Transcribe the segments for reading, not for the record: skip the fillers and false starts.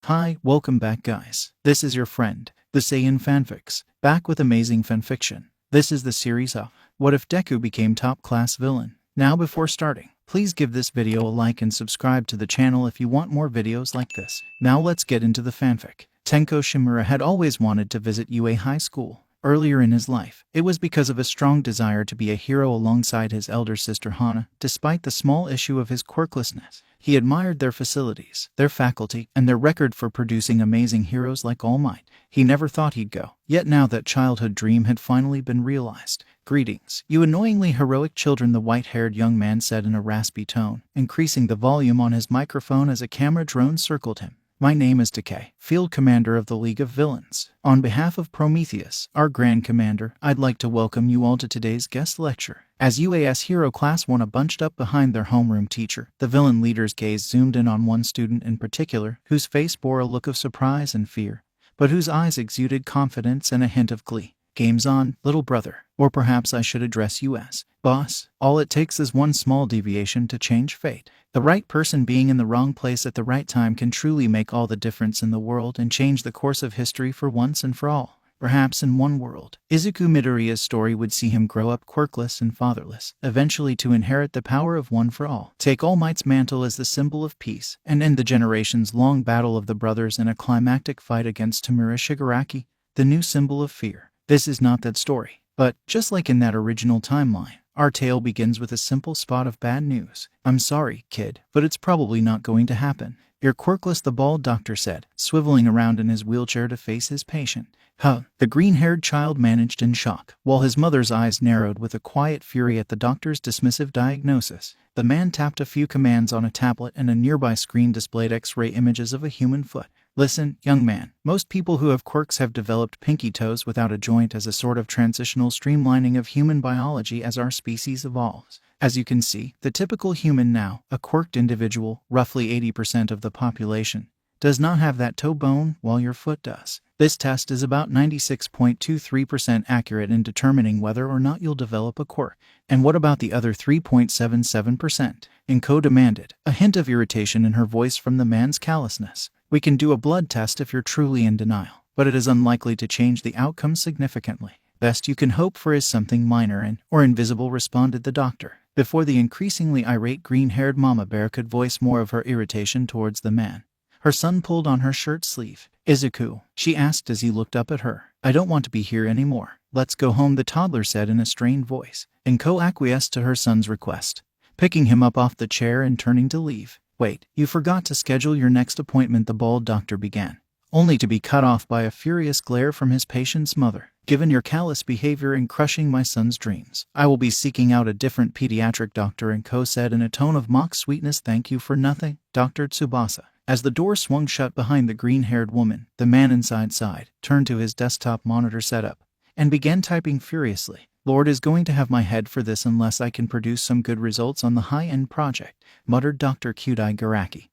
Hi, welcome back guys. This is your friend, the Saiyan Fanfics, back with amazing fanfiction. This is the series of What If Deku Became Top-Class Villain. Now before starting, please give this video a like and subscribe to the channel if you want more videos like this. Now let's get into the fanfic. Tenko Shimura had always wanted to visit UA High School. Earlier in his life, it was because of a strong desire to be a hero alongside his elder sister Hana. Despite the small issue of his quirklessness, he admired their facilities, their faculty, and their record for producing amazing heroes like All Might. He never thought he'd go. Yet now that childhood dream had finally been realized. "Greetings, you annoyingly heroic children," the white-haired young man said in a raspy tone, increasing the volume on his microphone as a camera drone circled him. "My name is Decay, Field Commander of the League of Villains. On behalf of Prometheus, our Grand Commander, I'd like to welcome you all to today's guest lecture." As UAS Hero Class 1 bunched up behind their homeroom teacher, the villain leader's gaze zoomed in on one student in particular, whose face bore a look of surprise and fear, but whose eyes exuded confidence and a hint of glee. "Game's on, little brother. Or perhaps I should address you as boss. All it takes is one small deviation to change fate. The right person being in the wrong place at the right time can truly make all the difference in the world and change the course of history for once and for all." Perhaps in one world, Izuku Midoriya's story would see him grow up quirkless and fatherless, eventually to inherit the power of One for All, take All Might's mantle as the symbol of peace, and end the generations-long battle of the brothers in a climactic fight against Tamura Shigaraki, the new symbol of fear. This is not that story. But, just like in that original timeline, our tale begins with a simple spot of bad news. "I'm sorry, kid, but it's probably not going to happen. You're quirkless," the bald doctor said, swiveling around in his wheelchair to face his patient. "Huh," the green-haired child managed in shock, while his mother's eyes narrowed with a quiet fury at the doctor's dismissive diagnosis. The man tapped a few commands on a tablet and a nearby screen displayed X-ray images of a human foot. "Listen, young man, most people who have quirks have developed pinky toes without a joint as a sort of transitional streamlining of human biology as our species evolves. As you can see, the typical human now, a quirked individual, roughly 80% of the population, does not have that toe bone, while your foot does. This test is about 96.23% accurate in determining whether or not you'll develop a quirk. And what about the other 3.77%? Inko demanded, a hint of irritation in her voice from the man's callousness. "We can do a blood test if you're truly in denial, but it is unlikely to change the outcome significantly. Best you can hope for is something minor or invisible," responded the doctor, before the increasingly irate green-haired mama bear could voice more of her irritation towards the man. Her son pulled on her shirt sleeve. "Izuku," she asked as he looked up at her. "I don't want to be here anymore. Let's go home," the toddler said in a strained voice. Inko acquiesced to her son's request, picking him up off the chair and turning to leave. "Wait, you forgot to schedule your next appointment," the bald doctor began, only to be cut off by a furious glare from his patient's mother. "Given your callous behavior in crushing my son's dreams, I will be seeking out a different pediatric doctor," Inko said in a tone of mock sweetness. "Thank you for nothing, Dr. Tsubasa." As the door swung shut behind the green-haired woman, the man inside sighed, turned to his desktop monitor setup, and began typing furiously. "Lord is going to have my head for this unless I can produce some good results on the high-end project," muttered Dr. Kyudai Garaki,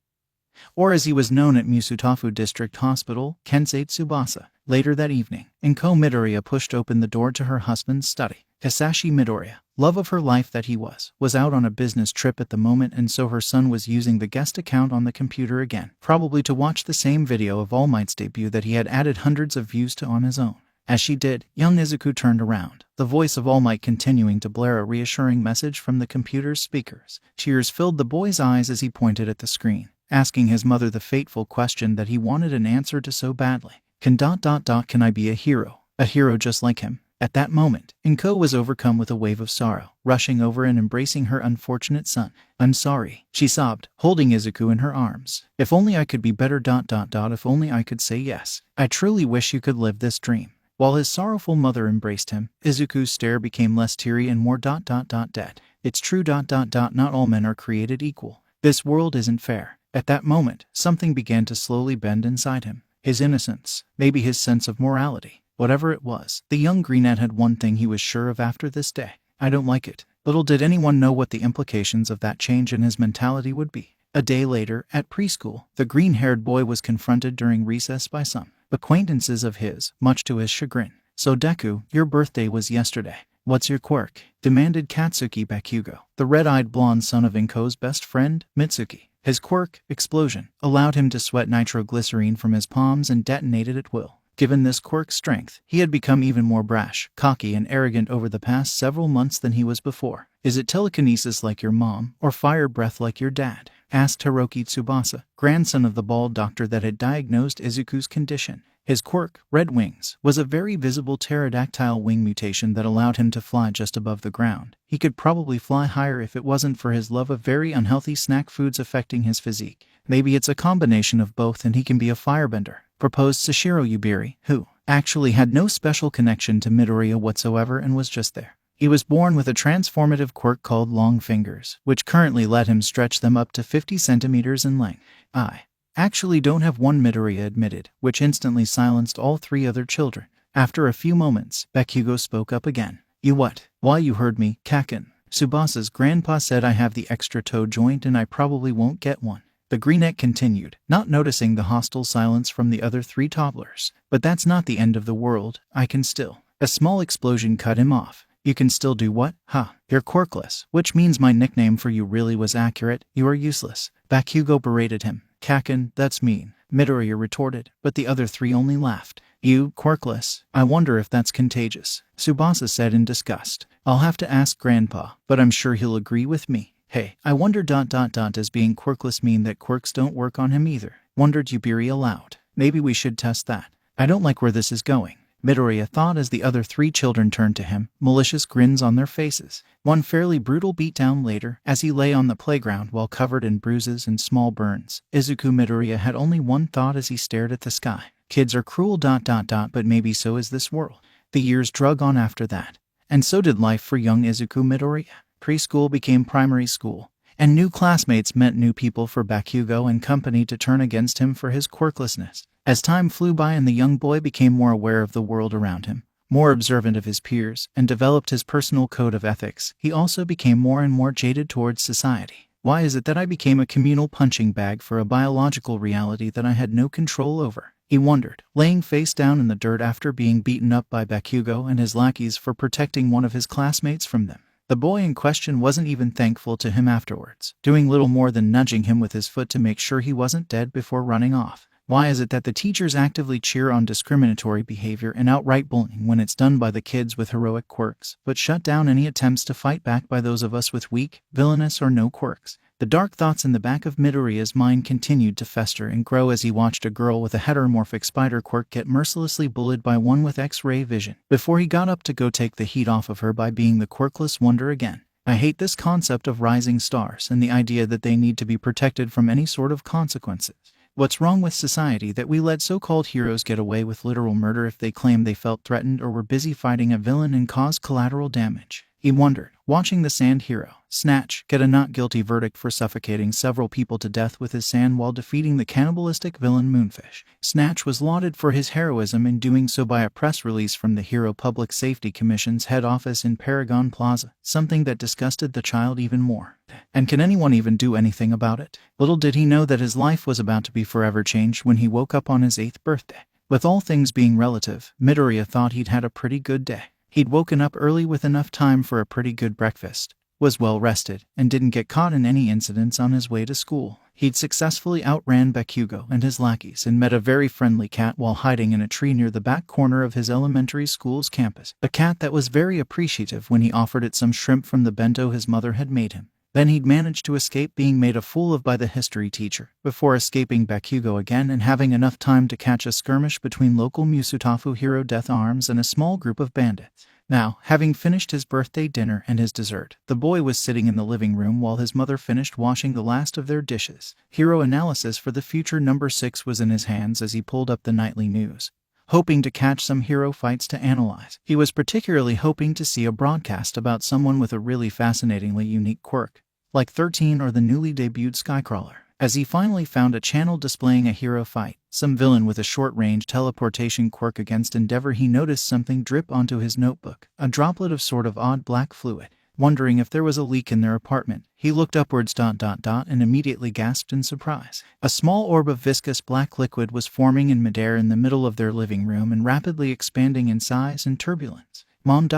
or as he was known at Musutafu District Hospital, Kensei Tsubasa. Later that evening, Inko Midoriya pushed open the door to her husband's study. Hisashi Midoriya, love of her life that he was out on a business trip at the moment, and so her son was using the guest account on the computer again, probably to watch the same video of All Might's debut that he had added hundreds of views to on his own. As she did, young Izuku turned around, the voice of All Might continuing to blare a reassuring message from the computer's speakers. Tears filled the boy's eyes as he pointed at the screen, asking his mother the fateful question that he wanted an answer to so badly. Can I be a hero just like him?" At that moment, Inko was overcome with a wave of sorrow, rushing over and embracing her unfortunate son. "I'm sorry," she sobbed, holding Izuku in her arms. "If only I could be better. If only I could say yes. I truly wish you could live this dream." While his sorrowful mother embraced him, Izuku's stare became less teary and more dead. "It's true. Not all men are created equal. This world isn't fair." At that moment, something began to slowly bend inside him. His innocence, maybe his sense of morality. Whatever it was, the young greenette had one thing he was sure of after this day. "I don't like it." Little did anyone know what the implications of that change in his mentality would be. A day later, at preschool, the green-haired boy was confronted during recess by some acquaintances of his, much to his chagrin. "So Deku, your birthday was yesterday. What's your quirk?" demanded Katsuki Bakugo, the red-eyed blonde son of Inko's best friend, Mitsuki. His quirk, Explosion, allowed him to sweat nitroglycerine from his palms and detonate it at will. Given this quirk's strength, he had become even more brash, cocky, and arrogant over the past several months than he was before. "Is it telekinesis like your mom, or fire breath like your dad?" asked Hiroki Tsubasa, grandson of the bald doctor that had diagnosed Izuku's condition. His quirk, Red Wings, was a very visible pterodactyl wing mutation that allowed him to fly just above the ground. He could probably fly higher if it wasn't for his love of very unhealthy snack foods affecting his physique. "Maybe it's a combination of both and he can be a firebender," proposed Sashiro Yubiri, who actually had no special connection to Midoriya whatsoever and was just there. He was born with a transformative quirk called Long Fingers, which currently let him stretch them up to 50 centimeters in length. "I actually don't have one," Midoriya admitted, which instantly silenced all three other children. After a few moments, Bakugo spoke up again. "You what? Why, you heard me, Kaken. Tsubasa's grandpa said I have the extra toe joint and I probably won't get one." The Greenette continued, not noticing the hostile silence from the other three toddlers. "But that's not the end of the world. I can still—" A small explosion cut him off. "You can still do what? Ha! You're quirkless, which means my nickname for you really was accurate. You are useless." Bakugo berated him. "Kaken, that's mean," Midoriya retorted, but the other three only laughed. "You, quirkless? I wonder if that's contagious," Tsubasa said in disgust. "I'll have to ask Grandpa, but I'm sure he'll agree with me." "Hey, I wonder ... does being quirkless mean that quirks don't work on him either?" wondered Yubiri aloud. "Maybe we should test that." "I don't like where this is going," Midoriya thought as the other three children turned to him, malicious grins on their faces. One fairly brutal beatdown later, as he lay on the playground while covered in bruises and small burns, Izuku Midoriya had only one thought as he stared at the sky. Kids are cruel ... but maybe so is this world. The years drug on after that. And so did life for young Izuku Midoriya. Preschool became primary school, and new classmates meant new people for Bakugo and company to turn against him for his quirklessness. As time flew by and the young boy became more aware of the world around him, more observant of his peers, and developed his personal code of ethics, he also became more and more jaded towards society. "Why is it that I became a communal punching bag for a biological reality that I had no control over?" he wondered, laying face down in the dirt after being beaten up by Bakugo and his lackeys for protecting one of his classmates from them. The boy in question wasn't even thankful to him afterwards, doing little more than nudging him with his foot to make sure he wasn't dead before running off. Why is it that the teachers actively cheer on discriminatory behavior and outright bullying when it's done by the kids with heroic quirks, but shut down any attempts to fight back by those of us with weak, villainous, or no quirks? The dark thoughts in the back of Midoriya's mind continued to fester and grow as he watched a girl with a heteromorphic spider quirk get mercilessly bullied by one with X-ray vision, before he got up to go take the heat off of her by being the quirkless wonder again. "I hate this concept of rising stars and the idea that they need to be protected from any sort of consequences. What's wrong with society that we let so-called heroes get away with literal murder if they claim they felt threatened or were busy fighting a villain and caused collateral damage?" he wondered, watching the sand hero, Snatch, get a not guilty verdict for suffocating several people to death with his sand while defeating the cannibalistic villain Moonfish. Snatch was lauded for his heroism in doing so by a press release from the Hero Public Safety Commission's head office in Paragon Plaza, something that disgusted the child even more. And can anyone even do anything about it? Little did he know that his life was about to be forever changed when he woke up on his 8th birthday. With all things being relative, Midoriya thought he'd had a pretty good day. He'd woken up early with enough time for a pretty good breakfast, was well rested, and didn't get caught in any incidents on his way to school. He'd successfully outran Bakugo and his lackeys and met a very friendly cat while hiding in a tree near the back corner of his elementary school's campus. A cat that was very appreciative when he offered it some shrimp from the bento his mother had made him. Then he'd managed to escape being made a fool of by the history teacher, before escaping Bakugo again and having enough time to catch a skirmish between local Musutafu hero Death Arms and a small group of bandits. Now, having finished his birthday dinner and his dessert, the boy was sitting in the living room while his mother finished washing the last of their dishes. Hero Analysis for the Future number 6 was in his hands as he pulled up the nightly news, hoping to catch some hero fights to analyze. He was particularly hoping to see a broadcast about someone with a really fascinatingly unique quirk, like 13 or the newly debuted Skycrawler. As he finally found a channel displaying a hero fight, some villain with a short-range teleportation quirk against Endeavor, he noticed something drip onto his notebook, a droplet of sort of odd black fluid. Wondering if there was a leak in their apartment, he looked upwards ... and immediately gasped in surprise. A small orb of viscous black liquid was forming in midair in the middle of their living room and rapidly expanding in size and turbulence. "Mom ...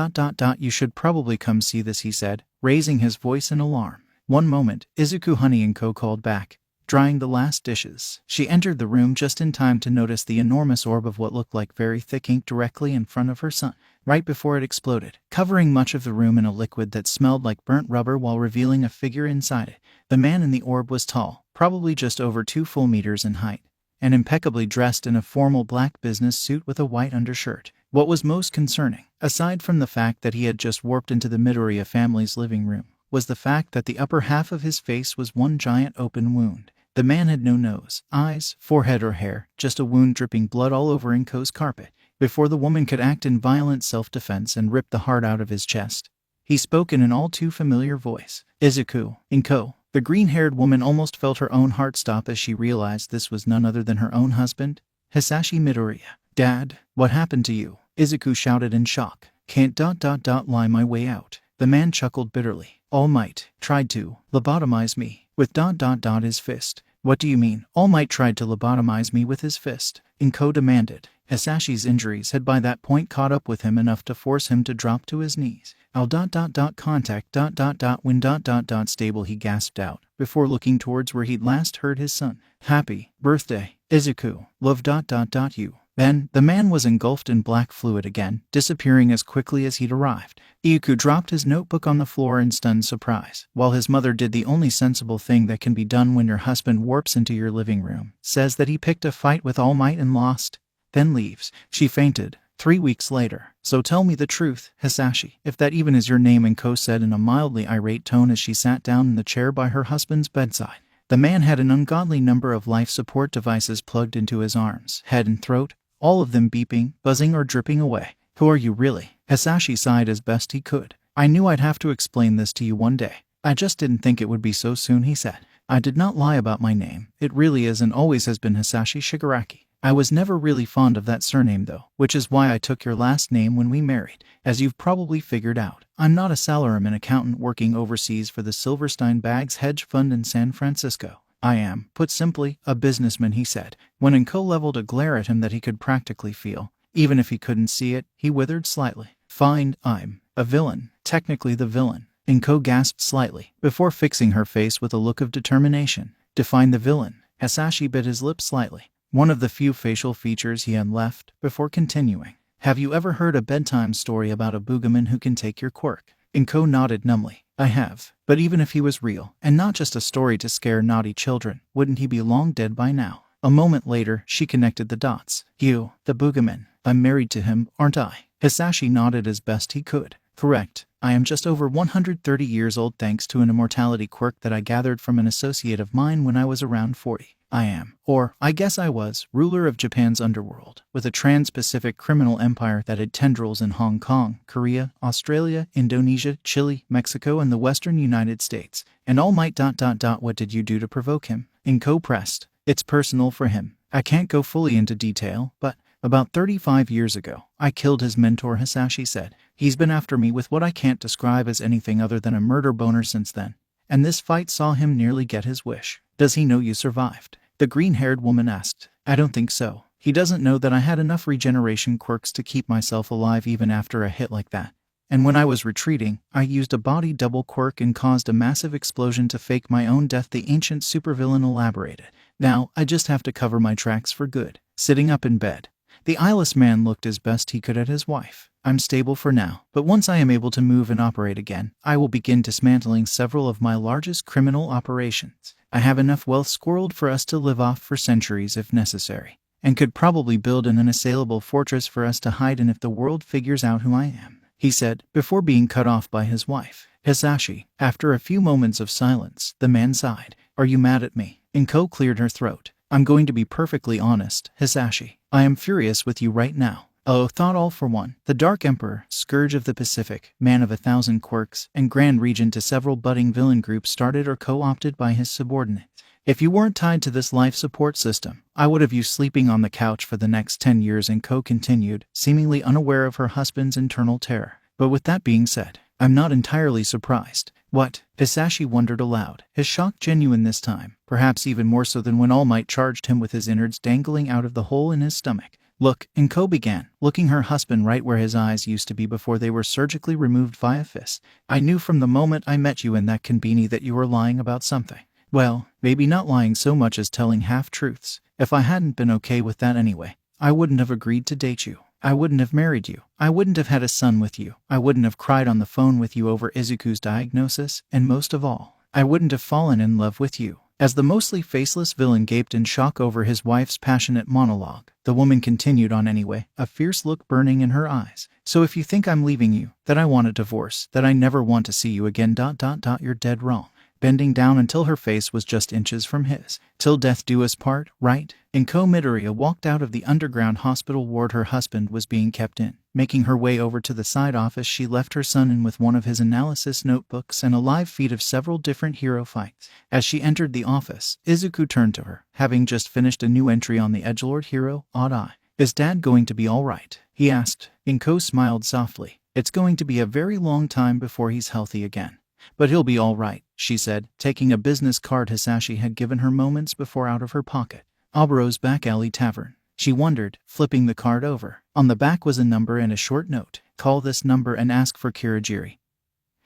you should probably come see this," he said, raising his voice in alarm. "One moment," Izuku Honey and Co. called back. drying the last dishes. She entered the room just in time to notice the enormous orb of what looked like very thick ink directly in front of her son, right before it exploded, covering much of the room in a liquid that smelled like burnt rubber while revealing a figure inside it. The man in the orb was tall, probably just over 2 full meters in height, and impeccably dressed in a formal black business suit with a white undershirt. What was most concerning, aside from the fact that he had just warped into the Midoriya family's living room, was the fact that the upper half of his face was one giant open wound. The man had no nose, eyes, forehead or hair, just a wound dripping blood all over Inko's carpet. Before the woman could act in violent self-defense and rip the heart out of his chest, he spoke in an all-too-familiar voice. Izuku, Inko. The green-haired woman almost felt her own heart stop as she realized this was none other than her own husband, Hisashi Midoriya. Dad, what happened to you? Izuku shouted in shock. Can't lie my way out. The man chuckled bitterly. All Might tried to lobotomize me with his fist. What do you mean? All Might tried to lobotomize me with his fist, Inko demanded. Hisashi's injuries had by that point caught up with him enough to force him to drop to his knees. I'll contact when stable, he gasped out, before looking towards where he'd last heard his son. Happy birthday, Izuku. Love you. Then, the man was engulfed in black fluid again, disappearing as quickly as he'd arrived. Izuku dropped his notebook on the floor in stunned surprise, while his mother did the only sensible thing that can be done when your husband warps into your living room, says that he picked a fight with All Might and lost, then leaves. She fainted 3 weeks later. So tell me the truth, Hisashi, if that even is your name, Inko said in a mildly irate tone as she sat down in the chair by her husband's bedside. The man had an ungodly number of life support devices plugged into his arms, head and throat, all of them beeping, buzzing or dripping away. Who are you really? Hisashi sighed as best he could. I knew I'd have to explain this to you one day. I just didn't think it would be so soon, he said. I did not lie about my name. It really is and always has been Hisashi Shigaraki. I was never really fond of that surname though, which is why I took your last name when we married. As you've probably figured out, I'm not a salaryman accountant working overseas for the Silverstein Bags hedge fund in San Francisco. I am, put simply, a businessman, he said, when Inko leveled a glare at him that he could practically feel. Even if he couldn't see it, he withered slightly. Fine, I'm a villain. Technically the villain. Inko gasped slightly, before fixing her face with a look of determination. Define the villain. Hisashi bit his lip slightly, one of the few facial features he had left, before continuing. Have you ever heard a bedtime story about a boogeyman who can take your quirk? Inko nodded numbly. I have. But even if he was real, and not just a story to scare naughty children, wouldn't he be long dead by now? A moment later, she connected the dots. You, the boogeyman. I'm married to him, aren't I? Hisashi nodded as best he could. Correct. I am just over 130 years old thanks to an immortality quirk that I gathered from an associate of mine when I was around 40. I am, or I guess I was, ruler of Japan's underworld, with a trans-Pacific criminal empire that had tendrils in Hong Kong, Korea, Australia, Indonesia, Chile, Mexico, and the western United States. And All Might ... What did you do to provoke him? Inko pressed. It's personal for him. I can't go fully into detail, but about 35 years ago, I killed his mentor, Hisashi said. He's been after me with what I can't describe as anything other than a murder boner since then. And this fight saw him nearly get his wish. Does he know you survived? The green-haired woman asked. I don't think so. He doesn't know that I had enough regeneration quirks to keep myself alive even after a hit like that. And when I was retreating, I used a body double quirk and caused a massive explosion to fake my own death, the ancient supervillain elaborated. Now, I just have to cover my tracks for good. Sitting up in bed, the eyeless man looked as best he could at his wife. I'm stable for now, but once I am able to move and operate again, I will begin dismantling several of my largest criminal operations. I have enough wealth squirreled for us to live off for centuries if necessary, and could probably build an unassailable fortress for us to hide in if the world figures out who I am, he said, before being cut off by his wife. Hisashi. After a few moments of silence, the man sighed. Are you mad at me? Inko cleared her throat. I'm going to be perfectly honest, Hisashi. I am furious with you right now. Oh, thought all for one. The Dark Emperor, Scourge of the Pacific, man of 1,000 quirks, and Grand Regent to several budding villain groups started or co-opted by his subordinates. If you weren't tied to this life support system, I would have you sleeping on the couch for the next 10 years, Inko continued, seemingly unaware of her husband's internal terror. But with that being said, I'm not entirely surprised. What? Hisashi wondered aloud, his shock genuine this time, perhaps even more so than when All Might charged him with his innards dangling out of the hole in his stomach. Look, Inko began, looking her husband right where his eyes used to be before they were surgically removed via fists. I knew from the moment I met you in that konbini that you were lying about something. Well, maybe not lying so much as telling half-truths. If I hadn't been okay with that anyway, I wouldn't have agreed to date you. I wouldn't have married you. I wouldn't have had a son with you. I wouldn't have cried on the phone with you over Izuku's diagnosis, and most of all, I wouldn't have fallen in love with you. As the mostly faceless villain gaped in shock over his wife's passionate monologue, the woman continued on anyway, a fierce look burning in her eyes. So if you think I'm leaving you, that I want a divorce, that I never want to see you again, you're dead wrong. Bending down until her face was just inches from his. Till death do us part, right? Izuku Midoriya walked out of the underground hospital ward her husband was being kept in. Making her way over to the side office, she left her son in with one of his analysis notebooks and a live feed of several different hero fights. As she entered the office, Izuku turned to her, having just finished a new entry on the edgelord hero, Odd Eye. Is Dad going to be all right? He asked. Izuku smiled softly. It's going to be a very long time before he's healthy again. But he'll be all right, she said, taking a business card Hisashi had given her moments before out of her pocket. Oburo's Back Alley Tavern. She wondered, flipping the card over. On the back was a number and a short note. Call this number and ask for Kirigiri.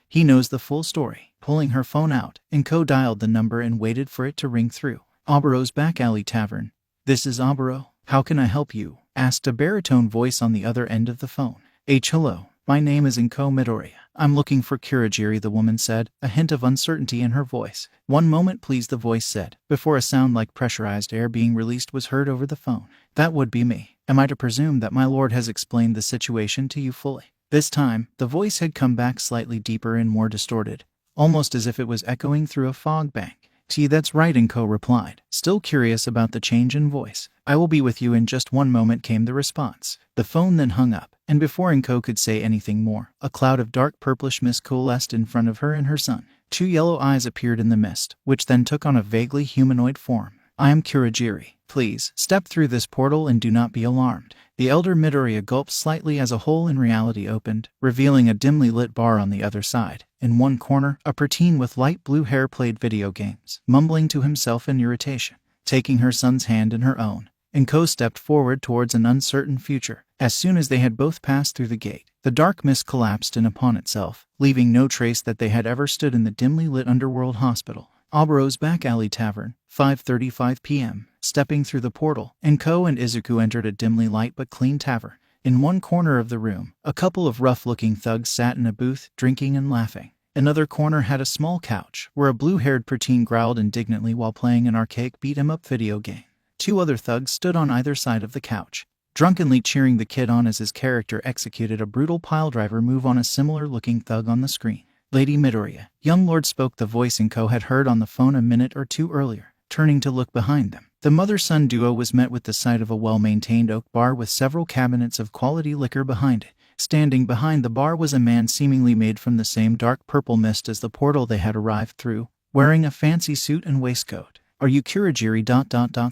He knows the full story. Pulling her phone out, Izuku dialed the number and waited for it to ring through. Oburo's Back Alley Tavern. This is Oburo. How can I help you? Asked a baritone voice on the other end of the phone. Hello. My name is Izuku Midoriya. I'm looking for Kirigiri, the woman said, a hint of uncertainty in her voice. One moment please, the voice said, before a sound like pressurized air being released was heard over the phone. That would be me. Am I to presume that my lord has explained the situation to you fully? This time, the voice had come back slightly deeper and more distorted, almost as if it was echoing through a fog bank. Gee, that's right, Izuku replied, still curious about the change in voice. I will be with you in just one moment, came the response. The phone then hung up, and before Izuku could say anything more, a cloud of dark purplish mist coalesced in front of her and her son. Two yellow eyes appeared in the mist, which then took on a vaguely humanoid form. I am Kirigiri. Please, step through this portal and do not be alarmed. The elder Midoriya gulped slightly as a hole in reality opened, revealing a dimly lit bar on the other side. In one corner, a preteen with light blue hair played video games, mumbling to himself in irritation. Taking her son's hand in her own, Izuku stepped forward towards an uncertain future. As soon as they had both passed through the gate, the dark mist collapsed in upon itself, leaving no trace that they had ever stood in the dimly lit underworld hospital. Oburo's Back Alley Tavern, 5:35 p.m. Stepping through the portal, Izuku and Izuku entered a dimly light but clean tavern. In one corner of the room, a couple of rough-looking thugs sat in a booth, drinking and laughing. Another corner had a small couch, where a blue-haired preteen growled indignantly while playing an archaic beat-em-up video game. Two other thugs stood on either side of the couch, drunkenly cheering the kid on as his character executed a brutal piledriver move on a similar-looking thug on the screen. Lady Midoriya, young lord, spoke the voice Izuku had heard on the phone a minute or two earlier. Turning to look behind them, the mother-son duo was met with the sight of a well-maintained oak bar with several cabinets of quality liquor behind it. Standing behind the bar was a man seemingly made from the same dark purple mist as the portal they had arrived through, wearing a fancy suit and waistcoat. Are you Kirigiri,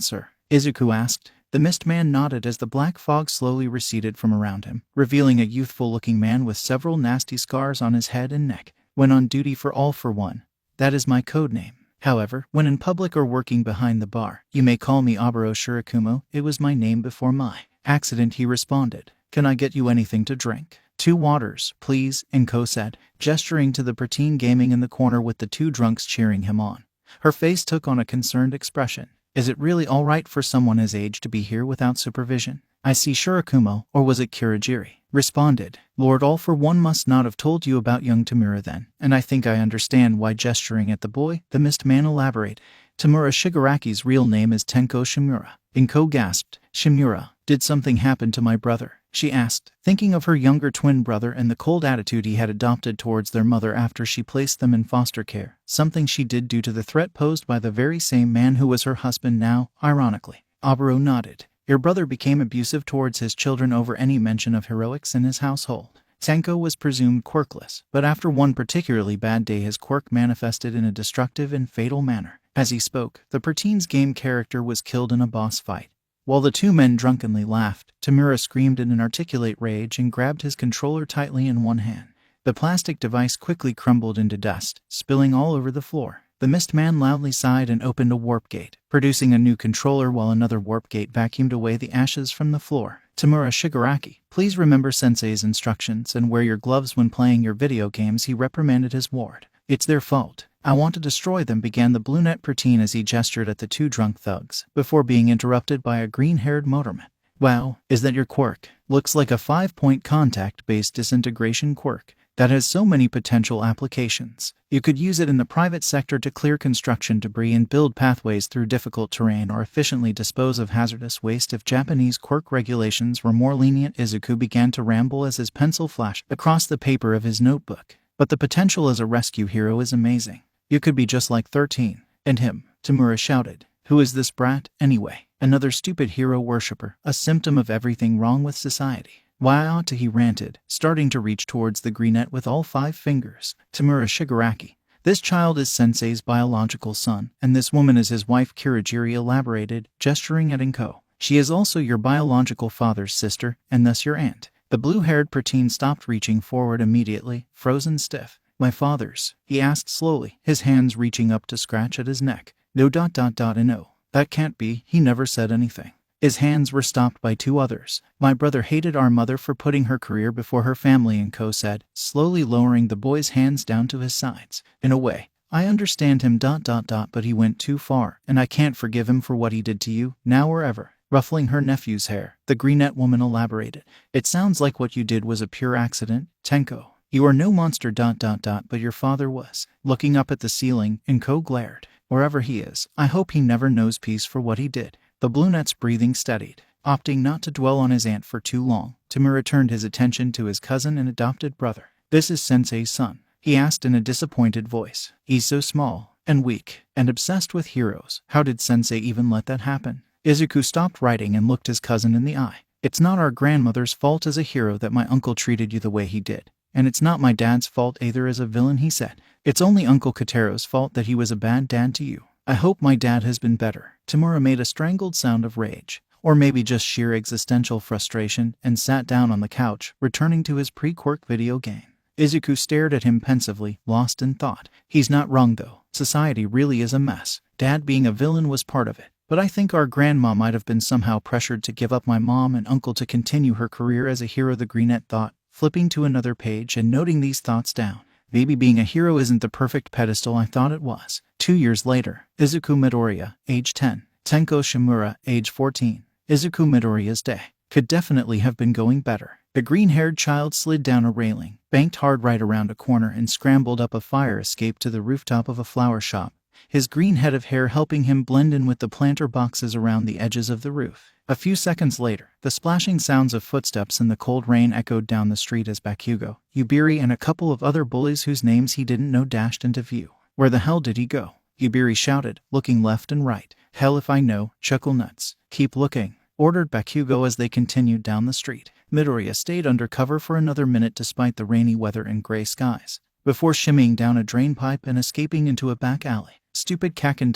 sir? Izuku asked. The mist man nodded as the black fog slowly receded from around him, revealing a youthful-looking man with several nasty scars on his head and neck. When on duty for All for One. That is my code name. However, when in public or working behind the bar, you may call me Oburo Shirakumo. It was my name before my accident, he responded. Can I get you anything to drink? 2 waters, please, Izuku said, gesturing to the preteen gaming in the corner with the 2 drunks cheering him on. Her face took on a concerned expression. Is it really all right for someone his age to be here without supervision? I see, Shirakumo, or was it Kirigiri? Responded. Lord All for One must not have told you about young Tamura then, and I think I understand why. Gesturing at the boy, the mist man elaborated. Tamura Shigaraki's real name is Tenko Shimura. Izuku gasped. Shimura, did something happen to my brother? She asked, thinking of her younger twin brother and the cold attitude he had adopted towards their mother after she placed them in foster care, something she did due to the threat posed by the very same man who was her husband now, ironically. Oburo nodded. Your brother became abusive towards his children over any mention of heroics in his household. Tenko was presumed quirkless, but after one particularly bad day his quirk manifested in a destructive and fatal manner. As he spoke, the preteen's game character was killed in a boss fight. While the 2 men drunkenly laughed, Tamura screamed in an articulate rage and grabbed his controller tightly in one hand. The plastic device quickly crumbled into dust, spilling all over the floor. The mist man loudly sighed and opened a warp gate, producing a new controller while another warp gate vacuumed away the ashes from the floor. Tamura Shigaraki, please remember sensei's instructions and wear your gloves when playing your video games, he reprimanded his ward. It's their fault. I want to destroy them, began the brunette preteen as he gestured at the two drunk thugs, before being interrupted by a green-haired motorman. Wow, is that your quirk? Looks like a 5-point contact-based disintegration quirk that has so many potential applications. You could use it in the private sector to clear construction debris and build pathways through difficult terrain, or efficiently dispose of hazardous waste if Japanese quirk regulations were more lenient. Izuku began to ramble as his pencil flashed across the paper of his notebook. But the potential as a rescue hero is amazing. You could be just like 13. And him, Tamura shouted. Who is this brat, anyway? Another stupid hero worshipper, a symptom of everything wrong with society. Why ought to, he ranted, starting to reach towards the greenette with all 5 fingers. Tamura Shigaraki. This child is sensei's biological son, and this woman is his wife, Kirigiri elaborated, gesturing at Inko. She is also your biological father's sister, and thus your aunt. The blue-haired preteen stopped reaching forward immediately, frozen stiff. My father's? He asked slowly, his hands reaching up to scratch at his neck. No. No. That can't be, he never said anything. His hands were stopped by 2 others. My brother hated our mother for putting her career before her family, Inko said, slowly lowering the boy's hands down to his sides. In a way, I understand him. But he went too far, and I can't forgive him for what he did to you, now or ever. Ruffling her nephew's hair, the greenette woman elaborated. It sounds like what you did was a pure accident, Tenko. You are no monster. But your father was. Looking up at the ceiling, Inko glared. Wherever he is, I hope he never knows peace for what he did. The brunette's breathing steadied. Opting not to dwell on his aunt for too long, Tamura turned his attention to his cousin and adopted brother. This is sensei's son, he asked in a disappointed voice. He's so small, and weak, and obsessed with heroes. How did sensei even let that happen? Izuku stopped writing and looked his cousin in the eye. It's not our grandmother's fault as a hero that my uncle treated you the way he did. And it's not my dad's fault either as a villain, he said. It's only Uncle Kotaro's fault that he was a bad dad to you. I hope my dad has been better. Tamura made a strangled sound of rage, or maybe just sheer existential frustration, and sat down on the couch, returning to his pre-quirk video game. Izuku stared at him pensively, lost in thought. He's not wrong though. Society really is a mess. Dad being a villain was part of it. But I think our grandma might have been somehow pressured to give up my mom and uncle to continue her career as a hero, the greenette thought, flipping to another page and noting these thoughts down. Maybe being a hero isn't the perfect pedestal I thought it was. 2 years later, Izuku Midoriya, age 10, Tenko Shimura, age 14. Izuku Midoriya's day could definitely have been going better. The green-haired child slid down a railing, banked hard right around a corner, and scrambled up a fire escape to the rooftop of a flower shop, his green head of hair helping him blend in with the planter boxes around the edges of the roof. A few seconds later, the splashing sounds of footsteps in the cold rain echoed down the street as Bakugo, Yubiri, and a couple of other bullies whose names he didn't know dashed into view. Where the hell did he go? Yubiri shouted, looking left and right. Hell if I know, chuckle nuts. Keep looking, ordered Bakugo as they continued down the street. Midoriya stayed under cover for another minute despite the rainy weather and gray skies, before shimmying down a drain pipe and escaping into a back alley. Stupid Kaken ...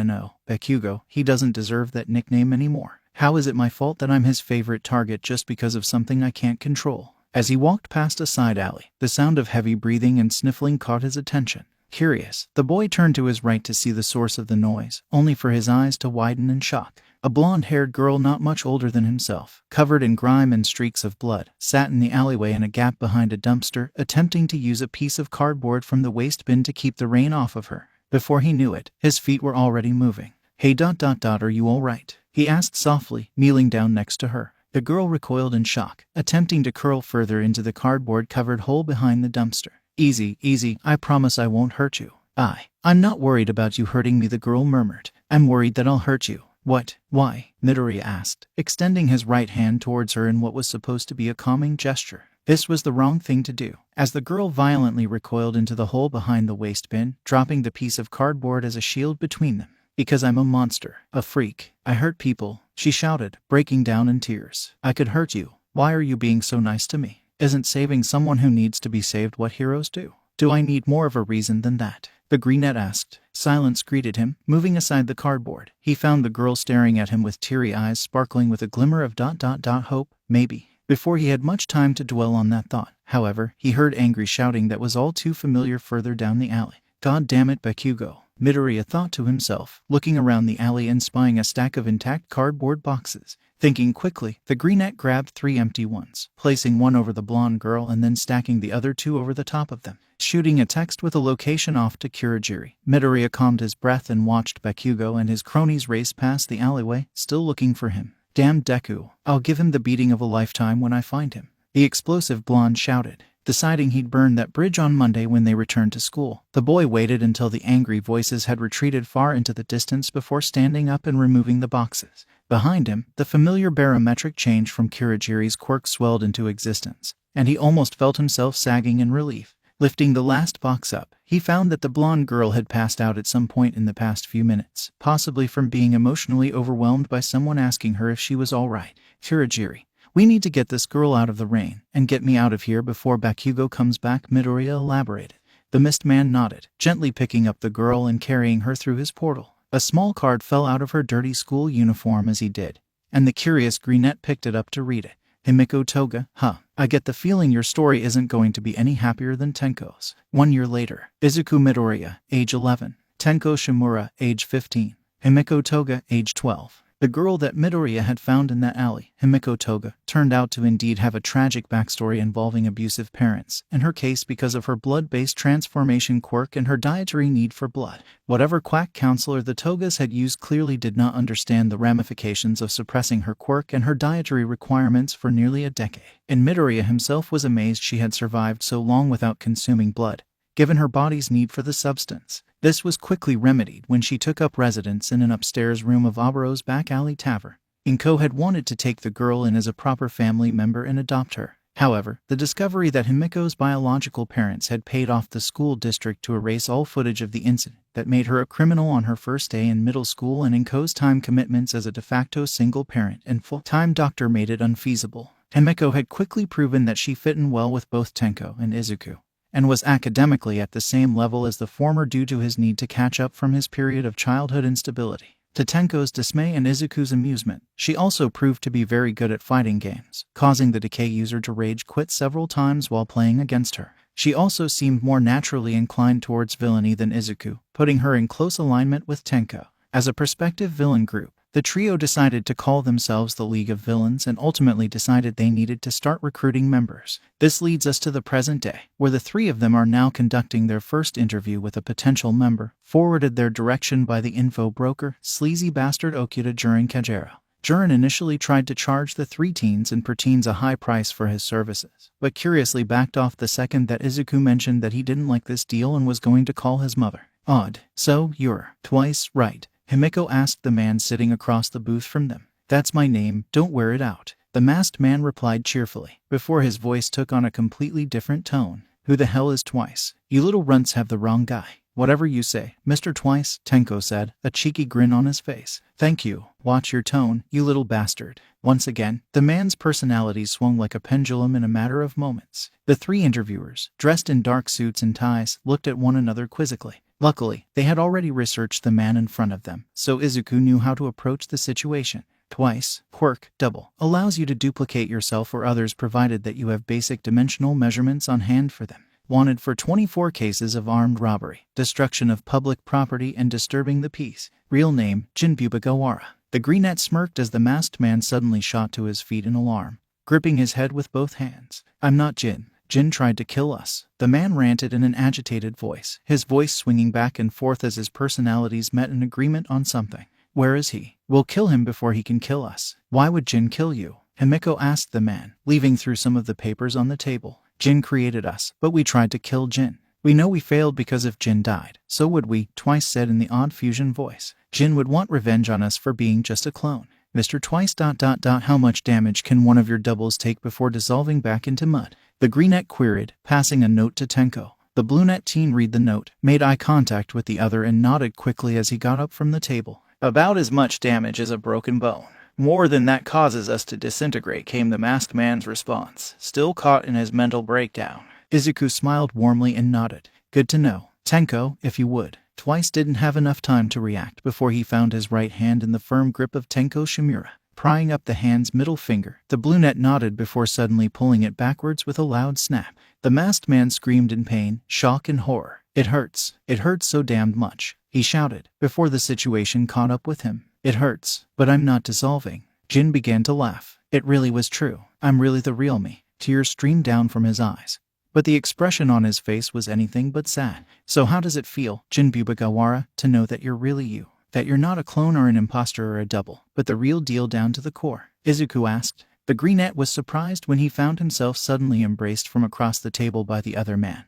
No, Bakugo, he doesn't deserve that nickname anymore. How is it my fault that I'm his favorite target just because of something I can't control? As he walked past a side alley, the sound of heavy breathing and sniffling caught his attention. Curious, the boy turned to his right to see the source of the noise, only for his eyes to widen in shock. A blonde-haired girl not much older than himself, covered in grime and streaks of blood, sat in the alleyway in a gap behind a dumpster, attempting to use a piece of cardboard from the waste bin to keep the rain off of her. Before he knew it, his feet were already moving. Hey ... Are you all right? He asked softly, kneeling down next to her. The girl recoiled in shock, attempting to curl further into the cardboard-covered hole behind the dumpster. Easy, easy, I promise I won't hurt you. I'm not worried about you hurting me, the girl murmured. I'm worried that I'll hurt you. What? Why? Midoriya asked, extending his right hand towards her in what was supposed to be a calming gesture. This was the wrong thing to do, as the girl violently recoiled into the hole behind the waste bin, dropping the piece of cardboard as a shield between them. Because I'm a monster, a freak. I hurt people, she shouted, breaking down in tears. I could hurt you. Why are you being so nice to me? Isn't saving someone who needs to be saved what heroes do? Do I need more of a reason than that? The greenette asked. Silence greeted him, moving aside the cardboard. He found the girl staring at him with teary eyes sparkling with a glimmer of ... hope, maybe. Before he had much time to dwell on that thought, however, he heard angry shouting that was all too familiar further down the alley. God damn it, Bakugo, Midoriya thought to himself, looking around the alley and spying a stack of intact cardboard boxes. Thinking quickly, the greenette grabbed 3 empty ones, placing one over the blonde girl and then stacking the other 2 over the top of them. Shooting a text with a location off to Kurogiri, Midoriya calmed his breath and watched Bakugo and his cronies race past the alleyway, still looking for him. Damn Deku, I'll give him the beating of a lifetime when I find him, the explosive blonde shouted, deciding he'd burn that bridge on Monday when they returned to school. The boy waited until the angry voices had retreated far into the distance before standing up and removing the boxes. Behind him, the familiar barometric change from Kurogiri's quirk swelled into existence, and he almost felt himself sagging in relief. Lifting the last box up, he found that the blonde girl had passed out at some point in the past few minutes, possibly from being emotionally overwhelmed by someone asking her if she was all right. Kurogiri, we need to get this girl out of the rain, and get me out of here before Bakugo comes back, Midoriya elaborated. The mist man nodded, gently picking up the girl and carrying her through his portal. A small card fell out of her dirty school uniform as he did, and the curious greenette picked it up to read it. Himiko Toga, I get the feeling your story isn't going to be any happier than Tenko's. 1 year later, Izuku Midoriya, age 11, Tenko Shimura, age 15, Himiko Toga, age 12. The girl that Midoriya had found in that alley, Himiko Toga, turned out to indeed have a tragic backstory involving abusive parents, in her case because of her blood-based transformation quirk and her dietary need for blood. Whatever quack counselor the Togas had used clearly did not understand the ramifications of suppressing her quirk and her dietary requirements for nearly a decade. And Midoriya himself was amazed she had survived so long without consuming blood, given her body's need for the substance. This was quickly remedied when she took up residence in an upstairs room of Abaro's back alley tavern. Inko had wanted to take the girl in as a proper family member and adopt her. However, the discovery that Himiko's biological parents had paid off the school district to erase all footage of the incident that made her a criminal on her first day in middle school and Inko's time commitments as a de facto single parent and full-time doctor made it unfeasible. Himiko had quickly proven that she fit in well with both Tenko and Izuku, and was academically at the same level as the former due to his need to catch up from his period of childhood instability. To Tenko's dismay and Izuku's amusement, she also proved to be very good at fighting games, causing the Decay user to rage quit several times while playing against her. She also seemed more naturally inclined towards villainy than Izuku, putting her in close alignment with Tenko. As a prospective villain group, the trio decided to call themselves the League of Villains and ultimately decided they needed to start recruiting members. This leads us to the present day, where the 3 of them are now conducting their first interview with a potential member, forwarded their direction by the info broker, sleazy bastard Okuda Jurin Kajero. Jurin initially tried to charge the 3 teens and preteens a high price for his services, but curiously backed off the second that Izuku mentioned that he didn't like this deal and was going to call his mother. Odd. So, you're Twice, right? Himiko asked the man sitting across the booth from them. That's my name, don't wear it out. The masked man replied cheerfully, before his voice took on a completely different tone. Who the hell is Twice? You little runts have the wrong guy. Whatever you say, Mr. Twice, Tenko said, a cheeky grin on his face. Thank you. Watch your tone, you little bastard. Once again, the man's personality swung like a pendulum in a matter of moments. The 3 interviewers, dressed in dark suits and ties, looked at one another quizzically. Luckily, they had already researched the man in front of them, so Izuku knew how to approach the situation. Twice, quirk, double, allows you to duplicate yourself or others provided that you have basic dimensional measurements on hand for them. Wanted for 24 cases of armed robbery, destruction of public property and disturbing the peace. Real name, Jinbuba Gawara. The greenette smirked as the masked man suddenly shot to his feet in alarm, gripping his head with both hands. I'm not Jin. Jin tried to kill us. The man ranted in an agitated voice, his voice swinging back and forth as his personalities met an agreement on something. Where is he? We'll kill him before he can kill us. Why would Jin kill you? Himiko asked the man, leaving through some of the papers on the table. Jin created us, but we tried to kill Jin. We know we failed because if Jin died, so would we, Twice said in the odd fusion voice. Jin would want revenge on us for being just a clone. Mr. Twice... How much damage can one of your doubles take before dissolving back into mud? The greenette queried, passing a note to Tenko. The bluenette teen read the note, made eye contact with the other and nodded quickly as he got up from the table. About as much damage as a broken bone. More than that causes us to disintegrate, came the masked man's response, still caught in his mental breakdown. Izuku smiled warmly and nodded. Good to know. Tenko, if you would. Twice didn't have enough time to react before he found his right hand in the firm grip of Tenko Shimura. Prying up the hand's middle finger, the bluenette nodded before suddenly pulling it backwards with a loud snap. The masked man screamed in pain, shock and horror. It hurts. It hurts so damned much, he shouted, before the situation caught up with him. It hurts, but I'm not dissolving. Jin began to laugh. It really was true. I'm really the real me. Tears streamed down from his eyes, but the expression on his face was anything but sad. So how does it feel, Jin Bubagawara, to know that you're really you? That you're not a clone or an imposter or a double, but the real deal down to the core? Izuku asked. The brunette was surprised when he found himself suddenly embraced from across the table by the other man,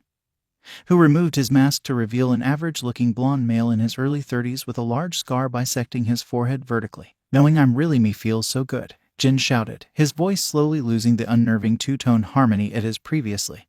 who removed his mask to reveal an average-looking blonde male in his early 30s with a large scar bisecting his forehead vertically. Knowing I'm really me feels so good, Jin shouted, his voice slowly losing the unnerving two-tone harmony it has previously,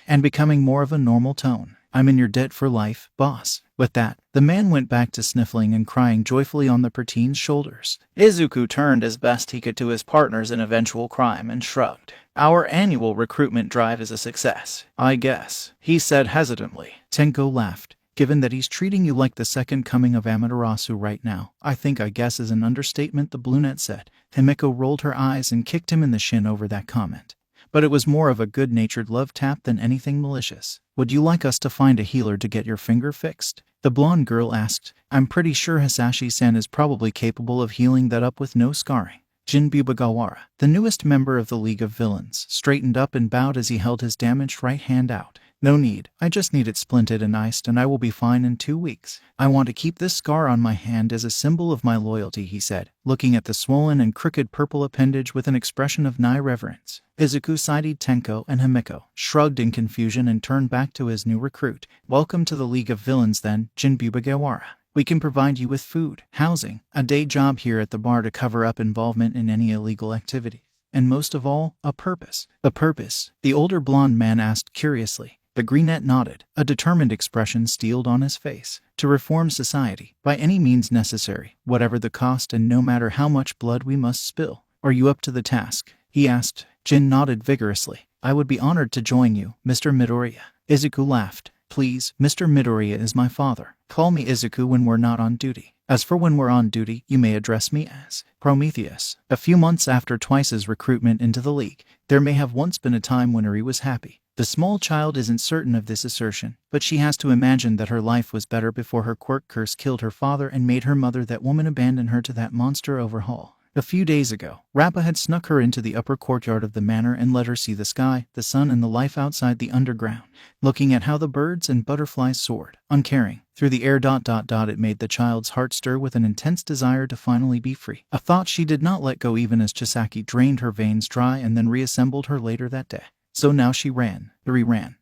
and becoming more of a normal tone. I'm in your debt for life, boss. With that, the man went back to sniffling and crying joyfully on the preteen's shoulders. Izuku turned as best he could to his partners in eventual crime and shrugged. Our annual recruitment drive is a success, I guess, he said hesitantly. Tenko laughed. Given that he's treating you like the second coming of Amaterasu right now, I guess is an understatement, the brunette said. Himiko rolled her eyes and kicked him in the shin over that comment, but it was more of a good-natured love tap than anything malicious. Would you like us to find a healer to get your finger fixed? The blonde girl asked. I'm pretty sure Hisashi-san is probably capable of healing that up with no scarring. Jin Bubagawara, the newest member of the League of Villains, straightened up and bowed as he held his damaged right hand out. No need, I just need it splinted and iced and I will be fine in 2 weeks. I want to keep this scar on my hand as a symbol of my loyalty, he said, looking at the swollen and crooked purple appendage with an expression of nigh reverence. Izuku sided Tenko and Himiko, shrugged in confusion and turned back to his new recruit. Welcome to the League of Villains then, Jin Bubagawara. We can provide you with food, housing, a day job here at the bar to cover up involvement in any illegal activity, and most of all, a purpose. A purpose? The older blonde man asked curiously. The brunette nodded, a determined expression steeled on his face. To reform society, by any means necessary, whatever the cost and no matter how much blood we must spill. Are you up to the task? He asked. Jin nodded vigorously. I would be honored to join you, Mr. Midoriya. Izuku laughed. Please, Mr. Midoriya is my father. Call me Izuku when we're not on duty. As for when we're on duty, you may address me as Prometheus. A few months after Twice's recruitment into the League, there may have once been a time when Eri was happy. The small child isn't certain of this assertion, but she has to imagine that her life was better before her quirk curse killed her father and made her mother that woman abandon her to that monster overhaul. A few days ago, Rappa had snuck her into the upper courtyard of the manor and let her see the sky, the sun, and the life outside the underground. Looking at how the birds and butterflies soared, uncaring, through the air. It made the child's heart stir with an intense desire to finally be free. A thought she did not let go even as Chisaki drained her veins dry and then reassembled her later that day. So now she ran,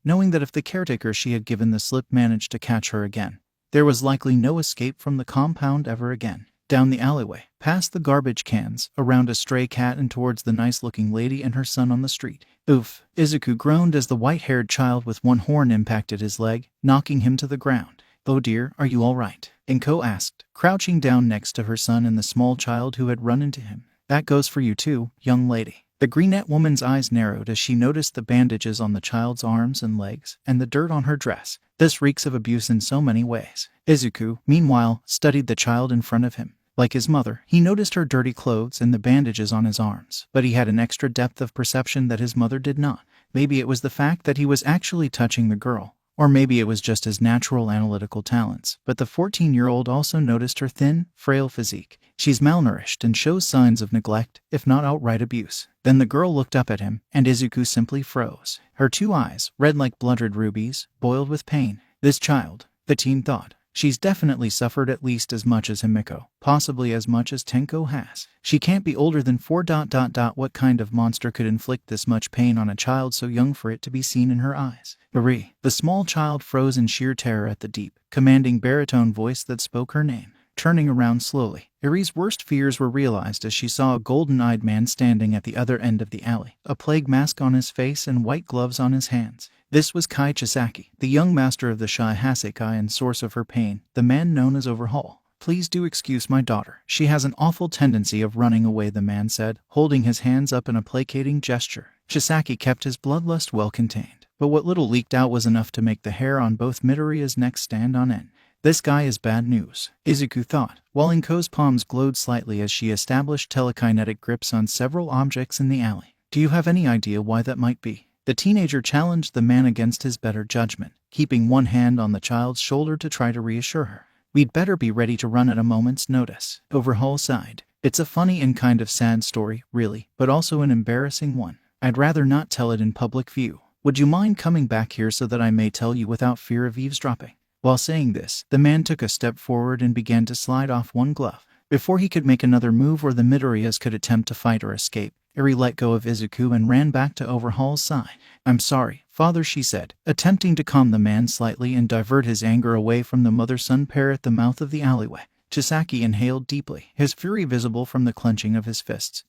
knowing that if the caretaker she had given the slip managed to catch her again, there was likely no escape from the compound ever again. Down the alleyway, past the garbage cans, around a stray cat and towards the nice-looking lady and her son on the street. Oof, Izuku groaned as the white-haired child with one horn impacted his leg, knocking him to the ground. Oh dear, are you all right? Inko asked, crouching down next to her son and the small child who had run into him. That goes for you too, young lady. The brunette woman's eyes narrowed as she noticed the bandages on the child's arms and legs, and the dirt on her dress. This reeks of abuse in so many ways. Izuku, meanwhile, studied the child in front of him. Like his mother, he noticed her dirty clothes and the bandages on his arms, but he had an extra depth of perception that his mother did not. Maybe it was the fact that he was actually touching the girl, or maybe it was just his natural analytical talents, but the 14-year-old also noticed her thin, frail physique. She's malnourished and shows signs of neglect, if not outright abuse. Then the girl looked up at him, and Izuku simply froze. Her 2 eyes, red like bloodred rubies, boiled with pain. This child, the teen thought. She's definitely suffered at least as much as Himiko, possibly as much as Tenko has. She can't be older than 4. What kind of monster could inflict this much pain on a child so young for it to be seen in her eyes? Eri. The small child froze in sheer terror at the deep, commanding baritone voice that spoke her name. Turning around slowly, Eri's worst fears were realized as she saw a golden-eyed man standing at the other end of the alley, a plague mask on his face and white gloves on his hands. This was Kai Chisaki, the young master of the Shy Hasekai and source of her pain, the man known as Overhaul. Please do excuse my daughter. She has an awful tendency of running away, the man said, holding his hands up in a placating gesture. Chisaki kept his bloodlust well contained, but what little leaked out was enough to make the hair on both Midoriya's neck stand on end. This guy is bad news, Izuku thought, while Inko's palms glowed slightly as she established telekinetic grips on several objects in the alley. Do you have any idea why that might be? The teenager challenged the man against his better judgment, keeping one hand on the child's shoulder to try to reassure her. We'd better be ready to run at a moment's notice. Overhaul sighed. It's a funny and kind of sad story, really, but also an embarrassing one. I'd rather not tell it in public view. Would you mind coming back here so that I may tell you without fear of eavesdropping?" While saying this, the man took a step forward and began to slide off one glove. Before he could make another move or the Midoriyas could attempt to fight or escape, Eri let go of Izuku and ran back to Overhaul's side. "I'm sorry, father," she said, attempting to calm the man slightly and divert his anger away from the mother-son pair at the mouth of the alleyway. Chisaki inhaled deeply, his fury visible from the clenching of his fists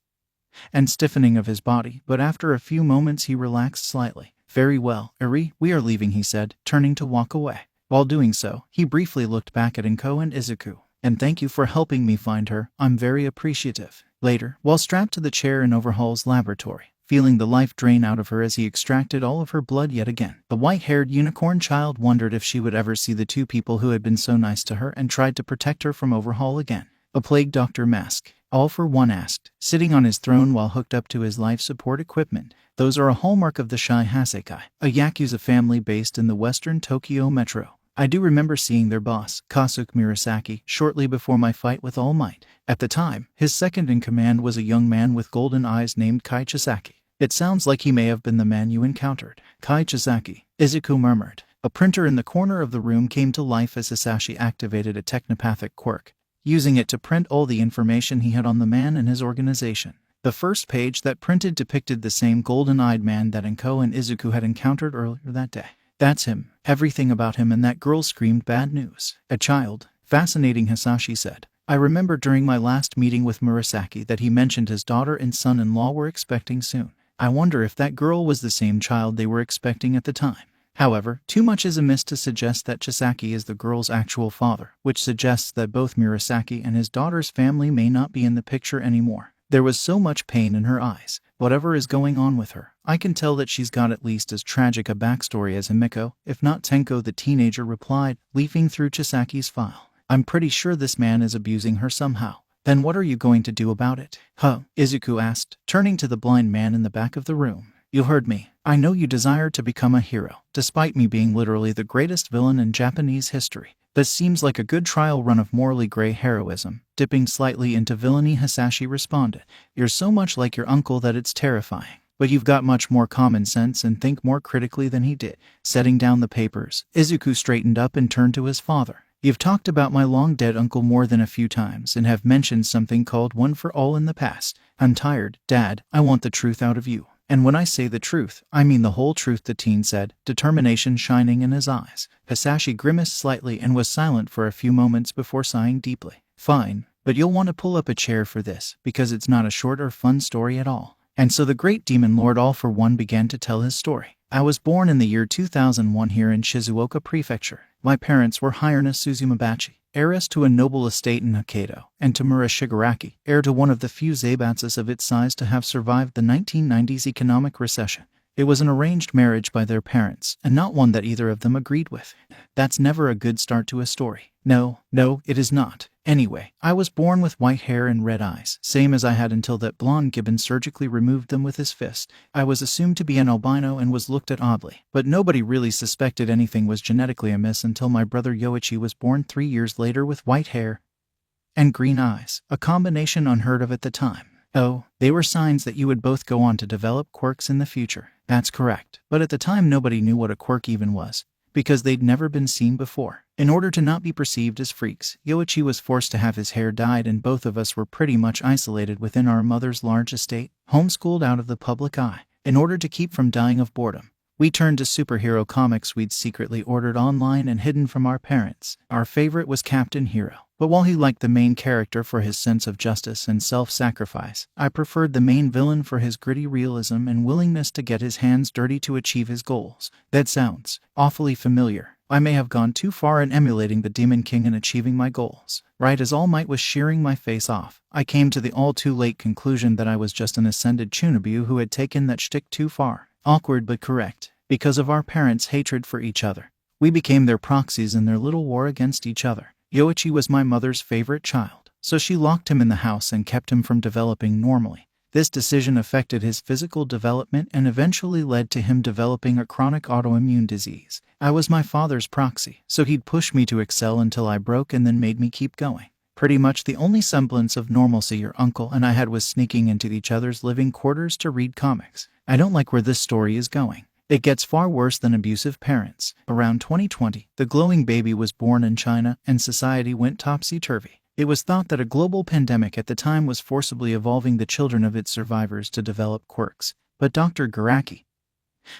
and stiffening of his body, but after a few moments he relaxed slightly. "Very well, Eri, we are leaving," he said, turning to walk away. While doing so, he briefly looked back at Inko and Izuku. "And thank you for helping me find her. I'm very appreciative." Later, while strapped to the chair in Overhaul's laboratory, feeling the life drain out of her as he extracted all of her blood yet again, the white-haired unicorn child wondered if she would ever see the two people who had been so nice to her and tried to protect her from Overhaul again. A plague doctor mask, All for One asked, sitting on his throne while hooked up to his life support equipment. "Those are a hallmark of the Shai Hasekai, a Yakuza family based in the western Tokyo metro. I do remember seeing their boss, Kasuke Murasaki, shortly before my fight with All Might. At the time, his second-in-command was a young man with golden eyes named Kai Chisaki. It sounds like he may have been the man you encountered." "Kai Chisaki," Izuku murmured. A printer in the corner of the room came to life as Hisashi activated a technopathic quirk, using it to print all the information he had on the man and his organization. The first page that printed depicted the same golden-eyed man that Inko and Izuku had encountered earlier that day. "That's him. Everything about him," and that girl screamed bad news. "A child. Fascinating," Hisashi said. "I remember during my last meeting with Murasaki that he mentioned his daughter and son-in-law were expecting soon. I wonder if that girl was the same child they were expecting at the time. However, too much is amiss to suggest that Chisaki is the girl's actual father, which suggests that both Murasaki and his daughter's family may not be in the picture anymore. There was so much pain in her eyes. Whatever is going on with her, I can tell that she's got at least as tragic a backstory as Himiko, if not Tenko," the teenager replied, leafing through Chisaki's file. "I'm pretty sure this man is abusing her somehow." "Then what are you going to do about it?" "Huh?" Izuku asked, turning to the blind man in the back of the room. "You heard me. I know you desire to become a hero, despite me being literally the greatest villain in Japanese history. This seems like a good trial run of morally gray heroism." Dipping slightly into villainy, Hisashi responded. "You're so much like your uncle that it's terrifying. But you've got much more common sense and think more critically than he did." Setting down the papers, Izuku straightened up and turned to his father. "You've talked about my long-dead uncle more than a few times and have mentioned something called One for All in the past. I'm tired, Dad. I want the truth out of you. And when I say the truth, I mean the whole truth," the teen said, determination shining in his eyes. Hisashi grimaced slightly and was silent for a few moments before sighing deeply. "Fine, but you'll want to pull up a chair for this, because it's not a short or fun story at all." And so the great demon lord All for One began to tell his story. "I was born in the year 2001 here in Shizuoka Prefecture. My parents were Hirona Suzumabachi, heiress to a noble estate in Hokkaido, and Tamura Shigaraki, heir to one of the few zaibatsus of its size to have survived the 1990s economic recession. It was an arranged marriage by their parents, and not one that either of them agreed with. That's never a good start to a story. No, it is not. Anyway, I was born with white hair and red eyes, same as I had until that blonde gibbon surgically removed them with his fist. I was assumed to be an albino and was looked at oddly, but nobody really suspected anything was genetically amiss until my brother Yoichi was born 3 years later with white hair and green eyes, a combination unheard of at the time. Oh, they were signs that you would both go on to develop quirks in the future." "That's correct. But at the time nobody knew what a quirk even was, because they'd never been seen before. In order to not be perceived as freaks, Yoichi was forced to have his hair dyed, and both of us were pretty much isolated within our mother's large estate, homeschooled out of the public eye. In order to keep from dying of boredom, we turned to superhero comics we'd secretly ordered online and hidden from our parents. Our favorite was Captain Hero. But while he liked the main character for his sense of justice and self-sacrifice, I preferred the main villain for his gritty realism and willingness to get his hands dirty to achieve his goals." "That sounds awfully familiar. I may have gone too far in emulating the Demon King and achieving my goals. Right as All Might was shearing my face off, I came to the all-too-late conclusion that I was just an ascended Chunobu who had taken that shtick too far. Awkward but correct. Because of our parents' hatred for each other, we became their proxies in their little war against each other. Yoichi was my mother's favorite child, so she locked him in the house and kept him from developing normally. This decision affected his physical development and eventually led to him developing a chronic autoimmune disease. I was my father's proxy, so he'd push me to excel until I broke and then made me keep going. Pretty much the only semblance of normalcy your uncle and I had was sneaking into each other's living quarters to read comics. I don't like where this story is going. It gets far worse than abusive parents. Around 2020, the glowing baby was born in China and society went topsy-turvy. It was thought that a global pandemic at the time was forcibly evolving the children of its survivors to develop quirks. But Dr. Garaki,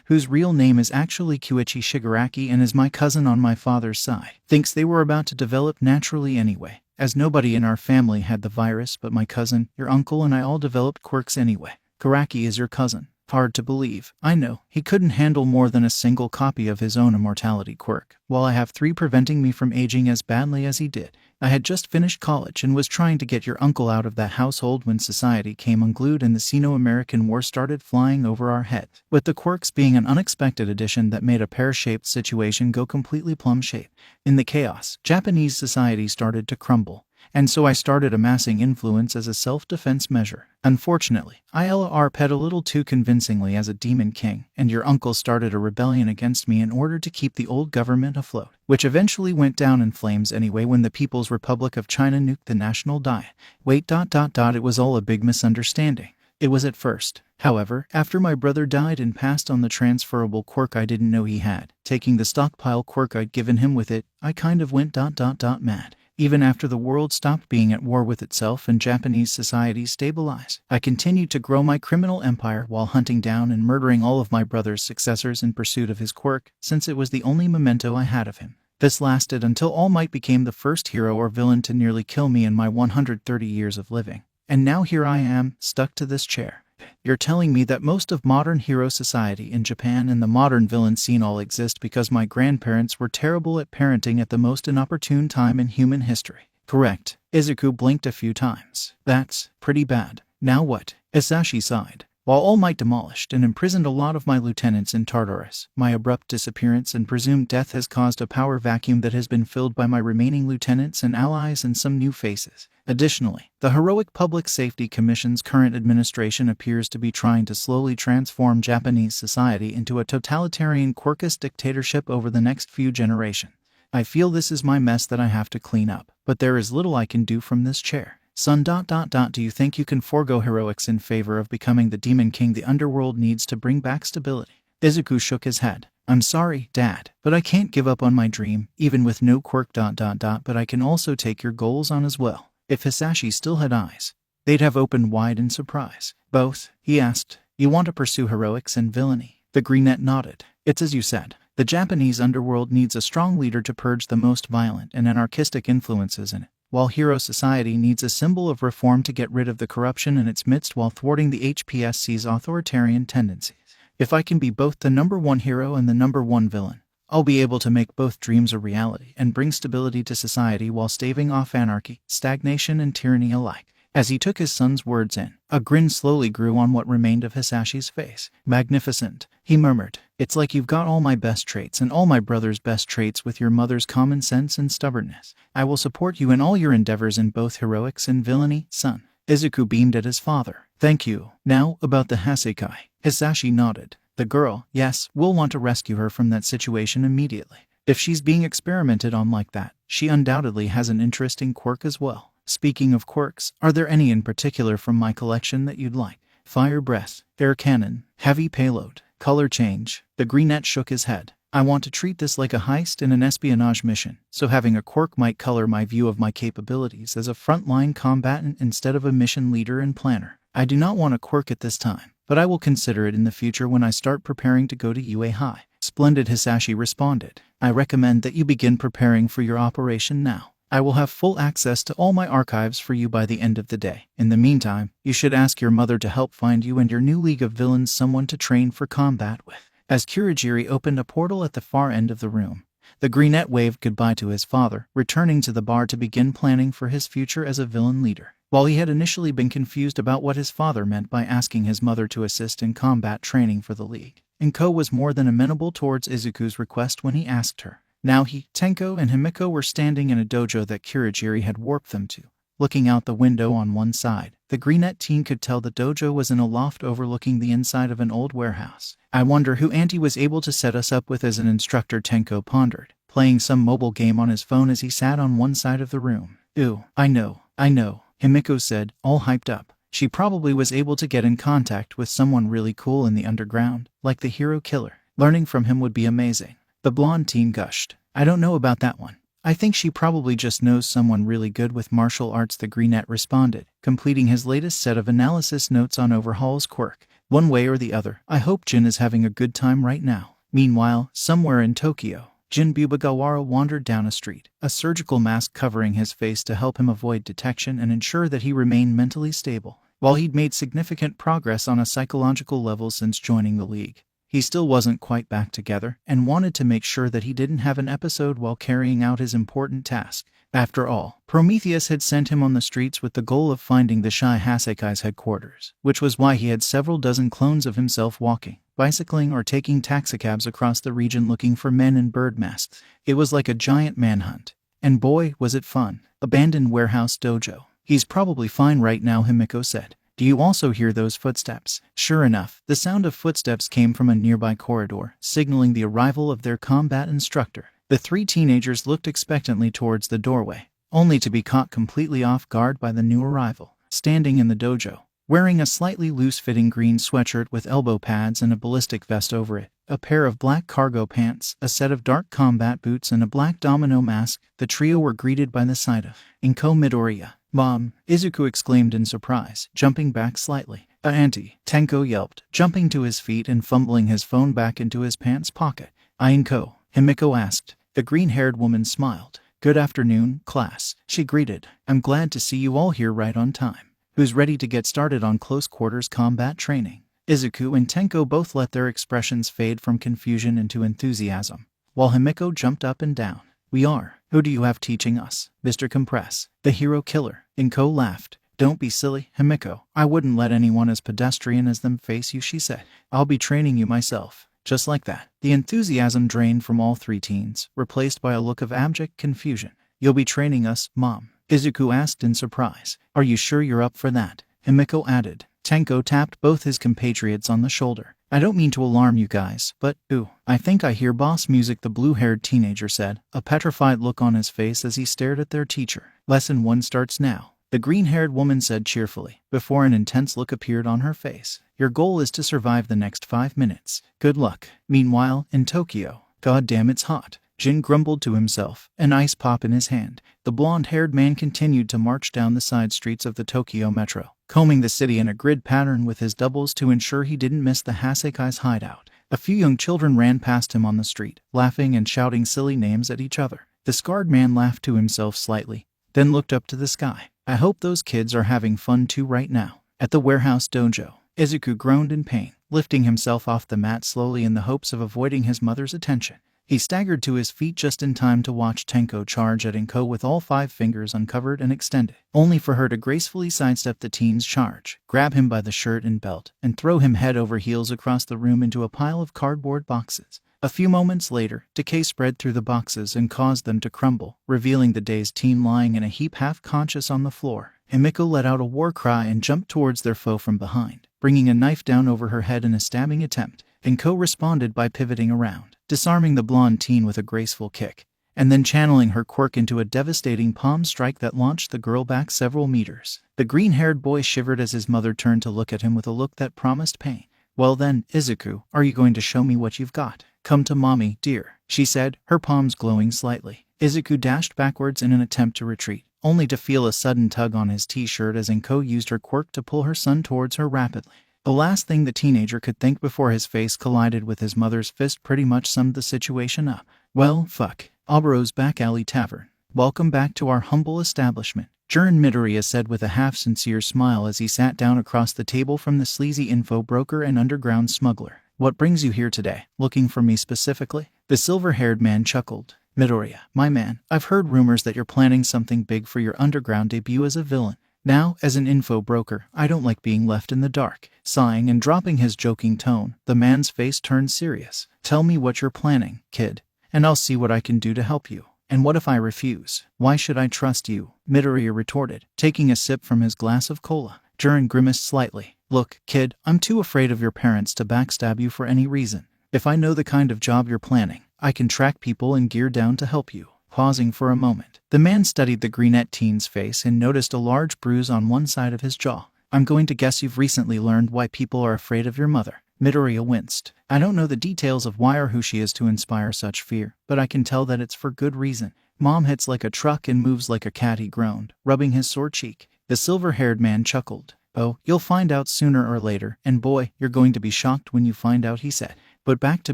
whose real name is actually Koichi Shigaraki and is my cousin on my father's side, thinks they were about to develop naturally anyway, as nobody in our family had the virus but my cousin, your uncle, and I all developed quirks anyway. Garaki is your cousin. Hard to believe, I know. He couldn't handle more than a single copy of his own immortality quirk, while I have 3 preventing me from aging as badly as he did. I had just finished college and was trying to get your uncle out of that household when society came unglued and the Sino-American War started flying over our heads, with the quirks being an unexpected addition that made a pear-shaped situation go completely plum-shaped. In the chaos, Japanese society started to crumble, and so I started amassing influence as a self-defense measure. Unfortunately, I LRP'd a little too convincingly as a demon king, and your uncle started a rebellion against me in order to keep the old government afloat, which eventually went down in flames anyway when the People's Republic of China nuked the national diet. It was all a big misunderstanding. It was at first. However, after my brother died and passed on the transferable quirk I didn't know he had, taking the stockpile quirk I'd given him with it, I kind of went mad. Even after the world stopped being at war with itself and Japanese society stabilized, I continued to grow my criminal empire while hunting down and murdering all of my brother's successors in pursuit of his quirk, since it was the only memento I had of him. This lasted until All Might became the first hero or villain to nearly kill me in my 130 years of living. And now here I am, stuck to this chair. You're telling me that most of modern hero society in Japan and the modern villain scene all exist because my grandparents were terrible at parenting at the most inopportune time in human history. Correct. Izuku blinked a few times. That's pretty bad. Now what? Hisashi sighed. While All Might demolished and imprisoned a lot of my lieutenants in Tartarus, my abrupt disappearance and presumed death has caused a power vacuum that has been filled by my remaining lieutenants and allies and some new faces. Additionally, the heroic Public Safety Commission's current administration appears to be trying to slowly transform Japanese society into a totalitarian quirkist dictatorship over the next few generations. I feel this is my mess that I have to clean up, but there is little I can do from this chair. Son, do you think you can forego heroics in favor of becoming the demon king the underworld needs to bring back stability? Izuku shook his head. I'm sorry, Dad, but I can't give up on my dream, even with no quirk. But I can also take your goals on as well. If Hisashi still had eyes, they'd have opened wide in surprise. Both? He asked. You want to pursue heroics and villainy? The Greenette nodded. It's as you said. The Japanese underworld needs a strong leader to purge the most violent and anarchistic influences in it, while hero society needs a symbol of reform to get rid of the corruption in its midst while thwarting the HPSC's authoritarian tendencies. If I can be both the #1 hero and the #1 villain, I'll be able to make both dreams a reality and bring stability to society while staving off anarchy, stagnation, and tyranny alike. As he took his son's words in, a grin slowly grew on what remained of Hisashi's face. Magnificent, he murmured. It's like you've got all my best traits and all my brother's best traits with your mother's common sense and stubbornness. I will support you in all your endeavors in both heroics and villainy, son. Izuku beamed at his father. Thank you. Now, about the Hasekai. Hisashi nodded. The girl, yes, we'll want to rescue her from that situation immediately. If she's being experimented on like that, she undoubtedly has an interesting quirk as well. Speaking of quirks, are there any in particular from my collection that you'd like? Fire breath, air cannon, heavy payload, color change. The Greenette shook his head. I want to treat this like a heist in an espionage mission, so having a quirk might color my view of my capabilities as a frontline combatant instead of a mission leader and planner. I do not want a quirk at this time, but I will consider it in the future when I start preparing to go to UA High. Splendid, Hisashi responded. I recommend that you begin preparing for your operation now. I will have full access to all my archives for you by the end of the day. In the meantime, you should ask your mother to help find you and your new League of Villains someone to train for combat with. As Kurogiri opened a portal at the far end of the room, the Greenette waved goodbye to his father, returning to the bar to begin planning for his future as a villain leader. While he had initially been confused about what his father meant by asking his mother to assist in combat training for the League, Inko was more than amenable towards Izuku's request when he asked her. Now he, Tenko, and Himiko were standing in a dojo that Kurogiri had warped them to. Looking out the window on one side, the Greenette teen could tell the dojo was in a loft overlooking the inside of an old warehouse. I wonder who Auntie was able to set us up with as an instructor, Tenko pondered, playing some mobile game on his phone as he sat on one side of the room. Ew, I know, Himiko said, all hyped up. She probably was able to get in contact with someone really cool in the underground, like the hero killer. Learning from him would be amazing. The blonde teen gushed. I don't know about that one. I think she probably just knows someone really good with martial arts, the Greenette responded, completing his latest set of analysis notes on Overhaul's quirk. One way or the other, I hope Jin is having a good time right now. Meanwhile, somewhere in Tokyo, Jin Bubagawara wandered down a street, a surgical mask covering his face to help him avoid detection and ensure that he remained mentally stable. While he'd made significant progress on a psychological level since joining the League, he still wasn't quite back together and wanted to make sure that he didn't have an episode while carrying out his important task. After all, Prometheus had sent him on the streets with the goal of finding the Shy Hasekai's headquarters, which was why he had several dozen clones of himself walking, bicycling or taking taxicabs across the region looking for men in bird masks. It was like a giant manhunt. And boy, was it fun. Abandoned warehouse dojo. He's probably fine right now, Himiko said. Do you also hear those footsteps? Sure enough, the sound of footsteps came from a nearby corridor, signaling the arrival of their combat instructor. The three teenagers looked expectantly towards the doorway, only to be caught completely off guard by the new arrival. Standing in the dojo, wearing a slightly loose-fitting green sweatshirt with elbow pads and a ballistic vest over it, a pair of black cargo pants, a set of dark combat boots, and a black domino mask, the trio were greeted by the sight of Izuku Midoriya. Mom, Izuku exclaimed in surprise, jumping back slightly. Auntie, Tenko yelped, jumping to his feet and fumbling his phone back into his pants pocket. Ainko, Himiko asked. The green-haired woman smiled. Good afternoon, class, she greeted. I'm glad to see you all here right on time. Who's ready to get started on close-quarters combat training? Izuku and Tenko both let their expressions fade from confusion into enthusiasm, while Himiko jumped up and down. We are. Who do you have teaching us? Mr. Compress, the hero killer. Inko laughed. Don't be silly, Himiko. I wouldn't let anyone as pedestrian as them face you, she said. I'll be training you myself. Just like that. The enthusiasm drained from all three teens, replaced by a look of abject confusion. You'll be training us, Mom? Izuku asked in surprise. Are you sure you're up for that? Himiko added. Tenko tapped both his compatriots on the shoulder. I don't mean to alarm you guys, but, ooh, I think I hear boss music, the blue-haired teenager said, a petrified look on his face as he stared at their teacher. Lesson 1 starts now, the green-haired woman said cheerfully, before an intense look appeared on her face. Your goal is to survive the next 5 minutes. Good luck. Meanwhile, in Tokyo, God damn it's hot. Jin grumbled to himself, an ice pop in his hand. The blonde-haired man continued to march down the side streets of the Tokyo metro, combing the city in a grid pattern with his doubles to ensure he didn't miss the Hasekai's hideout. A few young children ran past him on the street, laughing and shouting silly names at each other. The scarred man laughed to himself slightly, then looked up to the sky. I hope those kids are having fun too right now. At the warehouse dojo, Izuku groaned in pain, lifting himself off the mat slowly in the hopes of avoiding his mother's attention. He staggered to his feet just in time to watch Tenko charge at Inko with all 5 fingers uncovered and extended, only for her to gracefully sidestep the teen's charge, grab him by the shirt and belt, and throw him head over heels across the room into a pile of cardboard boxes. A few moments later, Decay spread through the boxes and caused them to crumble, revealing the dazed teen lying in a heap half-conscious on the floor. Himiko let out a war cry and jumped towards their foe from behind, bringing a knife down over her head in a stabbing attempt. Inko responded by pivoting around, disarming the blonde teen with a graceful kick, and then channeling her quirk into a devastating palm strike that launched the girl back several meters. The green-haired boy shivered as his mother turned to look at him with a look that promised pain. Well then, Izuku, are you going to show me what you've got? Come to mommy, dear, she said, her palms glowing slightly. Izuku dashed backwards in an attempt to retreat, only to feel a sudden tug on his t-shirt as Inko used her quirk to pull her son towards her rapidly. The last thing the teenager could think before his face collided with his mother's fist pretty much summed the situation up. Well, fuck. Albaro's Back Alley Tavern. Welcome back to our humble establishment, Jin Midoriya said with a half-sincere smile as he sat down across the table from the sleazy info broker and underground smuggler. What brings you here today? Looking for me specifically? The silver-haired man chuckled. Midoriya, my man, I've heard rumors that you're planning something big for your underground debut as a villain. Now, as an info broker, I don't like being left in the dark. Sighing and dropping his joking tone, the man's face turned serious. Tell me what you're planning, kid, and I'll see what I can do to help you. And what if I refuse? Why should I trust you? Midoriya retorted, taking a sip from his glass of cola. Jin grimaced slightly. Look, kid, I'm too afraid of your parents to backstab you for any reason. If I know the kind of job you're planning, I can track people and gear down to help you. Pausing for a moment, the man studied the brunette teen's face and noticed a large bruise on one side of his jaw. I'm going to guess you've recently learned why people are afraid of your mother. Midoriya winced. I don't know the details of why or who she is to inspire such fear, but I can tell that it's for good reason. Mom hits like a truck and moves like a cat, he groaned, rubbing his sore cheek. The silver-haired man chuckled. Oh, you'll find out sooner or later, and boy, you're going to be shocked when you find out, he said. But back to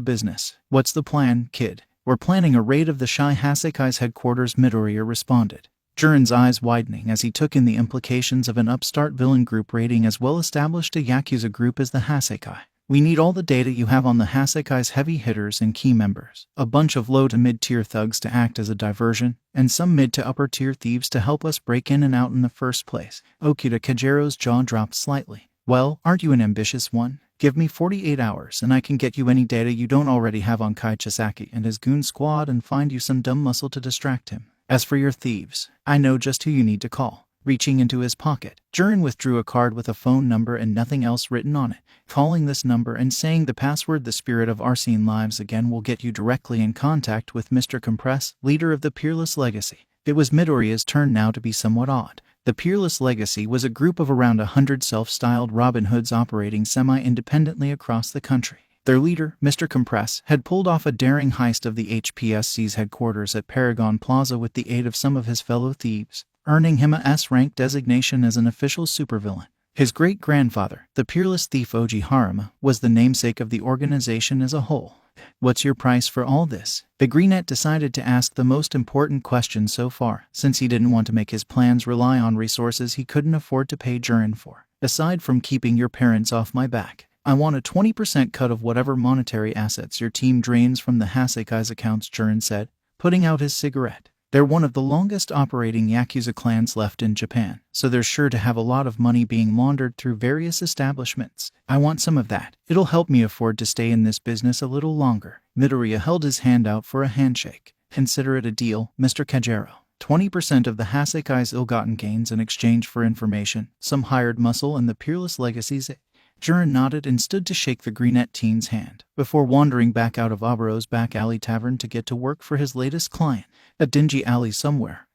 business. What's the plan, kid? We're planning a raid of the Shy Hasekai's headquarters, Midoriya responded, Jiren's eyes widening as he took in the implications of an upstart villain group raiding as well-established a Yakuza group as the Hasekai. We need all the data you have on the Hasekai's heavy hitters and key members, a bunch of low to mid-tier thugs to act as a diversion, and some mid to upper-tier thieves to help us break in and out in the first place. Okita Kajiro's jaw dropped slightly. Well, aren't you an ambitious one? Give me 48 hours and I can get you any data you don't already have on Kai Chisaki and his goon squad and find you some dumb muscle to distract him. As for your thieves, I know just who you need to call. Reaching into his pocket, Jiren withdrew a card with a phone number and nothing else written on it. Calling this number and saying the password "The Spirit of Arsene Lives Again" will get you directly in contact with Mr. Compress, leader of the Peerless Legacy. It was Midoriya's turn now to be somewhat odd. The Peerless Legacy was a group of around 100 self-styled Robin Hoods operating semi-independently across the country. Their leader, Mr. Compress, had pulled off a daring heist of the HPSC's headquarters at Paragon Plaza with the aid of some of his fellow thieves, earning him a S-rank designation as an official supervillain. His great-grandfather, the peerless thief Oji Haruma, was the namesake of the organization as a whole. What's your price for all this? The brunette decided to ask the most important question so far, since he didn't want to make his plans rely on resources he couldn't afford to pay Jiren for. Aside from keeping your parents off my back, I want a 20% cut of whatever monetary assets your team drains from the Hasekai's accounts, Jiren said, putting out his cigarette. They're one of the longest operating Yakuza clans left in Japan, so they're sure to have a lot of money being laundered through various establishments. I want some of that. It'll help me afford to stay in this business a little longer. Midoriya held his hand out for a handshake. Consider it a deal, Mr. Kajero. 20% of the Hasekai's ill-gotten gains in exchange for information, some hired muscle, and the Peerless Legacy's. Jiren nodded and stood to shake the brunette teen's hand, before wandering back out of Aburo's back alley tavern to get to work for his latest client. A dingy alley somewhere.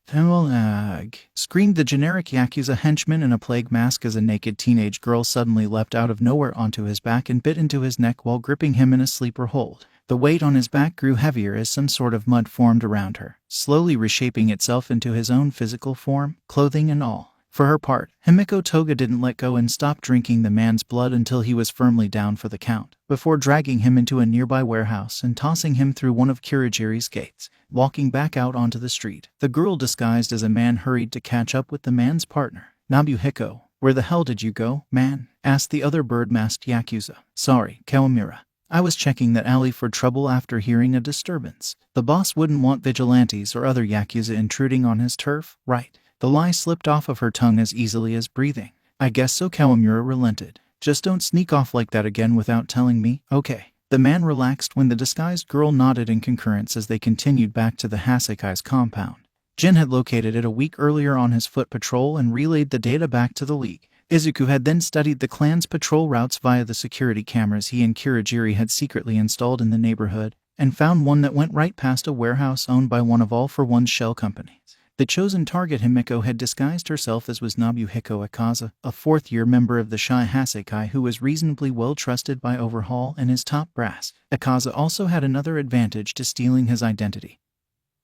Screamed the generic Yakuza henchman in a plague mask as a naked teenage girl suddenly leapt out of nowhere onto his back and bit into his neck while gripping him in a sleeper hold. The weight on his back grew heavier as some sort of mud formed around her, slowly reshaping itself into his own physical form, clothing and all. For her part, Himiko Toga didn't let go and stopped drinking the man's blood until he was firmly down for the count, before dragging him into a nearby warehouse and tossing him through one of Kirigiri's gates. Walking back out onto the street, the girl disguised as a man hurried to catch up with the man's partner. Nobuhiko, where the hell did you go, man? Asked the other bird-masked Yakuza. Sorry, Kawamura. I was checking that alley for trouble after hearing a disturbance. The boss wouldn't want vigilantes or other Yakuza intruding on his turf, right? The lie slipped off of her tongue as easily as breathing. I guess so, Kawamura relented. Just don't sneak off like that again without telling me, okay? The man relaxed when the disguised girl nodded in concurrence as they continued back to the Hasekai's compound. Jin had located it a week earlier on his foot patrol and relayed the data back to the League. Izuku had then studied the clan's patrol routes via the security cameras he and Kirigiri had secretly installed in the neighborhood, and found one that went right past a warehouse owned by one of All for One's shell companies. The chosen target, Himiko, had disguised herself as was Nobuhiko Akaza, a fourth-year member of the Shy Hasekai who was reasonably well trusted by Overhaul and his top brass. Akaza also had another advantage to stealing his identity.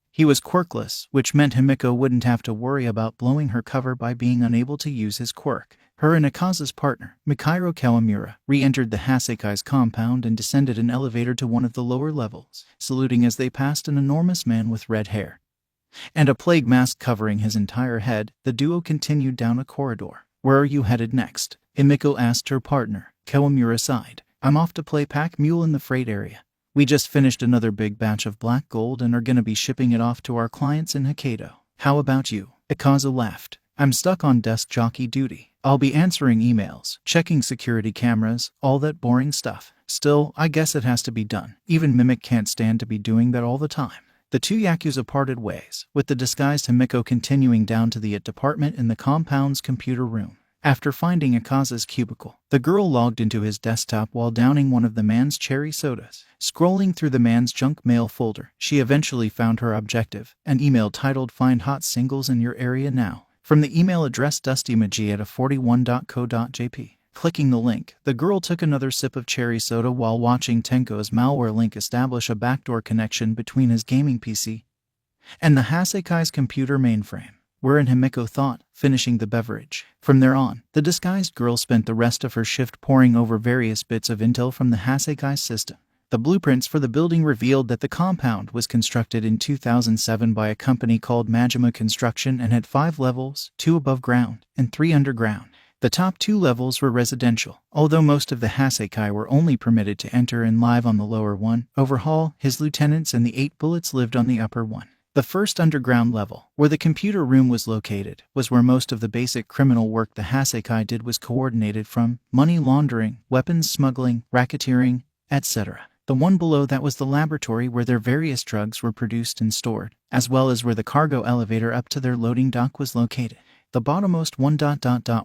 He was quirkless, which meant Himiko wouldn't have to worry about blowing her cover by being unable to use his quirk. Her and Akaza's partner, Mikhairo Kawamura, re-entered the Hasekai's compound and descended an elevator to one of the lower levels, saluting as they passed an enormous man with red hair and a plague mask covering his entire head. The duo continued down a corridor. Where are you headed next? Himiko asked her partner. Kawamura sighed. I'm off to play pack mule in the freight area. We just finished another big batch of black gold and are gonna be shipping it off to our clients in Hokkaido. How about you? Akaza laughed. I'm stuck on desk jockey duty. I'll be answering emails, checking security cameras, all that boring stuff. Still, I guess it has to be done. Even Mimic can't stand to be doing that all the time. The two Yakuza parted ways, with the disguised Himiko continuing down to the IT department in the compound's computer room. After finding Akaza's cubicle, the girl logged into his desktop while downing one of the man's cherry sodas. Scrolling through the man's junk mail folder, she eventually found her objective, an email titled "Find hot singles in your area now," from the email address dustymagi@41.co.jp. Clicking the link, the girl took another sip of cherry soda while watching Tenko's malware link establish a backdoor connection between his gaming PC and the Hasekai's computer mainframe. Wherein Himeko thought, finishing the beverage. From there on, the disguised girl spent the rest of her shift poring over various bits of intel from the Hasekai's system. The blueprints for the building revealed that the compound was constructed in 2007 by a company called Majima Construction and had 5 levels, 2 above ground and 3 underground. The top 2 levels were residential, although most of the Hasekai were only permitted to enter and live on the lower one. Overhaul, his lieutenants and the 8 bullets lived on the upper one. The first underground level, where the computer room was located, was where most of the basic criminal work the Hasekai did was coordinated from: money laundering, weapons smuggling, racketeering, etc. The one below that was the laboratory where their various drugs were produced and stored, as well as where the cargo elevator up to their loading dock was located. The bottommost one.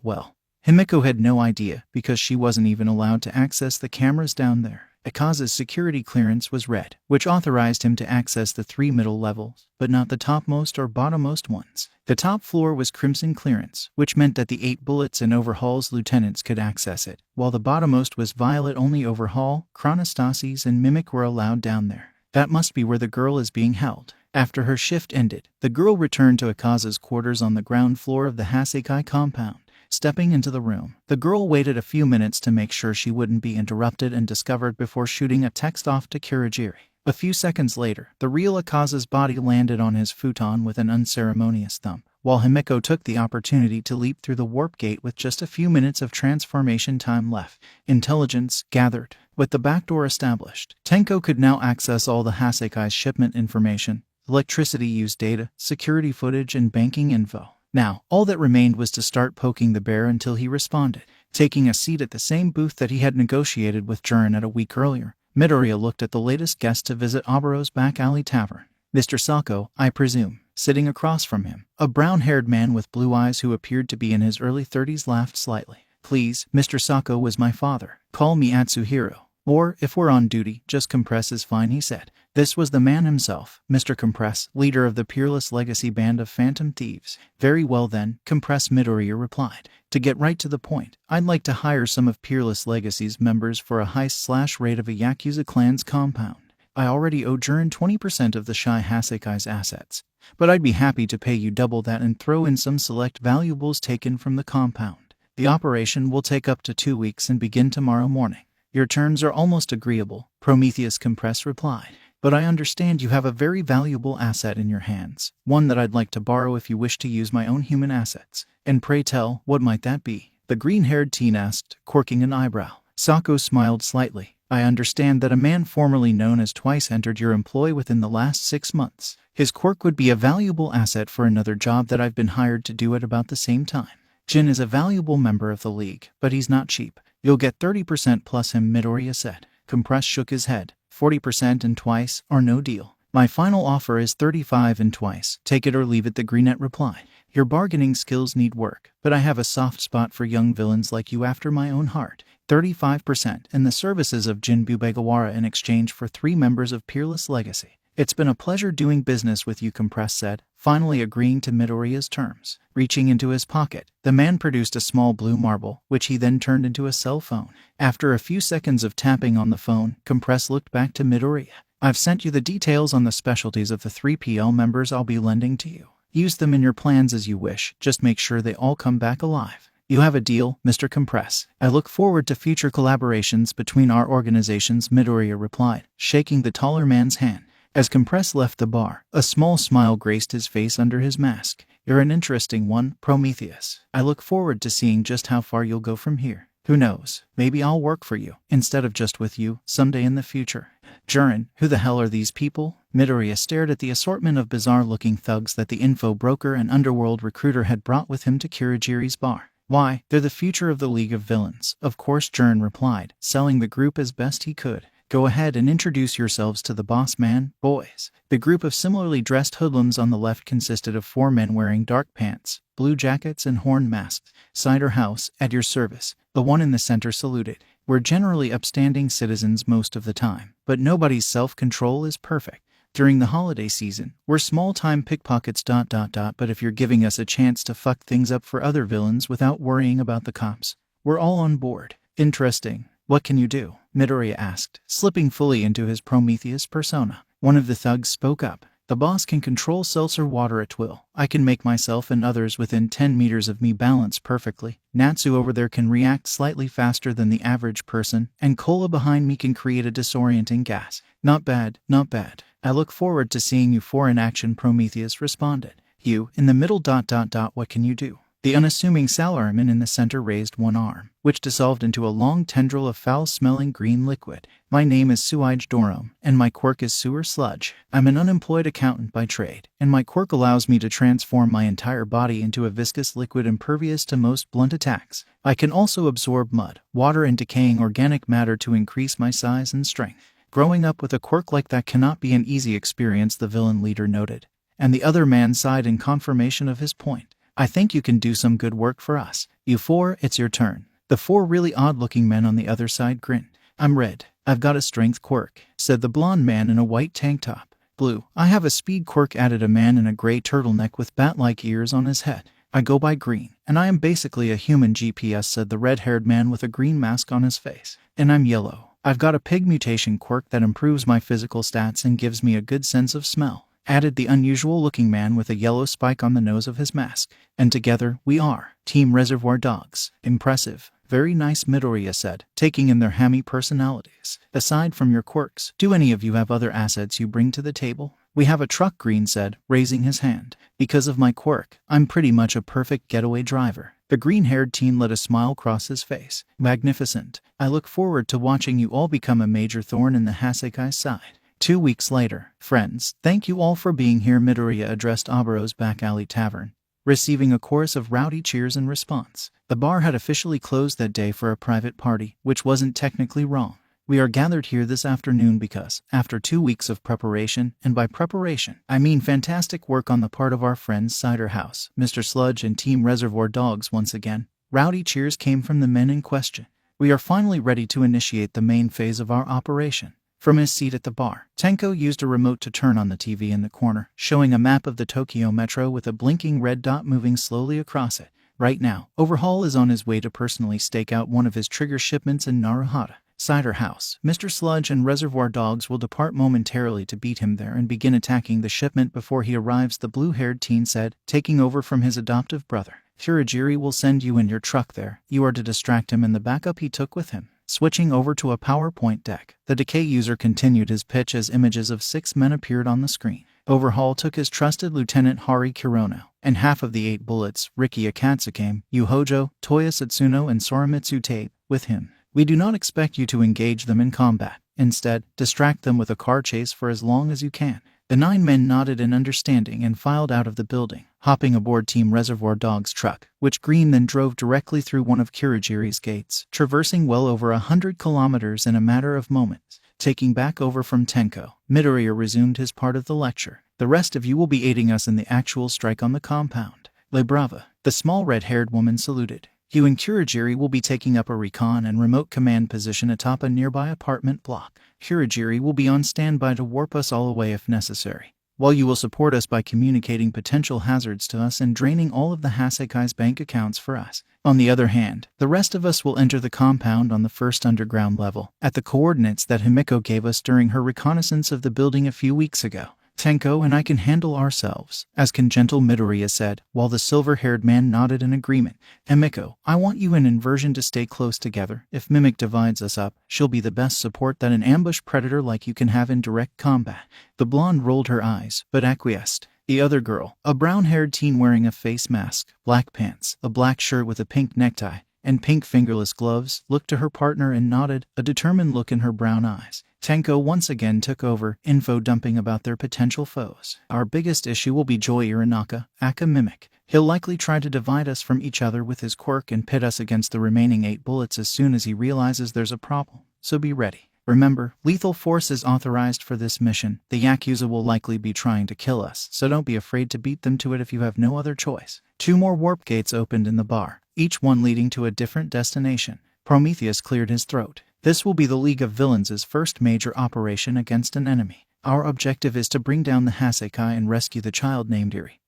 Well, Himeko had no idea, because she wasn't even allowed to access the cameras down there. Akaza's security clearance was red, which authorized him to access the 3 middle levels, but not the topmost or bottommost ones. The top floor was crimson clearance, which meant that the 8 bullets and Overhaul's lieutenants could access it, while the bottommost was violet. Only Overhaul, Chronostasis, and Mimic were allowed down there. That must be where the girl is being held. After her shift ended, the girl returned to Akaza's quarters on the ground floor of the Hasekai compound. Stepping into the room, the girl waited a few minutes to make sure she wouldn't be interrupted and discovered before shooting a text off to Kurogiri. A few seconds later, the real Akaza's body landed on his futon with an unceremonious thump, while Himeko took the opportunity to leap through the warp gate with just a few minutes of transformation time left. Intelligence gathered. With the backdoor established, Tenko could now access all the Hasekai's shipment information, electricity use data, security footage, and banking info. Now, all that remained was to start poking the bear until he responded. Taking a seat at the same booth that he had negotiated with Jurin at a week earlier, Midoriya looked at the latest guest to visit Obaro's back alley tavern. Mr. Sako, I presume. Sitting across from him, a brown-haired man with blue eyes who appeared to be in his early 30s laughed slightly. Please, Mr. Sako was my father. Call me Atsuhiro. Or, if we're on duty, just Compress is fine, he said. This was the man himself, Mr. Compress, leader of the Peerless Legacy band of phantom thieves. Very well then, Compress, Midoriya replied. To get right to the point, I'd like to hire some of Peerless Legacy's members for a heist/raid of a Yakuza clan's compound. I already owe Jurin 20% of the Shy Hasekai's assets, but I'd be happy to pay you double that and throw in some select valuables taken from the compound. The operation will take up to 2 weeks and begin tomorrow morning. Your terms are almost agreeable, Prometheus Compress replied. But I understand you have a very valuable asset in your hands, one that I'd like to borrow if you wish to use my own human assets. And pray tell, what might that be? The green-haired teen asked, quirking an eyebrow. Sako smiled slightly. I understand that a man formerly known as Twice entered your employ within the last 6 months. His quirk would be a valuable asset for another job that I've been hired to do at about the same time. Jin is a valuable member of the league, but he's not cheap. You'll get 30% plus him, Midoriya said. Compress shook his head. 40% and Twice, or no deal. My final offer is 35 and Twice. Take it or leave it, the greenette replied. Your bargaining skills need work, but I have a soft spot for young villains like you after my own heart. 35% and the services of Jin Bubegawara in exchange for 3 members of Peerless Legacy. It's been a pleasure doing business with you, Compress said, finally agreeing to Midoriya's terms. Reaching into his pocket, the man produced a small blue marble, which he then turned into a cell phone. After a few seconds of tapping on the phone, Compress looked back to Midoriya. I've sent you the details on the specialties of the 3PL members I'll be lending to you. Use them in your plans as you wish, just make sure they all come back alive. You have a deal, Mr. Compress. I look forward to future collaborations between our organizations, Midoriya replied, shaking the taller man's hand. As Compress left the bar, a small smile graced his face under his mask. You're an interesting one, Prometheus. I look forward to seeing just how far you'll go from here. Who knows, maybe I'll work for you, instead of just with you, someday in the future. Jurin, who the hell are these people? Midoriya stared at the assortment of bizarre-looking thugs that the info broker and underworld recruiter had brought with him to Kurogiri's bar. Why, they're the future of the League of Villains, of course, Jurin replied, selling the group as best he could. Go ahead and introduce yourselves to the boss man, boys. The group of similarly dressed hoodlums on the left consisted of 4 men wearing dark pants, blue jackets, and horn masks. Cider House, at your service. The one in the center saluted. We're generally upstanding citizens most of the time, but nobody's self-control is perfect. During the holiday season, we're small-time pickpockets ... But if you're giving us a chance to fuck things up for other villains without worrying about the cops, we're all on board. Interesting. What can you do? Midoriya asked, slipping fully into his Prometheus persona. One of the thugs spoke up. The boss can control seltzer water at will. I can make myself and others within 10 meters of me balance perfectly. Natsu over there can react slightly faster than the average person, and Cola behind me can create a disorienting gas. Not bad, not bad. I look forward to seeing you 4 in action, Prometheus responded. You, in the middle ... What can you do? The unassuming salaryman in the center raised one arm, which dissolved into a long tendril of foul-smelling green liquid. My name is Sewage Dorom, and my quirk is Sewer Sludge. I'm an unemployed accountant by trade, and my quirk allows me to transform my entire body into a viscous liquid impervious to most blunt attacks. I can also absorb mud, water, and decaying organic matter to increase my size and strength. Growing up with a quirk like that cannot be an easy experience, the villain leader noted, and the other man sighed in confirmation of his point. I think you can do some good work for us. You 4, it's your turn. The 4 really odd-looking men on the other side grinned. I'm red. I've got a strength quirk, said the blonde man in a white tank top. Blue. I have a speed quirk, added a man in a gray turtleneck with bat-like ears on his head. I go by green, and I am basically a human GPS, said the red-haired man with a green mask on his face. And I'm yellow. I've got a pig mutation quirk that improves my physical stats and gives me a good sense of smell, added the unusual-looking man with a yellow spike on the nose of his mask. And together, we are Team Reservoir Dogs. Impressive. Very nice, Midoriya said, taking in their hammy personalities. Aside from your quirks, do any of you have other assets you bring to the table? We have a truck, Green said, raising his hand. Because of my quirk, I'm pretty much a perfect getaway driver. The green-haired teen let a smile cross his face. Magnificent. I look forward to watching you all become a major thorn in the Hasekai's side. 2 weeks later. Friends, thank you all for being here, Midoriya addressed Abaro's back alley tavern, receiving a chorus of rowdy cheers in response. The bar had officially closed that day for a private party, which wasn't technically wrong. We are gathered here this afternoon because, after 2 weeks of preparation, and by preparation, I mean fantastic work on the part of our friends Cider House, Mr. Sludge, and Team Reservoir Dogs once again, rowdy cheers came from the men in question. We are finally ready to initiate the main phase of our operation. From his seat at the bar, Tenko used a remote to turn on the TV in the corner, showing a map of the Tokyo Metro with a blinking red dot moving slowly across it. Right now, Overhaul is on his way to personally stake out one of his trigger shipments in Naruhata. Cider House, Mr. Sludge, and Reservoir Dogs will depart momentarily to beat him there and begin attacking the shipment before he arrives, the blue-haired teen said, taking over from his adoptive brother. Kurogiri will send you in your truck there. You are to distract him and the backup he took with him. Switching over to a PowerPoint deck, the Decay user continued his pitch as images of 6 men appeared on the screen. Overhaul took his trusted Lieutenant Hari Kirono, and half of the 8 bullets, Riki Akatsukame, Yu Hojo, Toya Satsuno, and Soramitsu Tape, with him. We do not expect you to engage them in combat. Instead, distract them with a car chase for as long as you can. The 9 men nodded in understanding and filed out of the building, hopping aboard Team Reservoir Dogs' truck, which Green then drove directly through one of Kurogiri's gates, traversing well over 100 kilometers in a matter of moments. Taking back over from Tenko, Midoriya resumed his part of the lecture. The rest of you will be aiding us in the actual strike on the compound. Le Brava, the small red-haired woman saluted. You and Kurogiri will be taking up a recon and remote command position atop a nearby apartment block. Kurogiri will be on standby to warp us all away if necessary, while you will support us by communicating potential hazards to us and draining all of the Hasekai's bank accounts for us. On the other hand, the rest of us will enter the compound on the first underground level, at the coordinates that Himiko gave us during her reconnaissance of the building a few weeks ago. Tenko and I can handle ourselves, as can gentle Midoriya said, while the silver-haired man nodded in agreement. Himiko, I want you and Inversion to stay close together. If Mimic divides us up, she'll be the best support that an ambush predator like you can have in direct combat. The blonde rolled her eyes, but acquiesced. The other girl, a brown-haired teen wearing a face mask, black pants, a black shirt with a pink necktie, and pink fingerless gloves, looked to her partner and nodded, a determined look in her brown eyes. Tenko once again took over, info dumping about their potential foes. Our biggest issue will be Joy Uraraka, Aka Mimic. He'll likely try to divide us from each other with his quirk and pit us against the remaining 8 bullets as soon as he realizes there's a problem. So be ready. Remember, lethal force is authorized for this mission. The Yakuza will likely be trying to kill us, so don't be afraid to beat them to it if you have no other choice. 2 more warp gates opened in the bar, each one leading to a different destination. Prometheus cleared his throat. This will be the League of Villains' first major operation against an enemy. Our objective is to bring down the Hasekai and rescue the child named Eri,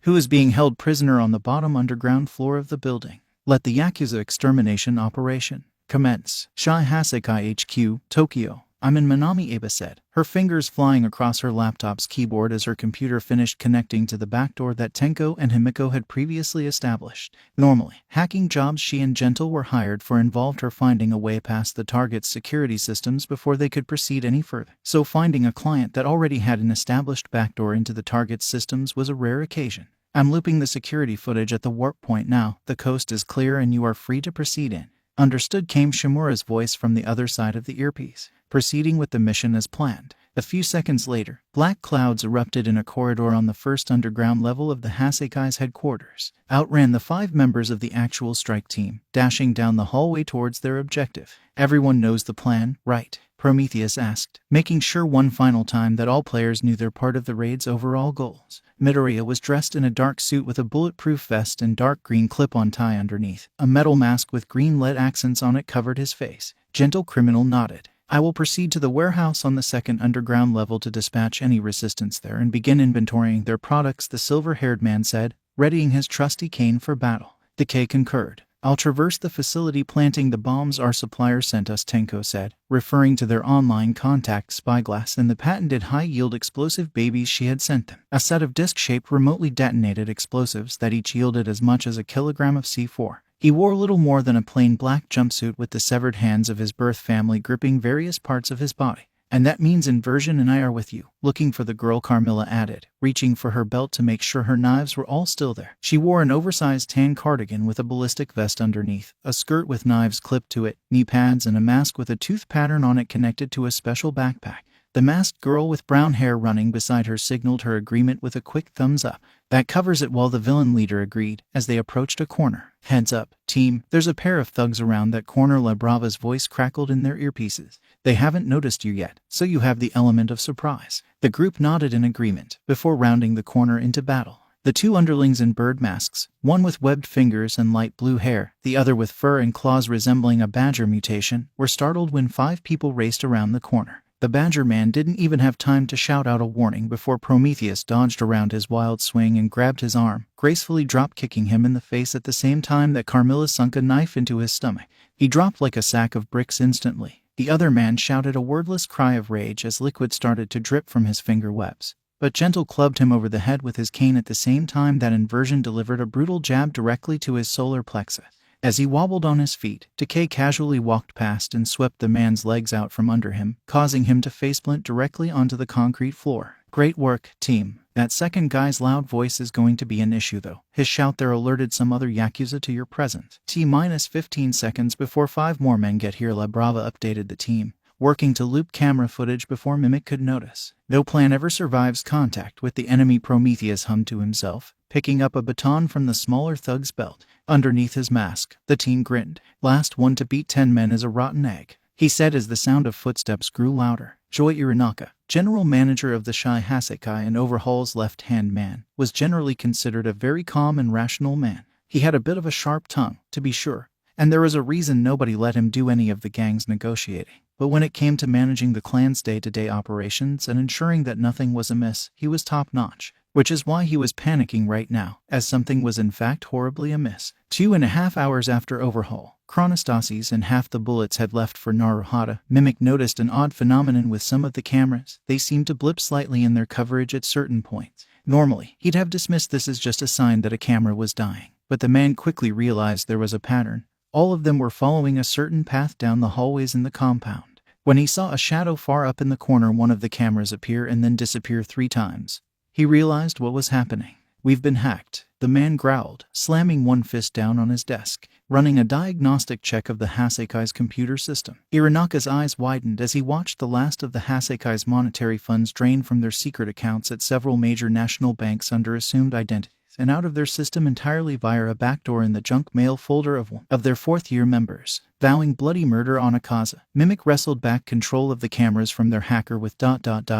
who is being held prisoner on the bottom underground floor of the building. Let the Yakuza extermination operation commence. Shy Hasekai HQ, Tokyo. I'm in, Manami Aba said, her fingers flying across her laptop's keyboard as her computer finished connecting to the backdoor that Tenko and Himiko had previously established. Normally, hacking jobs she and Gentle were hired for involved her finding a way past the target's security systems before they could proceed any further. So finding a client that already had an established backdoor into the target's systems was a rare occasion. I'm looping the security footage at the warp point now. The coast is clear and you are free to proceed in. Understood, came Shimura's voice from the other side of the earpiece. Proceeding with the mission as planned. A few seconds later, black clouds erupted in a corridor on the first underground level of the Hasekai's headquarters. Out ran the 5 members of the actual strike team, dashing down the hallway towards their objective. Everyone knows the plan, right? Prometheus asked, making sure one final time that all players knew their part of the raid's overall goals. Midoriya was dressed in a dark suit with a bulletproof vest and dark green clip-on tie underneath. A metal mask with green lead accents on it covered his face. Gentle Criminal nodded. I will proceed to the warehouse on the second underground level to dispatch any resistance there and begin inventorying their products, the silver-haired man said, readying his trusty cane for battle. Decay concurred. I'll traverse the facility planting the bombs our supplier sent us, Tenko said, referring to their online contact spyglass and the patented high-yield explosive babies she had sent them. A set of disc-shaped remotely detonated explosives that each yielded as much as a kilogram of C4. He wore little more than a plain black jumpsuit with the severed hands of his birth family gripping various parts of his body. And that means Inversion and I are with you. Looking for the girl, Carmilla added, reaching for her belt to make sure her knives were all still there. She wore an oversized tan cardigan with a ballistic vest underneath, a skirt with knives clipped to it, knee pads and a mask with a tooth pattern on it connected to a special backpack. The masked girl with brown hair running beside her signaled her agreement with a quick thumbs up. That covers it, while the villain leader agreed as they approached a corner. Heads up, team, there's a pair of thugs around that corner. La Brava's voice crackled in their earpieces. They haven't noticed you yet, so you have the element of surprise. The group nodded in agreement before rounding the corner into battle. The 2 underlings in bird masks, one with webbed fingers and light blue hair, the other with fur and claws resembling a badger mutation, were startled when 5 people raced around the corner. The badger man didn't even have time to shout out a warning before Prometheus dodged around his wild swing and grabbed his arm, gracefully drop-kicking him in the face at the same time that Carmilla sunk a knife into his stomach. He dropped like a sack of bricks instantly. The other man shouted a wordless cry of rage as liquid started to drip from his finger webs. But Gentle clubbed him over the head with his cane at the same time that Inversion delivered a brutal jab directly to his solar plexus. As he wobbled on his feet, Decay casually walked past and swept the man's legs out from under him, causing him to faceplant directly onto the concrete floor. Great work, team. That second guy's loud voice is going to be an issue though. His shout there alerted some other Yakuza to your presence. T-15 seconds before 5 more men get here, La Brava updated the team, working to loop camera footage before Mimic could notice. No plan ever survives contact with the enemy, Prometheus hummed to himself, picking up a baton from the smaller thug's belt. Underneath his mask, the team grinned. Last one to beat 10 men is a rotten egg, he said as the sound of footsteps grew louder. Joy Uraraka, general manager of the Shy Hasekai and Overhaul's left-hand man, was generally considered a very calm and rational man. He had a bit of a sharp tongue, to be sure, and there was a reason nobody let him do any of the gang's negotiating. But when it came to managing the clan's day-to-day operations and ensuring that nothing was amiss, he was top-notch. Which is why he was panicking right now, as something was in fact horribly amiss. 2.5 hours after Overhaul, Chronostasis and half the bullets had left for Naruhata. Mimic noticed an odd phenomenon with some of the cameras. They seemed to blip slightly in their coverage at certain points. Normally, he'd have dismissed this as just a sign that a camera was dying. But the man quickly realized there was a pattern. All of them were following a certain path down the hallways in the compound. When he saw a shadow far up in the corner, one of the cameras appear and then disappear 3 times. He realized what was happening. We've been hacked, the man growled, slamming one fist down on his desk, running a diagnostic check of the Hasekai's computer system. Uraraka's eyes widened as he watched the last of the Hasekai's monetary funds drain from their secret accounts at several major national banks under assumed identities. and out of their system entirely via a backdoor in the junk mail folder of one of their fourth-year members. Vowing bloody murder on Akaza, Mimic wrestled back control of the cameras from their hacker with ...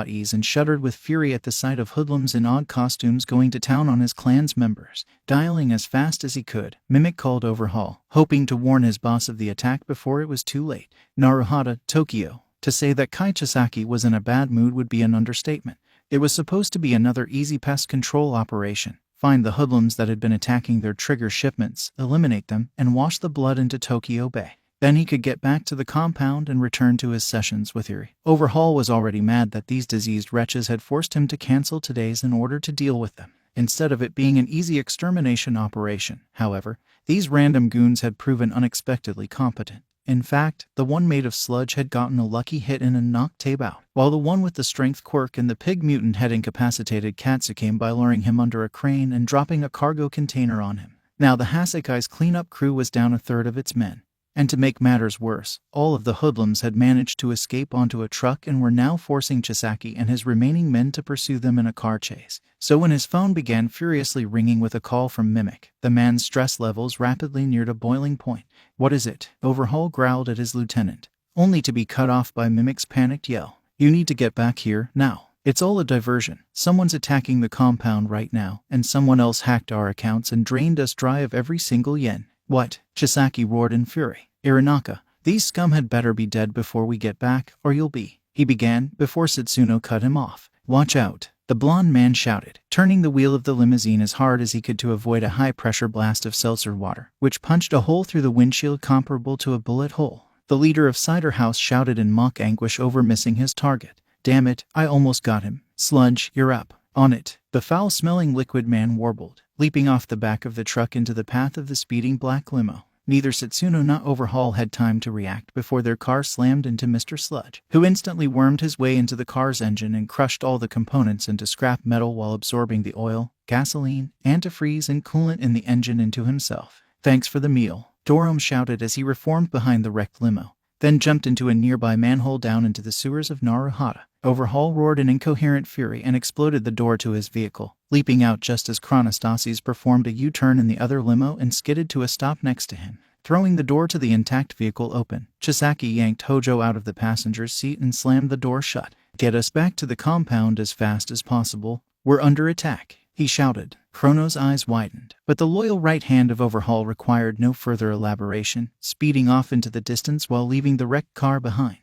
ease and shuddered with fury at the sight of hoodlums in odd costumes going to town on his clan's members. Dialing as fast as he could, Mimic called overhaul, hoping to warn his boss of the attack before it was too late. Naruhata, Tokyo. To say that Kai Chisaki was in a bad mood would be an understatement. It was supposed to be another easy pest control operation. Find the hoodlums that had been attacking their trigger shipments, eliminate them, and wash the blood into Tokyo Bay. Then he could get back to the compound and return to his sessions with Eri. Overhaul was already mad that these diseased wretches had forced him to cancel today's in order to deal with them. Instead of it being an easy extermination operation, however, these random goons had proven unexpectedly competent. In fact, the one made of sludge had gotten a lucky hit in and knocked Tabe out, while the one with the strength quirk and the pig mutant had incapacitated Katsukame by luring him under a crane and dropping a cargo container on him. Now the Hasekai's cleanup crew was down a third of its men. And to make matters worse, all of the hoodlums had managed to escape onto a truck and were now forcing Chisaki and his remaining men to pursue them in a car chase. So when his phone began furiously ringing with a call from Mimic, the man's stress levels rapidly neared a boiling point. "What is it?" Overhaul growled at his lieutenant, only to be cut off by Mimic's panicked yell. "You need to get back here, now. It's all a diversion. Someone's attacking the compound right now, and someone else hacked our accounts and drained us dry of every single yen." "What?" Chisaki roared in fury. "Uraraka, these scum had better be dead before we get back, or you'll be," he began, before Setsuno cut him off. "Watch out," the blonde man shouted, turning the wheel of the limousine as hard as he could to avoid a high-pressure blast of seltzer water, which punched a hole through the windshield comparable to a bullet hole. The leader of Cider House shouted in mock anguish over missing his target. "Damn it, I almost got him. Sludge, you're up. On it," the foul-smelling liquid man warbled, leaping off the back of the truck into the path of the speeding black limo. Neither Setsuno nor Overhaul had time to react before their car slammed into Mr. Sludge, who instantly wormed his way into the car's engine and crushed all the components into scrap metal while absorbing the oil, gasoline, antifreeze, and coolant in the engine into himself. "Thanks for the meal," Dorum shouted as he reformed behind the wrecked limo, then jumped into a nearby manhole down into the sewers of Naruhata. Overhaul roared in incoherent fury and exploded the door to his vehicle, leaping out just as Chronostasis performed a U-turn in the other limo and skidded to a stop next to him. Throwing the door to the intact vehicle open, Chisaki yanked Hojo out of the passenger's seat and slammed the door shut. "Get us back to the compound as fast as possible. We're under attack," he shouted. Chrono's eyes widened, but the loyal right hand of Overhaul required no further elaboration, speeding off into the distance while leaving the wrecked car behind.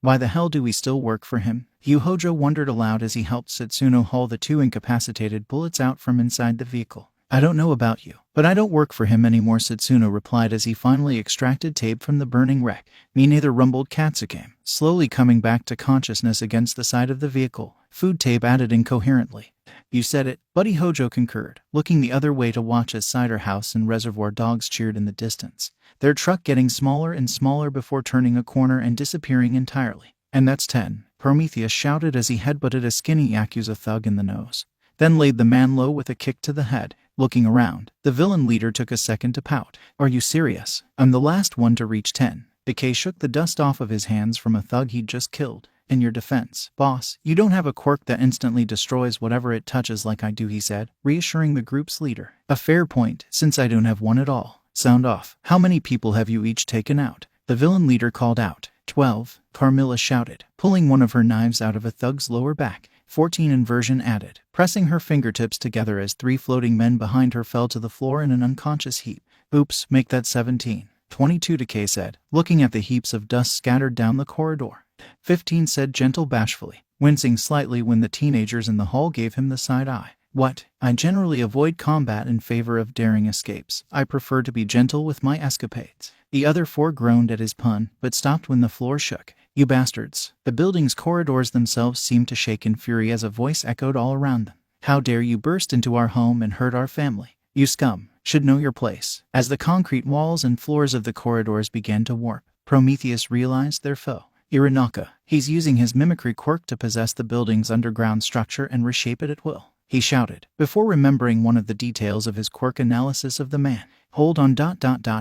"Why the hell do we still work for him?" Hojo wondered aloud as he helped Setsuno haul the two incapacitated bullets out from inside the vehicle. "I don't know about you, but I don't work for him anymore," Setsuno replied as he finally extracted Tabe from the burning wreck. "Me neither," rumbled Katsukame, slowly coming back to consciousness against the side of the vehicle. "Food," Tabe added incoherently. "You said it," Buddy Hojo concurred, looking the other way to watch as Cider House and Reservoir Dogs cheered in the distance, their truck getting smaller and smaller before turning a corner and disappearing entirely. "And that's 10, Prometheus shouted as he headbutted a skinny Yakuza thug in the nose, then laid the man low with a kick to the head. Looking around, the villain leader took a second to pout. "Are you serious? I'm the last one to reach 10. Decay shook the dust off of his hands from a thug he'd just killed. "In your defense, boss, you don't have a quirk that instantly destroys whatever it touches like I do," he said, reassuring the group's leader. "A fair point, since I don't have one at all." "Sound off. How many people have you each taken out?" the villain leader called out. 12, Carmilla shouted, pulling one of her knives out of a thug's lower back. 14, Inversion added, pressing her fingertips together as 3 floating men behind her fell to the floor in an unconscious heap. "Oops, make that 17. 22, Decay said, looking at the heaps of dust scattered down the corridor. 15, said Gentle bashfully, wincing slightly when the teenagers in the hall gave him the side eye. "What? I generally avoid combat in favor of daring escapes. I prefer to be gentle with my escapades." The other 4 groaned at his pun, but stopped when the floor shook. "You bastards." The building's corridors themselves seemed to shake in fury as a voice echoed all around them. "How dare you burst into our home and hurt our family? You scum should know your place." As the concrete walls and floors of the corridors began to warp, Prometheus realized their foe. Uraraka. He's using his mimicry quirk to possess the building's underground structure and reshape it at will, he shouted, before remembering one of the details of his quirk analysis of the man. Hold on ...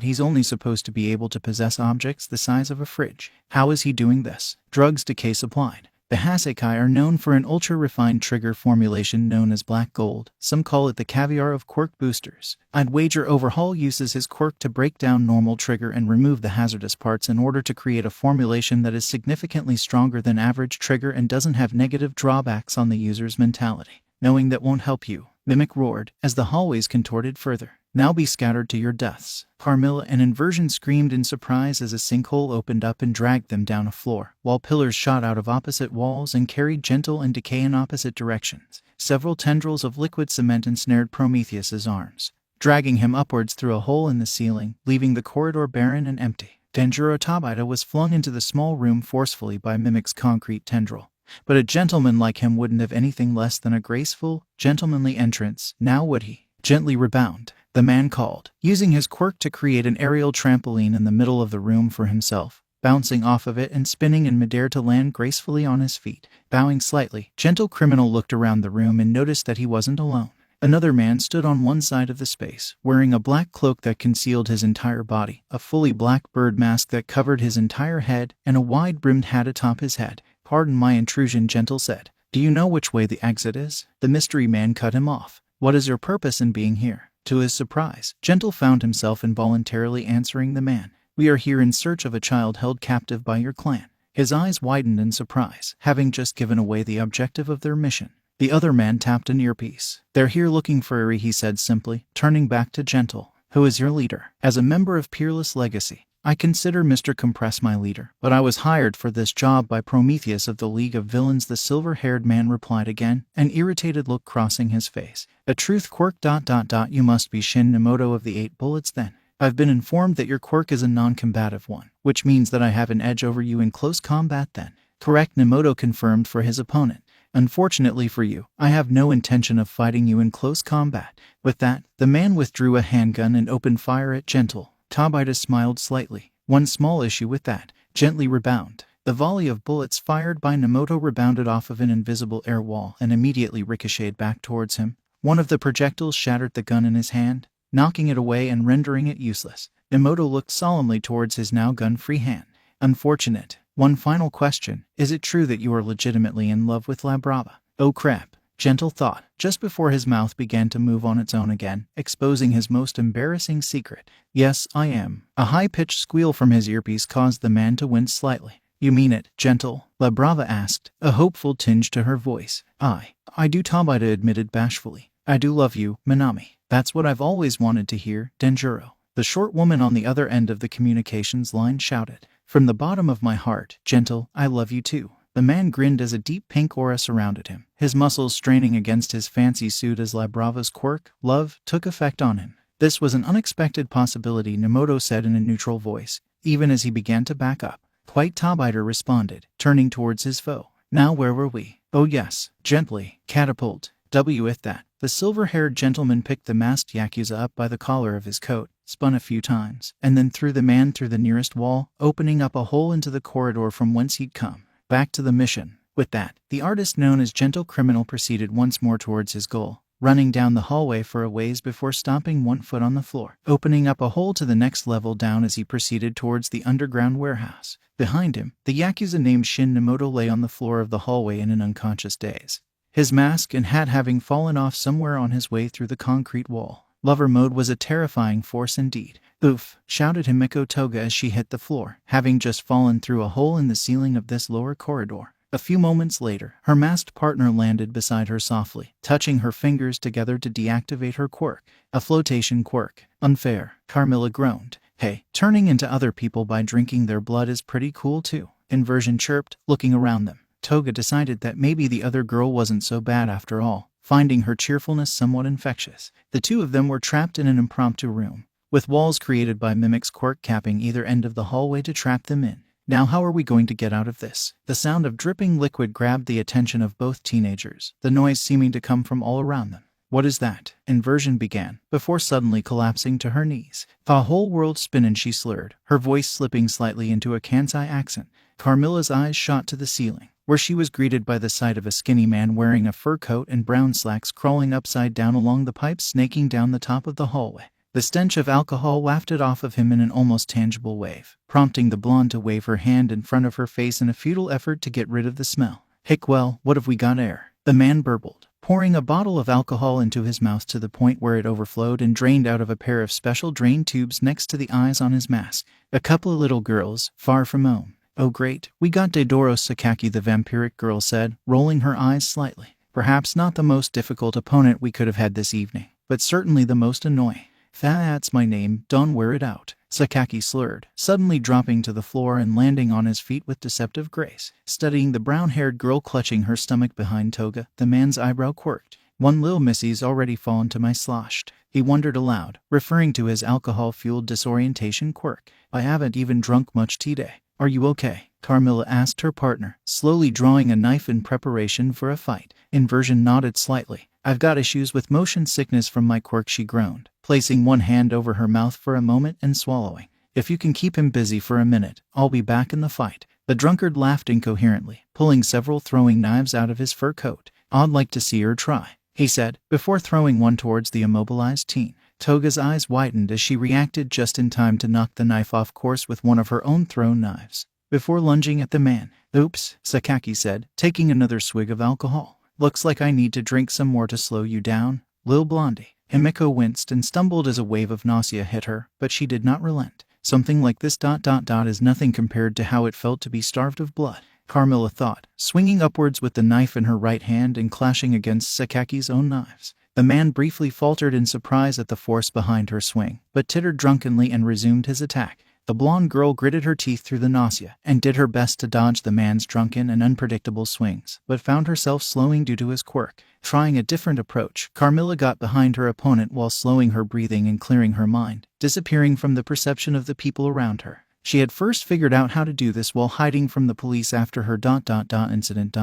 He's only supposed to be able to possess objects the size of a fridge. How is he doing this? Drugs, Decay supplied. The Hasekai are known for an ultra-refined trigger formulation known as black gold. Some call it the caviar of quirk boosters. I'd wager Overhaul uses his quirk to break down normal trigger and remove the hazardous parts in order to create a formulation that is significantly stronger than average trigger and doesn't have negative drawbacks on the user's mentality. Knowing that won't help you, Mimic roared, as the hallways contorted further. Now be scattered to your deaths. Carmilla and Inversion screamed in surprise as a sinkhole opened up and dragged them down a floor, while pillars shot out of opposite walls and carried Gentle and Decay in opposite directions. Several tendrils of liquid cement ensnared Prometheus's arms, dragging him upwards through a hole in the ceiling, leaving the corridor barren and empty. Denjiro Tabata was flung into the small room forcefully by Mimic's concrete tendril. But a gentleman like him wouldn't have anything less than a graceful, gentlemanly entrance, now would he? Gently rebound, the man called, using his quirk to create an aerial trampoline in the middle of the room for himself, bouncing off of it and spinning in midair to land gracefully on his feet. Bowing slightly, Gentle Criminal looked around the room and noticed that he wasn't alone. Another man stood on one side of the space, wearing a black cloak that concealed his entire body, a fully black bird mask that covered his entire head, and a wide-brimmed hat atop his head. "Pardon my intrusion," Gentle said. "Do you know which way the exit is?" The mystery man cut him off. "What is your purpose in being here?" To his surprise, Gentle found himself involuntarily answering the man. "We are here in search of a child held captive by your clan." His eyes widened in surprise, having just given away the objective of their mission. The other man tapped an earpiece. "They're here looking for Eri," he said simply, turning back to Gentle. "Who is your leader?" "As a member of Peerless Legacy, I consider Mr. Compress my leader, but I was hired for this job by Prometheus of the League of Villains," the silver-haired man replied again, an irritated look crossing his face. "A truth quirk ... You must be Shin Nemoto of the 8 Bullets then. I've been informed that your quirk is a non-combative one, which means that I have an edge over you in close combat then." "Correct," Nemoto confirmed for his opponent. "Unfortunately for you, I have no intention of fighting you in close combat." With that, the man withdrew a handgun and opened fire at Gentle. Tabata smiled slightly. "One small issue with that. Gently rebound." The volley of bullets fired by Nemoto rebounded off of an invisible air wall and immediately ricocheted back towards him. One of the projectiles shattered the gun in his hand, knocking it away and rendering it useless. Nemoto looked solemnly towards his now gun-free hand. "Unfortunate. One final question. Is it true that you are legitimately in love with La Brava?" "Oh crap," Gentle thought, just before his mouth began to move on its own again, exposing his most embarrassing secret. "Yes, I am." A high-pitched squeal from his earpiece caused the man to wince slightly. "You mean it, Gentle?" La Brava asked, a hopeful tinge to her voice. I do," Tabata admitted bashfully. "I do love you, Minami." "That's what I've always wanted to hear, Denjiro," the short woman on the other end of the communications line shouted. "From the bottom of my heart, Gentle, I love you too." The man grinned as a deep pink aura surrounded him, his muscles straining against his fancy suit as La Brava's quirk, love, took effect on him. "This was an unexpected possibility," Nemoto said in a neutral voice, even as he began to back up. "Quite," Tabita responded, turning towards his foe. "Now where were we?" "Oh yes, gently, catapult, with that." The silver-haired gentleman picked the masked Yakuza up by the collar of his coat, spun a few times, and then threw the man through the nearest wall, opening up a hole into the corridor from whence he'd come. Back to the mission. With that, the artist known as Gentle Criminal proceeded once more towards his goal, running down the hallway for a ways before stomping one foot on the floor, opening up a hole to the next level down as he proceeded towards the underground warehouse. Behind him, the Yakuza named Shin Nemoto lay on the floor of the hallway in an unconscious daze, his mask and hat having fallen off somewhere on his way through the concrete wall. Lover mode was a terrifying force indeed. "Oof," shouted Himiko Toga as she hit the floor, having just fallen through a hole in the ceiling of this lower corridor. A few moments later, her masked partner landed beside her softly, touching her fingers together to deactivate her quirk. "A flotation quirk. Unfair," Carmilla groaned. "Hey, turning into other people by drinking their blood is pretty cool too," Inversion chirped, looking around them. Toga decided that maybe the other girl wasn't so bad after all, finding her cheerfulness somewhat infectious. The two of them were trapped in an impromptu room, with walls created by Mimic's quirk capping either end of the hallway to trap them in. "Now how are we going to get out of this?" The sound of dripping liquid grabbed the attention of both teenagers, the noise seeming to come from all around them. "What is that?" Inversion began, before suddenly collapsing to her knees. "The whole world spinnin'," she slurred, her voice slipping slightly into a Kansai accent. Carmilla's eyes shot to the ceiling, where she was greeted by the sight of a skinny man wearing a fur coat and brown slacks crawling upside down along the pipes snaking down the top of the hallway. The stench of alcohol wafted off of him in an almost tangible wave, prompting the blonde to wave her hand in front of her face in a futile effort to get rid of the smell. Hick, well, what have we got air? The man burbled, pouring a bottle of alcohol into his mouth to the point where it overflowed and drained out of a pair of special drain tubes next to the eyes on his mask. A couple of little girls, far from home. Oh great, we got Deidoro Sakaki, the vampiric girl said, rolling her eyes slightly. Perhaps not the most difficult opponent we could have had this evening, but certainly the most annoying. That's my name, don't wear it out. Sakaki slurred, suddenly dropping to the floor and landing on his feet with deceptive grace, studying the brown-haired girl clutching her stomach behind Toga. The man's eyebrow quirked. One little missy's already fallen to my sloshed. He wondered aloud, referring to his alcohol-fueled disorientation quirk. I haven't even drunk much today. Are you okay? Carmilla asked her partner, slowly drawing a knife in preparation for a fight. Inversion nodded slightly. I've got issues with motion sickness from my quirk, she groaned, placing one hand over her mouth for a moment and swallowing. If you can keep him busy for a minute, I'll be back in the fight. The drunkard laughed incoherently, pulling several throwing knives out of his fur coat. I'd like to see her try, he said, before throwing one towards the immobilized teen. Toga's eyes widened as she reacted just in time to knock the knife off course with one of her own thrown knives, before lunging at the man. Oops, Sakaki said, taking another swig of alcohol. Looks like I need to drink some more to slow you down, Lil Blondie. Himiko winced and stumbled as a wave of nausea hit her, but she did not relent. Something like this ... is nothing compared to how it felt to be starved of blood, Carmilla thought, swinging upwards with the knife in her right hand and clashing against Sakaki's own knives. The man briefly faltered in surprise at the force behind her swing, but tittered drunkenly and resumed his attack. The blonde girl gritted her teeth through the nausea and did her best to dodge the man's drunken and unpredictable swings, but found herself slowing due to his quirk. Trying a different approach, Carmilla got behind her opponent while slowing her breathing and clearing her mind, disappearing from the perception of the people around her. She had first figured out how to do this while hiding from the police after her ... incident ...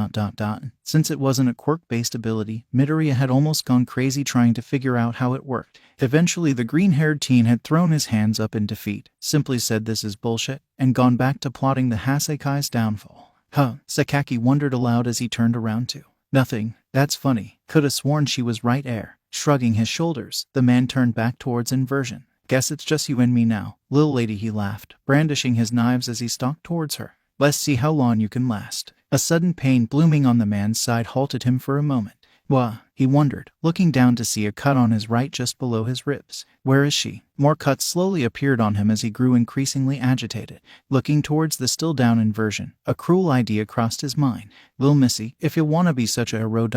Since it wasn't a quirk-based ability, Midoriya had almost gone crazy trying to figure out how it worked. Eventually the green-haired teen had thrown his hands up in defeat, simply said this is bullshit, and gone back to plotting the Hasekai's downfall. Sakaki wondered aloud as he turned around too. Nothing, that's funny. Coulda sworn she was right air. Shrugging his shoulders, the man turned back towards Inversion. Guess it's just you and me now, little lady, he laughed, brandishing his knives as he stalked towards her. Let's see how long you can last. A sudden pain blooming on the man's side halted him for a moment. Wah, he wondered, looking down to see a cut on his right just below his ribs. Where is she? More cuts slowly appeared on him as he grew increasingly agitated. Looking towards the still down Inversion, a cruel idea crossed his mind. Lil Missy, if you wanna be such a hero ...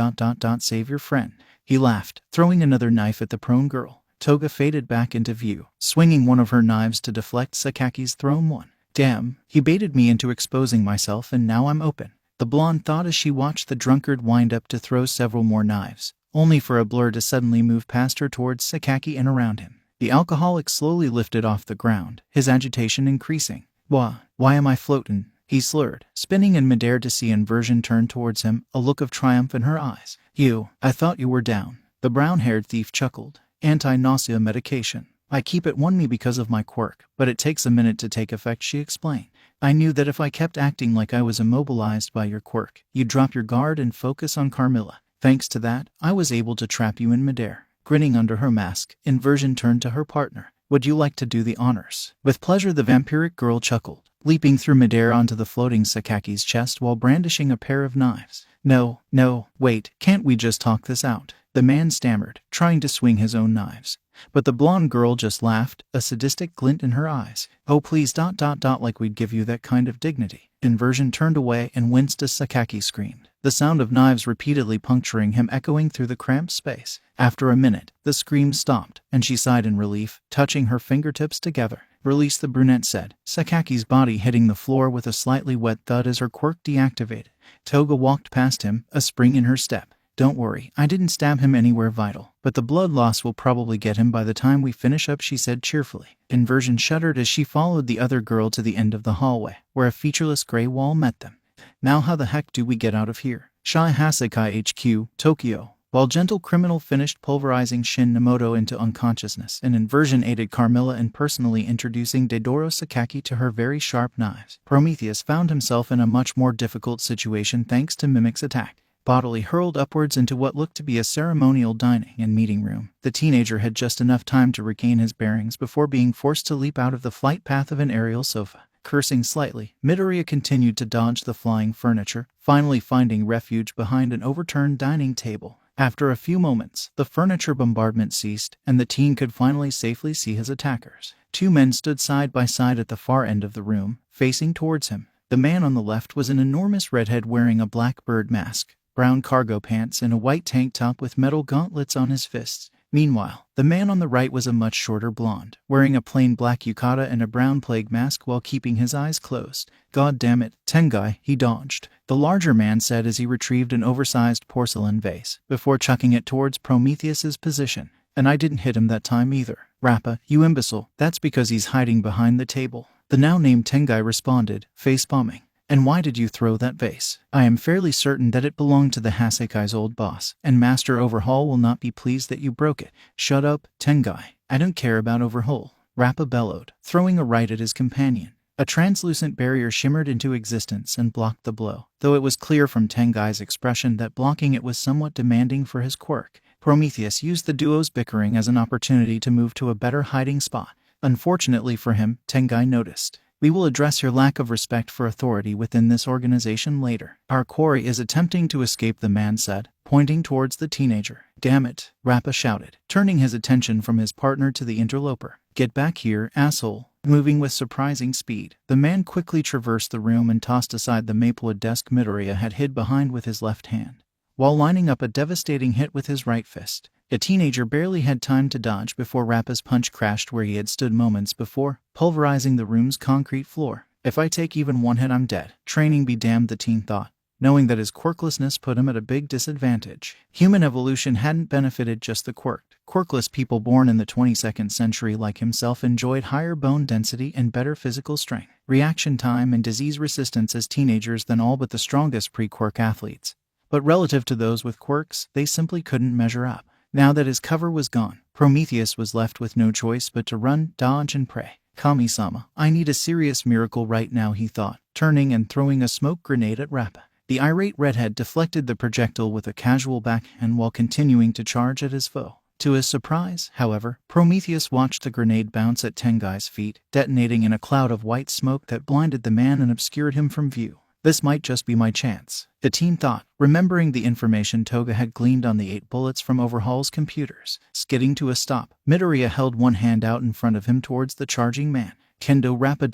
save your friend. He laughed, throwing another knife at the prone girl. Toga faded back into view, swinging one of her knives to deflect Sakaki's thrown one. Damn, he baited me into exposing myself and now I'm open, the blonde thought as she watched the drunkard wind up to throw several more knives, only for a blur to suddenly move past her towards Sakaki and around him. The alcoholic slowly lifted off the ground, his agitation increasing. Why am I floatin'? He slurred, spinning in midair to see Inversion turn towards him, a look of triumph in her eyes. I thought you were down. The brown-haired thief chuckled. Anti-nausea medication. I keep it on me because of my quirk, but it takes a minute to take effect, she explained. I knew that if I kept acting like I was immobilized by your quirk, you'd drop your guard and focus on Carmilla. Thanks to that, I was able to trap you in midair. Grinning under her mask, Inversion turned to her partner. Would you like to do the honors? With pleasure, the vampiric girl chuckled, leaping through midair onto the floating Sakaki's chest while brandishing a pair of knives. No, wait, can't we just talk this out? The man stammered, trying to swing his own knives. But the blonde girl just laughed, a sadistic glint in her eyes. Oh please ... like we'd give you that kind of dignity. Inversion turned away and winced as Sakaki screamed, the sound of knives repeatedly puncturing him echoing through the cramped space. After a minute, the screams stopped, and she sighed in relief, touching her fingertips together. Release, the brunette said, Sakaki's body hitting the floor with a slightly wet thud as her quirk deactivated. Toga walked past him, a spring in her step. Don't worry, I didn't stab him anywhere vital, but the blood loss will probably get him by the time we finish up, she said cheerfully. Inversion shuddered as she followed the other girl to the end of the hallway, where a featureless gray wall met them. Now how the heck do we get out of here? Shai Hasekai HQ, Tokyo. While Gentle Criminal finished pulverizing Shin Nemoto into unconsciousness, and Inversion aided Carmilla in personally introducing Deidoro Sakaki to her very sharp knives, Prometheus found himself in a much more difficult situation thanks to Mimic's attack. Bodily hurled upwards into what looked to be a ceremonial dining and meeting room, the teenager had just enough time to regain his bearings before being forced to leap out of the flight path of an aerial sofa. Cursing slightly, Midoriya continued to dodge the flying furniture, finally finding refuge behind an overturned dining table. After a few moments, the furniture bombardment ceased, and the teen could finally safely see his attackers. Two men stood side by side at the far end of the room, facing towards him. The man on the left was an enormous redhead wearing a black bird mask, brown cargo pants, and a white tank top with metal gauntlets on his fists. Meanwhile, the man on the right was a much shorter blonde, wearing a plain black yukata and a brown plague mask while keeping his eyes closed. "God damn it, Tengai," he dodged, the larger man said as he retrieved an oversized porcelain vase, before chucking it towards Prometheus's position. "And I didn't hit him that time either. Rappa, you imbecile, that's because he's hiding behind the table." The now-named Tengai responded, face-palming. "And why did you throw that vase? I am fairly certain that it belonged to the Hasekai's old boss, and Master Overhaul will not be pleased that you broke it." "Shut up, Tengai. I don't care about Overhaul," Rappa bellowed, throwing a right at his companion. A translucent barrier shimmered into existence and blocked the blow, though it was clear from Tengai's expression that blocking it was somewhat demanding for his quirk. Prometheus used the duo's bickering as an opportunity to move to a better hiding spot. Unfortunately for him, Tengai noticed. "We will address your lack of respect for authority within this organization later. Our quarry is attempting to escape," the man said, pointing towards the teenager. "Damn it," Rappa shouted, turning his attention from his partner to the interloper. "Get back here, asshole." Moving with surprising speed, the man quickly traversed the room and tossed aside the maplewood desk Midoriya had hid behind with his left hand, while lining up a devastating hit with his right fist. The teenager barely had time to dodge before Rappa's punch crashed where he had stood moments before, pulverizing the room's concrete floor. "If I take even one hit, I'm dead. Training be damned," the teen thought, knowing that his quirklessness put him at a big disadvantage. Human evolution hadn't benefited just the quirked. Quirkless people born in the 22nd century like himself enjoyed higher bone density and better physical strength, reaction time, and disease resistance as teenagers than all but the strongest pre-quirk athletes. But relative to those with quirks, they simply couldn't measure up. Now that his cover was gone, Prometheus was left with no choice but to run, dodge, and pray. "Kami-sama, I need a serious miracle right now," he thought, turning and throwing a smoke grenade at Rappa. The irate redhead deflected the projectile with a casual backhand while continuing to charge at his foe. To his surprise, however, Prometheus watched the grenade bounce at Tengai's feet, detonating in a cloud of white smoke that blinded the man and obscured him from view. "This might just be my chance," the teen thought, remembering the information Toga had gleaned on the 8 bullets from Overhaul's computers. Skidding to a stop, Midoriya held one hand out in front of him towards the charging man. "Kendo Rappa ...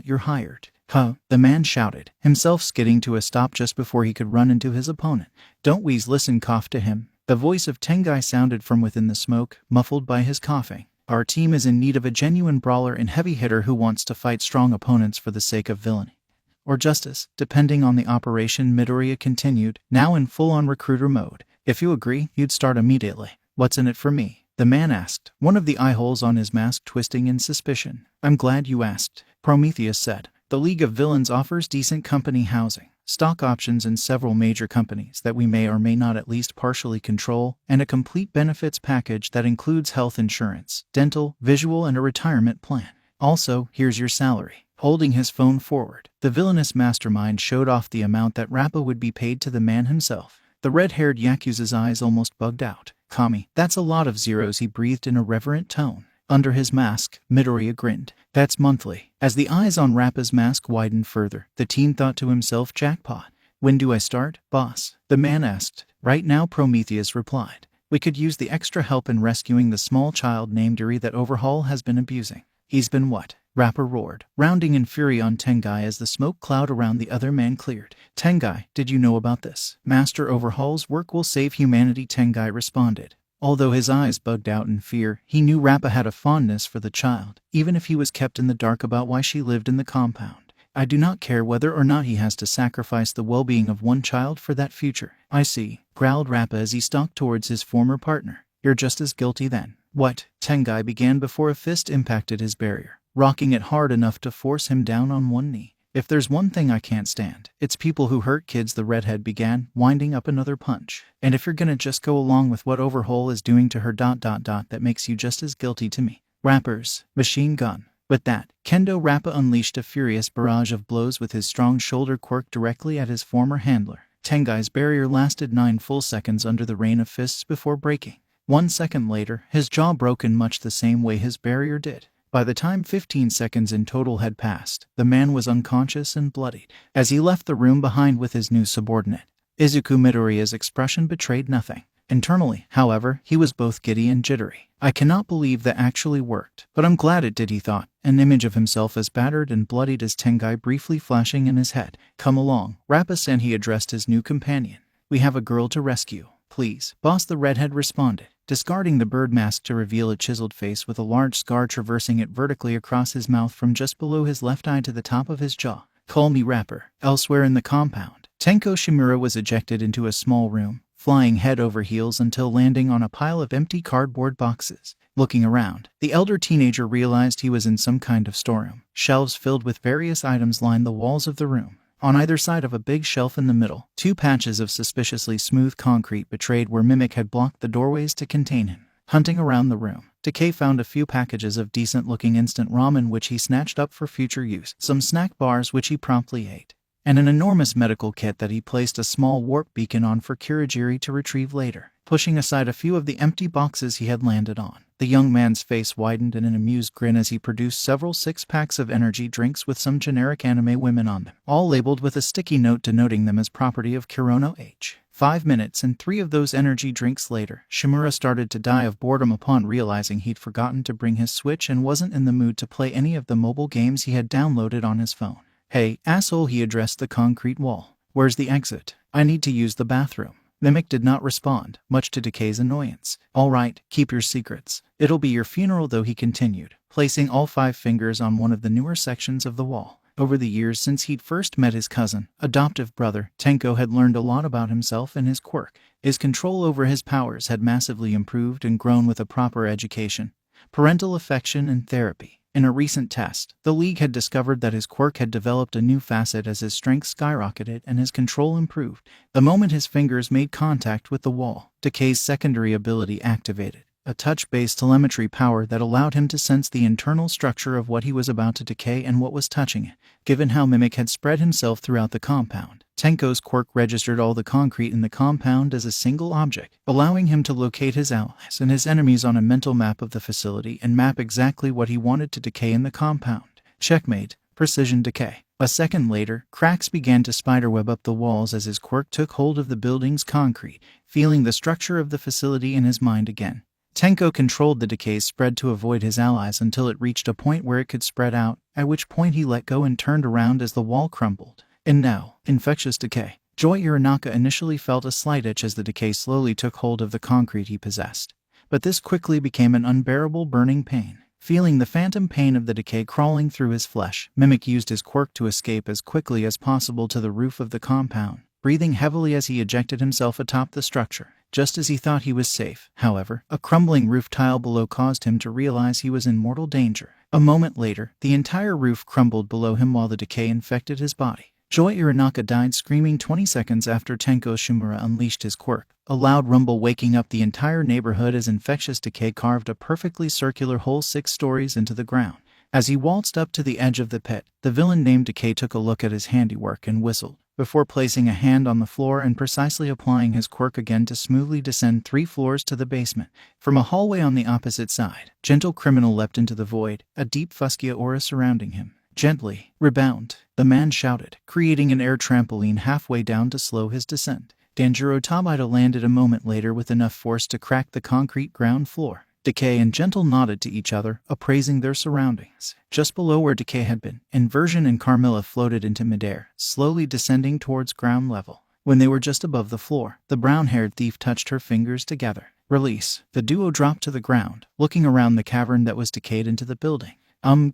you're hired." "Huh," the man shouted, himself skidding to a stop just before he could run into his opponent. "Don't wheeze, listen, cough to him." The voice of Tengai sounded from within the smoke, muffled by his coughing. "Our team is in need of a genuine brawler and heavy hitter who wants to fight strong opponents for the sake of villainy. Or justice, depending on the operation," Midoriya continued, now in full-on recruiter mode. "If you agree, you'd start immediately." "What's in it for me?" the man asked, one of the eye holes on his mask twisting in suspicion. "I'm glad you asked," Prometheus said. "The League of Villains offers decent company housing, stock options in several major companies that we may or may not at least partially control, and a complete benefits package that includes health insurance, dental, visual, and a retirement plan. Also, here's your salary." Holding his phone forward, the villainous mastermind showed off the amount that Rappa would be paid to the man himself. The red-haired Yakuza's eyes almost bugged out. "Kami, that's a lot of zeros," he breathed in a reverent tone. Under his mask, Midoriya grinned. "That's monthly." As the eyes on Rappa's mask widened further, the teen thought to himself, "Jackpot. When do I start, boss?" the man asked. "Right now," Prometheus replied. "We could use the extra help in rescuing the small child named Uri that Overhaul has been abusing." "He's been what?" Rappa roared, rounding in fury on Tengai as the smoke cloud around the other man cleared. "Tengai, did you know about this?" "Master Overhaul's work will save humanity," Tengai responded. Although his eyes bugged out in fear, he knew Rappa had a fondness for the child, even if he was kept in the dark about why she lived in the compound. "I do not care whether or not he has to sacrifice the well-being of one child for that future." "I see," growled Rappa as he stalked towards his former partner. "You're just as guilty then." "What?" Tengai began before a fist impacted his barrier, rocking it hard enough to force him down on one knee. "If there's one thing I can't stand, it's people who hurt kids," the redhead began, winding up another punch. "And if you're gonna just go along with what Overhaul is doing to her ... that makes you just as guilty to me." "Rappers, machine gun." With that, Kendo Rappa unleashed a furious barrage of blows with his strong shoulder quirk directly at his former handler. Tengai's barrier lasted 9 full seconds under the rain of fists before breaking. 1 second later, his jaw broke in much the same way his barrier did. By the time 15 seconds in total had passed, the man was unconscious and bloodied. As he left the room behind with his new subordinate, Izuku Midoriya's expression betrayed nothing. Internally, however, he was both giddy and jittery. I cannot believe that actually worked, but I'm glad it did, he thought, an image of himself as battered and bloodied as Tengai briefly flashing in his head. Come along, Rappa-san, he addressed his new companion. We have a girl to rescue. Please, boss, the redhead responded, discarding the bird mask to reveal a chiseled face with a large scar traversing it vertically across his mouth from just below his left eye to the top of his jaw. Call me Rapper. Elsewhere in the compound, Tenko Shimura was ejected into a small room, flying head over heels until landing on a pile of empty cardboard boxes. Looking around, the elder teenager realized he was in some kind of storeroom. Shelves filled with various items lined the walls of the room. On either side of a big shelf in the middle, 2 patches of suspiciously smooth concrete betrayed where Mimic had blocked the doorways to contain him. Hunting around the room, Decay found a few packages of decent-looking instant ramen which he snatched up for future use, some snack bars which he promptly ate, and an enormous medical kit that he placed a small warp beacon on for Kirigiri to retrieve later. Pushing aside a few of the empty boxes he had landed on, the young man's face widened in an amused grin as he produced several 6-packs of energy drinks with some generic anime women on them, all labeled with a sticky note denoting them as property of Kirono H. 5 minutes and 3 of those energy drinks later, Shimura started to die of boredom upon realizing he'd forgotten to bring his Switch and wasn't in the mood to play any of the mobile games he had downloaded on his phone. Hey, asshole, he addressed the concrete wall. Where's the exit? I need to use the bathroom. Mimic did not respond, much to Decay's annoyance. All right, keep your secrets. It'll be your funeral though, he continued, placing all 5 fingers on one of the newer sections of the wall. Over the years since he'd first met his cousin, adoptive brother, Tenko had learned a lot about himself and his quirk. His control over his powers had massively improved and grown with a proper education, parental affection, and therapy. In a recent test, the League had discovered that his quirk had developed a new facet as his strength skyrocketed and his control improved. The moment his fingers made contact with the wall, Decay's secondary ability activated, a touch-based telemetry power that allowed him to sense the internal structure of what he was about to decay and what was touching it. Given how Mimic had spread himself throughout the compound, Tenko's quirk registered all the concrete in the compound as a single object, allowing him to locate his allies and his enemies on a mental map of the facility and map exactly what he wanted to decay in the compound. Checkmate. Precision decay. A second later, cracks began to spiderweb up the walls as his quirk took hold of the building's concrete, feeling the structure of the facility in his mind again. Tenko controlled the decay's spread to avoid his allies until it reached a point where it could spread out, at which point he let go and turned around as the wall crumbled. And now, infectious decay. Joy Uraraka initially felt a slight itch as the decay slowly took hold of the concrete he possessed, but this quickly became an unbearable burning pain. Feeling the phantom pain of the decay crawling through his flesh, Mimic used his quirk to escape as quickly as possible to the roof of the compound, breathing heavily as he ejected himself atop the structure. Just as he thought he was safe, however, a crumbling roof tile below caused him to realize he was in mortal danger. A moment later, the entire roof crumbled below him while the decay infected his body. Joy Uraraka died screaming 20 seconds after Tenko Shimura unleashed his quirk, a loud rumble waking up the entire neighborhood as infectious decay carved a perfectly circular hole 6 stories into the ground. As he waltzed up to the edge of the pit, the villain named Decay took a look at his handiwork and whistled, before placing a hand on the floor and precisely applying his quirk again to smoothly descend 3 floors to the basement. From a hallway on the opposite side, Gentle Criminal leapt into the void, a deep fuskia aura surrounding him. Gently, rebound, the man shouted, creating an air trampoline halfway down to slow his descent. Danjiro Tabata landed a moment later with enough force to crack the concrete ground floor. Decay and Gentle nodded to each other, appraising their surroundings. Just below where Decay had been, Inversion and Carmilla floated into midair, slowly descending towards ground level. When they were just above the floor, the brown-haired thief touched her fingers together. Release. The duo dropped to the ground, looking around the cavern that was decayed into the building.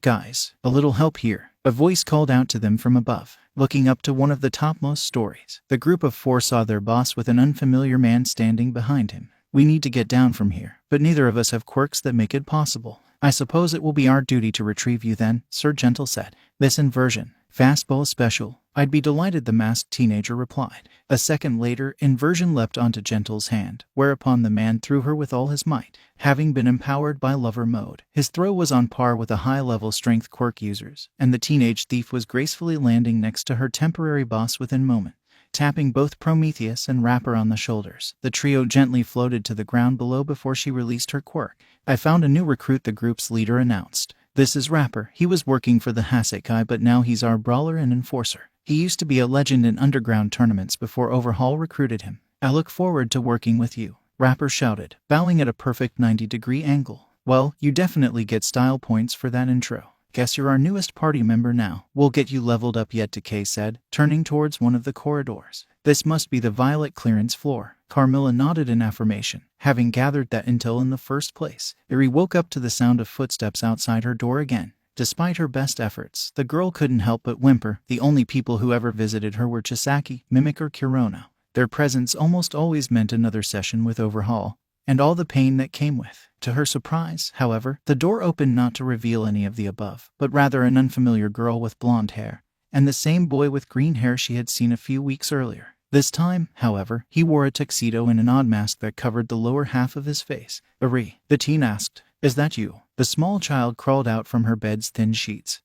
Guys, a little help here. A voice called out to them from above. Looking up to one of the topmost stories, the group of 4 saw their boss with an unfamiliar man standing behind him. We need to get down from here, but neither of us have quirks that make it possible. I suppose it will be our duty to retrieve you then, Sir Gentle said. This Inversion. Fastball special. I'd be delighted, the masked teenager replied. A second later, Inversion leapt onto Gentle's hand, whereupon the man threw her with all his might. Having been empowered by Lover Mode, his throw was on par with a high-level strength quirk users, and the teenage thief was gracefully landing next to her temporary boss within moments. Tapping both Prometheus and Rapper on the shoulders, the trio gently floated to the ground below before she released her quirk. I found a new recruit, the group's leader announced. This is Rapper. He was working for the Hasekai, but now he's our brawler and enforcer. He used to be a legend in underground tournaments before Overhaul recruited him. I look forward to working with you, Rapper shouted, bowing at a perfect 90-degree angle. Well, you definitely get style points for that intro. Guess you're our newest party member now. We'll get you leveled up yet, Decay said, turning towards one of the corridors. This must be the violet clearance floor. Carmilla nodded in affirmation, having gathered that intel in the first place. Eri woke up to the sound of footsteps outside her door again. Despite her best efforts, the girl couldn't help but whimper. The only people who ever visited her were Chisaki, Mimic, or Kurono. Their presence almost always meant another session with Overhaul, and all the pain that came with. To her surprise, however, the door opened not to reveal any of the above, but rather an unfamiliar girl with blonde hair, and the same boy with green hair she had seen a few weeks earlier. This time, however, he wore a tuxedo and an odd mask that covered the lower half of his face. Eri, the teen asked, "Is that you?" The small child crawled out from her bed's thin sheets,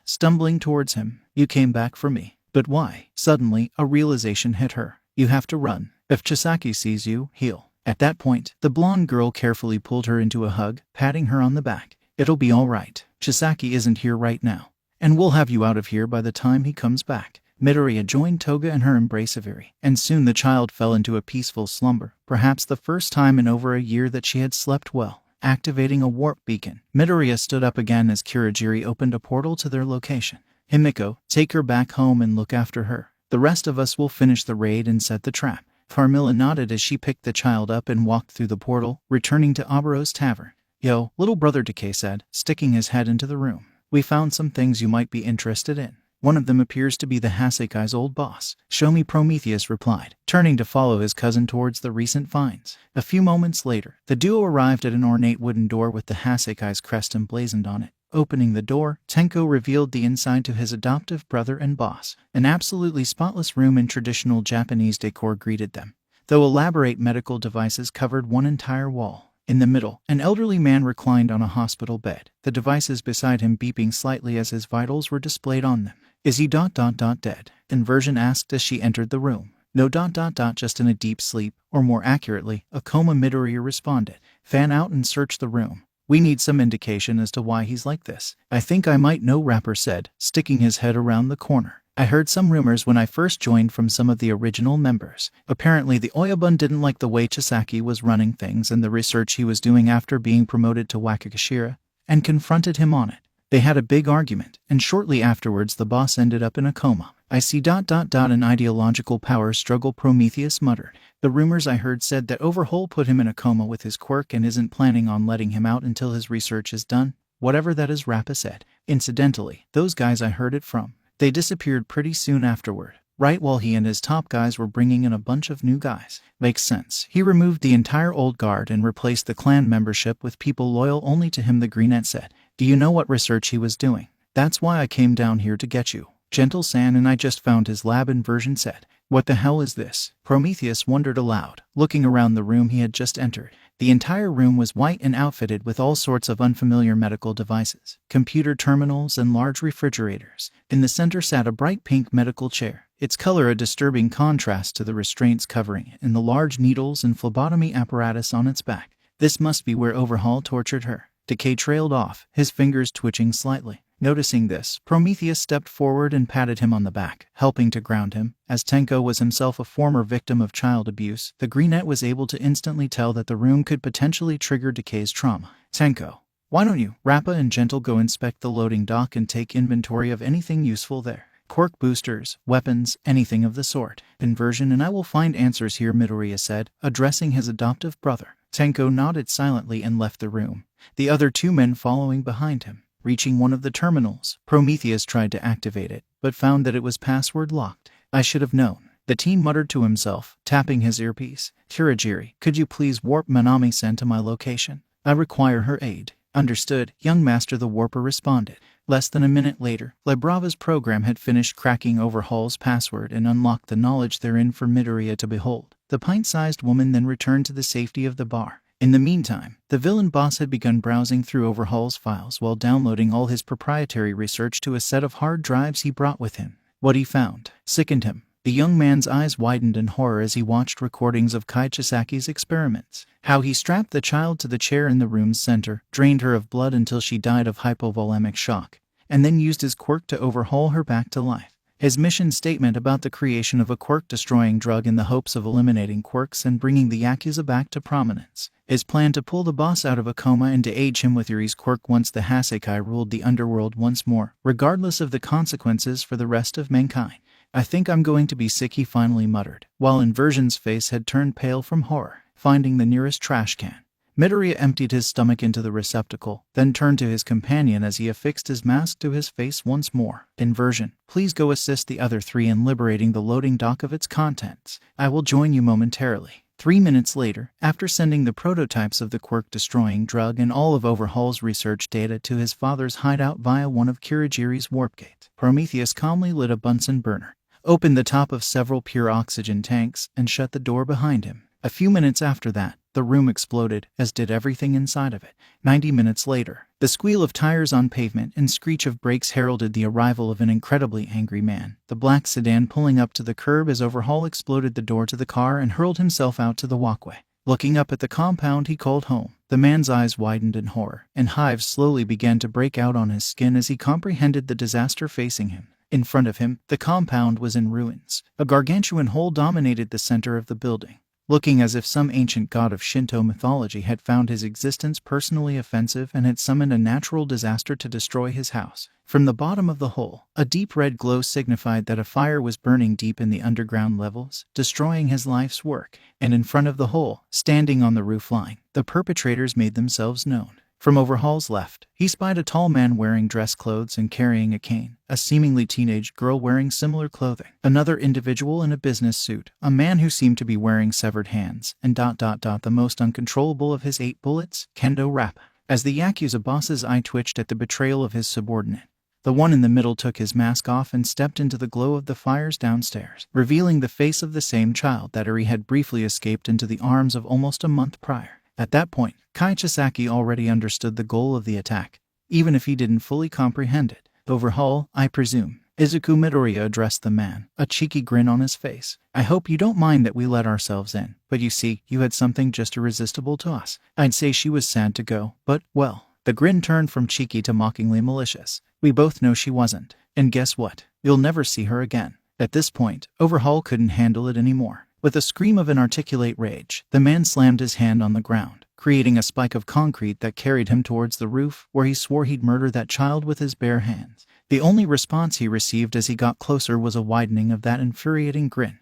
stumbling towards him. "You came back for me. But why?" Suddenly, a realization hit her. "You have to run. If Chisaki sees you, he'll..." At that point, the blonde girl carefully pulled her into a hug, patting her on the back. "It'll be all right. Chisaki isn't here right now, and we'll have you out of here by the time he comes back." Midoriya joined Toga in her embrace of Eri, and soon the child fell into a peaceful slumber, perhaps the first time in over a year that she had slept well. Activating a warp beacon, Midoriya stood up again as Kurogiri opened a portal to their location. "Himiko, take her back home and look after her. The rest of us will finish the raid and set the trap." Carmilla nodded as she picked the child up and walked through the portal, returning to Abaro's tavern. "Yo, little brother," Decay said, sticking his head into the room. "We found some things you might be interested in. One of them appears to be the Hasekai's old boss." "Show me," Prometheus replied, turning to follow his cousin towards the recent finds. A few moments later, the duo arrived at an ornate wooden door with the Hasekai's crest emblazoned on it. Opening the door, Tenko revealed the inside to his adoptive brother and boss. An absolutely spotless room in traditional Japanese decor greeted them, though elaborate medical devices covered one entire wall. In the middle, an elderly man reclined on a hospital bed, the devices beside him beeping slightly as his vitals were displayed on them. "Is he dead?" Inversion asked as she entered the room. "No, just in a deep sleep, or more accurately, a coma," Midoriya responded. "Fan out and search the room. We need some indication as to why he's like this." "I think I might know," Rapper said, sticking his head around the corner. "I heard some rumors when I first joined from some of the original members. Apparently the Oyabun didn't like the way Chisaki was running things and the research he was doing after being promoted to Wakakashira, and confronted him on it. They had a big argument, and shortly afterwards the boss ended up in a coma." "I see. An ideological power struggle," Prometheus muttered. "The rumors I heard said that Overhaul put him in a coma with his quirk and isn't planning on letting him out until his research is done. Whatever that is," Rappa said. "Incidentally, those guys I heard it from, they disappeared pretty soon afterward, right while he and his top guys were bringing in a bunch of new guys." "Makes sense. He removed the entire old guard and replaced the clan membership with people loyal only to him," the Greenette said. "Do you know what research he was doing?" "That's why I came down here to get you. Gentle-san and I just found his lab," Inversion said. "What the hell is this?" Prometheus wondered aloud, looking around the room he had just entered. The entire room was white and outfitted with all sorts of unfamiliar medical devices, computer terminals, and large refrigerators. In the center sat a bright pink medical chair, its color a disturbing contrast to the restraints covering it and the large needles and phlebotomy apparatus on its back. "This must be where Overhaul tortured her." Decay trailed off, his fingers twitching slightly. Noticing this, Prometheus stepped forward and patted him on the back, helping to ground him. As Tenko was himself a former victim of child abuse, the Greenette was able to instantly tell that the room could potentially trigger Decay's trauma. "Tenko, why don't you, Rappa and Gentle, go inspect the loading dock and take inventory of anything useful there? Quirk boosters, weapons, anything of the sort. Inversion and I will find answers here," Midoriya said, addressing his adoptive brother. Tenko nodded silently and left the room, the other two men following behind him. Reaching one of the terminals, Prometheus tried to activate it, but found that it was password locked. "I should have known," the teen muttered to himself, tapping his earpiece. "Kurogiri, could you please warp Manami-san to my location? I require her aid." "Understood, young master," the warper responded. Less than a minute later, Lebrava's program had finished cracking Overhaul's password and unlocked the knowledge therein for Midoriya to behold. The pint-sized woman then returned to the safety of the bar. In the meantime, the villain boss had begun browsing through Overhaul's files while downloading all his proprietary research to a set of hard drives he brought with him. What he found sickened him. The young man's eyes widened in horror as he watched recordings of Kaichisaki's experiments. How he strapped the child to the chair in the room's center, drained her of blood until she died of hypovolemic shock, and then used his quirk to overhaul her back to life. His mission statement about the creation of a quirk-destroying drug in the hopes of eliminating quirks and bringing the Yakuza back to prominence. His plan to pull the boss out of a coma and to age him with Yuri's quirk once the Hasekai ruled the underworld once more, regardless of the consequences for the rest of mankind. "I think I'm going to be sick," he finally muttered, while Inversion's face had turned pale from horror. Finding the nearest trash can, Midoriya emptied his stomach into the receptacle, then turned to his companion as he affixed his mask to his face once more. "Inversion, please go assist the other three in liberating the loading dock of its contents. I will join you momentarily." 3 minutes later, after sending the prototypes of the quirk-destroying drug and all of Overhaul's research data to his father's hideout via one of Kirigiri's warp gates, Prometheus calmly lit a Bunsen burner, opened the top of several pure oxygen tanks, and shut the door behind him. A few minutes after that, the room exploded, as did everything inside of it. 90 minutes later, the squeal of tires on pavement and screech of brakes heralded the arrival of an incredibly angry man, the black sedan pulling up to the curb as Overhaul exploded the door to the car and hurled himself out to the walkway. Looking up at the compound he called home, the man's eyes widened in horror, and hives slowly began to break out on his skin as he comprehended the disaster facing him. In front of him, the compound was in ruins. A gargantuan hole dominated the center of the building, looking as if some ancient god of Shinto mythology had found his existence personally offensive and had summoned a natural disaster to destroy his house. From the bottom of the hole, a deep red glow signified that a fire was burning deep in the underground levels, destroying his life's work. And in front of the hole, standing on the roof line, the perpetrators made themselves known. From Overhaul's left, he spied a tall man wearing dress clothes and carrying a cane, a seemingly teenage girl wearing similar clothing, another individual in a business suit, a man who seemed to be wearing severed hands, and the most uncontrollable of his 8 bullets, Kendo Rappa. As the Yakuza boss's eye twitched at the betrayal of his subordinate, the one in the middle took his mask off and stepped into the glow of the fires downstairs, revealing the face of the same child that Eri had briefly escaped into the arms of almost a month prior. At that point, Kaichisaki already understood the goal of the attack, even if he didn't fully comprehend it. "Overhaul, I presume." Izuku Midoriya addressed the man, a cheeky grin on his face. "I hope you don't mind that we let ourselves in, but you see, you had something just irresistible to us." I'd say she was sad to go, but, well, the grin turned from cheeky to mockingly malicious. "We both know she wasn't. And guess what? You'll never see her again." At this point, Overhaul couldn't handle it anymore. With a scream of inarticulate rage, the man slammed his hand on the ground, creating a spike of concrete that carried him towards the roof, where he swore he'd murder that child with his bare hands. The only response he received as he got closer was a widening of that infuriating grin.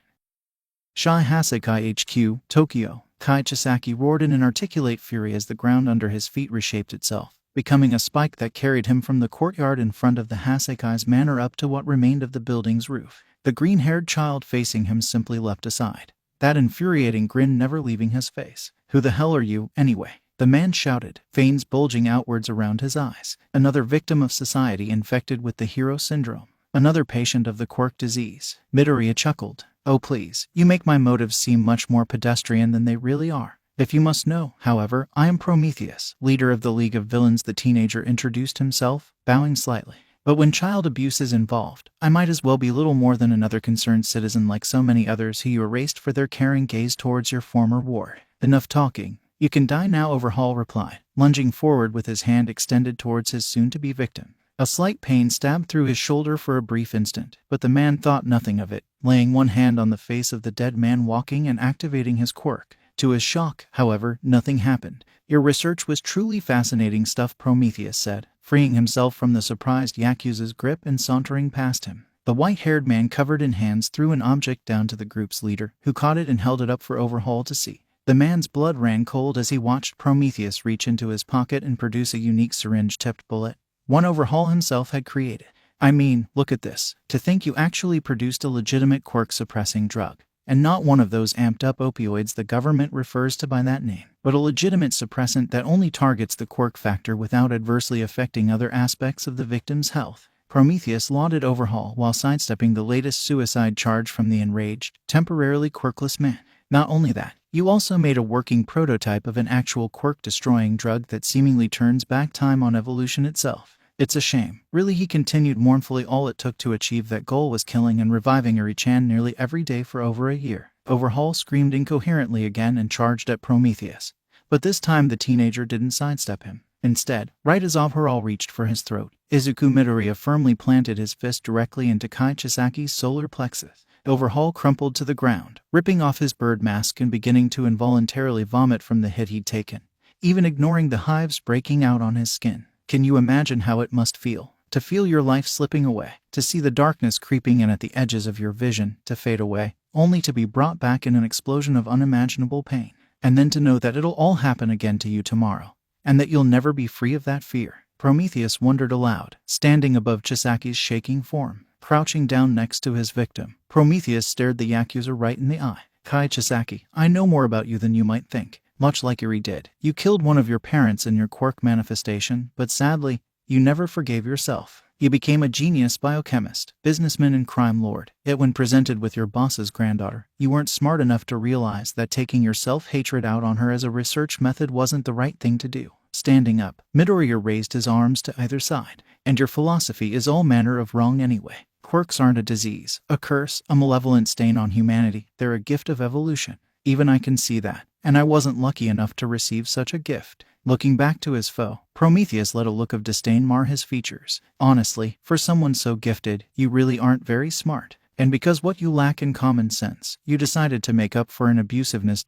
Shai Hasekai HQ, Tokyo. Kaichisaki roared in inarticulate fury as the ground under his feet reshaped itself, becoming a spike that carried him from the courtyard in front of the Hasekai's manor up to what remained of the building's roof. The green-haired child facing him simply leapt aside, that infuriating grin never leaving his face. "Who the hell are you, anyway?" the man shouted, veins bulging outwards around his eyes. "Another victim of society infected with the hero syndrome. Another patient of the quirk disease." Midoriya chuckled. "Oh please, you make my motives seem much more pedestrian than they really are. If you must know, however, I am Prometheus, leader of the League of Villains." The teenager introduced himself, bowing slightly. "But when child abuse is involved, I might as well be little more than another concerned citizen like so many others who you erased for their caring gaze towards your former ward." "Enough talking. You can die now," Overhaul replied, lunging forward with his hand extended towards his soon-to-be victim. A slight pain stabbed through his shoulder for a brief instant, but the man thought nothing of it, laying one hand on the face of the dead man walking and activating his quirk. To his shock, however, nothing happened. "Your research was truly fascinating stuff," Prometheus said, freeing himself from the surprised Yakuza's grip and sauntering past him. The white-haired man covered in hands threw an object down to the group's leader, who caught it and held it up for Overhaul to see. The man's blood ran cold as he watched Prometheus reach into his pocket and produce a unique syringe-tipped bullet, one Overhaul himself had created. "I mean, look at this. To think you actually produced a legitimate quirk-suppressing drug. And not one of those amped-up opioids the government refers to by that name, but a legitimate suppressant that only targets the quirk factor without adversely affecting other aspects of the victim's health." Prometheus lauded Overhaul while sidestepping the latest suicide charge from the enraged, temporarily quirkless man. "Not only that, you also made a working prototype of an actual quirk-destroying drug that seemingly turns back time on evolution itself." It's a shame. Really, he continued mournfully, all it took to achieve that goal was killing and reviving Eri-chan nearly every day for over a year. Overhaul screamed incoherently again and charged at Prometheus. But this time the teenager didn't sidestep him. Instead, right as Overhaul reached for his throat, Izuku Midoriya firmly planted his fist directly into Kai Chisaki's solar plexus. Overhaul crumpled to the ground, ripping off his bird mask and beginning to involuntarily vomit from the hit he'd taken, even ignoring the hives breaking out on his skin. Can you imagine how it must feel? To feel your life slipping away, to see the darkness creeping in at the edges of your vision, to fade away, only to be brought back in an explosion of unimaginable pain, and then to know that it'll all happen again to you tomorrow, and that you'll never be free of that fear. Prometheus wondered aloud, standing above Chisaki's shaking form, crouching down next to his victim. Prometheus stared the Yakuza right in the eye. Kai Chisaki, I know more about you than you might think. Much like Eri did. You killed one of your parents in your quirk manifestation, but sadly, you never forgave yourself. You became a genius biochemist, businessman and crime lord. Yet when presented with your boss's granddaughter, you weren't smart enough to realize that taking your self-hatred out on her as a research method wasn't the right thing to do. Standing up, Midoriya raised his arms to either side. And your philosophy is all manner of wrong anyway. Quirks aren't a disease, a curse, a malevolent stain on humanity. They're a gift of evolution. Even I can see that, and I wasn't lucky enough to receive such a gift. Looking back to his foe, Prometheus let a look of disdain mar his features. Honestly, for someone so gifted, you really aren't very smart. And because what you lack in common sense, you decided to make up for an abusiveness.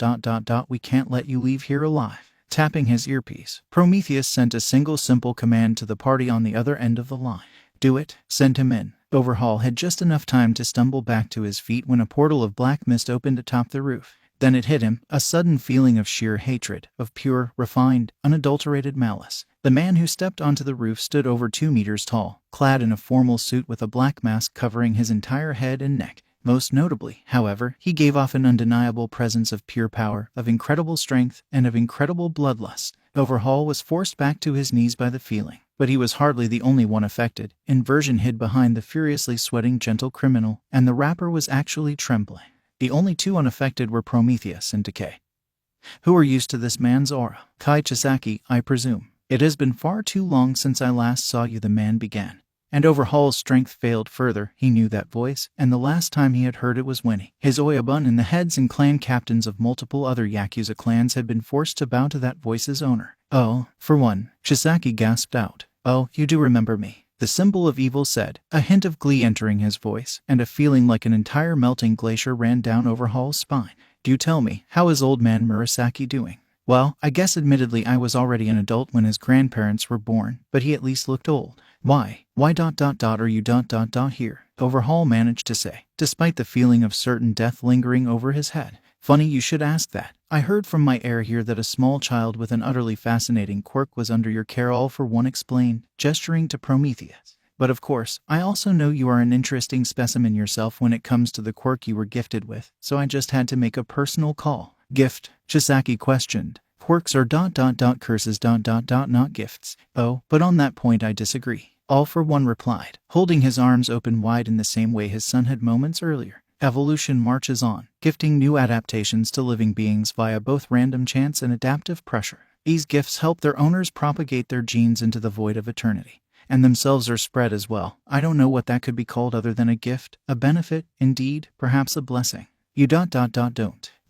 We can't let you leave here alive. Tapping his earpiece, Prometheus sent a single simple command to the party on the other end of the line. Do it. Send him in. Overhaul had just enough time to stumble back to his feet when a portal of black mist opened atop the roof. Then it hit him, a sudden feeling of sheer hatred, of pure, refined, unadulterated malice. The man who stepped onto the roof stood over 2 meters tall, clad in a formal suit with a black mask covering his entire head and neck. Most notably, however, he gave off an undeniable presence of pure power, of incredible strength, and of incredible bloodlust. Overhaul was forced back to his knees by the feeling. But he was hardly the only one affected. Inversion hid behind the furiously sweating gentle criminal, and the rapper was actually trembling. The only 2 unaffected were Prometheus and Decay, who were used to this man's aura. Kai Chisaki, I presume. It has been far too long since I last saw you, the man began. And Overhaul's strength failed further. He knew that voice, and the last time he had heard it was when his Oyabun and the heads and clan captains of multiple other Yakuza clans had been forced to bow to that voice's owner. Oh, for one, Chisaki gasped out. Oh, you do remember me. The symbol of evil said, a hint of glee entering his voice, and a feeling like an entire melting glacier ran down Overhaul's spine. Do you tell me, how is old man Murasaki doing? Well, I guess admittedly I was already an adult when his grandparents were born, but he at least looked old. Why are you here? Overhaul managed to say, despite the feeling of certain death lingering over his head. Funny you should ask that. I heard from my heir here that a small child with an utterly fascinating quirk was under your care. All for one explained, gesturing to Prometheus. But of course, I also know you are an interesting specimen yourself when it comes to the quirk you were gifted with, so I just had to make a personal call. Gift? Chisaki questioned. Quirks are curses not gifts. Oh, but on that point I disagree. All for one replied, holding his arms open wide in the same way his son had moments earlier. Evolution marches on, gifting new adaptations to living beings via both random chance and adaptive pressure. These gifts help their owners propagate their genes into the void of eternity, and themselves are spread as well. I don't know what that could be called other than a gift, a benefit, indeed, perhaps a blessing. You don't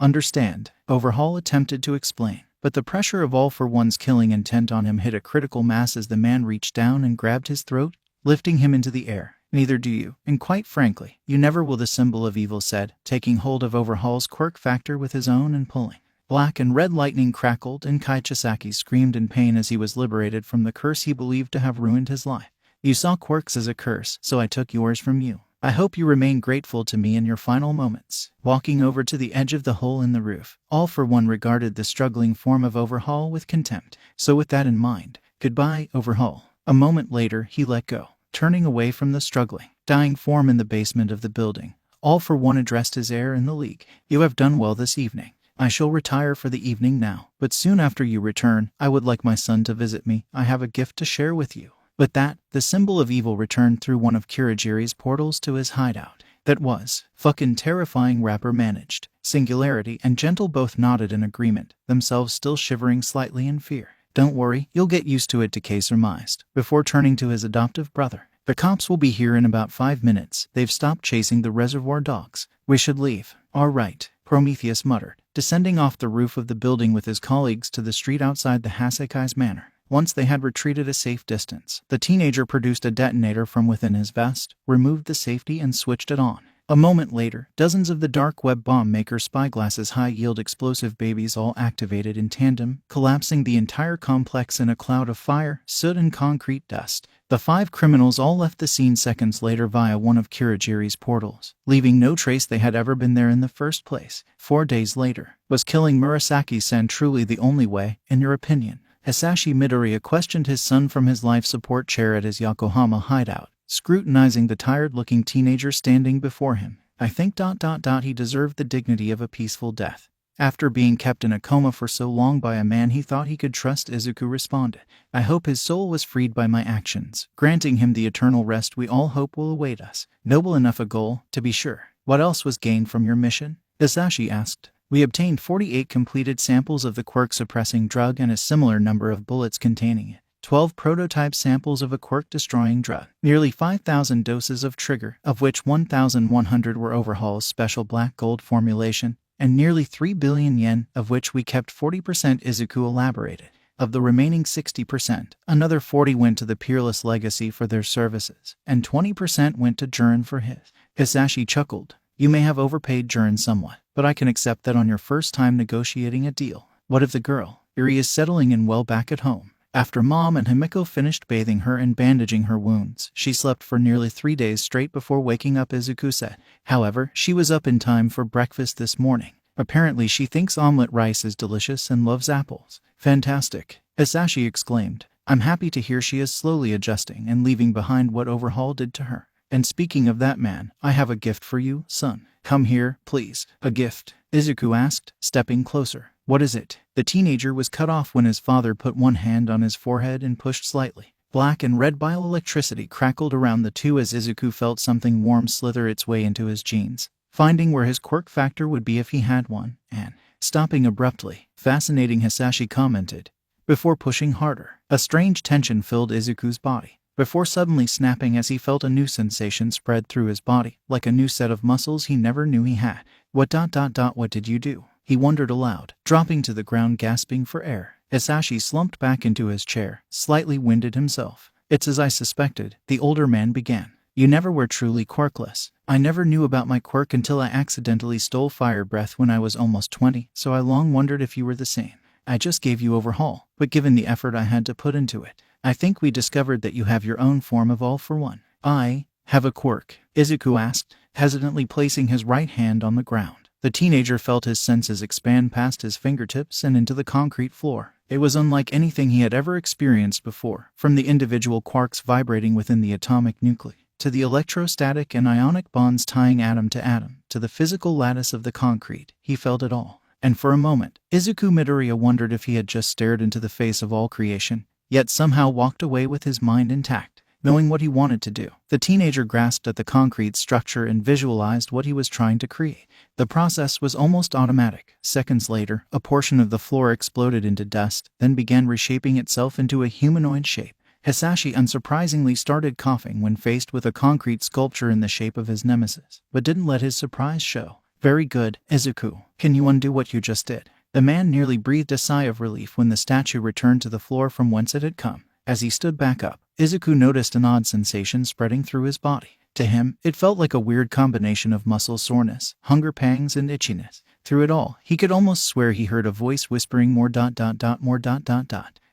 understand, Overhaul attempted to explain, but the pressure of All for One's killing intent on him hit a critical mass as the man reached down and grabbed his throat, lifting him into the air. Neither do you, and quite frankly, you never will, the symbol of evil said, taking hold of Overhaul's quirk factor with his own and pulling. Black and red lightning crackled, and Kai Chisaki screamed in pain as he was liberated from the curse he believed to have ruined his life. You saw quirks as a curse, so I took yours from you. I hope you remain grateful to me in your final moments. Walking over to the edge of the hole in the roof, All for One regarded the struggling form of Overhaul with contempt. So with that in mind, goodbye, Overhaul. A moment later, he let go, turning away from the struggling, dying form in the basement of the building. All for One addressed his heir in the league. You have done well this evening. I shall retire for the evening now, but soon after you return, I would like my son to visit me. I have a gift to share with you. With that, the symbol of evil returned through one of Kirigiri's portals to his hideout. That was fucking terrifying, rapper managed. Singularity and Gentle both nodded in agreement, themselves still shivering slightly in fear. Don't worry, you'll get used to it, Decay surmised, before turning to his adoptive brother. The cops will be here in about 5 minutes. They've stopped chasing the reservoir dogs. We should leave. All right, Prometheus muttered, descending off the roof of the building with his colleagues to the street outside the Hasekai's manor. Once they had retreated a safe distance, the teenager produced a detonator from within his vest, removed the safety and switched it on. A moment later, dozens of the dark web bomb maker Spyglass's high-yield explosive babies all activated in tandem, collapsing the entire complex in a cloud of fire, soot and concrete dust. The 5 criminals all left the scene seconds later via one of Kirigiri's portals, leaving no trace they had ever been there in the first place. 4 days later, was killing Murasaki-san truly the only way, in your opinion? Hisashi Midoriya questioned his son from his life support chair at his Yokohama hideout, scrutinizing the tired-looking teenager standing before him. I think he deserved the dignity of a peaceful death. After being kept in a coma for so long by a man he thought he could trust, Izuku responded. I hope his soul was freed by my actions, granting him the eternal rest we all hope will await us. Noble enough a goal, to be sure. What else was gained from your mission? Hisashi asked. We obtained 48 completed samples of the quirk-suppressing drug and a similar number of bullets containing it. 12 prototype samples of a quirk-destroying drug, nearly 5,000 doses of trigger, of which 1,100 were Overhaul's special black gold formulation, and nearly 3 billion yen, of which we kept 40%, Izuku elaborated. Of the remaining 60%, another 40 went to the Peerless Legacy for their services, and 20% went to Jurin for his. Hisashi chuckled. You may have overpaid Jurin somewhat, but I can accept that on your first time negotiating a deal. What if the girl, Iri, is settling in well back at home? After Mom and Himiko finished bathing her and bandaging her wounds, she slept for nearly 3 days straight before waking up, Izuku said. However, she was up in time for breakfast this morning. Apparently she thinks omelet rice is delicious and loves apples. Fantastic, Hisashi exclaimed. I'm happy to hear she is slowly adjusting and leaving behind what Overhaul did to her. And speaking of that man, I have a gift for you, son. Come here, please. A gift? Izuku asked, stepping closer. What is it? The teenager was cut off when his father put one hand on his forehead and pushed slightly. Black and red bioelectricity crackled around the two as Izuku felt something warm slither its way into his jeans, finding where his quirk factor would be if he had one, and stopping abruptly. Fascinating, Hisashi commented, before pushing harder. A strange tension filled Izuku's body, before suddenly snapping as he felt a new sensation spread through his body, like a new set of muscles he never knew he had. What did you do? He wondered aloud, dropping to the ground gasping for air. Hisashi slumped back into his chair, slightly winded himself. It's as I suspected, the older man began. You never were truly quirkless. I never knew about my quirk until I accidentally stole fire breath when I was almost 20, so I long wondered if you were the same. I just gave you Overhaul, but given the effort I had to put into it, I think we discovered that you have your own form of All for One. I have a quirk? Izuku asked, hesitantly placing his right hand on the ground. The teenager felt his senses expand past his fingertips and into the concrete floor. It was unlike anything he had ever experienced before, from the individual quarks vibrating within the atomic nuclei, to the electrostatic and ionic bonds tying atom to atom, to the physical lattice of the concrete. He felt it all. And for a moment, Izuku Midoriya wondered if he had just stared into the face of all creation, yet somehow walked away with his mind intact, knowing what he wanted to do. The teenager grasped at the concrete structure and visualized what he was trying to create. The process was almost automatic. Seconds later, a portion of the floor exploded into dust, then began reshaping itself into a humanoid shape. Hisashi unsurprisingly started coughing when faced with a concrete sculpture in the shape of his nemesis, but didn't let his surprise show. Very good, Izuku. Can you undo what you just did? The man nearly breathed a sigh of relief when the statue returned to the floor from whence it had come. As he stood back up, Izuku noticed an odd sensation spreading through his body. To him, it felt like a weird combination of muscle soreness, hunger pangs, and itchiness. Through it all, he could almost swear he heard a voice whispering more.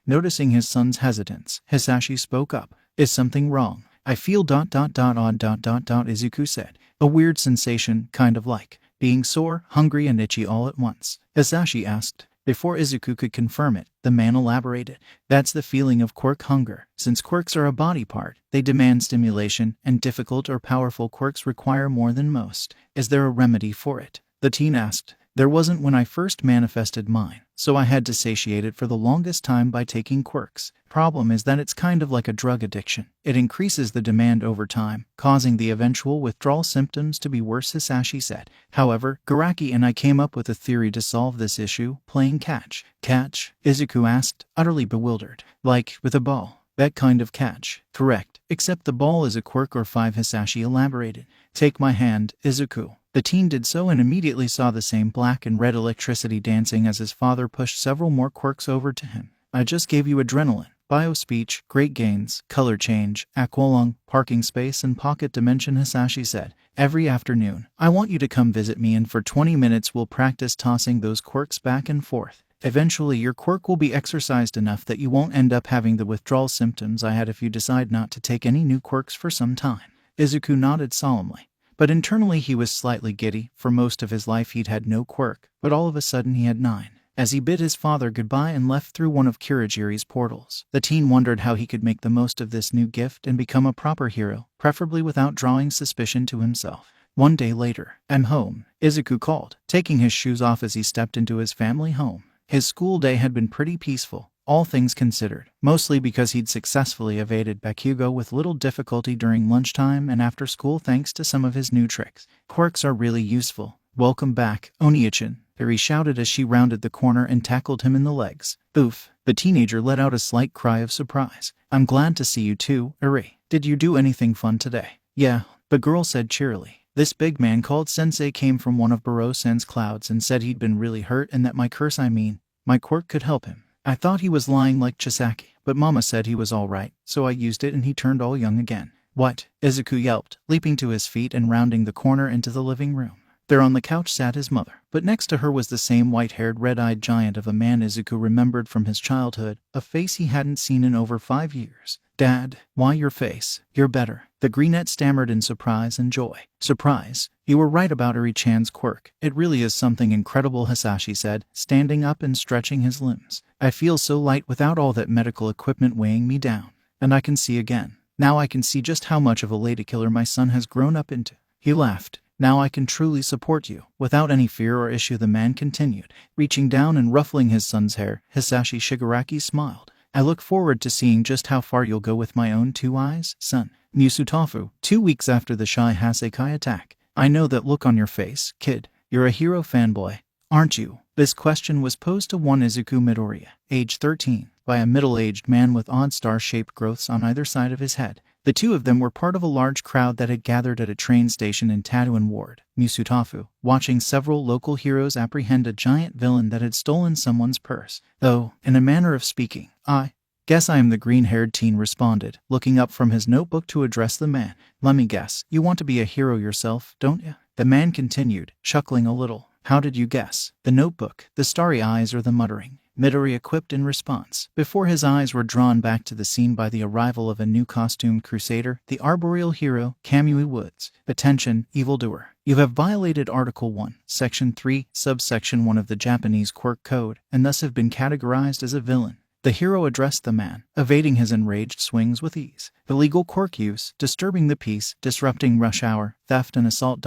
Noticing his son's hesitance, Hisashi spoke up. Is something wrong? I feel odd. Izuku said. A weird sensation, kind of like being sore, hungry, and itchy all at once. Hisashi asked. Before Izuku could confirm it, the man elaborated. That's the feeling of quirk hunger. Since quirks are a body part, they demand stimulation, and difficult or powerful quirks require more than most. Is there a remedy for it? The teen asked. There wasn't when I first manifested mine, so I had to satiate it for the longest time by taking quirks. Problem is that it's kind of like a drug addiction. It increases the demand over time, causing the eventual withdrawal symptoms to be worse, Hisashi said. However, Garaki and I came up with a theory to solve this issue, playing catch. Catch? Izuku asked, utterly bewildered. Like, with a ball. That kind of catch. Correct, except the ball is a quirk or 5, Hisashi elaborated. Take my hand, Izuku. The teen did so and immediately saw the same black and red electricity dancing as his father pushed several more quirks over to him. I just gave you adrenaline, bio-speech, great gains, color change, aqualung, parking space and pocket dimension, Hisashi said. Every afternoon, I want you to come visit me and for 20 minutes we'll practice tossing those quirks back and forth. Eventually your quirk will be exercised enough that you won't end up having the withdrawal symptoms I had if you decide not to take any new quirks for some time. Izuku nodded solemnly. But internally he was slightly giddy. For most of his life he'd had no quirk, but all of a sudden he had 9. As he bid his father goodbye and left through one of Kurogiri's portals, the teen wondered how he could make the most of this new gift and become a proper hero, preferably without drawing suspicion to himself. One day later, "I'm home," Izuku called, taking his shoes off as he stepped into his family home. His school day had been pretty peaceful, all things considered, mostly because he'd successfully evaded Bakugo with little difficulty during lunchtime and after school thanks to some of his new tricks. Quirks are really useful. Welcome back, Oniichin, Eri shouted as she rounded the corner and tackled him in the legs. Oof, the teenager let out a slight cry of surprise. I'm glad to see you too, Eri. Did you do anything fun today? Yeah, the girl said cheerily. This big man called Sensei came from one of Baro-san's clouds and said he'd been really hurt and that my quirk could help him. I thought he was lying like Chisaki, but Mama said he was all right, so I used it and he turned all young again. What? Izuku yelped, leaping to his feet and rounding the corner into the living room. There on the couch sat his mother, but next to her was the same white-haired, red-eyed giant of a man Izuku remembered from his childhood, a face he hadn't seen in over 5 years. Dad, why your face? You're better. The greenette stammered in surprise and joy. Surprise? You were right about Eri-chan's quirk. It really is something incredible, Hisashi said, standing up and stretching his limbs. I feel so light without all that medical equipment weighing me down. And I can see again. Now I can see just how much of a ladykiller my son has grown up into. He laughed. Now I can truly support you. Without any fear or issue, the man continued, reaching down and ruffling his son's hair. Hisashi Shigaraki smiled. I look forward to seeing just how far you'll go with my own 2 eyes, son. Musutafu, 2 weeks after the Shai Hasekai attack. I know that look on your face, kid. You're a hero fanboy, aren't you? This question was posed to one Izuku Midoriya, age 13, by a middle-aged man with odd star-shaped growths on either side of his head. The two of them were part of a large crowd that had gathered at a train station in Taduan Ward, Musutafu, watching several local heroes apprehend a giant villain that had stolen someone's purse. Though, in a manner of speaking, I guess I am the green-haired teen responded, looking up from his notebook to address the man. Let me guess, you want to be a hero yourself, don't you? The man continued, chuckling a little. How did you guess? The notebook, the starry eyes, or the muttering? Midoriya quipped in response, before his eyes were drawn back to the scene by the arrival of a new costumed crusader, the arboreal hero, Kamui Woods. Attention, evildoer. You have violated Article 1, Section 3, Subsection 1 of the Japanese Quirk Code, and thus have been categorized as a villain. The hero addressed the man, evading his enraged swings with ease. Illegal quirk use, disturbing the peace, disrupting rush hour, theft and assault.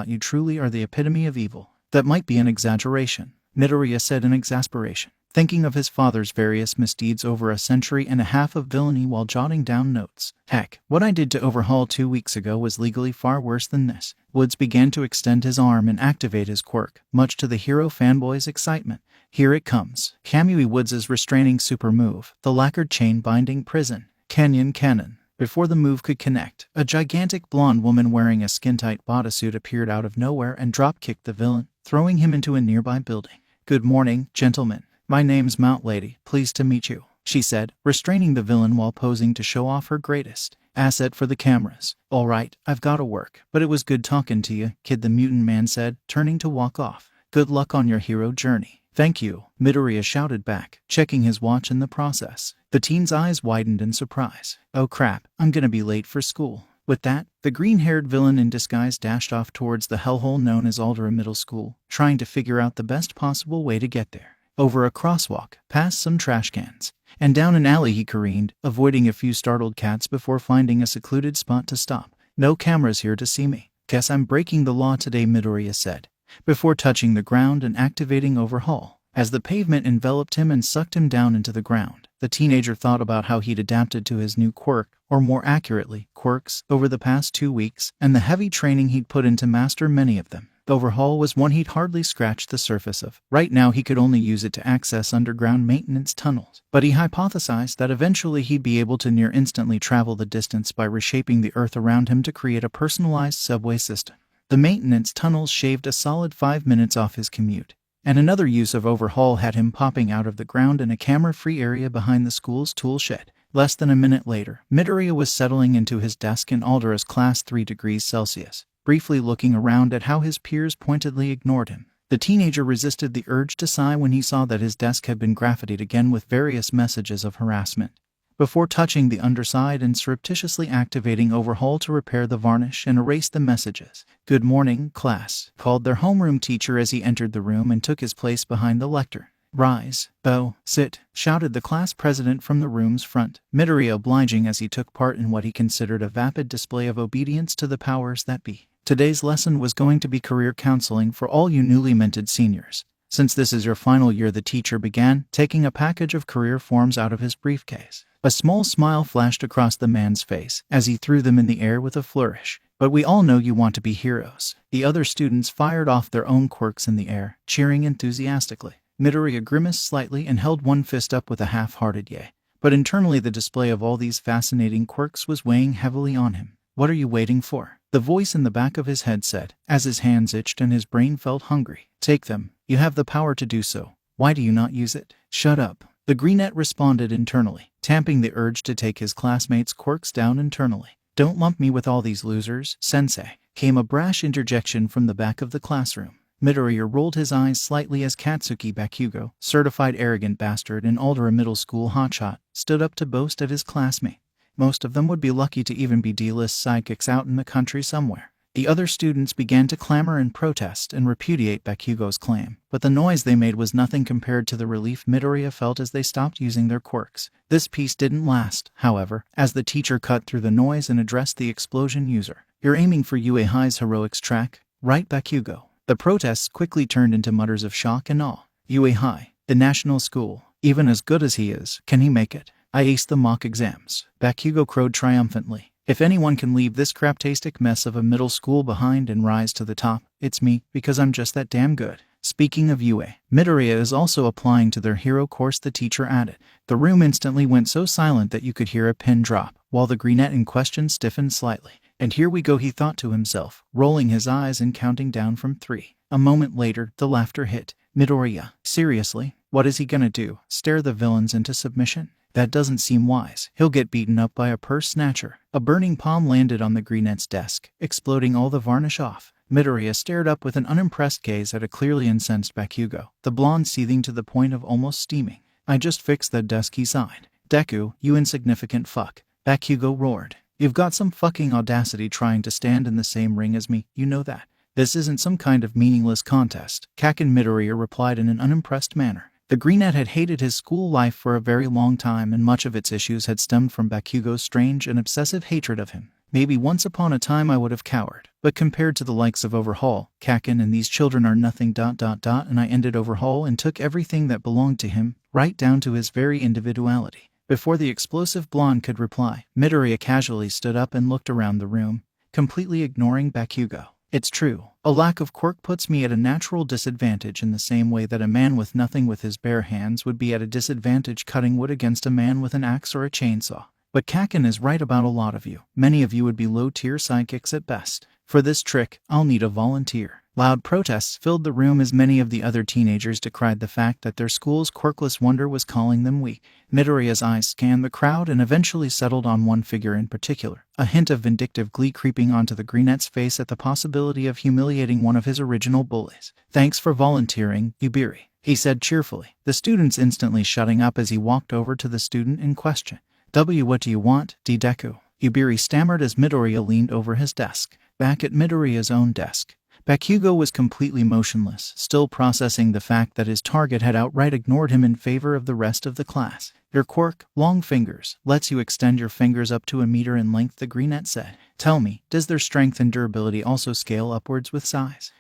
You truly are the epitome of evil. That might be an exaggeration, Midoriya said in exasperation, thinking of his father's various misdeeds over a century and a half of villainy while jotting down notes. Heck, what I did to Overhaul 2 weeks ago was legally far worse than this. Woods began to extend his arm and activate his quirk, much to the hero fanboy's excitement. Here it comes. Kamui Woods' restraining super move, the lacquered chain-binding prison. Cannon. Before the move could connect, a gigantic blonde woman wearing a skin-tight bodysuit appeared out of nowhere and drop-kicked the villain, throwing him into a nearby building. Good morning, gentlemen. My name's Mount Lady, pleased to meet you, she said, restraining the villain while posing to show off her greatest asset for the cameras. All right, I've gotta work, but it was good talking to you, kid, the mutant man said, turning to walk off. Good luck on your hero journey. Thank you, Midoriya shouted back, checking his watch in the process. The teen's eyes widened in surprise. Oh crap, I'm gonna be late for school. With that, the green-haired villain in disguise dashed off towards the hellhole known as Aldera Middle School, trying to figure out the best possible way to get there. Over a crosswalk, past some trash cans, and down an alley he careened, avoiding a few startled cats before finding a secluded spot to stop. No cameras here to see me. Guess I'm breaking the law today, Midoriya said, before touching the ground and activating Overhaul. As the pavement enveloped him and sucked him down into the ground, the teenager thought about how he'd adapted to his new quirk, or more accurately, quirks, over the past 2 weeks, and the heavy training he'd put in to master many of them. Overhaul was one he'd hardly scratched the surface of. Right now he could only use it to access underground maintenance tunnels, but he hypothesized that eventually he'd be able to near instantly travel the distance by reshaping the earth around him to create a personalized subway system. The maintenance tunnels shaved a solid 5 minutes off his commute, and another use of Overhaul had him popping out of the ground in a camera-free area behind the school's tool shed. Less than a minute later, Midoriya was settling into his desk in Aldera's class 3 degrees Celsius, briefly looking around at how his peers pointedly ignored him. The teenager resisted the urge to sigh when he saw that his desk had been graffitied again with various messages of harassment. Before touching the underside and surreptitiously activating Overhaul to repair the varnish and erase the messages. "Good morning, class," called their homeroom teacher as he entered the room and took his place behind the lectern. "Rise, bow, sit," shouted the class president from the room's front, Midoriya obliging as he took part in what he considered a vapid display of obedience to the powers that be. Today's lesson was going to be career counseling for all you newly minted seniors. Since this is your final year, the teacher began, taking a package of career forms out of his briefcase. A small smile flashed across the man's face as he threw them in the air with a flourish. "But we all know you want to be heroes." The other students fired off their own quirks in the air, cheering enthusiastically. Midoriya grimaced slightly and held one fist up with a half-hearted yay. But internally the display of all these fascinating quirks was weighing heavily on him. "What are you waiting for?" the voice in the back of his head said, as his hands itched and his brain felt hungry. "Take them. You have the power to do so. Why do you not use it?" "Shut up," the greenette responded internally, tamping the urge to take his classmates' quirks down internally. "Don't lump me with all these losers, sensei," came a brash interjection from the back of the classroom. Midoriya rolled his eyes slightly as Katsuki Bakugo, certified arrogant bastard and Aldera Middle School hotshot, stood up to boast of his classmate. Most of them would be lucky to even be D-list sidekicks out in the country somewhere. The other students began to clamor and protest and repudiate Bakugo's claim, but the noise they made was nothing compared to the relief Midoriya felt as they stopped using their quirks. This peace didn't last, however, as the teacher cut through the noise and addressed the explosion user. "You're aiming for UA-High's heroics track, right, Bakugo?" The protests quickly turned into mutters of shock and awe. "UA-High, the national school, even as good as he is, can he make it? I aced the mock exams," Bakugo crowed triumphantly. "If anyone can leave this craptastic mess of a middle school behind and rise to the top, it's me, because I'm just that damn good." Speaking of UA, Midoriya is also applying to their hero course, the teacher added. The room instantly went so silent that you could hear a pin drop, while the greenette in question stiffened slightly. "And here we go," he thought to himself, rolling his eyes and counting down from 3. A moment later, the laughter hit. "Midoriya, seriously? What is he gonna do? Stare the villains into submission? That doesn't seem wise. He'll get beaten up by a purse snatcher." A burning palm landed on the greenette's desk, exploding all the varnish off. Midoriya stared up with an unimpressed gaze at a clearly incensed Bakugo, the blonde seething to the point of almost steaming. "I just fixed that desk," he sighed. "Deku, you insignificant fuck," Bakugo roared. "You've got some fucking audacity trying to stand in the same ring as me, you know that. This isn't some kind of meaningless contest," Kaken Midoriya replied in an unimpressed manner. The greenette had hated his school life for a very long time, and much of its issues had stemmed from Bakugo's strange and obsessive hatred of him. "Maybe once upon a time I would have cowered, but compared to the likes of Overhaul, Kaken and these children are nothing ... and I ended Overhaul and took everything that belonged to him, right down to his very individuality." Before the explosive blonde could reply, Midoriya casually stood up and looked around the room, completely ignoring Bakugo. "It's true. A lack of quirk puts me at a natural disadvantage in the same way that a man with nothing with his bare hands would be at a disadvantage cutting wood against a man with an axe or a chainsaw. But Kaken is right about a lot of you. Many of you would be low-tier sidekicks at best. For this trick, I'll need a volunteer." Loud protests filled the room as many of the other teenagers decried the fact that their school's quirkless wonder was calling them weak. Midoriya's eyes scanned the crowd and eventually settled on one figure in particular, a hint of vindictive glee creeping onto the greenette's face at the possibility of humiliating one of his original bullies. "Thanks for volunteering, Ubiri," he said cheerfully, the students instantly shutting up as he walked over to the student in question. "What do you want, Deku?" Ubiri stammered as Midoriya leaned over his desk. Back at Midoriya's own desk, Bakugo was completely motionless, still processing the fact that his target had outright ignored him in favor of the rest of the class. "Your quirk, Long Fingers, lets you extend your fingers up to a meter in length," the greenette said. "Tell me, does their strength and durability also scale upwards with size?"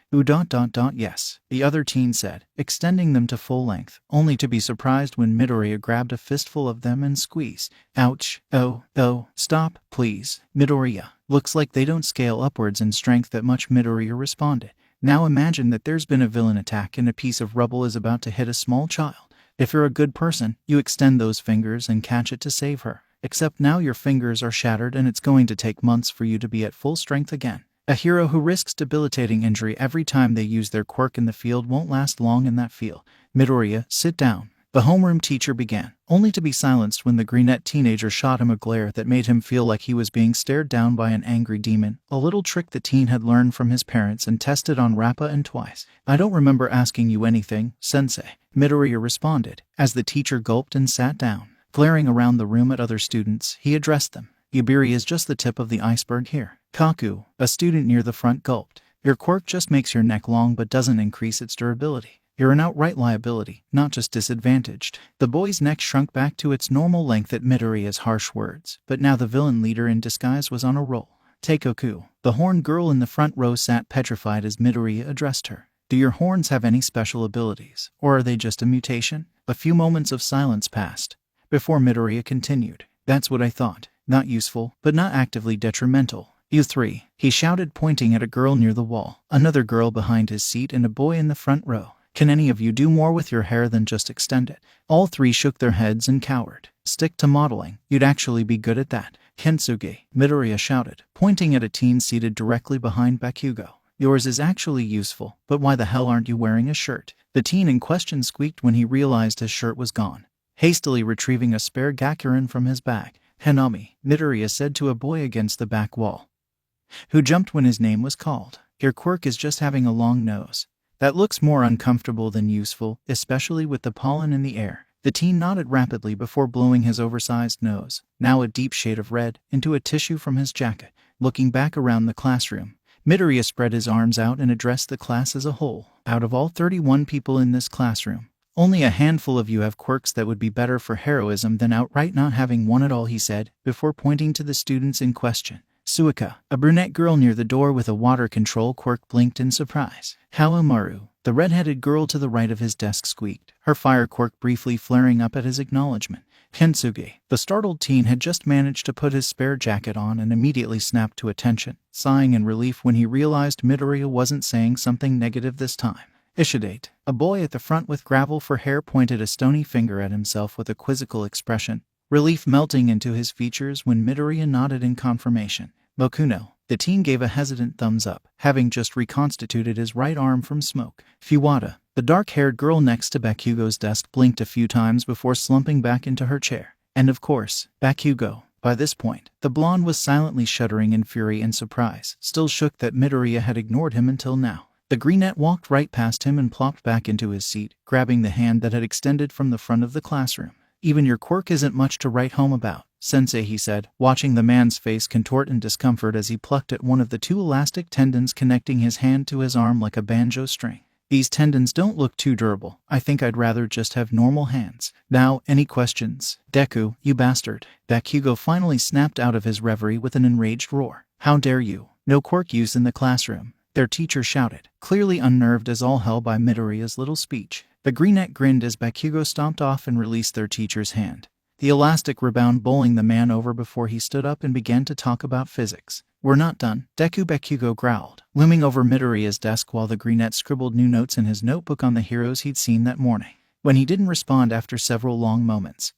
Yes, the other teen said, extending them to full length, only to be surprised when Midoriya grabbed a fistful of them and squeezed. Ouch. Oh, stop, please. Midoriya. Looks like they don't scale upwards in strength that much, Midoriya responded. Now imagine that there's been a villain attack and a piece of rubble is about to hit a small child. If you're a good person, you extend those fingers and catch it to save her. Except now your fingers are shattered and it's going to take months for you to be at full strength again. A hero who risks debilitating injury every time they use their quirk in the field won't last long in that field. Midoriya, sit down. The homeroom teacher began, only to be silenced when the greenette teenager shot him a glare that made him feel like he was being stared down by an angry demon, a little trick the teen had learned from his parents and tested on Rappa and Twice. I don't remember asking you anything, sensei, Midoriya responded, as the teacher gulped and sat down. Glaring around the room at other students, he addressed them. Yubiri is just the tip of the iceberg here. Kaku, a student near the front, gulped. Your quirk just makes your neck long but doesn't increase its durability. You're an outright liability, not just disadvantaged. The boy's neck shrunk back to its normal length at Midoriya's harsh words, but now the villain leader in disguise was on a roll. Teikoku, the horned girl in the front row, sat petrified as Midoriya addressed her. Do your horns have any special abilities, or are they just a mutation? A few moments of silence passed before Midoriya continued. That's what I thought. Not useful, but not actively detrimental. You three, he shouted, pointing at a girl near the wall, another girl behind his seat, and a boy in the front row. Can any of you do more with your hair than just extend it? All three shook their heads and cowered. Stick to modeling. You'd actually be good at that. Kintsugi, Midoriya shouted, pointing at a teen seated directly behind Bakugo. Yours is actually useful, but why the hell aren't you wearing a shirt? The teen in question squeaked when he realized his shirt was gone. Hastily retrieving a spare gakurin from his bag, Hanami, Midoriya said to a boy against the back wall, who jumped when his name was called. Your quirk is just having a long nose. That looks more uncomfortable than useful, especially with the pollen in the air. The teen nodded rapidly before blowing his oversized nose, now a deep shade of red, into a tissue from his jacket. Looking back around the classroom, Midoriya spread his arms out and addressed the class as a whole. Out of all 31 people in this classroom, only a handful of you have quirks that would be better for heroism than outright not having one at all, he said, before pointing to the students in question. Suika, a brunette girl near the door with a water control quirk, blinked in surprise. Hawamaru, the red-headed girl to the right of his desk, squeaked, her fire quirk briefly flaring up at his acknowledgement. Kintsugi, the startled teen, had just managed to put his spare jacket on and immediately snapped to attention, sighing in relief when he realized Midoriya wasn't saying something negative this time. Ishidate, a boy at the front with gravel for hair, pointed a stony finger at himself with a quizzical expression, relief melting into his features when Midoriya nodded in confirmation. Bokuno, the teen, gave a hesitant thumbs up, having just reconstituted his right arm from smoke. Fuwata, the dark-haired girl next to Bakugo's desk, blinked a few times before slumping back into her chair. And of course, Bakugo. By this point, the blonde was silently shuddering in fury and surprise, still shook that Midoriya had ignored him until now. The greenette walked right past him and plopped back into his seat, grabbing the hand that had extended from the front of the classroom. Even your quirk isn't much to write home about, sensei, he said, watching the man's face contort in discomfort as he plucked at one of the two elastic tendons connecting his hand to his arm like a banjo string. These tendons don't look too durable. I think I'd rather just have normal hands. Now, any questions? Deku, you bastard. Bakugo finally snapped out of his reverie with an enraged roar. How dare you? No quirk use in the classroom, their teacher shouted, clearly unnerved as all hell by Midoriya's little speech. The greenette grinned as Bakugo stomped off and released their teacher's hand, the elastic rebound bowling the man over before he stood up and began to talk about physics. We're not done, Deku, Bakugo growled, looming over Midoriya's desk while the greenette scribbled new notes in his notebook on the heroes he'd seen that morning. When he didn't respond after several long moments,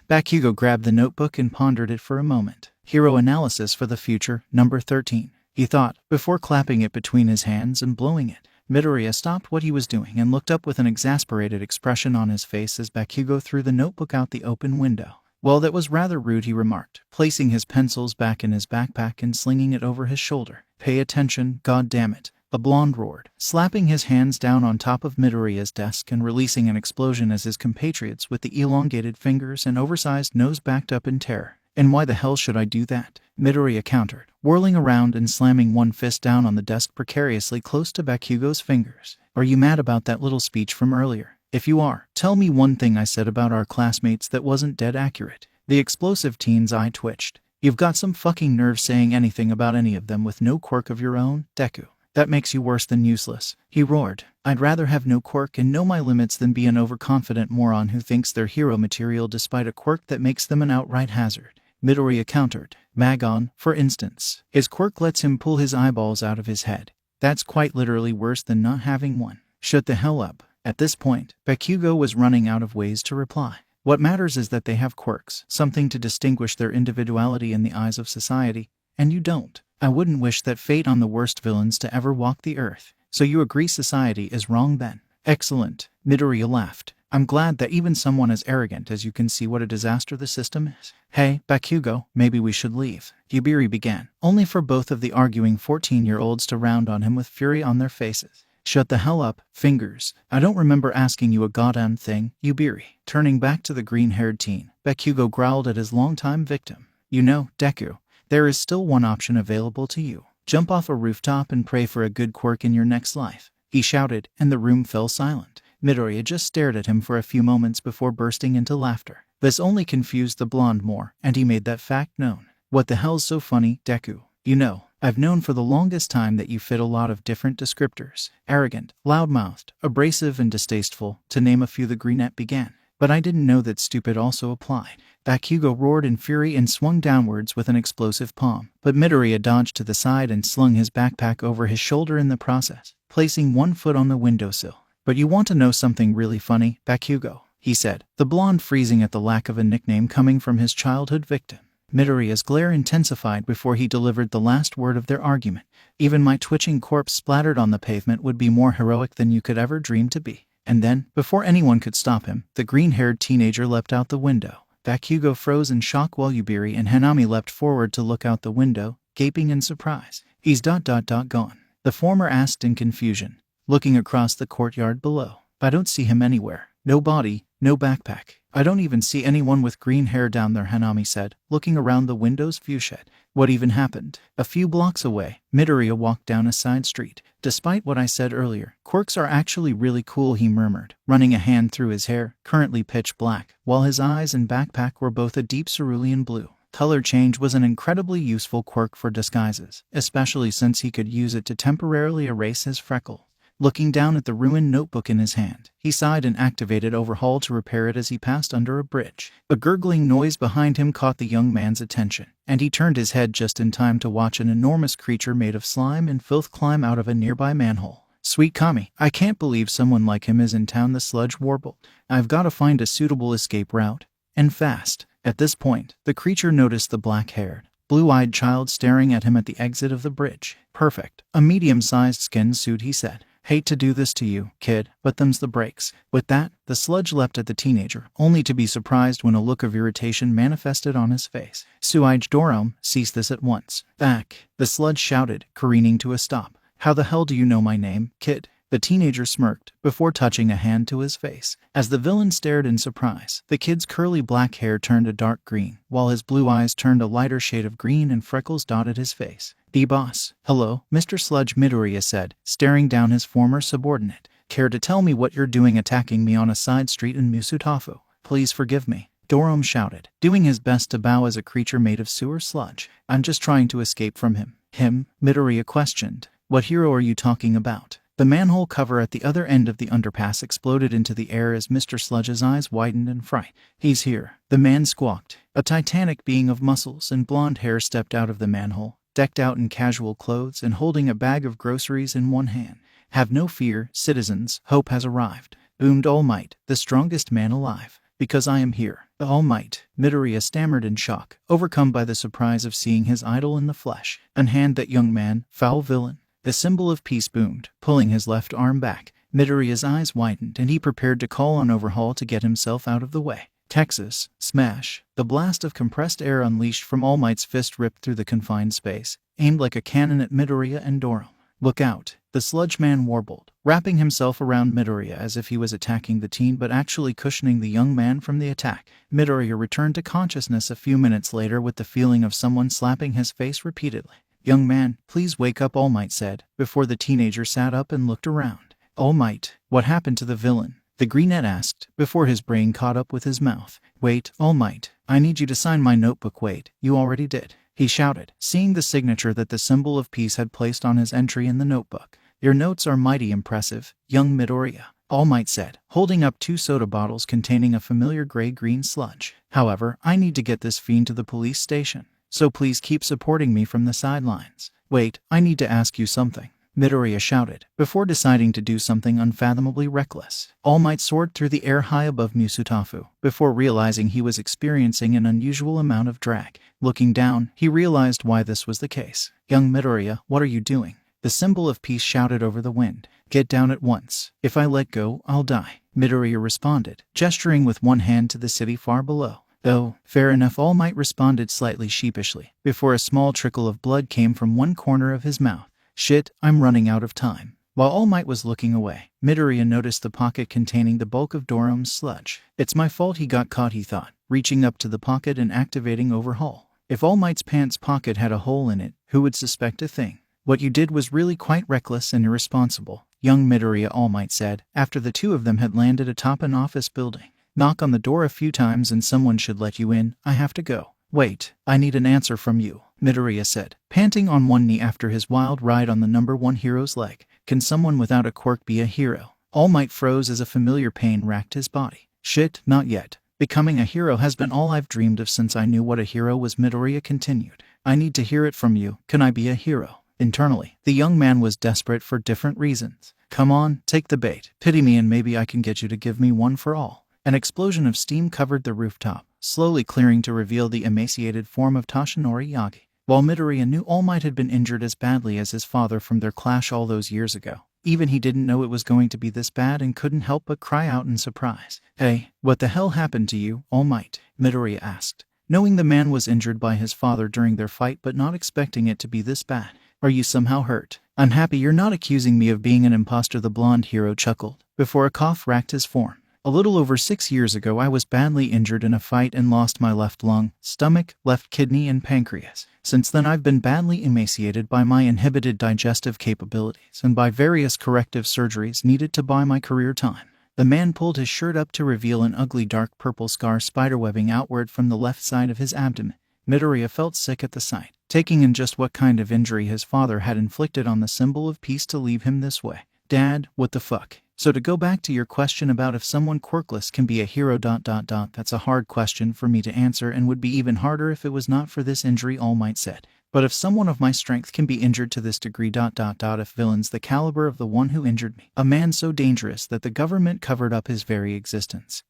Bakugo grabbed the notebook and pondered it for a moment. Hero analysis for the future, number 13, he thought, before clapping it between his hands and blowing it. Midoriya stopped what he was doing and looked up with an exasperated expression on his face as Bakugo threw the notebook out the open window. Well, that was rather rude, he remarked, placing his pencils back in his backpack and slinging it over his shoulder. Pay attention, god damn it, a blonde roared, slapping his hands down on top of Midoriya's desk and releasing an explosion as his compatriots with the elongated fingers and oversized nose backed up in terror. And why the hell should I do that? Midoriya countered, whirling around and slamming one fist down on the desk precariously close to Bakugo's fingers. Are you mad about that little speech from earlier? If you are, tell me one thing I said about our classmates that wasn't dead accurate. The explosive teen's eye twitched. You've got some fucking nerve saying anything about any of them with no quirk of your own, Deku. That makes you worse than useless, he roared. I'd rather have no quirk and know my limits than be an overconfident moron who thinks they're hero material despite a quirk that makes them an outright hazard. Midoriya countered. Magon, for instance. His quirk lets him pull his eyeballs out of his head. That's quite literally worse than not having one. Shut the hell up. At this point, Bakugo was running out of ways to reply. What matters is that they have quirks, something to distinguish their individuality in the eyes of society, and you don't. I wouldn't wish that fate on the worst villains to ever walk the earth. So you agree society is wrong then? Excellent. Midoriya laughed. I'm glad that even someone as arrogant as you can see what a disaster the system is. Hey, Bakugo, maybe we should leave. Yubiri began, only for both of the arguing 14-year-olds to round on him with fury on their faces. Shut the hell up, Fingers. I don't remember asking you a goddamn thing, Yubiri. Turning back to the green-haired teen, Bakugo growled at his longtime victim. You know, Deku, there is still one option available to you. Jump off a rooftop and pray for a good quirk in your next life. He shouted, and the room fell silent. Midoriya just stared at him for a few moments before bursting into laughter. This only confused the blonde more, and he made that fact known. What the hell's so funny, Deku? You know, I've known for the longest time that you fit a lot of different descriptors. Arrogant, loudmouthed, abrasive and distasteful, to name a few. The greenette began. But I didn't know that stupid also applied. Bakugo roared in fury and swung downwards with an explosive palm. But Midoriya dodged to the side and slung his backpack over his shoulder in the process, placing one foot on the windowsill. But you want to know something really funny, Bakugo? He said, the blonde freezing at the lack of a nickname coming from his childhood victim. Midoriya's glare intensified before he delivered the last word of their argument. Even my twitching corpse splattered on the pavement would be more heroic than you could ever dream to be. And then, before anyone could stop him, the green-haired teenager leapt out the window. Bakugo froze in shock while Yubiri and Hanami leapt forward to look out the window, gaping in surprise. He's gone, the former asked in confusion, looking across the courtyard below. I don't see him anywhere. No body, no backpack. I don't even see anyone with green hair down there, Hanami said, looking around the window's viewshed. What even happened? A few blocks away, Midoriya walked down a side street. Despite what I said earlier, quirks are actually really cool, he murmured, running a hand through his hair, currently pitch black, while his eyes and backpack were both a deep cerulean blue. Color change was an incredibly useful quirk for disguises, especially since he could use it to temporarily erase his freckles. Looking down at the ruined notebook in his hand, he sighed and activated Overhaul to repair it as he passed under a bridge. A gurgling noise behind him caught the young man's attention, and he turned his head just in time to watch an enormous creature made of slime and filth climb out of a nearby manhole. Sweet Kami, I can't believe someone like him is in town, the sludge warbled. I've got to find a suitable escape route, and fast. At this point, the creature noticed the black-haired, blue-eyed child staring at him at the exit of the bridge. Perfect. A medium-sized skin suit, he said. Hate to do this to you, kid, but them's the breaks. With that, the sludge leapt at the teenager, only to be surprised when a look of irritation manifested on his face. Suige Dorom, cease this at once. Back, the sludge shouted, careening to a stop. How the hell do you know my name, kid? The teenager smirked, before touching a hand to his face. As the villain stared in surprise, the kid's curly black hair turned a dark green, while his blue eyes turned a lighter shade of green and freckles dotted his face. D-Boss. Hello, Mr. Sludge, Midoriya said, staring down his former subordinate. Care to tell me what you're doing attacking me on a side street in Musutafu? Please forgive me, Dorom shouted, doing his best to bow as a creature made of sewer sludge. I'm just trying to escape from him. Him? Midoriya questioned. What hero are you talking about? The manhole cover at the other end of the underpass exploded into the air as Mr. Sludge's eyes widened in fright. He's here, the man squawked. A titanic being of muscles and blonde hair stepped out of the manhole, decked out in casual clothes and holding a bag of groceries in one hand. Have no fear, citizens, hope has arrived, boomed All Might, the strongest man alive. Because I am here. All Might, Midoriya stammered in shock, overcome by the surprise of seeing his idol in the flesh. Unhand that young man, foul villain. The symbol of peace boomed, pulling his left arm back. Midoriya's eyes widened and he prepared to call on Overhaul to get himself out of the way. Texas, smash. The blast of compressed air unleashed from All Might's fist ripped through the confined space, aimed like a cannon at Midoriya and Dorom. Look out, the sludge man warbled, wrapping himself around Midoriya as if he was attacking the teen but actually cushioning the young man from the attack. Midoriya returned to consciousness a few minutes later with the feeling of someone slapping his face repeatedly. Young man, please wake up, All Might said, before the teenager sat up and looked around. All Might, what happened to the villain? The greenette asked, before his brain caught up with his mouth. Wait, All Might, I need you to sign my notebook. Wait, you already did. he shouted, seeing the signature that the symbol of peace had placed on his entry in the notebook. Your notes are mighty impressive, young Midoriya, All Might said, holding up 2 soda bottles containing a familiar gray-green sludge. However, I need to get this fiend to the police station, so please keep supporting me from the sidelines. Wait, I need to ask you something, Midoriya shouted, before deciding to do something unfathomably reckless. All Might soared through the air high above Musutafu, before realizing he was experiencing an unusual amount of drag. Looking down, he realized why this was the case. Young Midoriya, what are you doing? The symbol of peace shouted over the wind. Get down at once. If I let go, I'll die, Midoriya responded, gesturing with one hand to the city far below. Oh, fair enough, All Might responded slightly sheepishly, before a small trickle of blood came from one corner of his mouth. Shit, I'm running out of time. While All Might was looking away, Midoriya noticed the pocket containing the bulk of Dorome's sludge. It's my fault he got caught, he thought, reaching up to the pocket and activating overhaul. If All Might's pants pocket had a hole in it, who would suspect a thing? What you did was really quite reckless and irresponsible, young Midoriya, All Might said, after the 2 of them had landed atop an office building. Knock on the door a few times and someone should let you in. I have to go. Wait, I need an answer from you, Midoriya said, panting on one knee after his wild ride on the #1 hero's leg. Can someone without a quirk be a hero? All Might froze as a familiar pain racked his body. Shit, not yet. Becoming a hero has been all I've dreamed of since I knew what a hero was, Midoriya continued. I need to hear it from you. Can I be a hero? Internally, the young man was desperate for different reasons. Come on, take the bait. Pity me and maybe I can get you to give me one for all. An explosion of steam covered the rooftop, slowly clearing to reveal the emaciated form of Toshinori Yagi. While Midoriya knew All Might had been injured as badly as his father from their clash all those years ago, even he didn't know it was going to be this bad and couldn't help but cry out in surprise. Hey, what the hell happened to you, All Might? Midoriya asked, knowing the man was injured by his father during their fight but not expecting it to be this bad. Are you somehow hurt? I'm happy you're not accusing me of being an imposter, the blonde hero chuckled, before a cough racked his form. A little over 6 years ago I was badly injured in a fight and lost my left lung, stomach, left kidney and pancreas. Since then I've been badly emaciated by my inhibited digestive capabilities and by various corrective surgeries needed to buy my career time. The man pulled his shirt up to reveal an ugly dark purple scar spiderwebbing outward from the left side of his abdomen. Midoriya felt sick at the sight, taking in just what kind of injury his father had inflicted on the symbol of peace to leave him this way. Dad, what the fuck? So to go back to your question about if someone quirkless can be a hero ... that's a hard question for me to answer and would be even harder if it was not for this injury, All Might said. But if someone of my strength can be injured to this degree ... if villains the caliber of the one who injured me, a man so dangerous that the government covered up his very existence,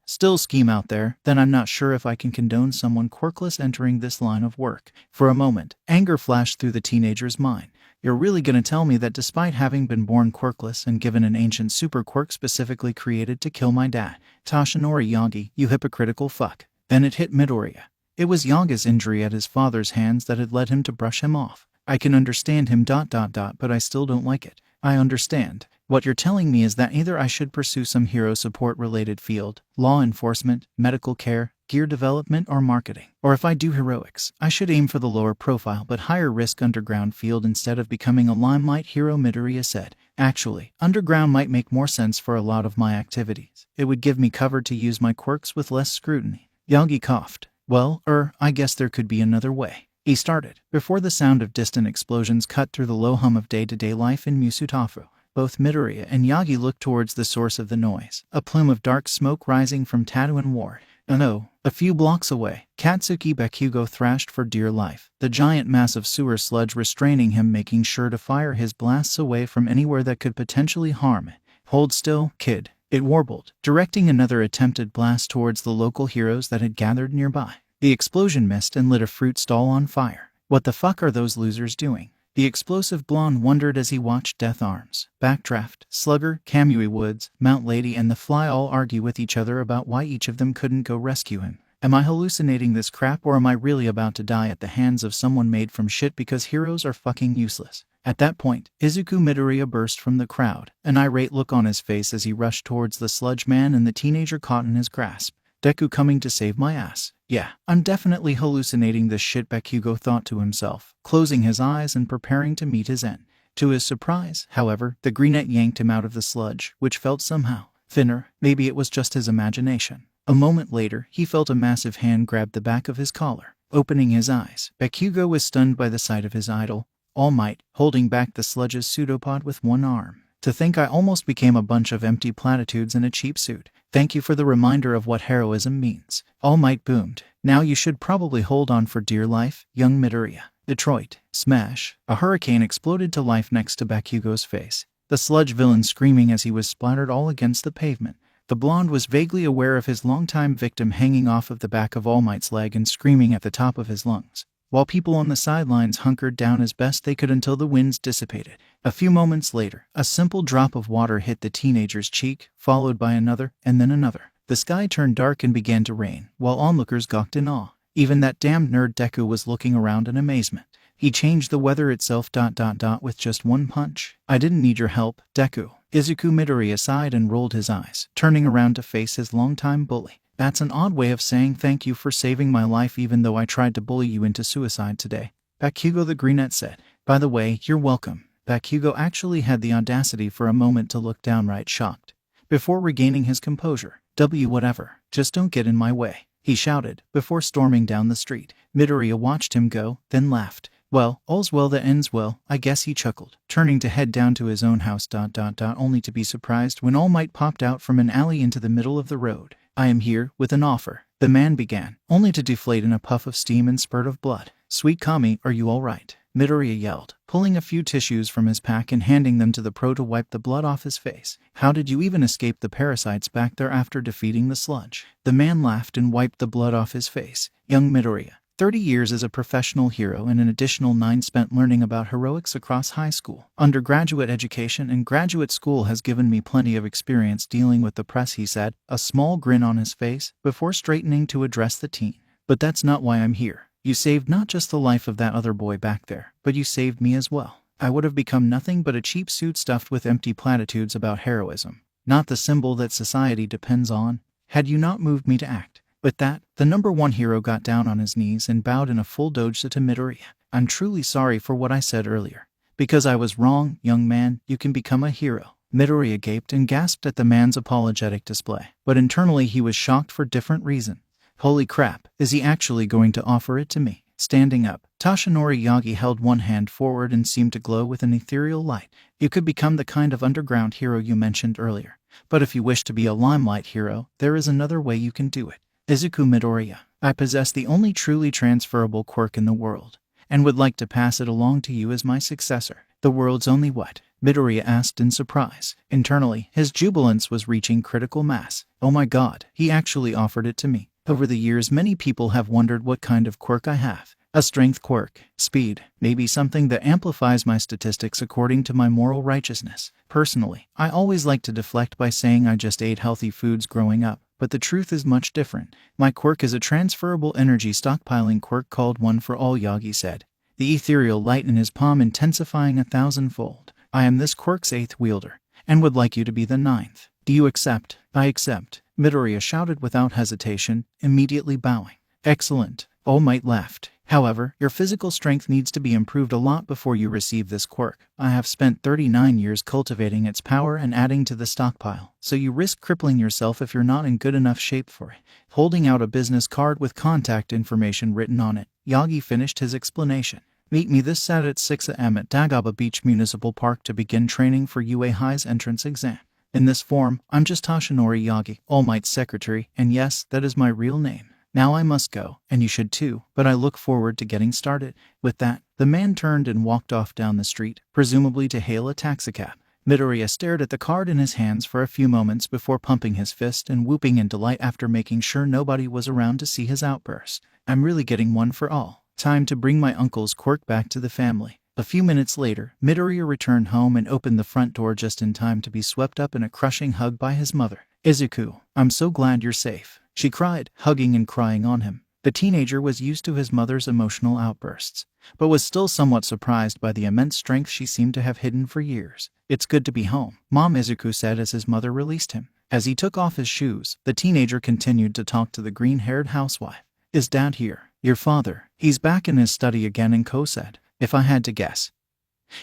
still scheme out there, then I'm not sure if I can condone someone quirkless entering this line of work. For a moment, anger flashed through the teenager's mind. You're really gonna tell me that despite having been born quirkless and given an ancient super quirk specifically created to kill my dad, Toshinori Yagi, you hypocritical fuck? Then it hit Midoriya. It was Yagi's injury at his father's hands that had led him to brush him off. I can understand him ... but I still don't like it. I understand. What you're telling me is that either I should pursue some hero support related field, law enforcement, medical care, gear development or marketing. Or if I do heroics, I should aim for the lower profile but higher risk underground field instead of becoming a limelight hero, Midoriya said. Actually, underground might make more sense for a lot of my activities. It would give me cover to use my quirks with less scrutiny. Yagi coughed. Well, I guess there could be another way. He started, before the sound of distant explosions cut through the low hum of day-to-day life in Musutafu. Both Midoriya and Yagi looked towards the source of the noise, a plume of dark smoke rising from Tatooine Ward. No, a few blocks away, Katsuki Bakugo thrashed for dear life, the giant mass of sewer sludge restraining him, making sure to fire his blasts away from anywhere that could potentially harm it. Hold still, kid, it warbled, directing another attempted blast towards the local heroes that had gathered nearby. The explosion missed and lit a fruit stall on fire. What the fuck are those losers doing? The explosive blonde wondered as he watched Death Arms, Backdraft, Slugger, Kamui Woods, Mount Lady and the Fly all argue with each other about why each of them couldn't go rescue him. Am I hallucinating this crap, or am I really about to die at the hands of someone made from shit because heroes are fucking useless? At that point, Izuku Midoriya burst from the crowd, an irate look on his face as he rushed towards the sludge man and the teenager caught in his grasp. Deku coming to save my ass. Yeah, I'm definitely hallucinating this shit, Bakugo thought to himself, closing his eyes and preparing to meet his end. To his surprise, however, the greenette yanked him out of the sludge, which felt somehow thinner. Maybe it was just his imagination. A moment later, he felt a massive hand grab the back of his collar. Opening his eyes, Bakugo was stunned by the sight of his idol, All Might, holding back the sludge's pseudopod with one arm. To think I almost became a bunch of empty platitudes in a cheap suit. Thank you for the reminder of what heroism means. All Might boomed. Now you should probably hold on for dear life, young Midoriya. Detroit. Smash. A hurricane exploded to life next to Bakugo's face, the sludge villain screaming as he was splattered all against the pavement. The blonde was vaguely aware of his longtime victim hanging off of the back of All Might's leg and screaming at the top of his lungs, while people on the sidelines hunkered down as best they could until the winds dissipated. A few moments later, a simple drop of water hit the teenager's cheek, followed by another, and then another. The sky turned dark and began to rain, while onlookers gawked in awe. Even that damned nerd Deku was looking around in amazement. He changed the weather itself ... with just one punch. I didn't need your help, Deku. Izuku Midoriya sighed and rolled his eyes, turning around to face his longtime bully. That's an odd way of saying thank you for saving my life even though I tried to bully you into suicide today, Bakugo the Greenette said. By the way, you're welcome. Bakugo actually had the audacity for a moment to look downright shocked, before regaining his composure. Whatever, just don't get in my way, he shouted, before storming down the street. Midoriya watched him go, then laughed. Well, all's well that ends well, I guess, he chuckled, turning to head down to his own house ... only to be surprised when All Might popped out from an alley into the middle of the road. I am here with an offer, the man began, only to deflate in a puff of steam and spurt of blood. Sweet Kami, are you all right? Midoriya yelled, pulling a few tissues from his pack and handing them to the pro to wipe the blood off his face. How did you even escape the parasites back there after defeating the sludge? The man laughed and wiped the blood off his face. Young Midoriya, 30 years as a professional hero and an additional 9 spent learning about heroics across high school, undergraduate education, and graduate school has given me plenty of experience dealing with the press, he said, a small grin on his face, before straightening to address the teen. But that's not why I'm here. You saved not just the life of that other boy back there, but you saved me as well. I would have become nothing but a cheap suit stuffed with empty platitudes about heroism, not the symbol that society depends on, had you not moved me to act. With that, the #1 hero got down on his knees and bowed in a full doge to Midoriya. I'm truly sorry for what I said earlier. Because I was wrong, young man, you can become a hero. Midoriya gaped and gasped at the man's apologetic display, but internally he was shocked for different reasons. Holy crap, is he actually going to offer it to me? Standing up, Toshinori Yagi held one hand forward and seemed to glow with an ethereal light. You could become the kind of underground hero you mentioned earlier. But if you wish to be a limelight hero, there is another way you can do it. Izuku Midoriya, I possess the only truly transferable quirk in the world, and would like to pass it along to you as my successor. The world's only what? Midoriya asked in surprise. Internally, his jubilance was reaching critical mass. Oh my god, he actually offered it to me. Over the years, many people have wondered what kind of quirk I have. A strength quirk, speed, maybe something that amplifies my statistics according to my moral righteousness. Personally, I always like to deflect by saying I just ate healthy foods growing up, but the truth is much different. My quirk is a transferable energy stockpiling quirk called One for All, Yagi said, the ethereal light in his palm intensifying 1,000-fold. I am this quirk's 8th wielder, and would like you to be the 9th. Do you accept? I accept, Midoriya shouted without hesitation, immediately bowing. Excellent. All Might laughed. However, your physical strength needs to be improved a lot before you receive this quirk. I have spent 39 years cultivating its power and adding to the stockpile, so you risk crippling yourself if you're not in good enough shape for it. Holding out a business card with contact information written on it, Yagi finished his explanation. Meet me this Saturday at 6 a.m. at Dagaba Beach Municipal Park to begin training for UA High's entrance exam. In this form, I'm just Toshinori Yagi, All Might's secretary, and yes, that is my real name. Now I must go, and you should too, but I look forward to getting started. With that, the man turned and walked off down the street, presumably to hail a taxicab. Midoriya stared at the card in his hands for a few moments before pumping his fist and whooping in delight after making sure nobody was around to see his outburst. I'm really getting one for all. Time to bring my uncle's quirk back to the family. A few minutes later, Midoriya returned home and opened the front door just in time to be swept up in a crushing hug by his mother. Izuku, I'm so glad you're safe, she cried, hugging and crying on him. The teenager was used to his mother's emotional outbursts, but was still somewhat surprised by the immense strength she seemed to have hidden for years. It's good to be home, Mom, Izuku said as his mother released him. As he took off his shoes, the teenager continued to talk to the green-haired housewife. Is Dad here? Your father. He's back in his study again, and Ko said. If I had to guess,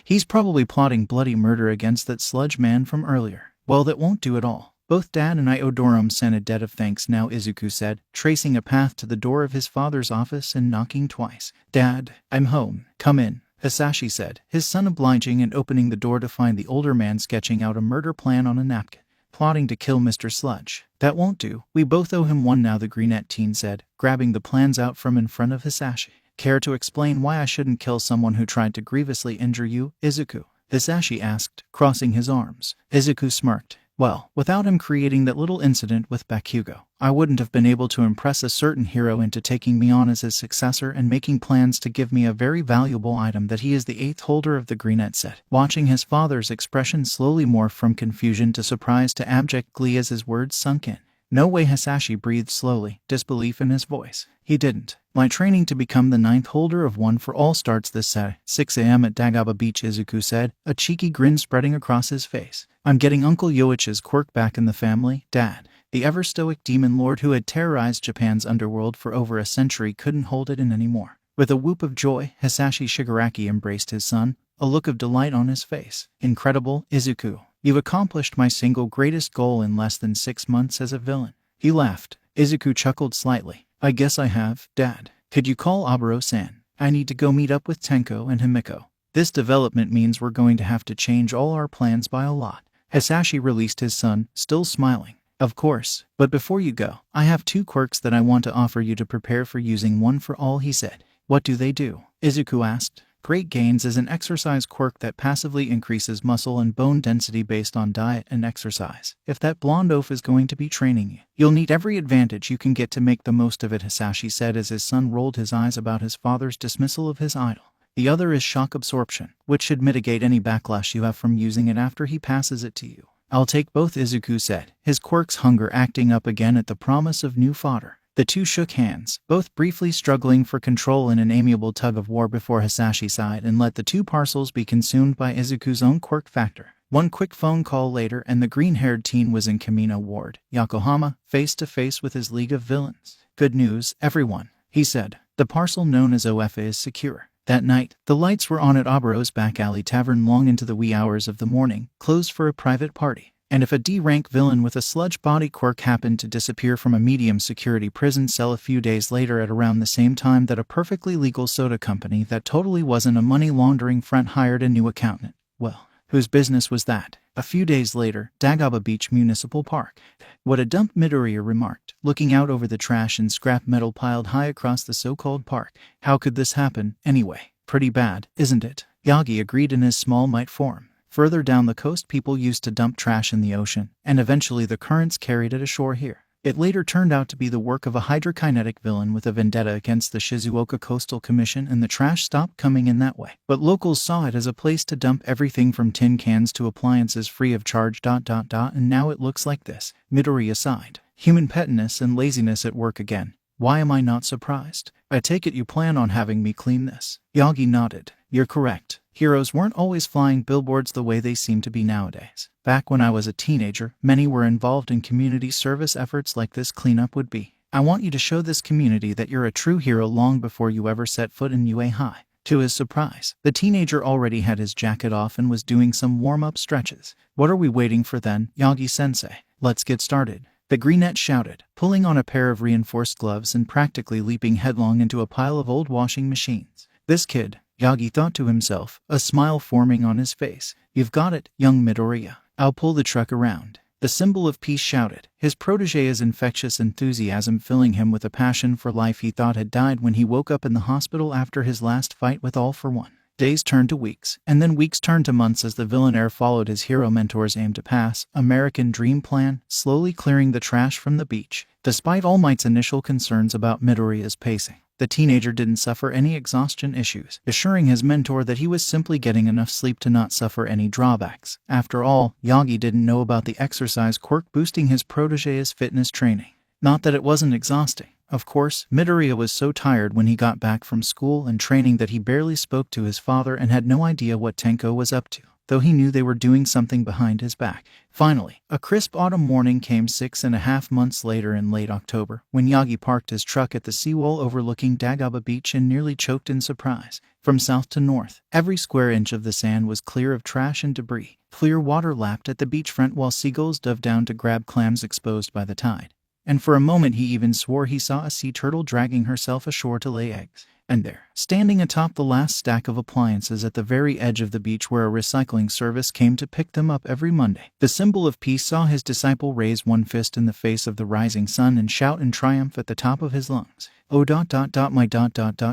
he's probably plotting bloody murder against that sludge man from earlier. Well, that won't do at all. Both Dad and I Odorum sent a debt of thanks now, Izuku said, tracing a path to the door of his father's office and knocking twice. Dad, I'm home. Come in, Hisashi said, his son obliging and opening the door to find the older man sketching out a murder plan on a napkin, plotting to kill Mr. Sludge. That won't do. We both owe him one now, the brunette teen said, grabbing the plans out from in front of Hisashi. Care to explain why I shouldn't kill someone who tried to grievously injure you, Izuku? Hisashi asked, crossing his arms. Izuku smirked. Well, without him creating that little incident with Bakugo, I wouldn't have been able to impress a certain hero into taking me on as his successor and making plans to give me a very valuable item that he is the 8th holder of, the brunette said, watching his father's expression slowly morph from confusion to surprise to abject glee as his words sunk in. No way, Hisashi breathed slowly, disbelief in his voice. He didn't. My training to become the 9th holder of One for All starts this Saturday, 6 a.m. at Dagaba Beach, Izuku said, a cheeky grin spreading across his face. I'm getting Uncle Yoichi's quirk back in the family, Dad. The ever-stoic demon lord who had terrorized Japan's underworld for over a century couldn't hold it in anymore. With a whoop of joy, Hisashi Shigaraki embraced his son, a look of delight on his face. Incredible, Izuku. You've accomplished my single greatest goal in less than 6 months as a villain. He laughed. Izuku chuckled slightly. I guess I have, Dad. Could you call Aburo-san? I need to go meet up with Tenko and Himiko. This development means we're going to have to change all our plans by a lot. Hisashi released his son, still smiling. Of course, but before you go, I have 2 quirks that I want to offer you to prepare for using One for All, he said. What do they do? Izuku asked. Great Gains is an exercise quirk that passively increases muscle and bone density based on diet and exercise. If that blonde oaf is going to be training you, you'll need every advantage you can get to make the most of it, Hisashi said as his son rolled his eyes about his father's dismissal of his idol. The other is shock absorption, which should mitigate any backlash you have from using it after he passes it to you. I'll take both, Izuku said, his quirk's hunger acting up again at the promise of new fodder. The two shook hands, both briefly struggling for control in an amiable tug-of-war before Hisashi sighed and let the 2 parcels be consumed by Izuku's own quirk factor. One quick phone call later and the green-haired teen was in Kamino Ward, Yokohama, face-to-face with his League of Villains. Good news, everyone, he said. The parcel known as OFA is secure. That night, the lights were on at Aburo's back alley tavern long into the wee hours of the morning, closed for a private party. And if a D-rank villain with a sludge body quirk happened to disappear from a medium-security prison cell a few days later at around the same time that a perfectly legal soda company that totally wasn't a money-laundering front hired a new accountant, well, whose business was that? A few days later, Dagaba Beach Municipal Park. What a dump, Midoriya remarked, looking out over the trash and scrap metal piled high across the so-called park. How could this happen, anyway? Pretty bad, isn't it? Yagi agreed in his small mite form. Further down the coast, people used to dump trash in the ocean, and eventually the currents carried it ashore here. It later turned out to be the work of a hydrokinetic villain with a vendetta against the Shizuoka Coastal Commission, and the trash stopped coming in that way. But locals saw it as a place to dump everything from tin cans to appliances free of charge. And now it looks like this. Midoriya sighed. Human pettiness and laziness at work again. Why am I not surprised? I take it you plan on having me clean this. Yagi nodded. You're correct. Heroes weren't always flying billboards the way they seem to be nowadays. Back when I was a teenager, many were involved in community service efforts like this cleanup would be. I want you to show this community that you're a true hero long before you ever set foot in UA High. To his surprise, the teenager already had his jacket off and was doing some warm-up stretches. What are we waiting for then, Yagi-sensei? Let's get started. The greenette shouted, pulling on a pair of reinforced gloves and practically leaping headlong into a pile of old washing machines. This kid, Yagi thought to himself, a smile forming on his face. You've got it, young Midoriya. I'll pull the truck around. The symbol of peace shouted, his protege's infectious enthusiasm filling him with a passion for life he thought had died when he woke up in the hospital after his last fight with All for One. Days turned to weeks, and then weeks turned to months as the villainaire followed his hero mentor's aim to pass American Dream Plan, slowly clearing the trash from the beach. Despite All Might's initial concerns about Midoriya's pacing, the teenager didn't suffer any exhaustion issues, assuring his mentor that he was simply getting enough sleep to not suffer any drawbacks. After all, Yagi didn't know about the exercise quirk boosting his protege's fitness training. Not that it wasn't exhausting. Of course, Midoriya was so tired when he got back from school and training that he barely spoke to his father and had no idea what Tenko was up to. though he knew they were doing something behind his back. Finally, a crisp autumn morning came 6.5 months later in late October, when Yagi parked his truck at the seawall overlooking Dagaba Beach and nearly choked in surprise. From south to north, every square inch of the sand was clear of trash and debris. Clear water lapped at the beachfront while seagulls dove down to grab clams exposed by the tide. And for a moment he even swore he saw a sea turtle dragging herself ashore to lay eggs. And there, standing atop the last stack of appliances at the very edge of the beach where a recycling service came to pick them up every Monday, the symbol of peace saw his disciple raise one fist in the face of the rising sun and shout in triumph at the top of his lungs. "Oh my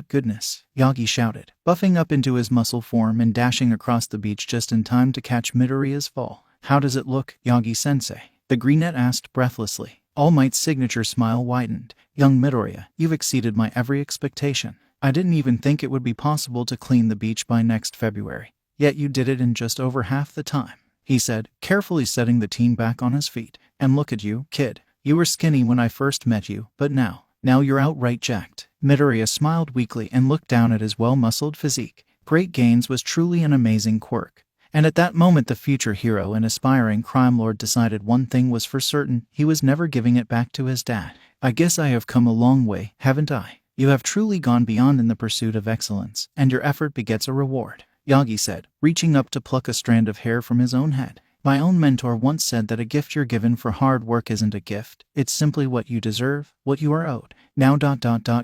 goodness," Yagi shouted, buffing up into his muscle form and dashing across the beach just in time to catch Midoriya's fall. "How does it look, Yagi-sensei?" the greenette asked breathlessly. All Might's signature smile widened. "Young Midoriya, you've exceeded my every expectation. I didn't even think it would be possible to clean the beach by next February. Yet you did it in just over half the time," he said, carefully setting the teen back on his feet. "And look at you, kid. You were skinny when I first met you, but now you're outright jacked." Midoriya smiled weakly and looked down at his well-muscled physique. Great Gains was truly an amazing quirk. And at that moment the future hero and aspiring crime lord decided one thing was for certain: he was never giving it back to his dad. "I guess I have come a long way, haven't I? You have truly gone beyond in the pursuit of excellence, and your effort begets a reward," Yagi said, reaching up to pluck a strand of hair from his own head. "My own mentor once said that a gift you're given for hard work isn't a gift, it's simply what you deserve, what you are owed. Now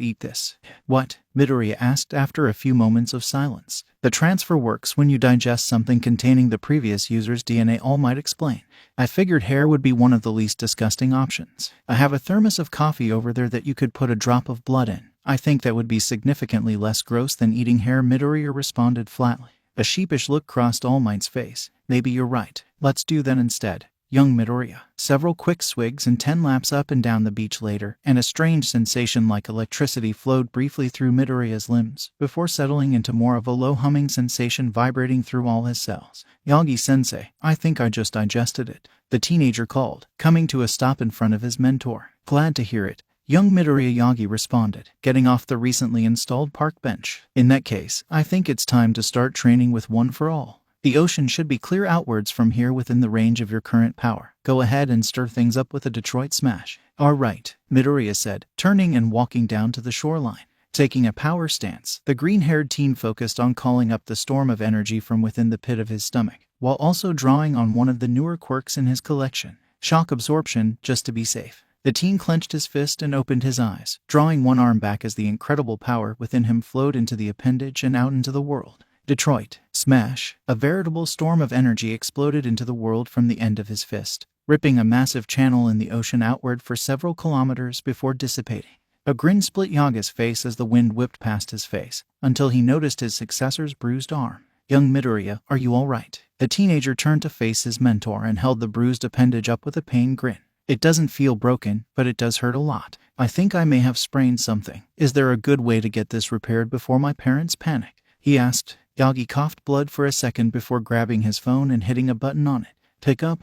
eat this." "What?" Midoriya asked after a few moments of silence. "The transfer works when you digest something containing the previous user's DNA," All Might explain. "I figured hair would be one of the least disgusting options. I have a thermos of coffee over there that you could put a drop of blood in. I think that would be significantly less gross than eating hair," Midoriya responded flatly. A sheepish look crossed All Might's face. "Maybe you're right. Let's do that instead, young Midoriya." Several quick swigs and 10 laps up and down the beach later, and a strange sensation like electricity flowed briefly through Midoriya's limbs, before settling into more of a low humming sensation vibrating through all his cells. "Yagi-sensei, I think I just digested it," the teenager called, coming to a stop in front of his mentor. "Glad to hear it," young Midoriya, Yagi responded, getting off the recently installed park bench. "In that case, I think it's time to start training with One for All. The ocean should be clear outwards from here within the range of your current power. Go ahead and stir things up with a Detroit smash." "All right," Midoriya said, turning and walking down to the shoreline. Taking a power stance, the green-haired teen focused on calling up the storm of energy from within the pit of his stomach, while also drawing on one of the newer quirks in his collection, shock absorption, just to be safe. The teen clenched his fist and opened his eyes, drawing one arm back as the incredible power within him flowed into the appendage and out into the world. Detroit smash. A veritable storm of energy exploded into the world from the end of his fist, ripping a massive channel in the ocean outward for several kilometers before dissipating. A grin split Yaga's face as the wind whipped past his face, until he noticed his successor's bruised arm. "Young Midoriya, are you all right?" The teenager turned to face his mentor and held the bruised appendage up with a pained grin. "It doesn't feel broken, but it does hurt a lot. I think I may have sprained something. Is there a good way to get this repaired before my parents panic?" he asked. Yagi coughed blood for a second before grabbing his phone and hitting a button on it. Pick up,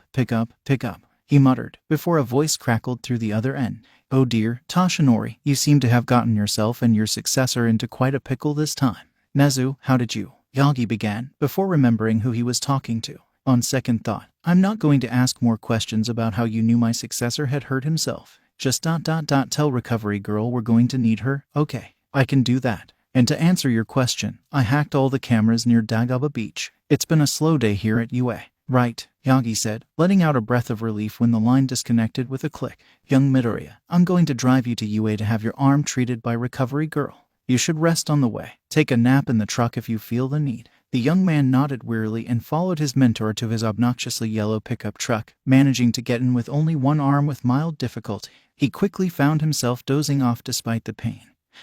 he muttered, before a voice crackled through the other end. "Oh dear, Toshinori, you seem to have gotten yourself and your successor into quite a pickle this time." "Nezu, how did you?" Yagi began, before remembering who he was talking to. "On second thought, I'm not going to ask more questions about how you knew my successor had hurt himself. Just tell recovery girl we're going to need her, okay? I can do that. And to answer your question, I hacked all the cameras near Dagaba Beach. It's been a slow day here at UA." "Right," Yagi said, letting out a breath of relief when the line disconnected with a click. "Young Midoriya, I'm going to drive you to UA to have your arm treated by recovery girl. You should rest on the way. Take a nap in the truck if you feel the need." The young man nodded wearily and followed his mentor to his obnoxiously yellow pickup truck, managing to get in with only one arm with mild difficulty. He quickly found himself dozing off despite the pain,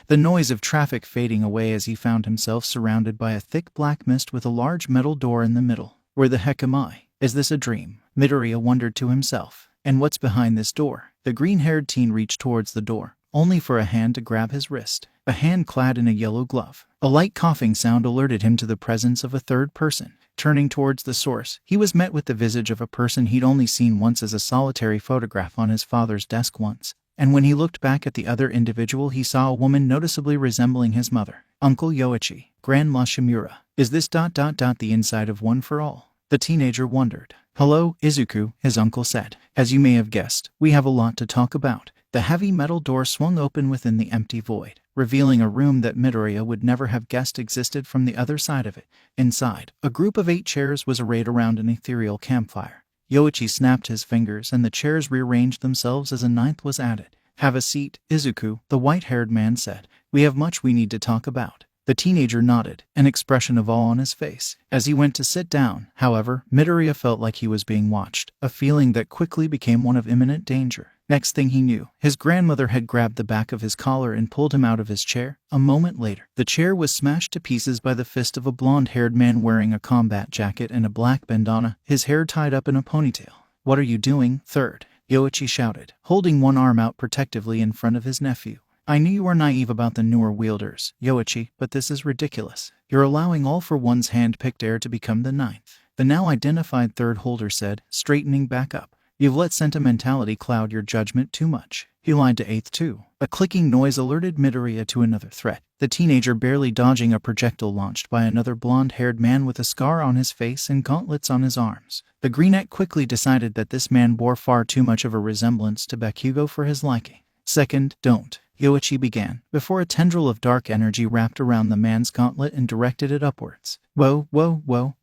the noise of traffic fading away as he found himself surrounded by a thick black mist with a large metal door in the middle. "Where the heck am I? Is this a dream?" Midoriya wondered to himself. "And what's behind this door?" The green-haired teen reached towards the door, only for a hand to grab his wrist, a hand clad in a yellow glove. A light coughing sound alerted him to the presence of a third person. Turning towards the source, he was met with the visage of a person he'd only seen once as a solitary photograph on his father's desk once. And when he looked back at the other individual, he saw a woman noticeably resembling his mother, Uncle Yoichi, Grandma Shimura. "Is this the inside of One for All?" The teenager wondered. "Hello, Izuku," his uncle said. "As you may have guessed, we have a lot to talk about." The heavy metal door swung open within the empty void, revealing a room that Midoriya would never have guessed existed from the other side of it. Inside, a group of 8 chairs was arrayed around an ethereal campfire. Yoichi snapped his fingers and the chairs rearranged themselves as a 9th was added. "Have a seat, Izuku," the white-haired man said. "We have much we need to talk about." The teenager nodded, an expression of awe on his face. As he went to sit down, however, Midoriya felt like he was being watched, a feeling that quickly became one of imminent danger. Next thing he knew, his grandmother had grabbed the back of his collar and pulled him out of his chair. A moment later, the chair was smashed to pieces by the fist of a blonde-haired man wearing a combat jacket and a black bandana, his hair tied up in a ponytail. "What are you doing, third?" Yoichi shouted, holding one arm out protectively in front of his nephew. "I knew you were naive about the newer wielders, Yoichi, but this is ridiculous. You're allowing all for one's hand-picked heir to become the 9th. The now identified third holder said, straightening back up. "You've let sentimentality cloud your judgment too much." He lied to 8th too. A clicking noise alerted Midoriya to another threat, the teenager barely dodging a projectile launched by another blonde-haired man with a scar on his face and gauntlets on his arms. The greenette quickly decided that this man bore far too much of a resemblance to Bakugo for his liking. "Second, don't," Yoichi began, before a tendril of dark energy wrapped around the man's gauntlet and directed it upwards. Whoa,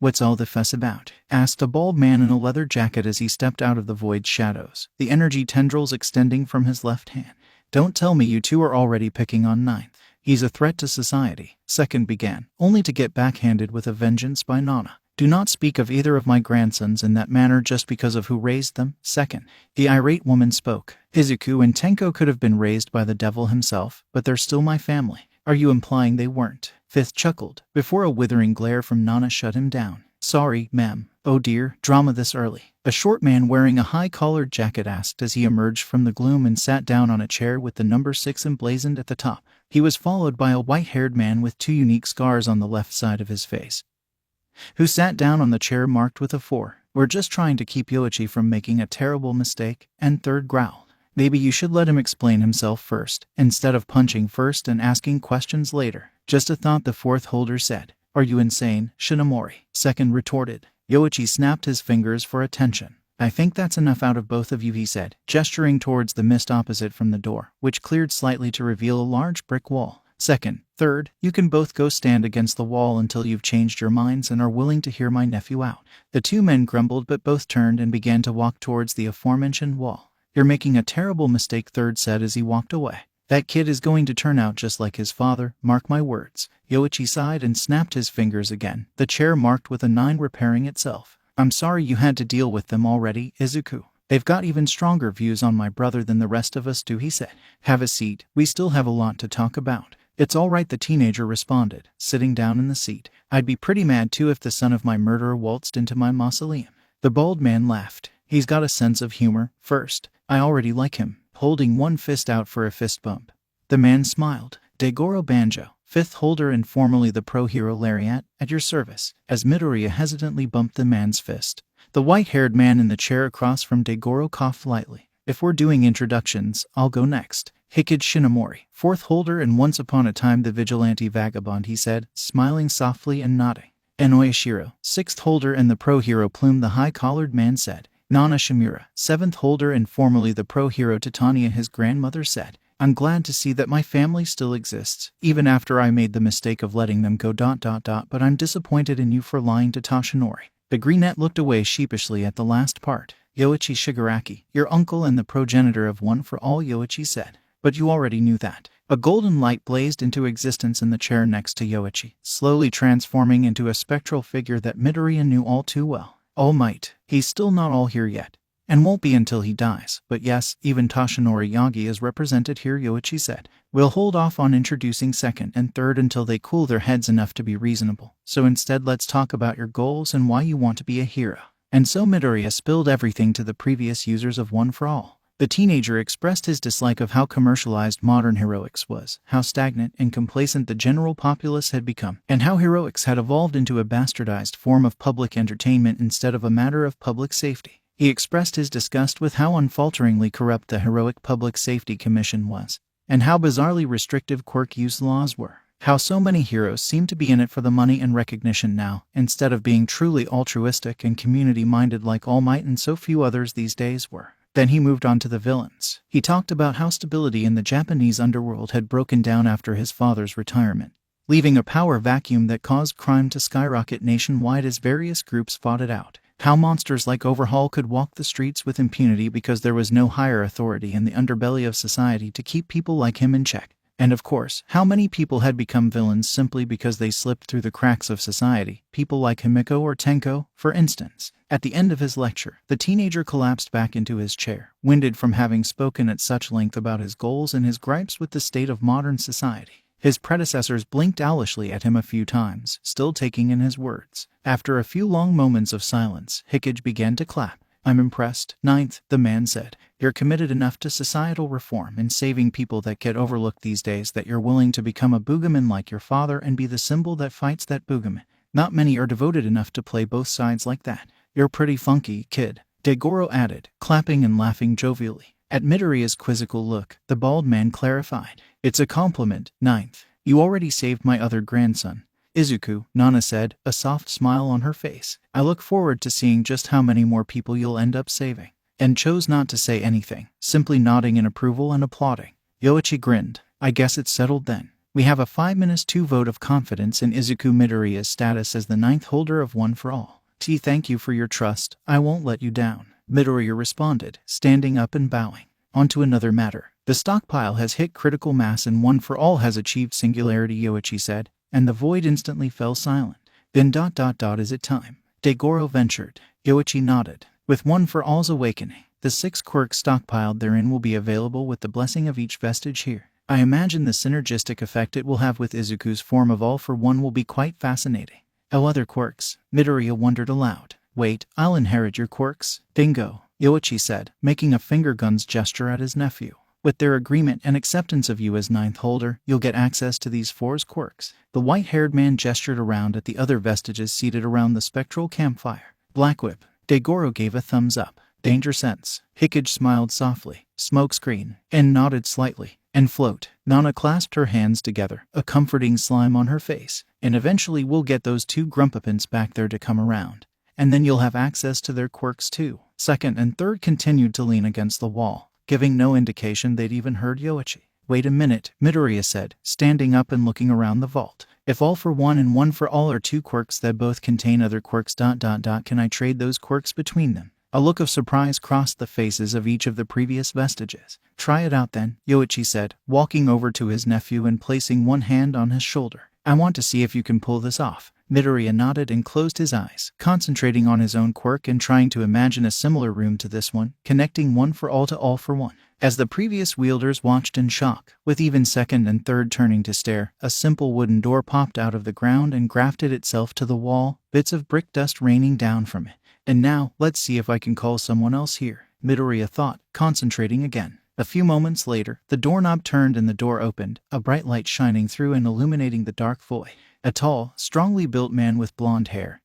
what's all the fuss about?" asked a bald man in a leather jacket as he stepped out of the void's shadows, the energy tendrils extending from his left hand. "Don't tell me you two are already picking on 9th. He's a threat to society," Second began, only to get backhanded with a vengeance by Nana. "Do not speak of either of my grandsons in that manner just because of who raised them." Second, the irate woman spoke. "Izuku and Tenko could have been raised by the devil himself, but they're still my family. Are you implying they weren't?" Fifth chuckled, before a withering glare from Nana shut him down. "Sorry, ma'am." "Oh dear, drama this early?" a short man wearing a high-collared jacket asked as he emerged from the gloom and sat down on a chair with the number 6 emblazoned at the top. He was followed by a white-haired man with 2 unique scars on the left side of his face, who sat down on the chair marked with a 4. "We're just trying to keep Yoichi from making a terrible mistake," and third growled. "Maybe you should let him explain himself first, instead of punching first and asking questions later." "Just a thought," the 4th holder said. "Are you insane, Shinomori?" Second retorted. Yoichi snapped his fingers for attention. "I think that's enough out of both of you," he said, gesturing towards the mist opposite from the door, which cleared slightly to reveal a large brick wall. "Second, third, you can both go stand against the wall until you've changed your minds and are willing to hear my nephew out." The 2 men grumbled but both turned and began to walk towards the aforementioned wall. "You're making a terrible mistake," Third said as he walked away. "That kid is going to turn out just like his father, mark my words." Yoichi sighed and snapped his fingers again, the chair marked with a 9 repairing itself. "I'm sorry you had to deal with them already, Izuku. They've got even stronger views on my brother than the rest of us do," he said. "Have a seat, we still have a lot to talk about." "It's all right," the teenager responded, sitting down in the seat. "I'd be pretty mad too if the son of my murderer waltzed into my mausoleum." The bald man laughed. "He's got a sense of humor. First, I already like him," holding one fist out for a fist bump. The man smiled. "Dagoro Banjo, 5th holder and formerly the pro-hero Lariat, at your service," as Midoriya hesitantly bumped the man's fist. The white-haired man in the chair across from Dagoro coughed lightly. "If we're doing introductions, I'll go next. Hikid Shinomori, 4th holder and once upon a time the vigilante vagabond," he said, smiling softly and nodding. "Enoyashiro, 6th holder and the pro-hero Plume," the high-collared man said. "Nana Shimura, 7th holder and formerly the pro-hero Titania," his grandmother said. "I'm glad to see that my family still exists, even after I made the mistake of letting them go ... but I'm disappointed in you for lying to Toshinori." The greenette looked away sheepishly at the last part. "Yoichi Shigaraki, your uncle and the progenitor of One for All," Yoichi said. "But you already knew that." A golden light blazed into existence in the chair next to Yoichi, slowly transforming into a spectral figure that Midoriya knew all too well. "All Might. He's still not all here yet, and won't be until he dies. But yes, even Toshinori Yagi is represented here," Yoichi said. "We'll hold off on introducing second and third until they cool their heads enough to be reasonable. So instead let's talk about your goals and why you want to be a hero." And so Midoriya spilled everything to the previous users of One for All. The teenager expressed his dislike of how commercialized modern heroics was, how stagnant and complacent the general populace had become, and how heroics had evolved into a bastardized form of public entertainment instead of a matter of public safety. He expressed his disgust with how unfalteringly corrupt the heroic Public Safety Commission was, and how bizarrely restrictive quirk use laws were. How so many heroes seem to be in it for the money and recognition now, instead of being truly altruistic and community-minded like All Might and so few others these days were. Then he moved on to the villains. He talked about how stability in the Japanese underworld had broken down after his father's retirement, leaving a power vacuum that caused crime to skyrocket nationwide as various groups fought it out. How monsters like Overhaul could walk the streets with impunity because there was no higher authority in the underbelly of society to keep people like him in check. And of course, how many people had become villains simply because they slipped through the cracks of society, people like Himiko or Tenko, for instance. At the end of his lecture, the teenager collapsed back into his chair, winded from having spoken at such length about his goals and his gripes with the state of modern society. His predecessors blinked owlishly at him a few times, still taking in his words. After a few long moments of silence, Hickage began to clap. "I'm impressed, Ninth," the man said. "You're committed enough to societal reform and saving people that get overlooked these days that you're willing to become a boogaman like your father and be the symbol that fights that boogaman. Not many are devoted enough to play both sides like that. You're pretty funky, kid," Dagoro added, clapping and laughing jovially. At Midoriya's quizzical look, the bald man clarified. "It's a compliment, Ninth. You already saved my other grandson, Izuku," Nana said, a soft smile on her face. "I look forward to seeing just how many more people you'll end up saving." And chose not to say anything, simply nodding in approval and applauding. Yoichi grinned. "I guess it's settled then. We have a 5-2 vote of confidence in Izuku Midoriya's status as the 9th holder of One for All. Thank you for your trust. I won't let you down," Midoriya responded, standing up and bowing. On to another matter. "The stockpile has hit critical mass and One for All has achieved singularity," Yoichi said, and the void instantly fell silent. Then ... is it time?" Dagoro ventured. Yoichi nodded. "With One for All's awakening, the 6 quirks stockpiled therein will be available with the blessing of each vestige here. I imagine the synergistic effect it will have with Izuku's form of All for One will be quite fascinating." "Oh, other quirks?" Midoriya wondered aloud. "Wait, I'll inherit your quirks." "Bingo," Yoichi said, making a finger guns gesture at his nephew. "With their agreement and acceptance of you as 9th holder, you'll get access to these 4 quirks." The white-haired man gestured around at the other vestiges seated around the spectral campfire. "Black Whip." Dagoro gave a thumbs up. "Danger Sense." Hickage smiled softly. "Smokescreen." And nodded slightly. "And Float." Nana clasped her hands together, a comforting slime on her face. "And eventually we'll get those 2 grumpapins back there to come around. And then you'll have access to their quirks too." Second and third continued to lean against the wall, giving no indication they'd even heard Yoichi. "Wait a minute," Midoriya said, standing up and looking around the vault. "If All for One and One for All are 2 quirks that both contain other quirks ... can I trade those quirks between them?" A look of surprise crossed the faces of each of the previous vestiges. "Try it out then," Yoichi said, walking over to his nephew and placing one hand on his shoulder. "I want to see if you can pull this off." Midoriya nodded and closed his eyes, concentrating on his own quirk and trying to imagine a similar room to this one, connecting One for All to All for One. As the previous wielders watched in shock, with even second and third turning to stare, a simple wooden door popped out of the ground and grafted itself to the wall, bits of brick dust raining down from it. "And now, let's see if I can call someone else here," Midoriya thought, concentrating again. A few moments later, the doorknob turned and the door opened, a bright light shining through and illuminating the dark void. A tall, strongly built man with blonde hair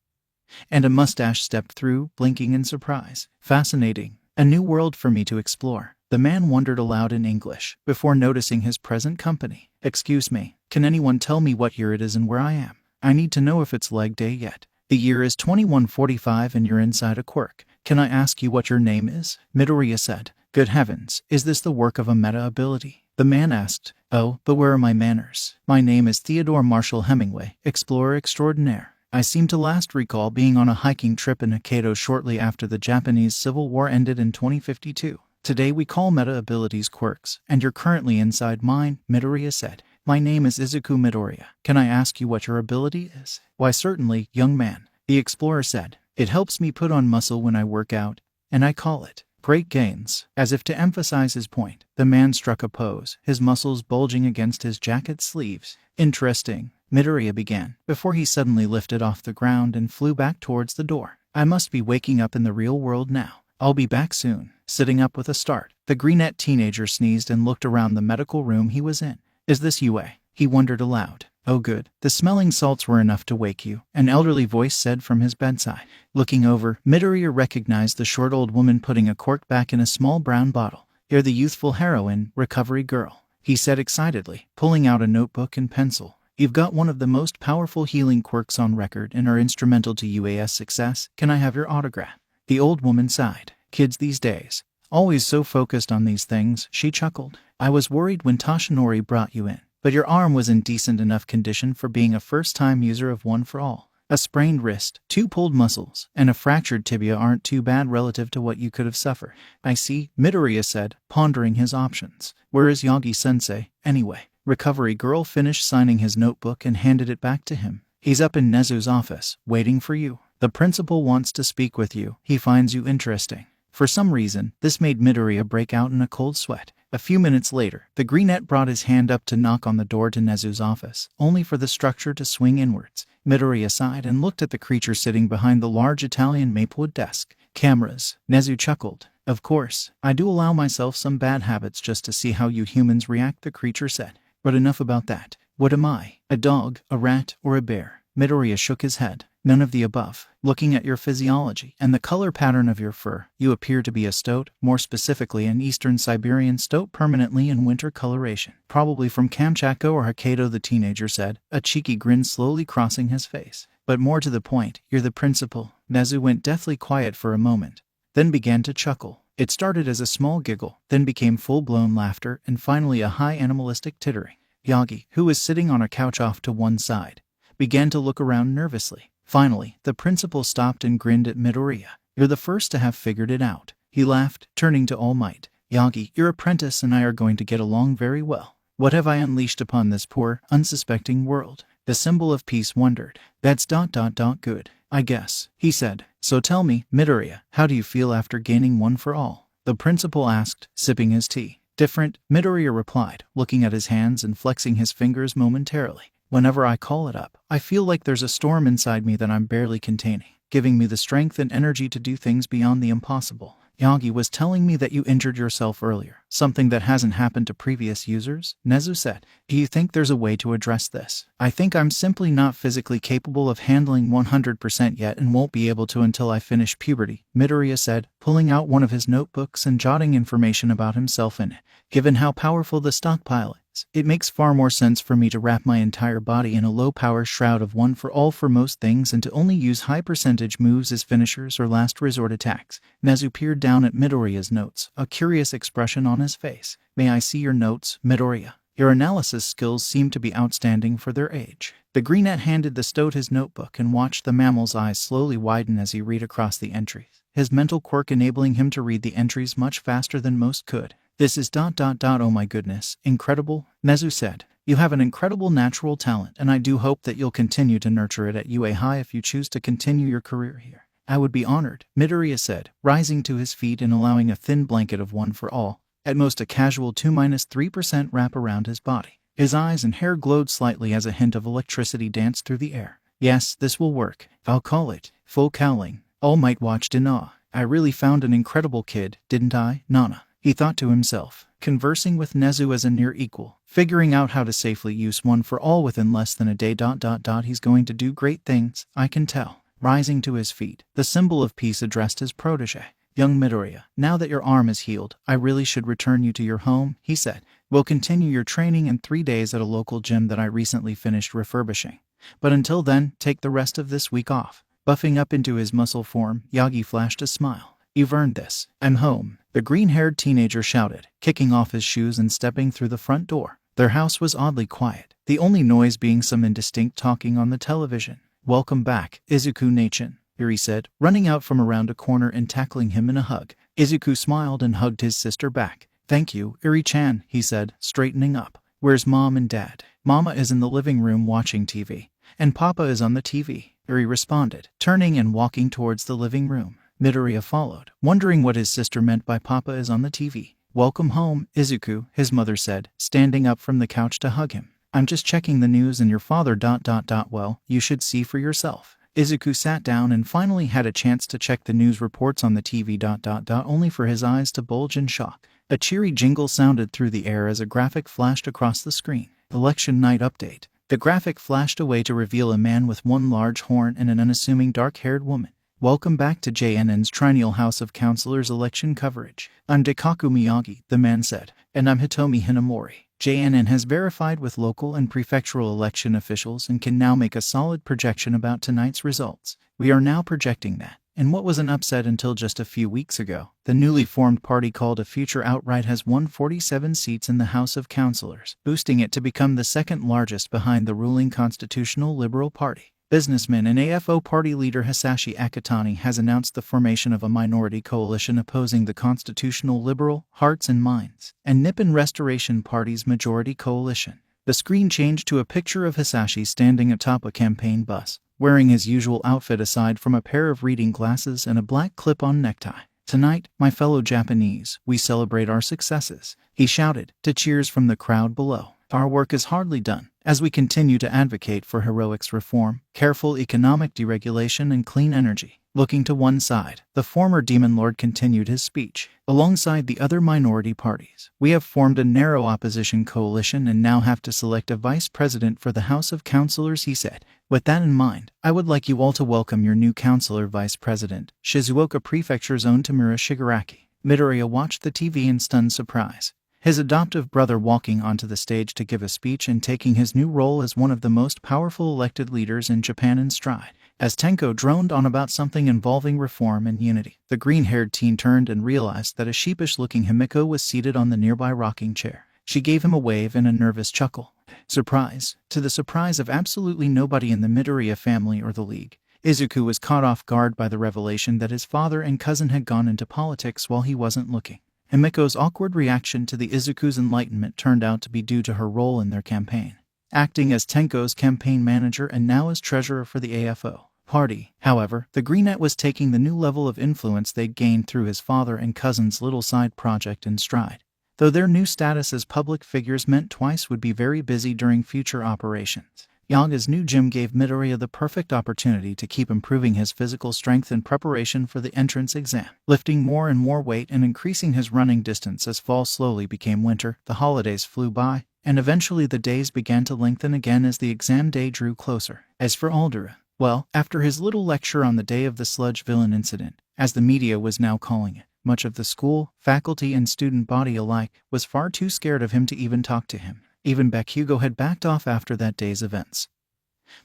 and a mustache stepped through, blinking in surprise. "Fascinating. A new world for me to explore," the man wondered aloud in English, before noticing his present company. "Excuse me, can anyone tell me what year it is and where I am? I need to know if it's leg day yet." "The year is 2145 and you're inside a quirk. Can I ask you what your name is?" Midoriya said. "Good heavens, is this the work of a meta ability?" The man asked. "Oh, but where are my manners? My name is Theodore Marshall Hemingway, explorer extraordinaire. I seem to last recall being on a hiking trip in Hokkaido shortly after the Japanese Civil War ended in 2052. Today we call meta abilities quirks, and you're currently inside mine," Midoriya said. "My name is Izuku Midoriya. Can I ask you what your ability is?" "Why certainly, young man," the explorer said. "It helps me put on muscle when I work out, and I call it great gains." As if to emphasize his point, the man struck a pose, his muscles bulging against his jacket sleeves. "Interesting," Midoriya began, before he suddenly lifted off the ground and flew back towards the door. "I must be waking up in the real world now. I'll be back soon." Sitting up with a start, the greenette teenager sneezed and looked around the medical room he was in. "Is this Yue?" he wondered aloud. "Oh good. The smelling salts were enough to wake you," an elderly voice said from his bedside. Looking over, Midoriya recognized the short old woman putting a cork back in a small brown bottle. "You're the youthful heroine, recovery girl," he said excitedly, pulling out a notebook and pencil. You've got one of the most powerful healing quirks on record and are instrumental to UAS success. Can I have your autograph? The old woman sighed. Kids these days. Always so focused on these things, she chuckled. I was worried when Toshinori brought you in, but your arm was in decent enough condition for being a first-time user of One for All. A sprained wrist, 2 pulled muscles, and a fractured tibia aren't too bad relative to what you could have suffered. I see, Midoriya said, pondering his options. Where is Yagi-sensei, anyway? Recovery girl finished signing his notebook and handed it back to him. He's up in Nezu's office, waiting for you. The principal wants to speak with you. He finds you interesting. For some reason, this made Midoriya break out in a cold sweat. A few minutes later, the greenette brought his hand up to knock on the door to Nezu's office, only for the structure to swing inwards. Midoriya sighed and looked at the creature sitting behind the large Italian maplewood desk. Cameras. Nezu chuckled. Of course, I do allow myself some bad habits just to see how you humans react, the creature said. But enough about that. What am I? A dog, a rat, or a bear? Midoriya shook his head. None of the above. Looking at your physiology and the color pattern of your fur, you appear to be a stoat, more specifically an Eastern Siberian stoat permanently in winter coloration. Probably from Kamchatka or Hokkaido, the teenager said, a cheeky grin slowly crossing his face. But more to the point, you're the principal. Nezu went deathly quiet for a moment, then began to chuckle. It started as a small giggle, then became full-blown laughter, and finally a high animalistic tittering. Yagi, who was sitting on a couch off to one side, began to look around nervously. Finally, the principal stopped and grinned at Midoriya. You're the first to have figured it out. He laughed, turning to All Might. Yagi, your apprentice and I are going to get along very well. What have I unleashed upon this poor, unsuspecting world? The symbol of peace wondered. That's ... good, I guess, he said. So tell me, Midoriya, how do you feel after gaining One for All? The principal asked, sipping his tea. Different, Midoriya replied, looking at his hands and flexing his fingers momentarily. Whenever I call it up, I feel like there's a storm inside me that I'm barely containing, giving me the strength and energy to do things beyond the impossible. Yagi was telling me that you injured yourself earlier, something that hasn't happened to previous users, Nezu said. Do you think there's a way to address this? I think I'm simply not physically capable of handling 100% yet and won't be able to until I finish puberty, Midoriya said, pulling out one of his notebooks and jotting information about himself in it. Given how powerful the stockpile is, it makes far more sense for me to wrap my entire body in a low-power shroud of One for All for most things and to only use high-percentage moves as finishers or last resort attacks. Nezu peered down at Midoriya's notes, a curious expression on his face. May I see your notes, Midoriya? Your analysis skills seem to be outstanding for their age. The greenette handed the stoat his notebook and watched the mammal's eyes slowly widen as he read across the entries, his mental quirk enabling him to read the entries much faster than most could. This is ... oh my goodness, incredible, Nezu said. You have an incredible natural talent, and I do hope that you'll continue to nurture it at UA High if you choose to continue your career here. I would be honored, Midoriya said, rising to his feet and allowing a thin blanket of One for All, at most a casual 2-3% wrap around his body. His eyes and hair glowed slightly as a hint of electricity danced through the air. Yes, this will work. I'll call it full cowling. All Might watched in awe. I really found an incredible kid, didn't I, Nana? He thought to himself, conversing with Nezu as a near equal, figuring out how to safely use One for All within less than a day. He's going to do great things, I can tell. Rising to his feet, the symbol of peace addressed his protege. Young Midoriya, now that your arm is healed, I really should return you to your home, he said. We'll continue your training in 3 days at a local gym that I recently finished refurbishing. But until then, take the rest of this week off. Buffing up into his muscle form, Yagi flashed a smile. You've earned this. I'm home, the green-haired teenager shouted, kicking off his shoes and stepping through the front door. Their house was oddly quiet, the only noise being some indistinct talking on the television. Welcome back, Izuku Nachin, Iri said, running out from around a corner and tackling him in a hug. Izuku smiled and hugged his sister back. Thank you, Iri-chan, he said, straightening up. Where's Mom and Dad? Mama is in the living room watching TV, and Papa is on the TV, Iri responded, turning and walking towards the living room. Midoriya followed, wondering what his sister meant by Papa is on the TV. Welcome home, Izuku, his mother said, standing up from the couch to hug him. I'm just checking the news and your father ... Well, you should see for yourself. Izuku sat down and finally had a chance to check the news reports on the TV ... Only for his eyes to bulge in shock. A cheery jingle sounded through the air as a graphic flashed across the screen. Election night update. The graphic flashed away to reveal a man with one large horn and an unassuming dark-haired woman. Welcome back to JNN's Triennial House of Counselors election coverage. I'm Dakaku Miyagi, the man said. And I'm Hitomi Hinamori. JNN has verified with local and prefectural election officials and can now make a solid projection about tonight's results. We are now projecting that, in what was an upset until just a few weeks ago, the newly formed party called A Future outright has won 47 seats in the House of Councillors, boosting it to become the second largest behind the ruling Constitutional Liberal Party. Businessman and AFO party leader Hisashi Akitani has announced the formation of a minority coalition opposing the Constitutional Liberal, Hearts and Minds, and Nippon Restoration Party's majority coalition. The screen changed to a picture of Hisashi standing atop a campaign bus, wearing his usual outfit aside from a pair of reading glasses and a black clip-on necktie. "Tonight, my fellow Japanese, we celebrate our successes," he shouted, to cheers from the crowd below. "Our work is hardly done, as we continue to advocate for heroics reform, careful economic deregulation and clean energy." Looking to one side, the former Demon Lord continued his speech. "Alongside the other minority parties, we have formed a narrow opposition coalition and now have to select a vice president for the House of Councillors," he said. "With that in mind, I would like you all to welcome your new councillor vice president, Shizuoka Prefecture's own Tamura Shigaraki." Midoriya watched the TV in stunned surprise. His adoptive brother walking onto the stage to give a speech and taking his new role as one of the most powerful elected leaders in Japan in stride. As Tenko droned on about something involving reform and unity, the green-haired teen turned and realized that a sheepish-looking Himiko was seated on the nearby rocking chair. She gave him a wave and a nervous chuckle. Surprise! To the surprise of absolutely nobody in the Midoriya family or the League, Izuku was caught off guard by the revelation that his father and cousin had gone into politics while he wasn't looking. Himiko's awkward reaction to the Izuku's enlightenment turned out to be due to her role in their campaign, acting as Tenko's campaign manager and now as treasurer for the AFO party. However, the Greenette was taking the new level of influence they'd gained through his father and cousin's little side project in stride, though their new status as public figures meant Twice would be very busy during future operations. Yaga's new gym gave Midoriya the perfect opportunity to keep improving his physical strength in preparation for the entrance exam, lifting more and more weight and increasing his running distance as fall slowly became winter. The holidays flew by, and eventually the days began to lengthen again as the exam day drew closer. As for Aldera, well, after his little lecture on the day of the sludge villain incident, as the media was now calling it, much of the school, faculty and student body alike was far too scared of him to even talk to him. Even Bakugo had backed off after that day's events,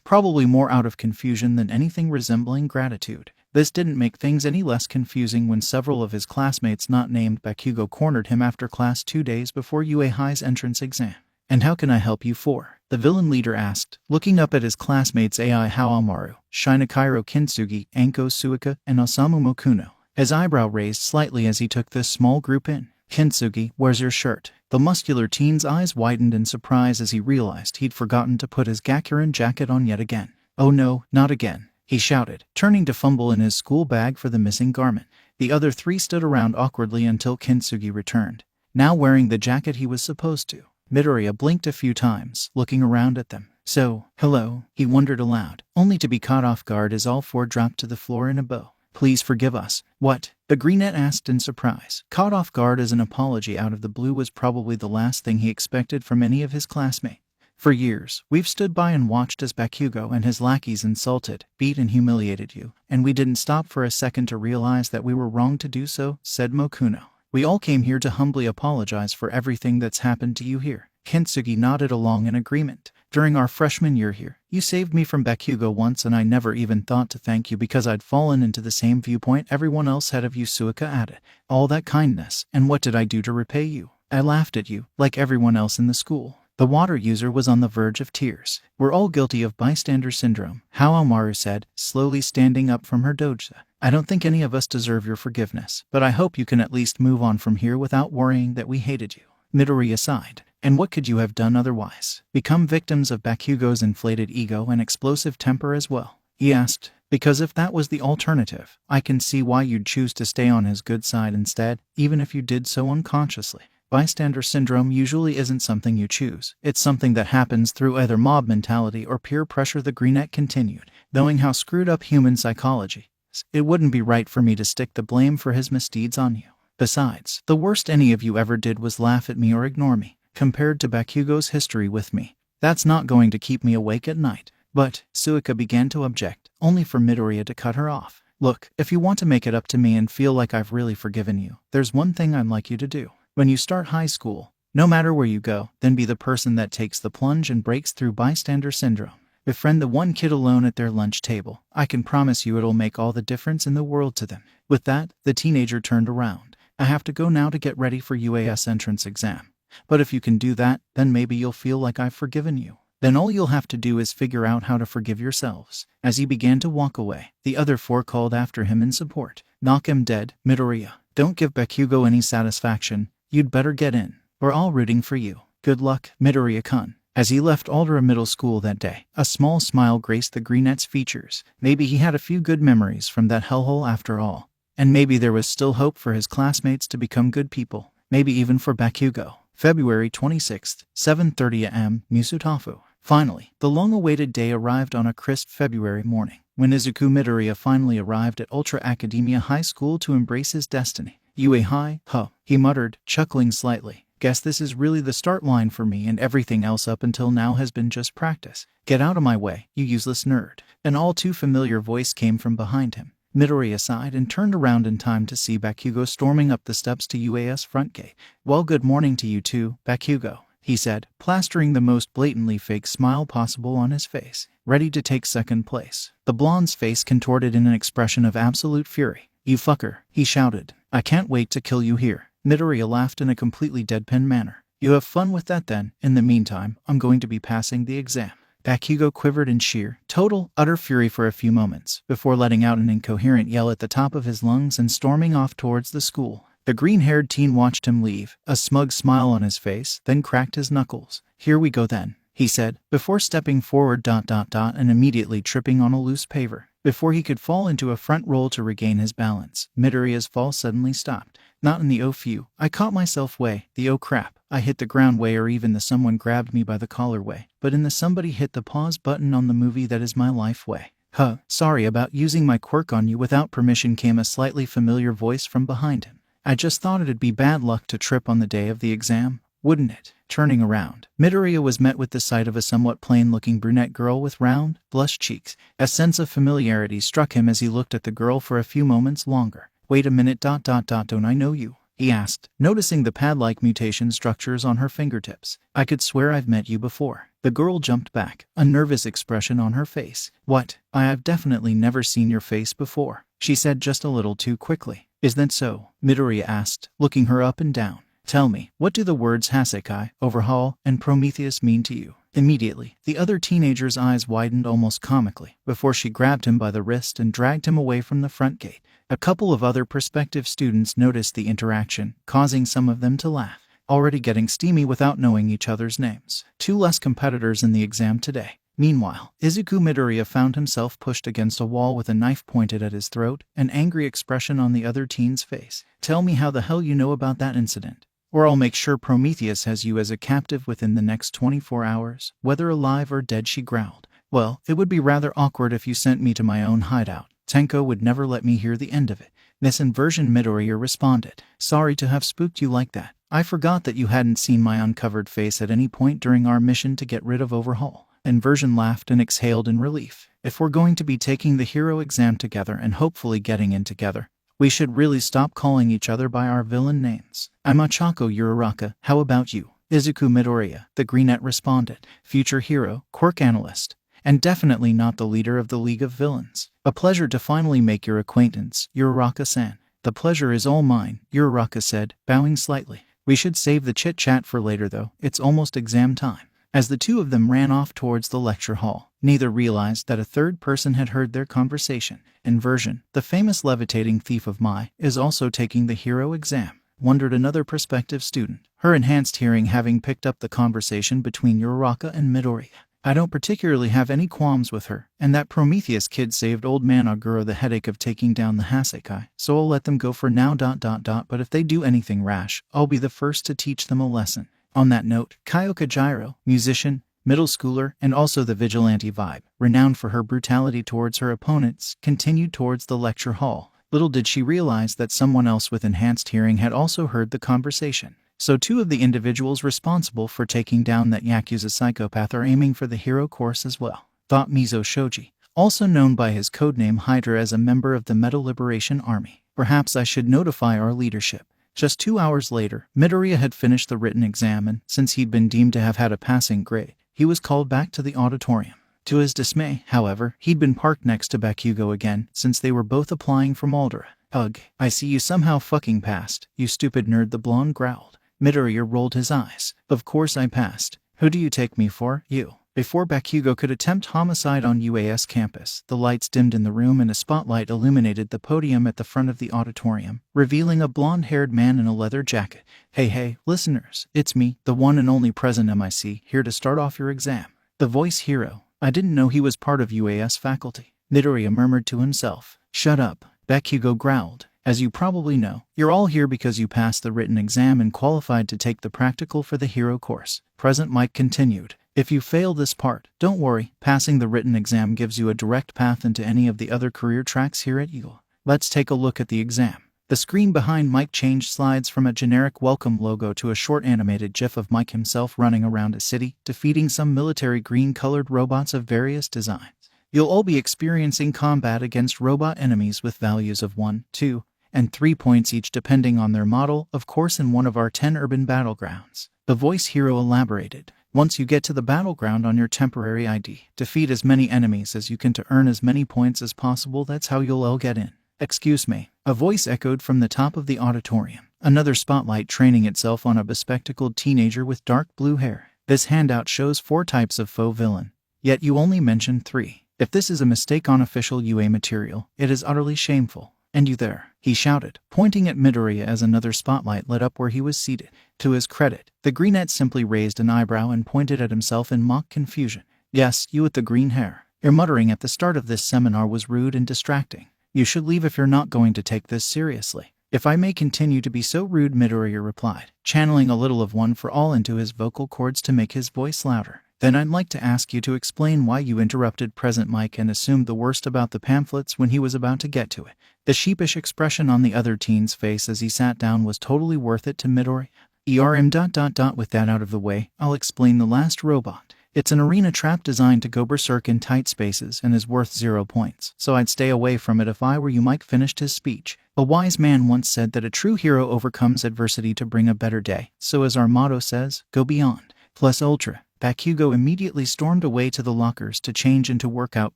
probably more out of confusion than anything resembling gratitude. This didn't make things any less confusing when several of his classmates not named Bakugo cornered him after class 2 days before UA High's entrance exam. "And how can I help you for?" the villain leader asked, looking up at his classmates Ai Haomaru, Shinakairo Kintsugi, Anko Suika, and Osamu Mokuno, his eyebrow raised slightly as he took this small group in. "Kintsugi, where's your shirt?" The muscular teen's eyes widened in surprise as he realized he'd forgotten to put his Gakurin jacket on yet again. "Oh no, not again," he shouted, turning to fumble in his school bag for the missing garment. The other three stood around awkwardly until Kintsugi returned, now wearing the jacket he was supposed to. Midoriya blinked a few times, looking around at them. "So, hello," he wondered aloud, only to be caught off guard as all four dropped to the floor in a bow. "Please forgive us." "What?" the Greenette asked in surprise. Caught off guard as an apology out of the blue was probably the last thing he expected from any of his classmates. "For years, we've stood by and watched as Bakugo and his lackeys insulted, beat and humiliated you, and we didn't stop for a second to realize that we were wrong to do so," said Mokuno. "We all came here to humbly apologize for everything that's happened to you here." Kintsugi nodded along in agreement. "During our freshman year here, you saved me from Bakugo once and I never even thought to thank you because I'd fallen into the same viewpoint everyone else had of you," Suika added. "All that kindness, and what did I do to repay you? I laughed at you, like everyone else in the school." The water user was on the verge of tears. "We're all guilty of bystander syndrome," Haomaru said, slowly standing up from her doja. "I don't think any of us deserve your forgiveness, but I hope you can at least move on from here without worrying that we hated you." Midoriya sighed. "And what could you have done otherwise? Become victims of Bakugo's inflated ego and explosive temper as well?" he asked. "Because if that was the alternative, I can see why you'd choose to stay on his good side instead, even if you did so unconsciously. Bystander syndrome usually isn't something you choose. It's something that happens through either mob mentality or peer pressure," the Greenette continued. "Knowing how screwed up human psychology is, it wouldn't be right for me to stick the blame for his misdeeds on you. Besides, the worst any of you ever did was laugh at me or ignore me. Compared to Bakugo's history with me, that's not going to keep me awake at night." But Suika began to object, only for Midoriya to cut her off. "Look, if you want to make it up to me and feel like I've really forgiven you, there's one thing I'd like you to do. When you start high school, No matter where you go, then be the person that takes the plunge and breaks through bystander syndrome. Befriend the one kid alone at their lunch table. I can promise you it'll make all the difference in the world to them. With that, the teenager turned around. I have to go now to get ready for UAS entrance exam. But if you can do that, then maybe you'll feel like I've forgiven you. Then all you'll have to do is figure out how to forgive yourselves. As he began to walk away, the other four called after him in support. Knock him dead, Midoriya. Don't give Bakugo any satisfaction. You'd better get in. We're all rooting for you. Good luck, Midoriya-kun. As he left Aldera Middle School that day, a small smile graced the Greenette's features. Maybe he had a few good memories from that hellhole after all. And maybe there was still hope for his classmates to become good people. Maybe even for Bakugo. February 26th, 7:30 a.m., Musutafu. Finally, the long-awaited day arrived on a crisp February morning, when Izuku Midoriya finally arrived at Ultra Academia High School to embrace his destiny. UA High, huh, he muttered, chuckling slightly. Guess this is really the start line for me, and everything else up until now has been just practice. Get out of my way, you useless nerd. An all too familiar voice came from behind him. Midoriya sighed and turned around in time to see Bakugo storming up the steps to UAS front gate. Well, good morning to you too, Bakugo, he said, plastering the most blatantly fake smile possible on his face. Ready to take second place. The blonde's face contorted in an expression of absolute fury. You fucker, he shouted. I can't wait to kill you here. Midoriya laughed in a completely deadpan manner. You have fun with that then. In the meantime, I'm going to be passing the exam. Bakugo quivered in sheer, total, utter fury for a few moments, before letting out an incoherent yell at the top of his lungs and storming off towards the school. The green-haired teen watched him leave, a smug smile on his face, then cracked his knuckles. Here we go then, he said, before stepping forward and immediately tripping on a loose paver. Before he could fall into a front roll to regain his balance, Midoriya's fall suddenly stopped. Not in the oh phew, I caught myself way, the oh crap, I hit the ground way, or even the someone grabbed me by the collar way, but in the somebody hit the pause button on the movie that is my life way. Huh, sorry about using my quirk on you without permission, came a slightly familiar voice from behind him. I just thought it'd be bad luck to trip on the day of the exam, wouldn't it? Turning around, Midoriya was met with the sight of a somewhat plain-looking brunette girl with round, blushed cheeks. A sense of familiarity struck him as he looked at the girl for a few moments longer. Wait a minute, don't I know you? He asked, noticing the pad-like mutation structures on her fingertips. I could swear I've met you before. The girl jumped back, a nervous expression on her face. What? I have definitely never seen your face before, she said just a little too quickly. Is that so? Midoriya asked, looking her up and down. Tell me, what do the words Hasekai, overhaul, and Prometheus mean to you? Immediately, the other teenager's eyes widened almost comically, before she grabbed him by the wrist and dragged him away from the front gate. A couple of other prospective students noticed the interaction, causing some of them to laugh, already getting steamy without knowing each other's names. Two less competitors in the exam today. Meanwhile, Izuku Midoriya found himself pushed against a wall with a knife pointed at his throat, an angry expression on the other teen's face. Tell me how the hell you know about that incident, or I'll make sure Prometheus has you as a captive within the next 24 hours, whether alive or dead, she growled. Well, it would be rather awkward if you sent me to my own hideout. Tenko would never let me hear the end of it. This inversion, Midoriya responded. Sorry to have spooked you like that. I forgot that you hadn't seen my uncovered face at any point during our mission to get rid of Overhaul. Inversion laughed and exhaled in relief. If we're going to be taking the hero exam together and hopefully getting in together, we should really stop calling each other by our villain names. I'm Ochako Uraraka, how about you? Izuku Midoriya, the Greenette responded. Future hero, quirk analyst, and definitely not the leader of the League of Villains. A pleasure to finally make your acquaintance, Uraraka-san. The pleasure is all mine, Uraraka said, bowing slightly. We should save the chit-chat for later though, it's almost exam time. As the two of them ran off towards the lecture hall, neither realized that a third person had heard their conversation. Inversion, the famous levitating thief of Mai, is also taking the hero exam, wondered another prospective student, her enhanced hearing having picked up the conversation between Uraraka and Midoriya. I don't particularly have any qualms with her, and that Prometheus kid saved old man Aguro the headache of taking down the Hasekai, so I'll let them go for now. But if they do anything rash, I'll be the first to teach them a lesson. On that note, Kyoka Jiro, musician, middle schooler, and also the vigilante vibe, renowned for her brutality towards her opponents, continued towards the lecture hall. Little did she realize that someone else with enhanced hearing had also heard the conversation. So two of the individuals responsible for taking down that Yakuza psychopath are aiming for the hero course as well, thought Mizo Shoji, also known by his codename Hydra, as a member of the Metal Liberation Army. Perhaps I should notify our leadership. Just 2 hours later, Midoriya had finished the written exam and, since he'd been deemed to have had a passing grade, he was called back to the auditorium. To his dismay, however, he'd been parked next to Bakugo again, since they were both applying for Moldora. Ugh, I see you somehow fucking passed, you stupid nerd, the blonde growled. Midoriya rolled his eyes. Of course I passed. Who do you take me for? You. Before Bakugo could attempt homicide on UAS campus, the lights dimmed in the room and a spotlight illuminated the podium at the front of the auditorium, revealing a blonde-haired man in a leather jacket. Hey, listeners, it's me, the one and only present MIC, here to start off your exam. The voice hero. I didn't know he was part of UAS faculty. Midoriya murmured to himself. Shut up, Bakugo growled. As you probably know, you're all here because you passed the written exam and qualified to take the practical for the hero course. Present Mike continued. If you fail this part, don't worry, passing the written exam gives you a direct path into any of the other career tracks here at Eagle. Let's take a look at the exam. The screen behind Mike changed slides from a generic welcome logo to a short animated gif of Mike himself running around a city, defeating some military green-colored robots of various designs. You'll all be experiencing combat against robot enemies with values of 1, 2, and 3 points each depending on their model, of course in one of our 10 urban battlegrounds. The voice hero elaborated. Once you get to the battleground on your temporary ID, defeat as many enemies as you can to earn as many points as possible. That's how you'll all get in. Excuse me, a voice echoed from the top of the auditorium, another spotlight training itself on a bespectacled teenager with dark blue hair. This handout shows 4 types of faux villain, yet you only mentioned 3. If this is a mistake on official UA material, it is utterly shameful. And you there, he shouted, pointing at Midoriya as another spotlight lit up where he was seated. To his credit, the greenette simply raised an eyebrow and pointed at himself in mock confusion. Yes, you with the green hair. Your muttering at the start of this seminar was rude and distracting. You should leave if you're not going to take this seriously. If I may continue to be so rude, Midoriya replied, channeling a little of One for All into his vocal cords to make his voice louder. Then I'd like to ask you to explain why you interrupted Present Mike and assumed the worst about the pamphlets when he was about to get to it. The sheepish expression on the other teen's face as he sat down was totally worth it to Midoriya. With that out of the way, I'll explain the last robot. It's an arena trap designed to go berserk in tight spaces and is worth 0 points, so I'd stay away from it if I were you. Mike finished his speech. A wise man once said that a true hero overcomes adversity to bring a better day, so as our motto says, go beyond. Plus ultra. Bakugo immediately stormed away to the lockers to change into workout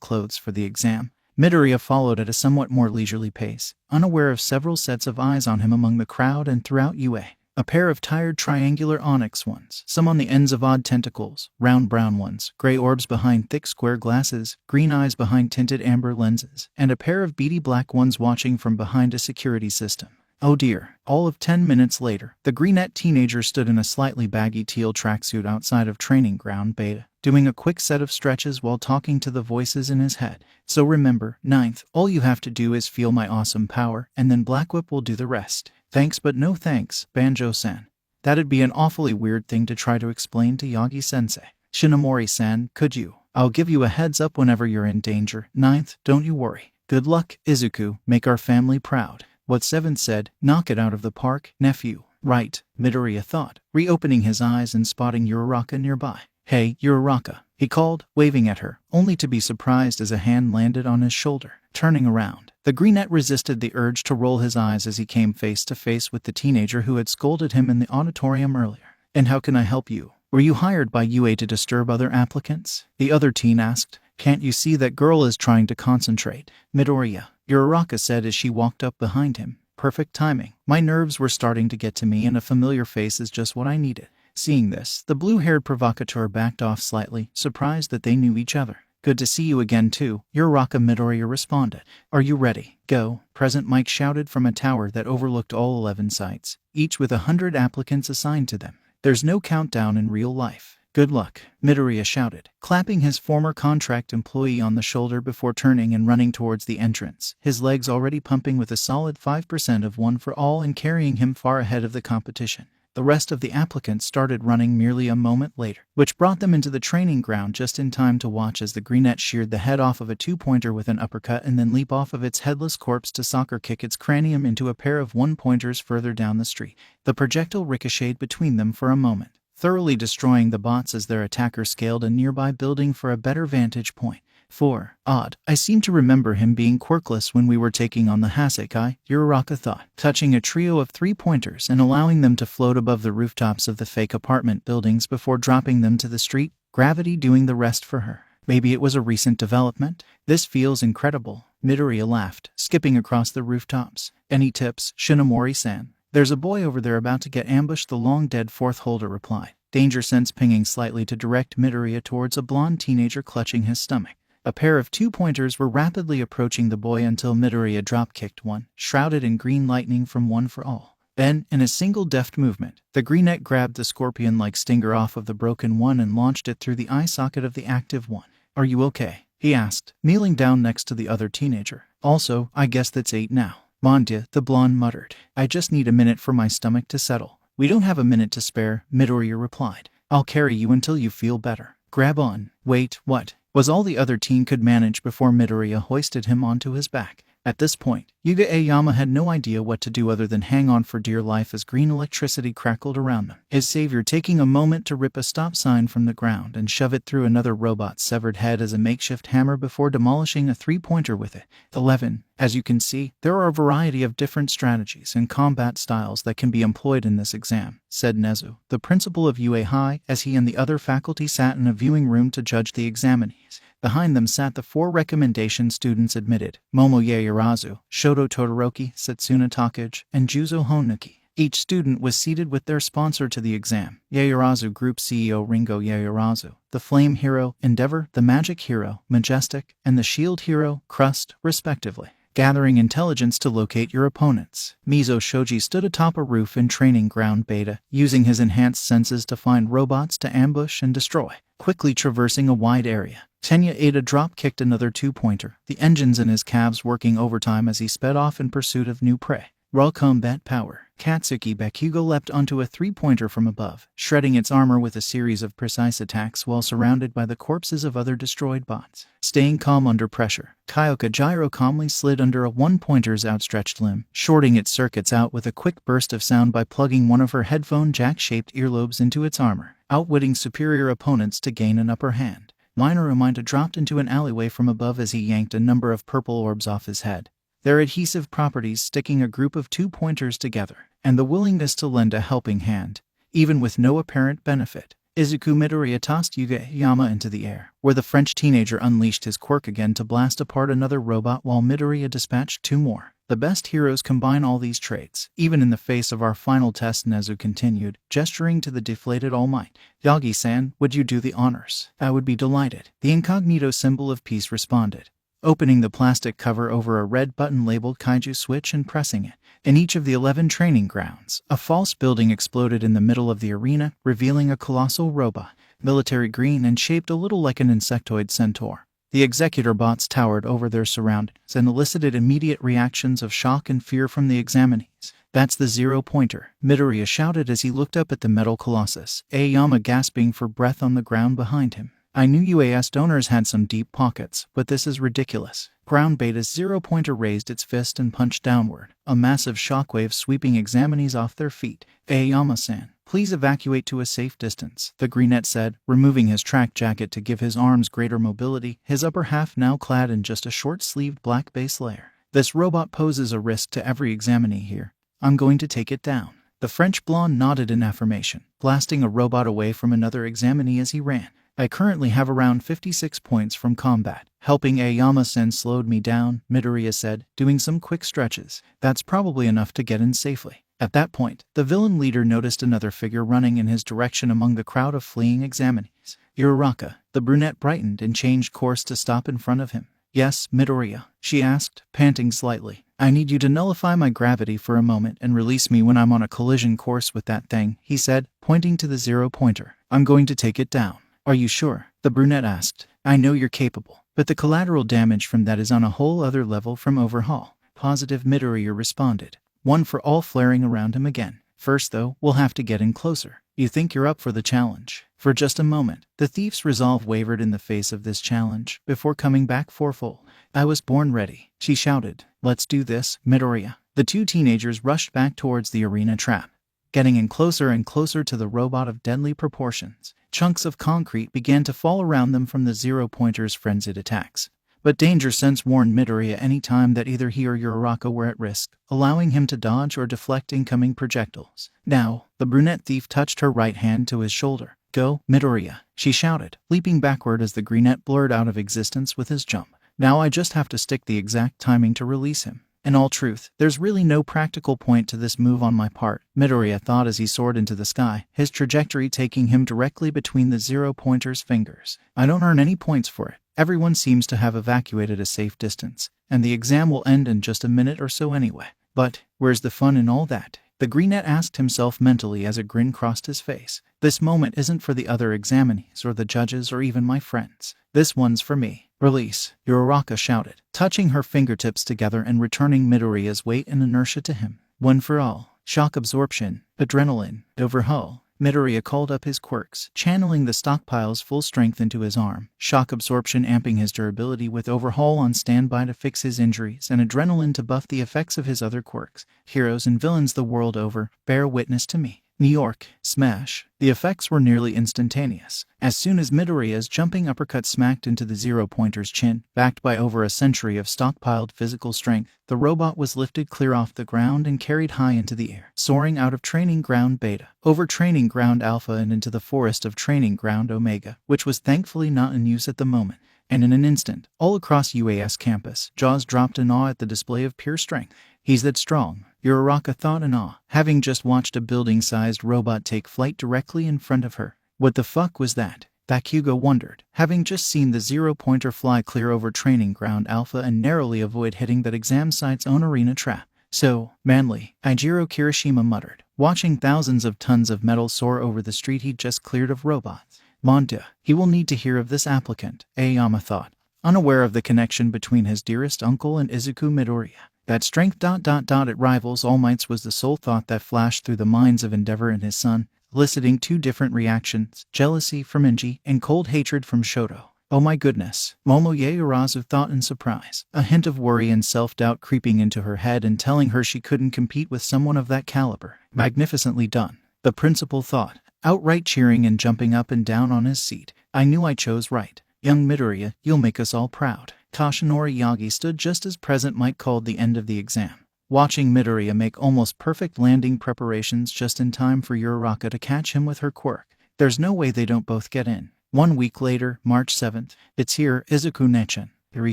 clothes for the exam. Midoriya followed at a somewhat more leisurely pace, unaware of several sets of eyes on him among the crowd and throughout UA. A pair of tired triangular onyx ones, some on the ends of odd tentacles, round brown ones, gray orbs behind thick square glasses, green eyes behind tinted amber lenses, and a pair of beady black ones watching from behind a security system. Oh dear. All of 10 minutes later, the greenette teenager stood in a slightly baggy teal tracksuit outside of Training Ground Beta, doing a quick set of stretches while talking to the voices in his head. So remember, 9th, all you have to do is feel my awesome power, and then Black Whip will do the rest. Thanks but no thanks, Banjo-san. That'd be an awfully weird thing to try to explain to Yagi-sensei. Shinomori-san, could you? I'll give you a heads up whenever you're in danger. 9th, don't you worry. Good luck, Izuku, make our family proud. What 7th said, knock it out of the park, nephew. Right, Midoriya thought, reopening his eyes and spotting Uraraka nearby. Hey, Uraraka, he called, waving at her, only to be surprised as a hand landed on his shoulder. Turning around, the greenette resisted the urge to roll his eyes as he came face to face with the teenager who had scolded him in the auditorium earlier. And how can I help you? Were you hired by UA to disturb other applicants? The other teen asked. Can't you see that girl is trying to concentrate? Midoriya, Uraraka said as she walked up behind him. Perfect timing. My nerves were starting to get to me and a familiar face is just what I needed. Seeing this, the blue-haired provocateur backed off slightly, surprised that they knew each other. Good to see you again too, Uraraka. Midoriya responded. Are you ready? Go. Present Mike shouted from a tower that overlooked all 11 sites, each with 100 applicants assigned to them. There's no countdown in real life. Good luck, Midoriya shouted, clapping his former contract employee on the shoulder before turning and running towards the entrance, his legs already pumping with a solid 5% of One for All and carrying him far ahead of the competition. The rest of the applicants started running merely a moment later, which brought them into the training ground just in time to watch as the greenette sheared the head off of a 2-pointer with an uppercut and then leap off of its headless corpse to soccer kick its cranium into a pair of 1-pointers further down the street. The projectile ricocheted between them for a moment, thoroughly destroying the bots as their attacker scaled a nearby building for a better vantage point. 4. Odd. I seem to remember him being quirkless when we were taking on the Hasekai, Uraraka thought, touching a trio of 3-pointers and allowing them to float above the rooftops of the fake apartment buildings before dropping them to the street, gravity doing the rest for her. Maybe it was a recent development? This feels incredible. Midoriya laughed, skipping across the rooftops. Any tips, Shinomori-san? There's a boy over there about to get ambushed, the long-dead fourth holder replied, danger sense pinging slightly to direct Midoriya towards a blonde teenager clutching his stomach. A pair of 2-pointers were rapidly approaching the boy until Midoriya drop-kicked one, shrouded in green lightning from One for All. Then, in a single deft movement, the greenette grabbed the scorpion-like stinger off of the broken one and launched it through the eye socket of the active one. Are you okay? He asked, kneeling down next to the other teenager. Also, I guess that's 8 now. Mondya, the blonde muttered. I just need a minute for my stomach to settle. We don't have a minute to spare, Midoriya replied. I'll carry you until you feel better. Grab on. Wait, what? Was all the other teen could manage before Midoriya hoisted him onto his back. At this point, Yuga Aoyama had no idea what to do other than hang on for dear life as green electricity crackled around them, his savior taking a moment to rip a stop sign from the ground and shove it through another robot's severed head as a makeshift hammer before demolishing a 3-pointer with it. 11. As you can see, there are a variety of different strategies and combat styles that can be employed in this exam, said Nezu, the principal of UA High, as he and the other faculty sat in a viewing room to judge the examinees. Behind them sat the 4 recommendation students admitted, Momo Yaoyorozu, Shoto Todoroki, Setsuna Takage, and Juzo Honuki. Each student was seated with their sponsor to the exam, Yaoyorozu Group CEO Ringo Yaoyorozu, the Flame Hero, Endeavor, the Magic Hero, Majestic, and the Shield Hero, Crust, respectively. Gathering intelligence to locate your opponents. Mizo Shoji stood atop a roof in training ground beta, using his enhanced senses to find robots to ambush and destroy, quickly traversing a wide area. Tenya Ada drop-kicked another 2-pointer, the engines in his calves working overtime as he sped off in pursuit of new prey. Raw combat power. Katsuki Bakugo leapt onto a 3-pointer from above, shredding its armor with a series of precise attacks while surrounded by the corpses of other destroyed bots. Staying calm under pressure, Kyoka Gyro calmly slid under a 1-pointer's outstretched limb, shorting its circuits out with a quick burst of sound by plugging one of her headphone jack-shaped earlobes into its armor, outwitting superior opponents to gain an upper hand. Minoru Mineta dropped into an alleyway from above as he yanked a number of purple orbs off his head, their adhesive properties sticking a group of 2-pointers together, and the willingness to lend a helping hand, even with no apparent benefit. Izuku Midoriya tossed Yuga Aoyama into the air, where the French teenager unleashed his quirk again to blast apart another robot while Midoriya dispatched 2 more. The best heroes combine all these traits, even in the face of our final test, Nezu continued, gesturing to the deflated All Might. Yagi-san, would you do the honors? I would be delighted. The incognito symbol of peace responded, opening the plastic cover over a red button labeled Kaiju Switch and pressing it. In each of the 11 training grounds, a false building exploded in the middle of the arena, revealing a colossal robot, military green and shaped a little like an insectoid centaur. The executor bots towered over their surroundings and elicited immediate reactions of shock and fear from the examinees. That's the 0-pointer, Midoriya shouted as he looked up at the metal colossus, Aoyama gasping for breath on the ground behind him. I knew UAS donors had some deep pockets, but this is ridiculous. Ground Beta's 0-pointer raised its fist and punched downward, a massive shockwave sweeping examinees off their feet. Aoyama-san, please evacuate to a safe distance, the greenette said, removing his track jacket to give his arms greater mobility, his upper half now clad in just a short-sleeved black base layer. This robot poses a risk to every examinee here. I'm going to take it down. The French blonde nodded in affirmation, blasting a robot away from another examinee as he ran. I currently have around 56 points from combat. Helping Aoyama-sen slowed me down, Midoriya said, doing some quick stretches. That's probably enough to get in safely. At that point, the villain leader noticed another figure running in his direction among the crowd of fleeing examinees. Uraraka. The brunette brightened and changed course to stop in front of him. Yes, Midoriya, she asked, panting slightly. I need you to nullify my gravity for a moment and release me when I'm on a collision course with that thing, he said, pointing to the 0-pointer. I'm going to take it down. Are you sure? The brunette asked. I know you're capable, but the collateral damage from that is on a whole other level from overhaul. Positive, Midoriya responded. One for all flaring around him again. First though, we'll have to get in closer. You think you're up for the challenge? For just a moment, the thief's resolve wavered in the face of this challenge, before coming back fourfold. I was born ready, she shouted. Let's do this, Midoriya. The 2 teenagers rushed back towards the arena trap. getting in closer and closer to the robot of deadly proportions. Chunks of concrete began to fall around them from the zero-pointer's frenzied attacks. But danger sense warned Midoriya any time that either he or Uraraka were at risk, allowing him to dodge or deflect incoming projectiles. Now, the brunette thief touched her right hand to his shoulder. "Go, Midoriya," she shouted, leaping backward as the greenette blurred out of existence with his jump. "Now I just have to stick the exact timing to release him." In all truth, there's really no practical point to this move on my part, Midoriya thought as he soared into the sky, his trajectory taking him directly between the zero-pointer's fingers. I don't earn any points for it. Everyone seems to have evacuated a safe distance, and the exam will end in just a minute or so anyway. But where's the fun in all that? The greenette asked himself mentally as a grin crossed his face. This moment isn't for the other examinees or the judges or even my friends. This one's for me. "Release," Uraraka shouted, touching her fingertips together and returning Midoriya's weight and inertia to him. "One for all. Shock absorption, adrenaline, overhaul." Midoriya called up his quirks, channeling the stockpile's full strength into his arm. Shock absorption amping his durability with overhaul on standby to fix his injuries and adrenaline to buff the effects of his other quirks. Heroes and villains the world over, bear witness to me. New York, smash. The effects were nearly instantaneous. As soon as Midoriya's jumping uppercut smacked into the zero-pointer's chin, backed by over a century of stockpiled physical strength, the robot was lifted clear off the ground and carried high into the air, soaring out of Training Ground Beta, over Training Ground Alpha and into the forest of Training Ground Omega, which was thankfully not in use at the moment. And in an instant, all across UAS campus, jaws dropped in awe at the display of pure strength. "He's that strong," Uraraka thought in awe, having just watched a building-sized robot take flight directly in front of her. What the fuck was that? Bakugo wondered, having just seen the zero-pointer fly clear over Training Ground Alpha and narrowly avoid hitting that exam site's own arena trap. "So manly," Eijiro Kirishima muttered, watching thousands of tons of metal soar over the street he'd just cleared of robots. "Monta, he will need to hear of this applicant," Aoyama thought, unaware of the connection between his dearest uncle and Izuku Midoriya. That strength ... it rivals All Might's was the sole thought that flashed through the minds of Endeavor and his son, eliciting two different reactions, jealousy from Inji and cold hatred from Shoto. "Oh my goodness," Momoye Urazu thought in surprise, a hint of worry and self-doubt creeping into her head and telling her she couldn't compete with someone of that caliber. "Magnificently done," the principal thought, outright cheering and jumping up and down on his seat. "I knew I chose right. Young Midoriya, you'll make us all proud." Kashinori Yagi stood just as President Mike called the end of the exam, watching Midoriya make almost perfect landing preparations just in time for Uraraka to catch him with her quirk. "There's no way they don't both get in." 1 week later, March 7th, "It's here, Izuku-nechan," Eri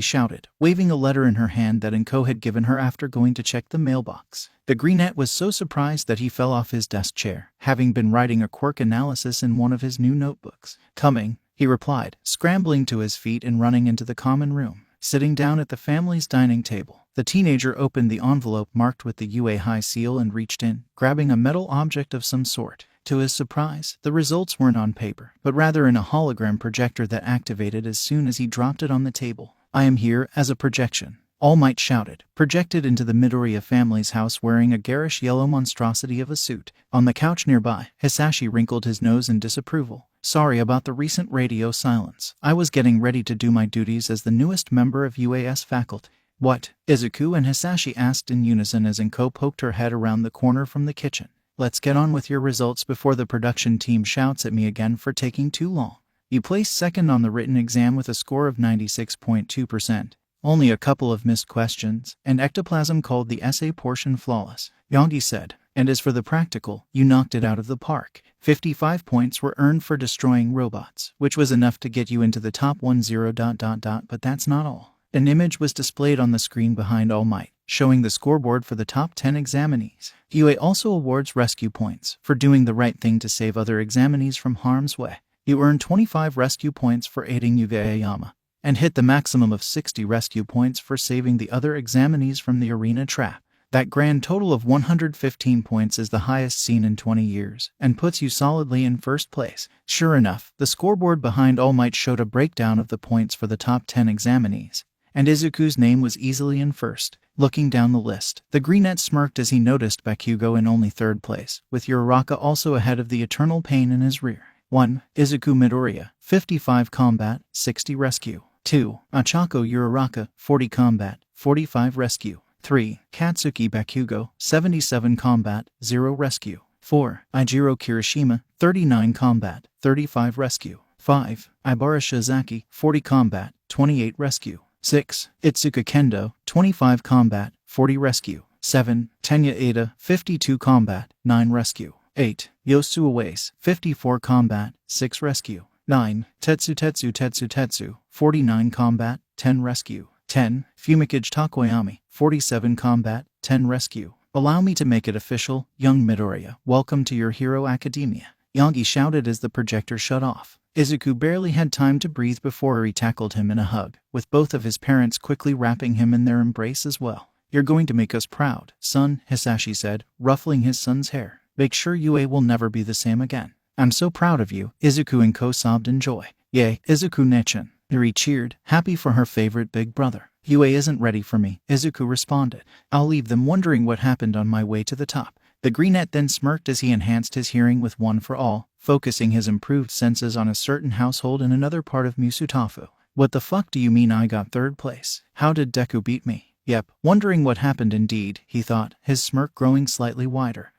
shouted, waving a letter in her hand that Inko had given her after going to check the mailbox. The greenette was so surprised that he fell off his desk chair, having been writing a quirk analysis in one of his new notebooks. "Coming," he replied, scrambling to his feet and running into the common room. Sitting down at the family's dining table, the teenager opened the envelope marked with the UA High seal and reached in, grabbing a metal object of some sort. To his surprise, the results weren't on paper, but rather in a hologram projector that activated as soon as he dropped it on the table. "I am here as a projection," All Might shouted, projected into the Midoriya family's house wearing a garish yellow monstrosity of a suit. On the couch nearby, Hisashi wrinkled his nose in disapproval. "Sorry about the recent radio silence. I was getting ready to do my duties as the newest member of UAS faculty." "What?" Izuku and Hisashi asked in unison as Inko poked her head around the corner from the kitchen. "Let's get on with your results before the production team shouts at me again for taking too long." "You placed second on the written exam with a score of 96.2%. Only a couple of missed questions, and Ectoplasm called the essay portion flawless," Yongi said. "And as for the practical, you knocked it out of the park. 55 points were earned for destroying robots, which was enough to get you into the top 10 ... but that's not all." An image was displayed on the screen behind All Might, showing the scoreboard for the top 10 examinees. UA also awards rescue points for doing the right thing to save other examinees from harm's way. You earn 25 rescue points for aiding Yuga Aoyama, and hit the maximum of 60 rescue points for saving the other examinees from the arena trap. That grand total of 115 points is the highest seen in 20 years, and puts you solidly in first place. Sure enough, the scoreboard behind All Might showed a breakdown of the points for the top 10 examinees, and Izuku's name was easily in first. Looking down the list, the greenette smirked as he noticed Bakugo in only third place, with Uraraka also ahead of the eternal pain in his rear. 1. Izuku Midoriya, 55 combat, 60 rescue. 2. Ochako Uraraka, 40 combat, 45 rescue. 3. Katsuki Bakugo, 77 combat, 0 rescue. 4. Ijiro Kirishima, 39 combat, 35 rescue. 5. Ibara Shizaki, 40 combat, 28 rescue. 6. Itsuka Kendo, 25 combat, 40 rescue. 7. Tenya Ada, 52 combat, 9 rescue. 8. Yosu Uwais, 54 combat, 6 rescue. 9. Tetsu, 49 combat, 10 rescue. 10. Fumikage Takoyami, 47 combat, 10 rescue. Allow me to make it official, young Midoriya, welcome to your hero academia, Yagi shouted as the projector shut off. Izuku barely had time to breathe before he tackled him in a hug, with both of his parents quickly wrapping him in their embrace as well. You're going to make us proud, son, Hisashi said, ruffling his son's hair. Make sure Yue will never be the same again. I'm so proud of you, Izuku and Ko sobbed in joy. Yay, Izuku Nechin. Yuri cheered, happy for her favorite big brother. Yue isn't ready for me, Izuku responded. I'll leave them wondering what happened on my way to the top. The greenette then smirked as he enhanced his hearing with One for All, focusing his improved senses on a certain household in another part of Musutafu. What the fuck do you mean I got third place? How did Deku beat me? Yep, wondering what happened indeed, he thought, his smirk growing slightly wider.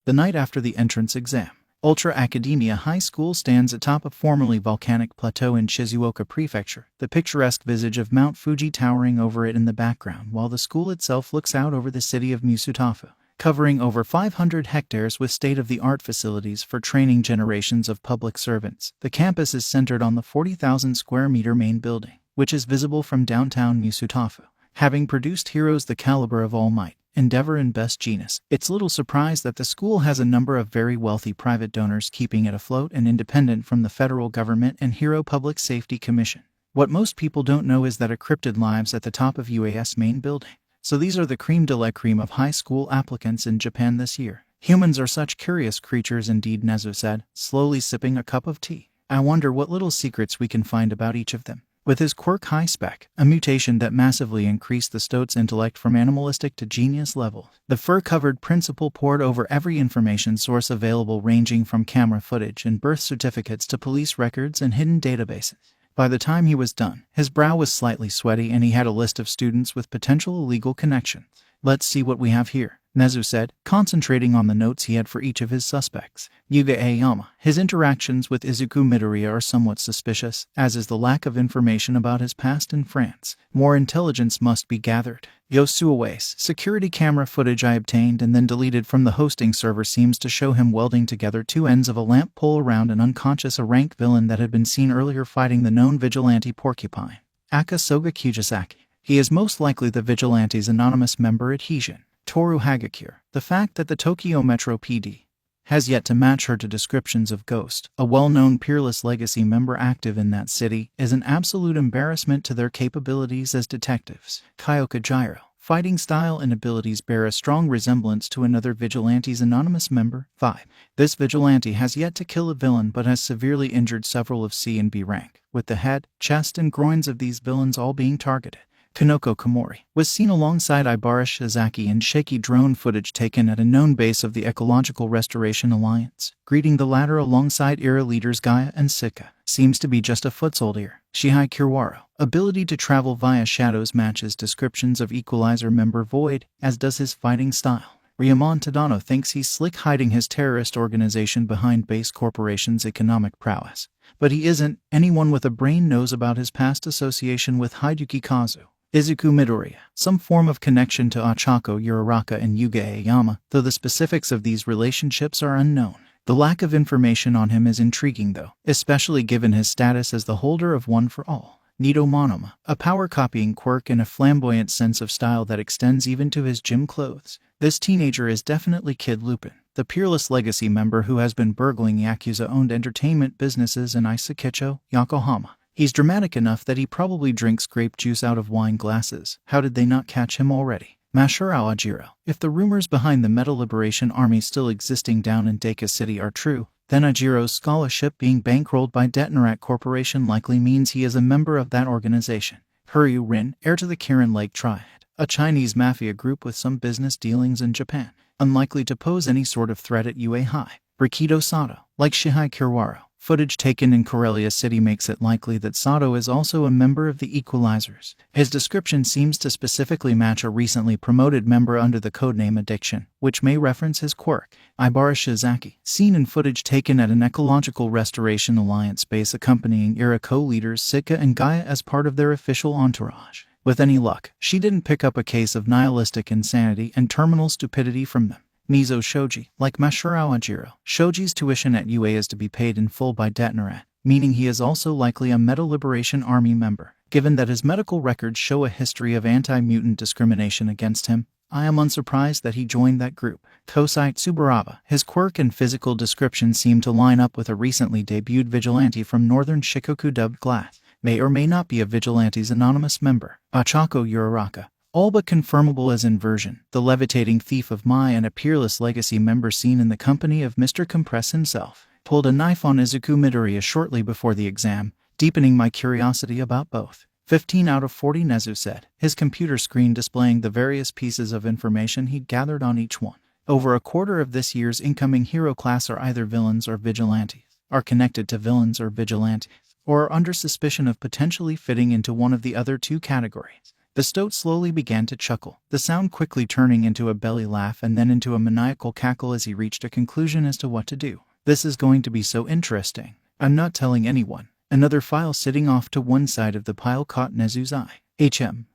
The night after the entrance exam, Ultra Academia High School stands atop a formerly volcanic plateau in Shizuoka Prefecture, the picturesque visage of Mount Fuji towering over it in the background, while the school itself looks out over the city of Musutafu, covering over 500 hectares with state-of-the-art facilities for training generations of public servants. The campus is centered on the 40,000 square meter main building, which is visible from downtown Musutafu. Having produced heroes the caliber of All Might, Endeavor and Best Genus, it's little surprise that the school has a number of very wealthy private donors keeping it afloat and independent from the federal government and Hero Public Safety Commission. What most people don't know is that a cryptid lives at the top of UAS main building. So these are the creme de la creme of high school applicants in Japan this year. Humans are such curious creatures indeed, Nezu said, slowly sipping a cup of tea. I wonder what little secrets we can find about each of them. With his quirk high spec, a mutation that massively increased the Stoat's intellect from animalistic to genius level, the fur-covered principal pored over every information source available, ranging from camera footage and birth certificates to police records and hidden databases. By the time he was done, his brow was slightly sweaty and he had a list of students with potential illegal connections. Let's see what we have here, Nezu said, concentrating on the notes he had for each of his suspects. Yuga Aoyama. His interactions with Izuku Midoriya are somewhat suspicious, as is the lack of information about his past in France. More intelligence must be gathered. Yosu Uwais. Security camera footage I obtained and then deleted from the hosting server seems to show him welding together two ends of a lamp pole around an unconscious rank villain that had been seen earlier fighting the known vigilante Porcupine, Akasoga Kijisaki. He is most likely the Vigilante's anonymous member at Heijin, Toru Hagakure. The fact that the Tokyo Metro PD has yet to match her to descriptions of Ghost, a well-known Peerless Legacy member active in that city, is an absolute embarrassment to their capabilities as detectives. Kyoka Gyro. Fighting style and abilities bear a strong resemblance to another Vigilante's anonymous member. 5. This Vigilante has yet to kill a villain but has severely injured several of C and B rank, with the head, chest and groins of these villains all being targeted. Kanoko Komori was seen alongside Ibara Shizaki in shaky drone footage taken at a known base of the Ecological Restoration Alliance, greeting the latter alongside era leaders Gaia and Sika. Seems to be just a foot's old ear. Shihei Kiwaro. Ability to travel via shadows matches descriptions of Equalizer member Void, as does his fighting style. Ryamon Tadano thinks he's slick hiding his terrorist organization behind Base Corporation's economic prowess. But he isn't. Anyone with a brain knows about his past association with Hideki Kazu. Izuku Midoriya. Some form of connection to Ochako Uraraka and Yuga Aoyama, though the specifics of these relationships are unknown. The lack of information on him is intriguing though, especially given his status as the holder of One for All. Nido Monoma. A power-copying quirk and a flamboyant sense of style that extends even to his gym clothes. This teenager is definitely Kid Lupin, the Peerless Legacy member who has been burgling Yakuza-owned entertainment businesses in Isakicho, Yokohama. He's dramatic enough that he probably drinks grape juice out of wine glasses. How did they not catch him already? Masahiro Ajiro. If the rumors behind the Metal Liberation Army still existing down in Deka City are true, then Ajiro's scholarship being bankrolled by Detonarak Corporation likely means he is a member of that organization. Hiryu Rin, heir to the Kirin Lake Triad, a Chinese mafia group with some business dealings in Japan, unlikely to pose any sort of threat at UA High. Rikido Sato. Like Shihei Kiwara, footage taken in Corellia City makes it likely that Sato is also a member of the Equalizers. His description seems to specifically match a recently promoted member under the codename Addiction, which may reference his quirk. Ibara Shizaki, seen in footage taken at an Ecological Restoration Alliance base accompanying IRA co-leaders Sitka and Gaia as part of their official entourage. With any luck, she didn't pick up a case of nihilistic insanity and terminal stupidity from them. Nezu Shoji. Like Mashiro Ajiro, Shoji's tuition at UA is to be paid in full by Detnerat, meaning he is also likely a Meta Liberation Army member. Given that his medical records show a history of anti-mutant discrimination against him, I am unsurprised that he joined that group. Kosei Tsuburaba. His quirk and physical description seem to line up with a recently debuted vigilante from northern Shikoku dubbed Glass. May or may not be a Vigilante's anonymous member. Ochako Uraraka. All but confirmable as inversion, the levitating thief of Mai and a peerless legacy member seen in the company of Mr. Compress himself, pulled a knife on Izuku Midoriya shortly before the exam, deepening my curiosity about both. 15 out of 40, Nezu said, his computer screen displaying the various pieces of information he'd gathered on each one. Over a quarter of this year's incoming hero class are either villains or vigilantes, are connected to villains or vigilantes, or are under suspicion of potentially fitting into one of the other two categories. The stoat slowly began to chuckle, the sound quickly turning into a belly laugh and then into a maniacal cackle as he reached a conclusion as to what to do. This is going to be so interesting. I'm not telling anyone. Another file sitting off to one side of the pile caught Nezu's eye.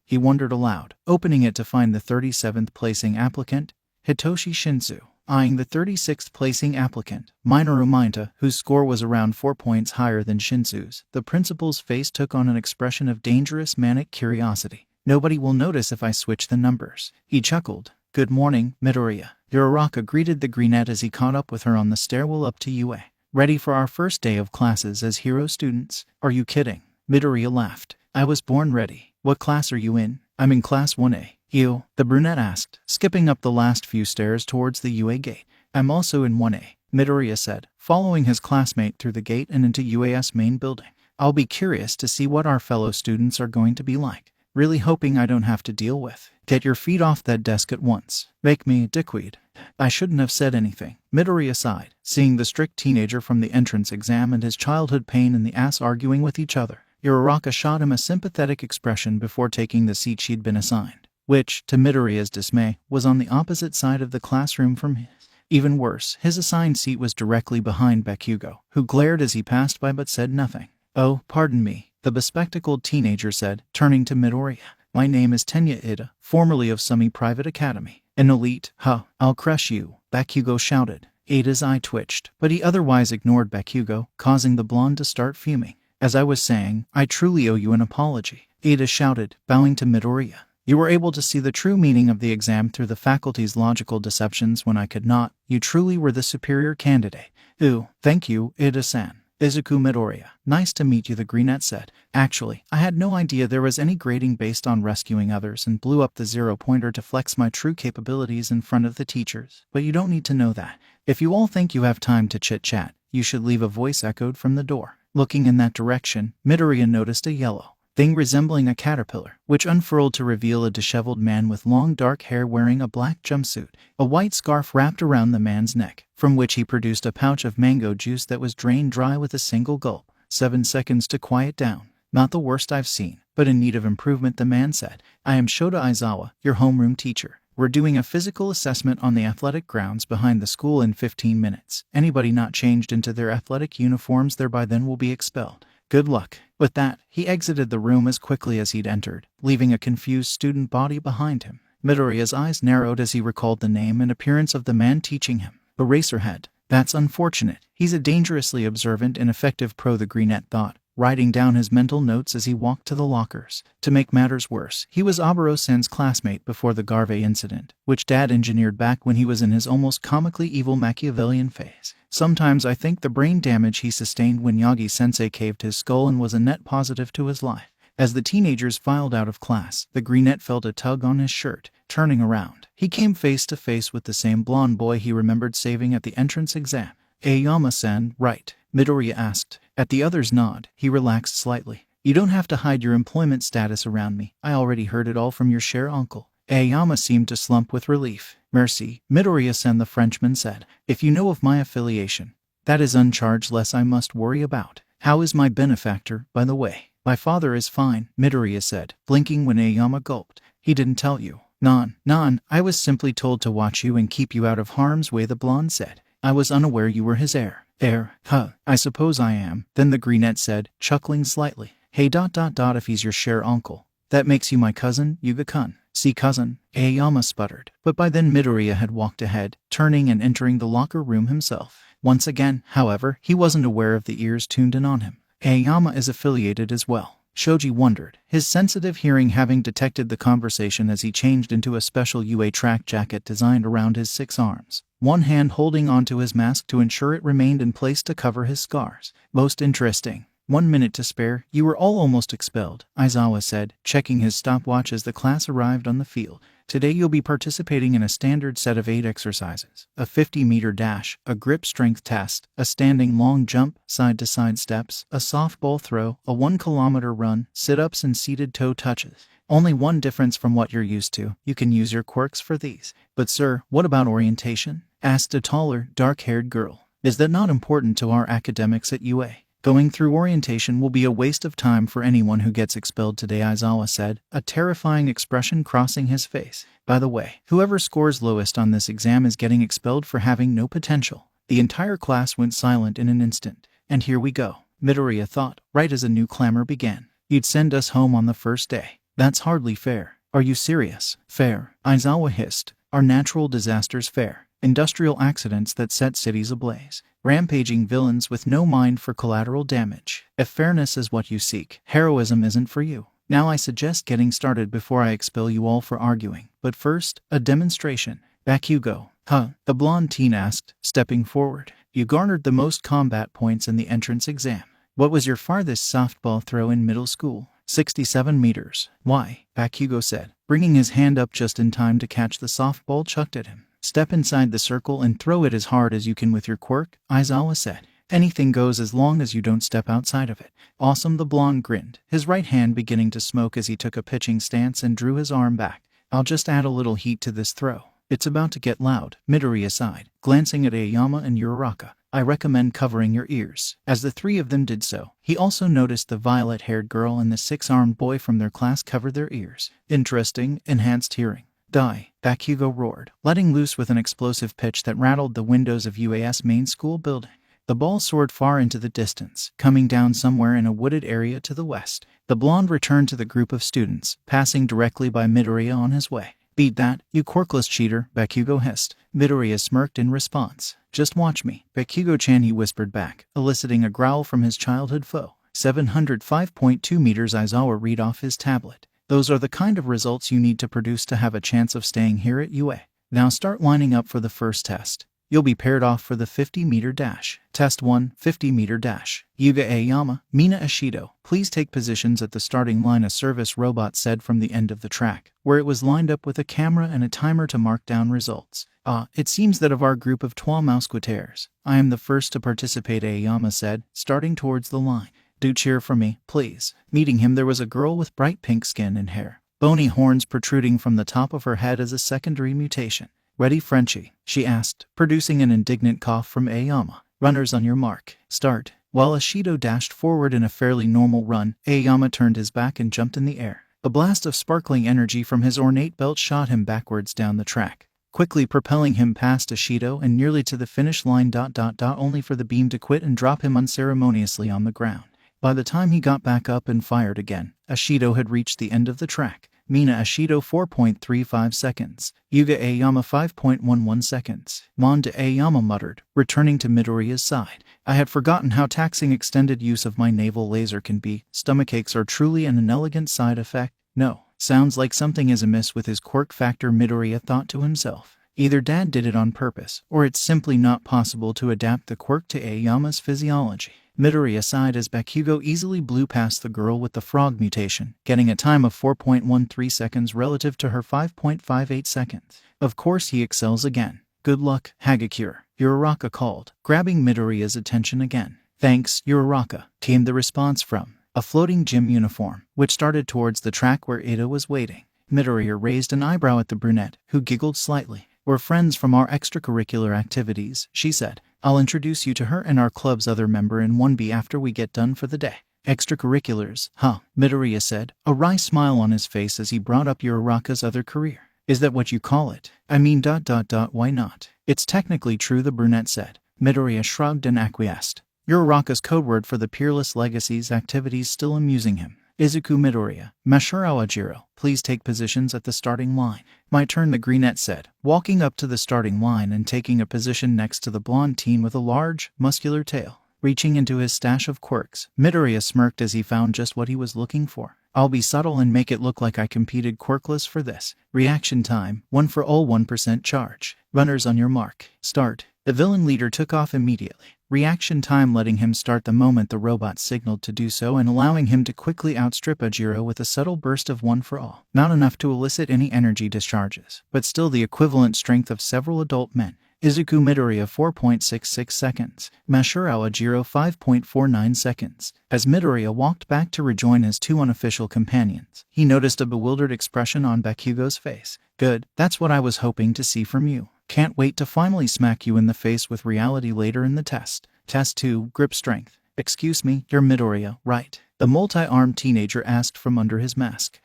He wondered aloud, opening it to find the 37th placing applicant, Hitoshi Shinsu, eyeing the 36th placing applicant, Minoru Mainta, whose score was around 4 points higher than Shinsu's. The principal's face took on an expression of dangerous manic curiosity. Nobody will notice if I switch the numbers. He chuckled. Good morning, Midoriya. Uraraka greeted the greenette as he caught up with her on the stairwell up to UA. Ready for our first day of classes as hero students? Are you kidding? Midoriya laughed. I was born ready. What class are you in? I'm in class 1A. You? The brunette asked, skipping up the last few stairs towards the UA gate. I'm also in 1A, Midoriya said, following his classmate through the gate and into UA's main building. I'll be curious to see what our fellow students are going to be like. Really hoping I don't have to deal with. Get your feet off that desk at once. Make me dickweed. I shouldn't have said anything. Midoriya sighed, seeing the strict teenager from the entrance exam and his childhood pain in the ass arguing with each other. Uraraka shot him a sympathetic expression before taking the seat she'd been assigned, which, to Midoriya's dismay, was on the opposite side of the classroom from his. Even worse, his assigned seat was directly behind Bakugo, who glared as he passed by but said nothing. Oh, pardon me, the bespectacled teenager said, turning to Midoriya. My name is Tenya Ida, formerly of Sumi Private Academy. An elite, I'll crush you, Bakugo shouted. Ida's eye twitched, but he otherwise ignored Bakugo, causing the blonde to start fuming. As I was saying, I truly owe you an apology, Ida shouted, bowing to Midoriya. You were able to see the true meaning of the exam through the faculty's logical deceptions when I could not. You truly were the superior candidate. Ooh, thank you, Ida-san. Izuku Midoriya. Nice to meet you, the greenette said. Actually, I had no idea there was any grading based on rescuing others and blew up the 0-pointer to flex my true capabilities in front of the teachers. But you don't need to know that. If you all think you have time to chit-chat, you should leave, a voice echoed from the door. Looking in that direction, Midoriya noticed a yellow thing resembling a caterpillar, which unfurled to reveal a disheveled man with long dark hair wearing a black jumpsuit, a white scarf wrapped around the man's neck, from which he produced a pouch of mango juice that was drained dry with a single gulp. 7 seconds to quiet down. Not the worst I've seen, but in need of improvement, the man said. I am Shota Aizawa, your homeroom teacher. We're doing a physical assessment on the athletic grounds behind the school in 15 minutes. Anybody not changed into their athletic uniforms there by then will be expelled. Good luck. With that, he exited the room as quickly as he'd entered, leaving a confused student body behind him. Midoriya's eyes narrowed as he recalled the name and appearance of the man teaching him. Eraserhead. That's unfortunate. He's a dangerously observant and effective pro, the greenette thought, writing down his mental notes as he walked to the lockers. To make matters worse, he was Aburo-sen's classmate before the Garve incident, which Dad engineered back when he was in his almost comically evil Machiavellian phase. Sometimes I think the brain damage he sustained when Yagi-sensei caved his skull and was a net positive to his life. As the teenagers filed out of class, the greenette felt a tug on his shirt. Turning around, he came face to face with the same blonde boy he remembered saving at the entrance exam. Aoyama-san, right? Midoriya asked. At the other's nod, he relaxed slightly. You don't have to hide your employment status around me. I already heard it all from your cher uncle. Aoyama seemed to slump with relief. Merci, Midoriya-san, the Frenchman said. If you know of my affiliation, that is uncharged less I must worry about. How is my benefactor, by the way? My father is fine, Midoriya said, blinking when Aoyama gulped. He didn't tell you. Non, I was simply told to watch you and keep you out of harm's way, the blonde said. I was unaware you were his heir. I suppose I am, then the brunette said, chuckling slightly. Hey, if he's your share uncle, that makes you my cousin, Yuga-kun. See, cousin, Aoyama sputtered. But by then Midoriya had walked ahead, turning and entering the locker room himself. Once again, however, he wasn't aware of the ears tuned in on him. Aoyama is affiliated as well. Shoji wondered, his sensitive hearing having detected the conversation as he changed into a special UA track jacket designed around his 6 arms, one hand holding onto his mask to ensure it remained in place to cover his scars. Most interesting. 1 minute to spare. You were all almost expelled, Aizawa said, checking his stopwatch as the class arrived on the field. Today you'll be participating in a standard set of 8 exercises. A 50-meter dash, a grip strength test, a standing long jump, side-to-side steps, a softball throw, a 1-kilometer run, sit-ups and seated toe touches. Only one difference from what you're used to. You can use your quirks for these. But sir, what about orientation? Asked a taller, dark-haired girl. Is that not important to our academics at UA? Going through orientation will be a waste of time for anyone who gets expelled today, Aizawa said, a terrifying expression crossing his face. By the way, whoever scores lowest on this exam is getting expelled for having no potential. The entire class went silent in an instant. And here we go, Midoriya thought, right as a new clamor began. You'd send us home on the first day. That's hardly fair. Are you serious? Fair, Aizawa hissed. Are natural disasters fair? Industrial accidents that set cities ablaze. Rampaging villains with no mind for collateral damage. If fairness is what you seek, heroism isn't for you. Now I suggest getting started before I expel you all for arguing. But first, a demonstration. Bakugo. The blonde teen asked, stepping forward. You garnered the most combat points in the entrance exam. What was your farthest softball throw in middle school? 67 meters. Why? Bakugo said, bringing his hand up just in time to catch the softball chucked at him. Step inside the circle and throw it as hard as you can with your quirk, Aizawa said. Anything goes as long as you don't step outside of it. Awesome, the blonde grinned, his right hand beginning to smoke as he took a pitching stance and drew his arm back. I'll just add a little heat to this throw. It's about to get loud, Midoriya sighed, glancing at Aoyama and Uraraka. I recommend covering your ears. As the 3 of them did so, he also noticed the violet-haired girl and the 6-armed boy from their class covered their ears. Interesting, enhanced hearing. Die, Bakugo roared, letting loose with an explosive pitch that rattled the windows of UA's main school building. The ball soared far into the distance, coming down somewhere in a wooded area to the west. The blonde returned to the group of students, passing directly by Midoriya on his way. Beat that, you quirkless cheater, Bakugo hissed. Midoriya smirked in response. Just watch me, Bakugo-chan, he whispered back, eliciting a growl from his childhood foe. 705.2 meters, Aizawa read off his tablet. Those are the kind of results you need to produce to have a chance of staying here at UA. Now start lining up for the first test. You'll be paired off for the 50-meter dash. Test 1, 50-meter dash. Yuga Aoyama, Mina Ashido, please take positions at the starting line, a service robot said from the end of the track, where it was lined up with a camera and a timer to mark down results. It seems that of our group of 12 mousquetaires, I am the first to participate, Aoyama said, starting towards the line. Do cheer for me, please. Meeting him, there was a girl with bright pink skin and hair, bony horns protruding from the top of her head as a secondary mutation. Ready, Frenchie? She asked, producing an indignant cough from Aoyama. Runners on your mark. Start. While Ashido dashed forward in a fairly normal run, Aoyama turned his back and jumped in the air. A blast of sparkling energy from his ornate belt shot him backwards down the track, quickly propelling him past Ashido and nearly to the finish line, only for the beam to quit and drop him unceremoniously on the ground. By the time he got back up and fired again, Ashido had reached the end of the track. Mina Ashido 4.35 seconds. Yuga Aoyama 5.11 seconds. Manda Aoyama muttered, returning to Midoriya's side. I had forgotten how taxing extended use of my naval laser can be. Stomachaches are truly an inelegant side effect. No, sounds like something is amiss with his quirk factor, Midoriya thought to himself. Either Dad did it on purpose, or it's simply not possible to adapt the quirk to Aoyama's physiology. Midoriya sighed as Bakugo easily blew past the girl with the frog mutation, getting a time of 4.13 seconds relative to her 5.58 seconds. Of course he excels again. Good luck, Hagakure, Uraraka called, grabbing Midoriya's attention again. Thanks, Uraraka, came the response from a floating gym uniform, which started towards the track where Ida was waiting. Midoriya raised an eyebrow at the brunette, who giggled slightly. We're friends from our extracurricular activities, she said. I'll introduce you to her and our club's other member in 1B after we get done for the day. Extracurriculars, huh? Midoriya said, a wry smile on his face as he brought up Uraraka's other career. Is that what you call it? I mean ... why not? It's technically true, the brunette said. Midoriya shrugged and acquiesced. Uraraka's code word for the Peerless Legacy's activities still amusing him. Izuku Midoriya, Mashiro Ajiro, please take positions at the starting line. My turn, the brunette said, walking up to the starting line and taking a position next to the blonde teen with a large, muscular tail. Reaching into his stash of quirks, Midoriya smirked as he found just what he was looking for. I'll be subtle and make it look like I competed quirkless for this. Reaction time, 1 for all, 1% charge. Runners on your mark. Start. The villain leader took off immediately. Reaction time letting him start the moment the robot signaled to do so and allowing him to quickly outstrip Ajiro with a subtle burst of 1 for all. Not enough to elicit any energy discharges, but still the equivalent strength of several adult men. Izuku Midoriya 4.66 seconds, Mashiro Ajiro 5.49 seconds. As Midoriya walked back to rejoin his two unofficial companions, he noticed a bewildered expression on Bakugo's face. Good, that's what I was hoping to see from you. Can't wait to finally smack you in the face with reality later in the test. Test 2, grip strength. Excuse me, you're Midoriya, right? The multi-armed teenager asked from under his mask.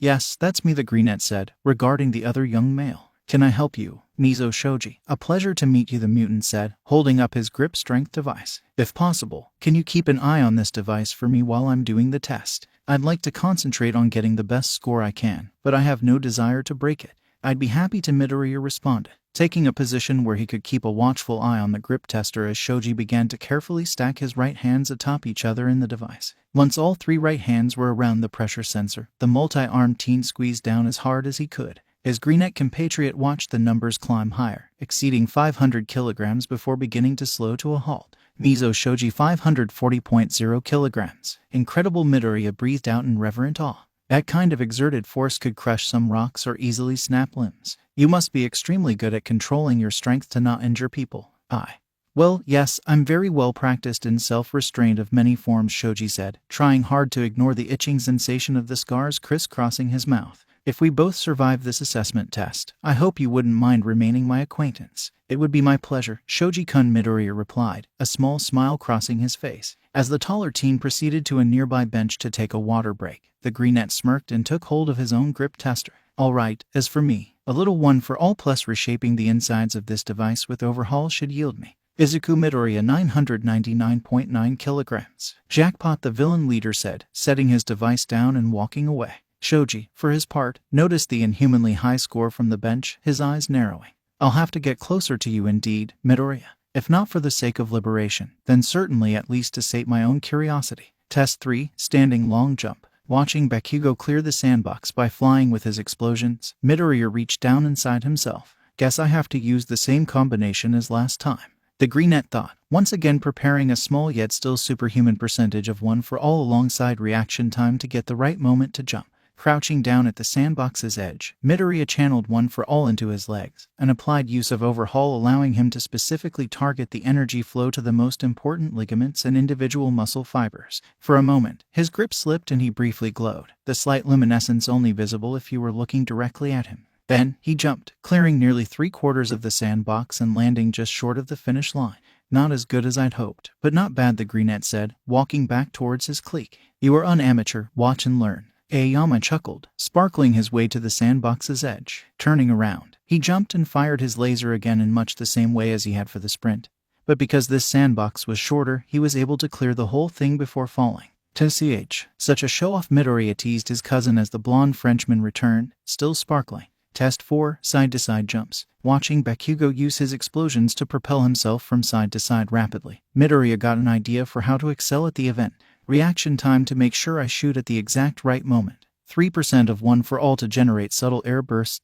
Yes, that's me, the brunette said, regarding the other young male. Can I help you? Nezu Shoji. A pleasure to meet you, the mutant said, holding up his grip strength device. If possible, can you keep an eye on this device for me while I'm doing the test? I'd like to concentrate on getting the best score I can, but I have no desire to break it. I'd be happy to, Midoriya responded, taking a position where he could keep a watchful eye on the grip tester as Shoji began to carefully stack his right hands atop each other in the device. Once all 3 right hands were around the pressure sensor, the multi-armed teen squeezed down as hard as he could. His brunette compatriot watched the numbers climb higher, exceeding 500 kilograms before beginning to slow to a halt. Nezu Shoji 540.0 kilograms. Incredible, Midoriya breathed out in reverent awe. That kind of exerted force could crush some rocks or easily snap limbs. You must be extremely good at controlling your strength to not injure people. Well, yes, I'm very well practiced in self-restraint of many forms, Shoji said, trying hard to ignore the itching sensation of the scars crisscrossing his mouth. If we both survive this assessment test, I hope you wouldn't mind remaining my acquaintance. It would be my pleasure, Shoji-kun, Midoriya replied, a small smile crossing his face. As the taller teen proceeded to a nearby bench to take a water break, the brunette smirked and took hold of his own grip tester. All right, as for me, a little 1 for all plus reshaping the insides of this device with overhaul should yield me. Izuku Midoriya 999.9 kilograms. Jackpot, the villain leader said, setting his device down and walking away. Shoji, for his part, noticed the inhumanly high score from the bench, his eyes narrowing. I'll have to get closer to you indeed, Midoriya. If not for the sake of liberation, then certainly at least to sate my own curiosity. Test 3, standing long jump. Watching Bakugo clear the sandbox by flying with his explosions, Midoriya reached down inside himself. Guess I have to use the same combination as last time. The brunette thought, once again preparing a small yet still superhuman percentage of 1 for all alongside reaction time to get the right moment to jump. Crouching down at the sandbox's edge, Midoriya channeled 1 for all into his legs, an applied use of overhaul allowing him to specifically target the energy flow to the most important ligaments and individual muscle fibers. For a moment, his grip slipped and he briefly glowed, the slight luminescence only visible if you were looking directly at him. Then, he jumped, clearing nearly 3/4 of the sandbox and landing just short of the finish line. Not as good as I'd hoped, but not bad, the brunette said, walking back towards his clique. You are an amateur, watch and learn. Aoyama chuckled, sparkling his way to the sandbox's edge. Turning around, he jumped and fired his laser again in much the same way as he had for the sprint. But because this sandbox was shorter, he was able to clear the whole thing before falling. TCH, such a show-off, Midoriya teased his cousin as the blonde Frenchman returned, still sparkling. Test 4, side-to-side jumps. Watching Bakugo use his explosions to propel himself from side to side rapidly, Midoriya got an idea for how to excel at the event. Reaction time to make sure I shoot at the exact right moment. 3% of 1 for all to generate subtle air bursts.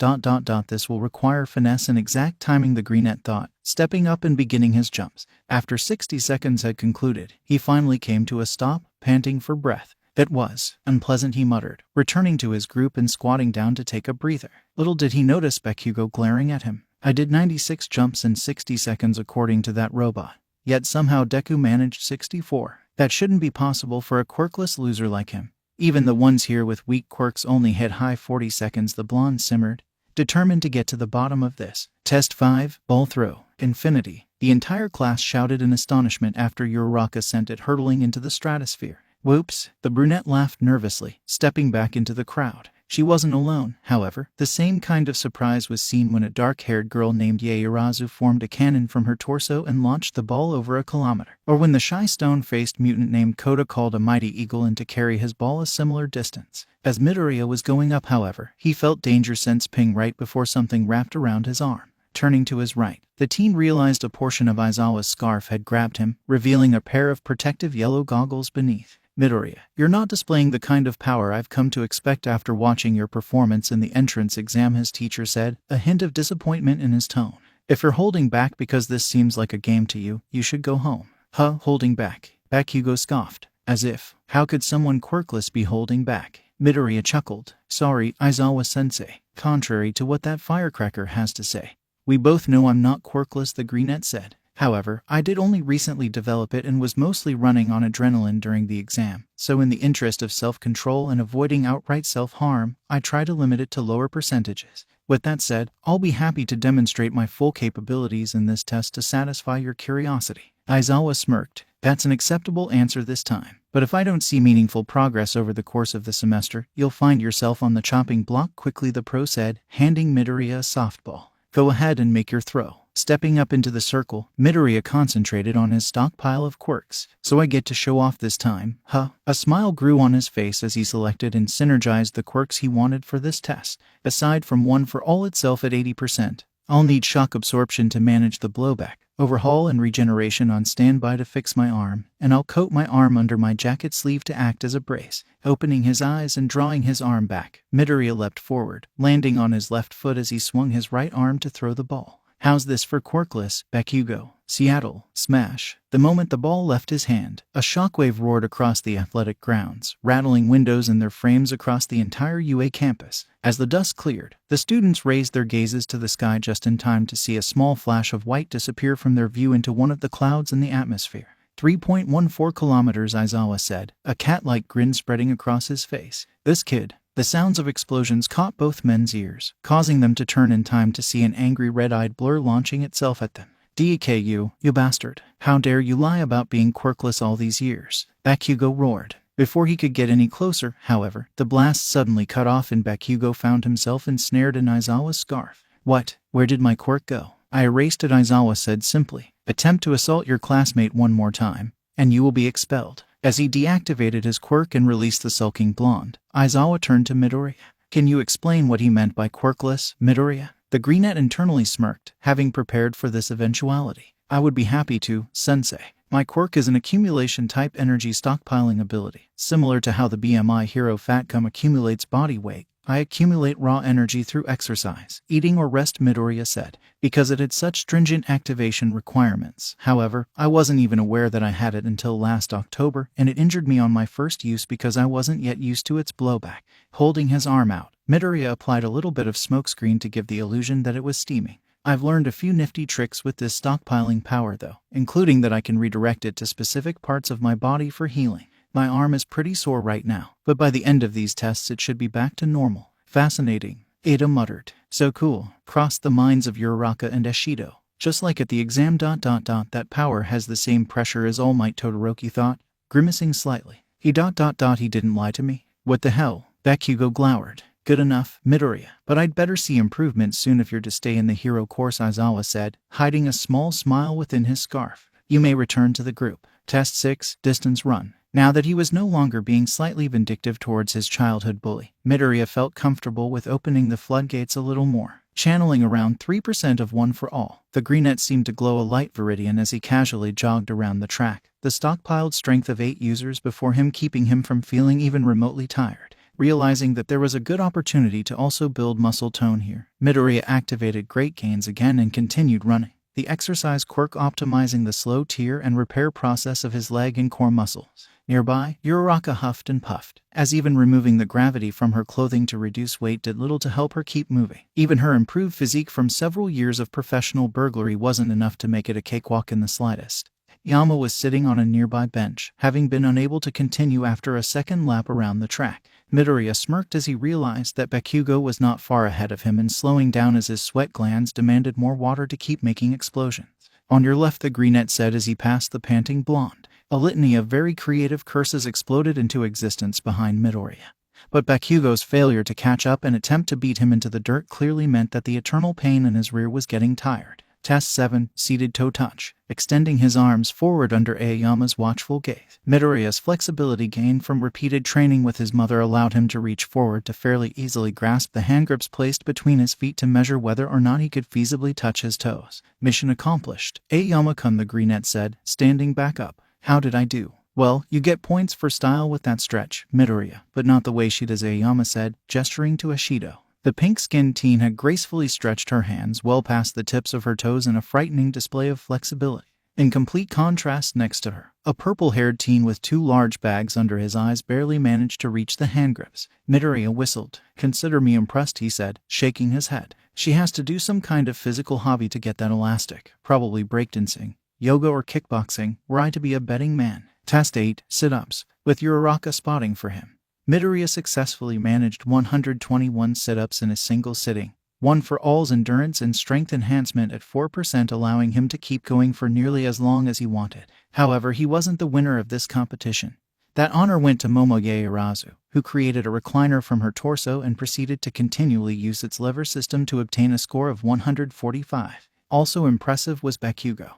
This will require finesse and exact timing, the brunette thought, stepping up and beginning his jumps. After 60 seconds had concluded, he finally came to a stop, panting for breath. It was unpleasant, he muttered, returning to his group and squatting down to take a breather. Little did he notice Bakugo glaring at him. I did 96 jumps in 60 seconds according to that robot. Yet somehow Deku managed 64. That shouldn't be possible for a quirkless loser like him. Even the ones here with weak quirks only hit high 40 seconds, the blonde simmered, determined to get to the bottom of this. Test 5, ball throw, infinity. The entire class shouted in astonishment after Uraraka sent it hurtling into the stratosphere. Whoops, the brunette laughed nervously, stepping back into the crowd. She wasn't alone, however. The same kind of surprise was seen when a dark-haired girl named Yairazu formed a cannon from her torso and launched the ball over a kilometer. Or when the shy stone-faced mutant named Koda called a mighty eagle in to carry his ball a similar distance. As Midoriya was going up, however, he felt danger sense ping right before something wrapped around his arm. Turning to his right, the teen realized a portion of Aizawa's scarf had grabbed him, revealing a pair of protective yellow goggles beneath. Midoriya, you're not displaying the kind of power I've come to expect after watching your performance in the entrance exam, his teacher said, a hint of disappointment in his tone. If you're holding back because this seems like a game to you, you should go home. Huh, holding back? Bakugo scoffed. As if, how could someone quirkless be holding back? Midoriya chuckled. Sorry, Aizawa-sensei. Contrary to what that firecracker has to say. We both know I'm not quirkless, the brunette said. However, I did only recently develop it and was mostly running on adrenaline during the exam, so in the interest of self-control and avoiding outright self-harm, I try to limit it to lower percentages. With that said, I'll be happy to demonstrate my full capabilities in this test to satisfy your curiosity. Aizawa smirked. That's an acceptable answer this time. But if I don't see meaningful progress over the course of the semester, you'll find yourself on the chopping block quickly, the pro said, handing Midoriya a softball. Go ahead and make your throw. Stepping up into the circle, Midoriya concentrated on his stockpile of quirks. So I get to show off this time, huh? A smile grew on his face as he selected and synergized the quirks he wanted for this test. Aside from One for All itself at 80%, I'll need shock absorption to manage the blowback, overhaul and regeneration on standby to fix my arm, and I'll coat my arm under my jacket sleeve to act as a brace. Opening his eyes and drawing his arm back, Midoriya leapt forward, landing on his left foot as he swung his right arm to throw the ball. How's this for quirkless, Bakugo? Seattle, smash. The moment the ball left his hand, a shockwave roared across the athletic grounds, rattling windows and their frames across the entire UA campus. As the dust cleared, the students raised their gazes to the sky just in time to see a small flash of white disappear from their view into one of the clouds in the atmosphere. 3.14 kilometers, Aizawa said, a cat-like grin spreading across his face. This kid. The sounds of explosions caught both men's ears, causing them to turn in time to see an angry red-eyed blur launching itself at them. Decay, you bastard. How dare you lie about being quirkless all these years? Bakugo roared. Before he could get any closer, however, the blast suddenly cut off and Bakugo found himself ensnared in Aizawa's scarf. What? Where did my quirk go? I erased it, Aizawa said simply. Attempt to assault your classmate one more time, and you will be expelled. As he deactivated his quirk and released the sulking blonde, Aizawa turned to Midoriya. Can you explain what he meant by quirkless, Midoriya? The brunette internally smirked, having prepared for this eventuality. I would be happy to, sensei. My quirk is an accumulation-type energy stockpiling ability. Similar to how the BMI hero Fatgum accumulates body weight, I accumulate raw energy through exercise, eating or rest, Midoriya said, because it had such stringent activation requirements. However, I wasn't even aware that I had it until last October, and it injured me on my first use because I wasn't yet used to its blowback. Holding his arm out, Midoriya applied a little bit of smokescreen to give the illusion that it was steaming. I've learned a few nifty tricks with this stockpiling power though, including that I can redirect it to specific parts of my body for healing. My arm is pretty sore right now, but by the end of these tests it should be back to normal. Fascinating, Ada muttered. So cool, crossed the minds of Uraraka and Eshido. Just like at the exam ... That power has the same pressure as All Might, Todoroki thought, grimacing slightly. He ... He didn't lie to me? What the hell? Bakugo glowered. Good enough, Midoriya. But I'd better see improvement soon if you're to stay in the hero course, Aizawa said, hiding a small smile within his scarf. You may return to the group. Test 6, distance run. Now that he was no longer being slightly vindictive towards his childhood bully, Midoriya felt comfortable with opening the floodgates a little more. Channeling around 3% of One for All, the brunette seemed to glow a light viridian as he casually jogged around the track, the stockpiled strength of 8 users before him keeping him from feeling even remotely tired. Realizing that there was a good opportunity to also build muscle tone here, Midoriya activated Great Gains again and continued running, the exercise quirk optimizing the slow tear and repair process of his leg and core muscles. Nearby, Uraraka huffed and puffed, as even removing the gravity from her clothing to reduce weight did little to help her keep moving. Even her improved physique from several years of professional burglary wasn't enough to make it a cakewalk in the slightest. Yama was sitting on a nearby bench, having been unable to continue after a second lap around the track. Midoriya smirked as he realized that Bakugo was not far ahead of him and slowing down as his sweat glands demanded more water to keep making explosions. On your left, the Greenette said as he passed the panting blonde. A litany of very creative curses exploded into existence behind Midoriya. But Bakugo's failure to catch up and attempt to beat him into the dirt clearly meant that the eternal pain in his rear was getting tired. Test 7, seated toe touch, extending his arms forward under Aoyama's watchful gaze. Midoriya's flexibility gained from repeated training with his mother allowed him to reach forward to fairly easily grasp the handgrips placed between his feet to measure whether or not he could feasibly touch his toes. Mission accomplished, Aoyama-kun, the Greenette said, standing back up. How did I do? Well, you get points for style with that stretch, Midoriya, but not the way she does, Aoyama said, gesturing to Ashido. The pink-skinned teen had gracefully stretched her hands well past the tips of her toes in a frightening display of flexibility. In complete contrast next to her, a purple-haired teen with 2 large bags under his eyes barely managed to reach the handgrips. Midoriya whistled. Consider me impressed, he said, shaking his head. She has to do some kind of physical hobby to get that elastic, probably breakdancing, yoga or kickboxing, were I to be a betting man. Test 8, sit-ups, with Uraraka spotting for him. Midoriya successfully managed 121 sit-ups in a single sitting, one for all's endurance and strength enhancement at 4%, allowing him to keep going for nearly as long as he wanted. However, he wasn't the winner of this competition. That honor went to Momoye Irazu, who created a recliner from her torso and proceeded to continually use its lever system to obtain a score of 145. Also impressive was Bakugo,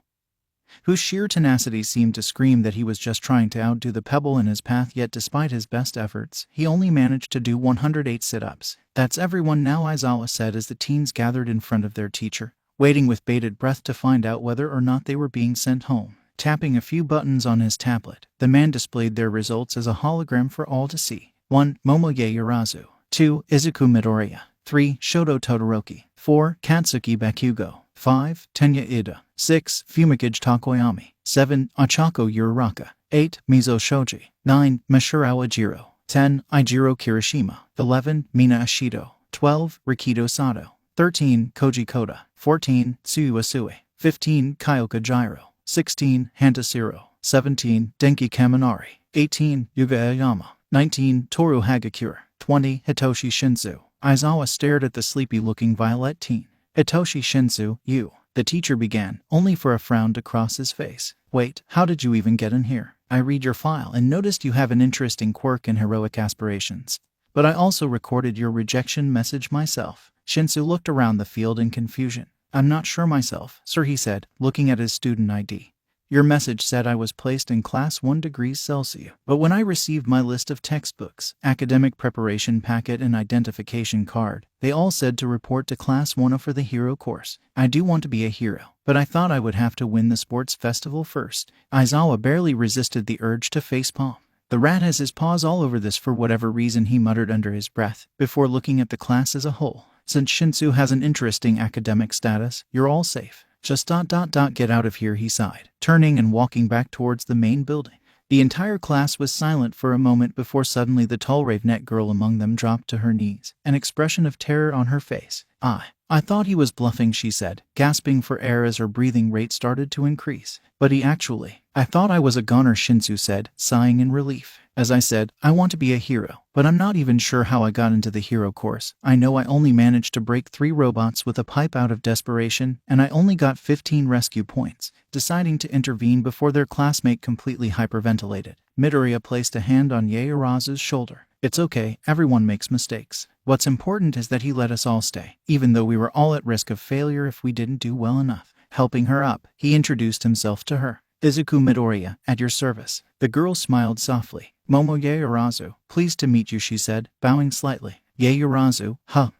whose sheer tenacity seemed to scream that he was just trying to outdo the pebble in his path, yet despite his best efforts, he only managed to do 108 sit-ups. That's everyone now, Aizawa said as the teens gathered in front of their teacher, waiting with bated breath to find out whether or not they were being sent home. Tapping a few buttons on his tablet, the man displayed their results as a hologram for all to see. 1. Momoye Irazu. 2. Izuku Midoriya. 3. Shoto Todoroki. 4. Katsuki Bakugo. 5. Tenya Ida. 6. Fumikage Takoyami. 7. Ochako Uraraka. 8. Mizo Shoji. 9. Mashurawa Jiro. 10. Ijiro Kirishima. 11. Mina Ashido. 12. Rikido Sato. 13. Koji Koda. 14. Tsuyu Asue. 15. Kyoka Jiro. 16. Hantasiro. 17. Denki Kaminari. 18. Yuga Aoyama. 19. Toru Hagakure. 20. Hitoshi Shinsu. Aizawa stared at the sleepy-looking violet teen. Hitoshi Shinsu, you, the teacher began, only for a frown to cross his face. Wait, how did you even get in here? I read your file and noticed you have an interesting quirk and heroic aspirations. But I also recorded your rejection message myself. Shinsu looked around the field in confusion. I'm not sure myself, sir, he said, looking at his student ID. Your message said I was placed in class 1 degrees Celsius. But when I received my list of textbooks, academic preparation packet and identification card, they all said to report to class 1 for the hero course. I do want to be a hero, but I thought I would have to win the sports festival first. Aizawa barely resisted the urge to facepalm. The rat has his paws all over this for whatever reason, he muttered under his breath, before looking at the class as a whole. Since Shinsu has an interesting academic status, you're all safe. Just ... get out of here, he sighed, turning and walking back towards the main building. The entire class was silent for a moment before suddenly the tall ravenet girl among them dropped to her knees, an expression of terror on her face. I thought he was bluffing, she said, gasping for air as her breathing rate started to increase. But I thought I was a goner, Shinsu said, sighing in relief. As I said, I want to be a hero, but I'm not even sure how I got into the hero course. I know I only managed to break 3 robots with a pipe out of desperation, and I only got 15 rescue points. Deciding to intervene before their classmate completely hyperventilated, Midoriya placed a hand on Yaoyorozu's shoulder. It's okay, everyone makes mistakes. What's important is that he let us all stay, even though we were all at risk of failure if we didn't do well enough. Helping her up, he introduced himself to her. Izuku Midoriya, at your service. The girl smiled softly. Momoye Irazu, pleased to meet you, she said, bowing slightly. Yaoyorozu,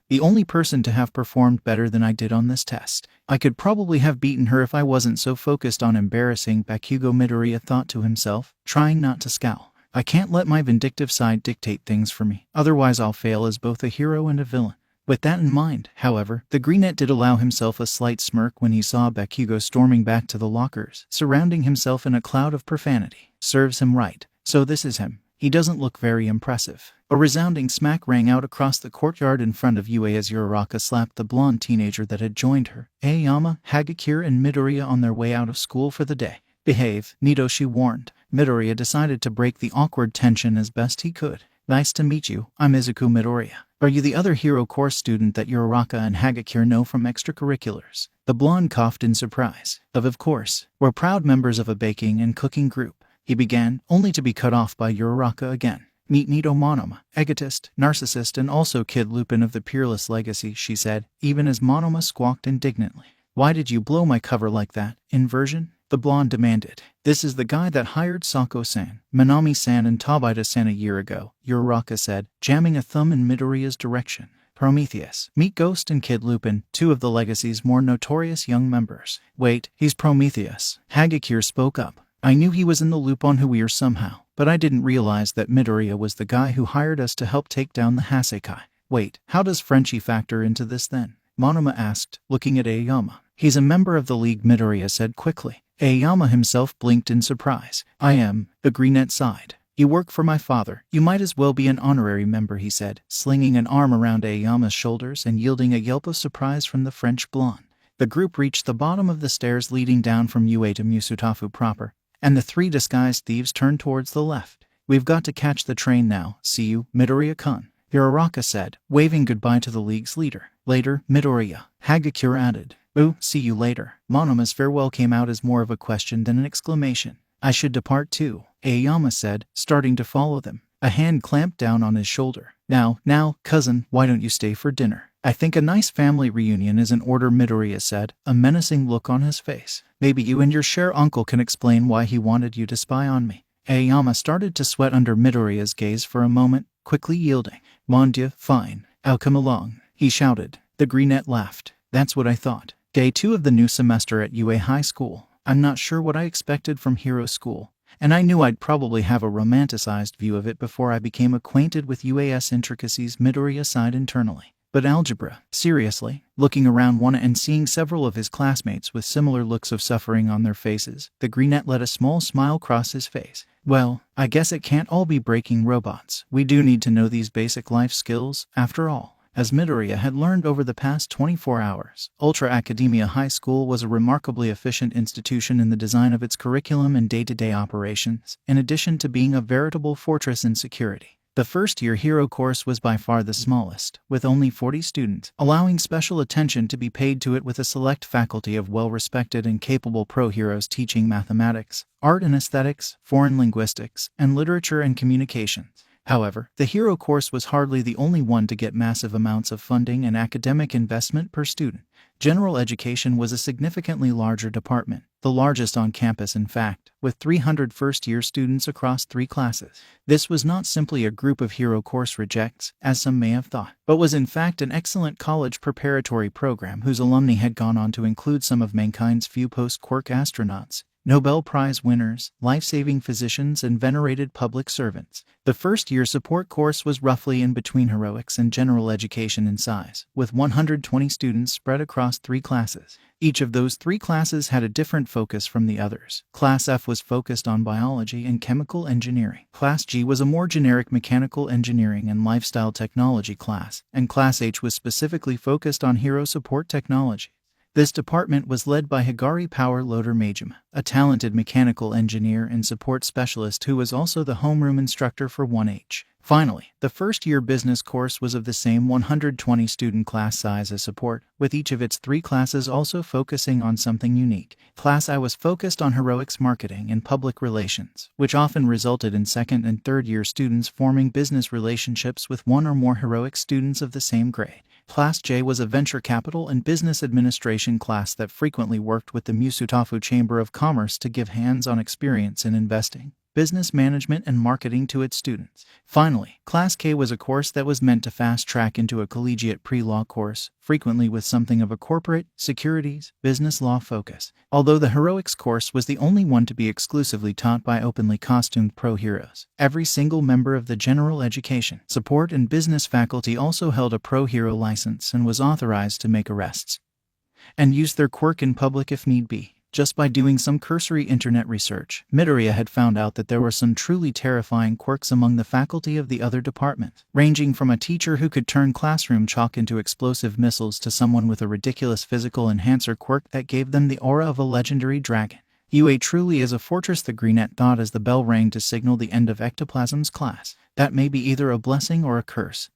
the only person to have performed better than I did on this test. I could probably have beaten her if I wasn't so focused on embarrassing Bakugo, Midoriya thought to himself, trying not to scowl. I can't let my vindictive side dictate things for me, otherwise I'll fail as both a hero and a villain. With that in mind, however, the Greenette did allow himself a slight smirk when he saw Bakugo storming back to the lockers, surrounding himself in a cloud of profanity. Serves him right. So this is him. He doesn't look very impressive. A resounding smack rang out across the courtyard in front of Yue as Uraraka slapped the blonde teenager that had joined her, Aoyama, Hagakure and Midoriya on their way out of school for the day. Behave, Nidoshi warned. Midoriya decided to break the awkward tension as best he could. Nice to meet you, I'm Izuku Midoriya. Are you the other hero course student that Uraraka and Hagakure know from extracurriculars? The blonde coughed in surprise. Of course. We're proud members of a baking and cooking group, he began, only to be cut off by Uraraka again. Meet Nido Monoma, egotist, narcissist and also Kid Lupin of the Peerless Legacy, she said, even as Monoma squawked indignantly. Why did you blow my cover like that, inversion? The blonde demanded. This is the guy that hired Sako-san, Manami-san and Tabata-san a year ago, Uraraka said, jamming a thumb in Midoriya's direction. Prometheus. Meet Ghost and Kid Lupin, two of the Legacy's more notorious young members. Wait, he's Prometheus. Hagakure spoke up. I knew he was in the loop on who we are somehow, but I didn't realize that Midoriya was the guy who hired us to help take down the Hasekai. Wait, how does Frenchie factor into this then? Monoma asked, looking at Aoyama. He's a member of the League, Midoriya said quickly. Aoyama himself blinked in surprise. I am, the Greenette sighed. You work for my father. You might as well be an honorary member, he said, slinging an arm around Aoyama's shoulders and yielding a yelp of surprise from the French blonde. The group reached the bottom of the stairs leading down from UA to Musutafu proper, and the three disguised thieves turned towards the left. We've got to catch the train now. See you, Midoriya-kun, Uraraka said, waving goodbye to the League's leader. Later, Midoriya, Hagakure added. Ooh, see you later. Monoma's farewell came out as more of a question than an exclamation. I should depart too, Aoyama said, starting to follow them. A hand clamped down on his shoulder. Now, cousin, why don't you stay for dinner? I think a nice family reunion is in order, Midoriya said, a menacing look on his face. Maybe you and your Cher uncle can explain why he wanted you to spy on me. Aoyama started to sweat under Midoriya's gaze for a moment, quickly yielding. Mon Dieu, fine. I'll come along, he shouted. The Greenette laughed. That's what I thought. Day 2 of the new semester at UA High School. I'm not sure what I expected from Hero School, and I knew I'd probably have a romanticized view of it before I became acquainted with UA's intricacies, Midoriya sighed internally. But algebra, seriously? Looking around one and seeing several of his classmates with similar looks of suffering on their faces, the Greenette let a small smile cross his face. Well, I guess it can't all be breaking robots. We do need to know these basic life skills, after all. As Midoriya had learned over the past 24 hours, Ultra Academia High School was a remarkably efficient institution in the design of its curriculum and day-to-day operations, in addition to being a veritable fortress in security. The first-year Hero course was by far the smallest, with only 40 students, allowing special attention to be paid to it with a select faculty of well-respected and capable pro-heroes teaching mathematics, art and aesthetics, foreign linguistics, and literature and communications. However, the Hero course was hardly the only one to get massive amounts of funding and academic investment per student. General education was a significantly larger department, the largest on campus in fact, with 300 first-year students across 3 classes. This was not simply a group of Hero course rejects, as some may have thought, but was in fact an excellent college preparatory program whose alumni had gone on to include some of mankind's few post-Quirk astronauts, Nobel Prize winners, life-saving physicians, and venerated public servants. The first-year support course was roughly in between heroics and general education in size, with 120 students spread across 3 classes. Each of those 3 classes had a different focus from the others. Class F was focused on biology and chemical engineering. Class G was a more generic mechanical engineering and lifestyle technology class, and Class H was specifically focused on hero support technology. This department was led by Higari Power Loader Majima, a talented mechanical engineer and support specialist who was also the homeroom instructor for 1H. Finally, the first-year business course was of the same 120 student class size as support, with each of its 3 classes also focusing on something unique. Class I was focused on heroics marketing and public relations, which often resulted in second and third-year students forming business relationships with one or more heroic students of the same grade. Class J was a venture capital and business administration class that frequently worked with the Musutafu Chamber of Commerce to give hands-on experience in investing, business management, and marketing to its students. Finally, Class K was a course that was meant to fast-track into a collegiate pre-law course, frequently with something of a corporate, securities, business law focus. Although the Heroics course was the only one to be exclusively taught by openly costumed pro-heroes, every single member of the general education, support, and business faculty also held a pro-hero license and was authorized to make arrests and use their quirk in public if need be. Just by doing some cursory internet research, Midoriya had found out that there were some truly terrifying quirks among the faculty of the other departments, ranging from a teacher who could turn classroom chalk into explosive missiles to someone with a ridiculous physical enhancer quirk that gave them the aura of a legendary dragon. UA truly is a fortress, the Greenette thought as the bell rang to signal the end of Ectoplasm's class. That may be either a blessing or a curse,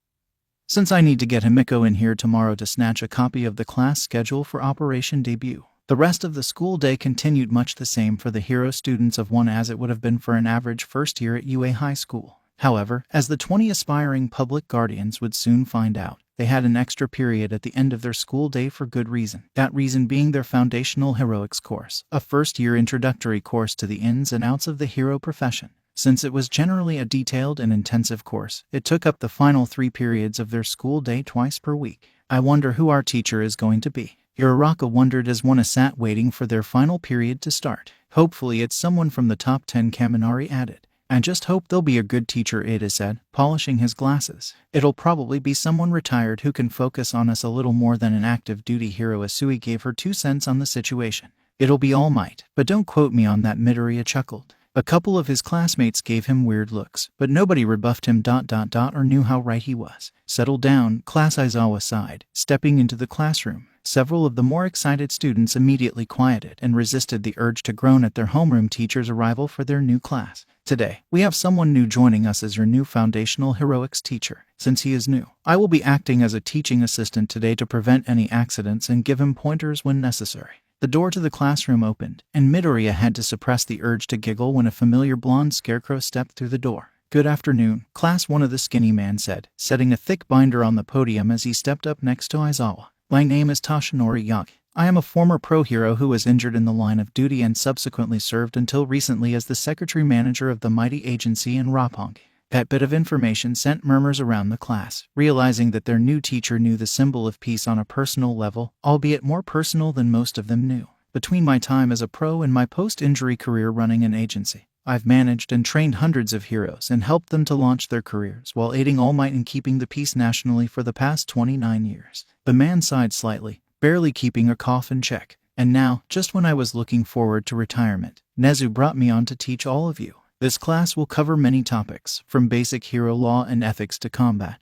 since I need to get Himiko in here tomorrow to snatch a copy of the class schedule for Operation Debut. The rest of the school day continued much the same for the hero students of one as it would have been for an average first year at UA High School. However, as the 20 aspiring public guardians would soon find out, they had an extra period at the end of their school day for good reason. That reason being their Foundational Heroics course, a first-year introductory course to the ins and outs of the hero profession. Since it was generally a detailed and intensive course, it took up the final 3 periods of their school day twice per week. I wonder who our teacher is going to be. Uraraka wondered as one sat waiting for their final period to start. Hopefully it's someone from the top 10, Kaminari added. I just hope they'll be a good teacher, Ida said, polishing his glasses. It'll probably be someone retired who can focus on us a little more than an active duty hero. Asui gave her 2 cents on the situation. It'll be All Might, but don't quote me on that, Midoriya chuckled. A couple of his classmates gave him weird looks, but nobody rebuffed him ... or knew how right he was. Settle down, class, Aizawa sighed, stepping into the classroom. Several of the more excited students immediately quieted and resisted the urge to groan at their homeroom teacher's arrival for their new class. Today, we have someone new joining us as your new Foundational Heroics teacher. Since he is new, I will be acting as a teaching assistant today to prevent any accidents and give him pointers when necessary. The door to the classroom opened, and Midoriya had to suppress the urge to giggle when a familiar blonde scarecrow stepped through the door. Good afternoon, class, one of the skinny man said, setting a thick binder on the podium as he stepped up next to Aizawa. My name is Toshinori Yagi. I am a former pro hero who was injured in the line of duty and subsequently served until recently as the secretary manager of the mighty agency in Roppongi. That bit of information sent murmurs around the class, realizing that their new teacher knew the symbol of peace on a personal level, albeit more personal than most of them knew. Between my time as a pro and my post-injury career running an agency, I've managed and trained hundreds of heroes and helped them to launch their careers while aiding All Might in keeping the peace nationally for the past 29 years. The man sighed slightly, barely keeping a cough in check. And now, just when I was looking forward to retirement, Nezu brought me on to teach all of you. This class will cover many topics, from basic hero law and ethics to combat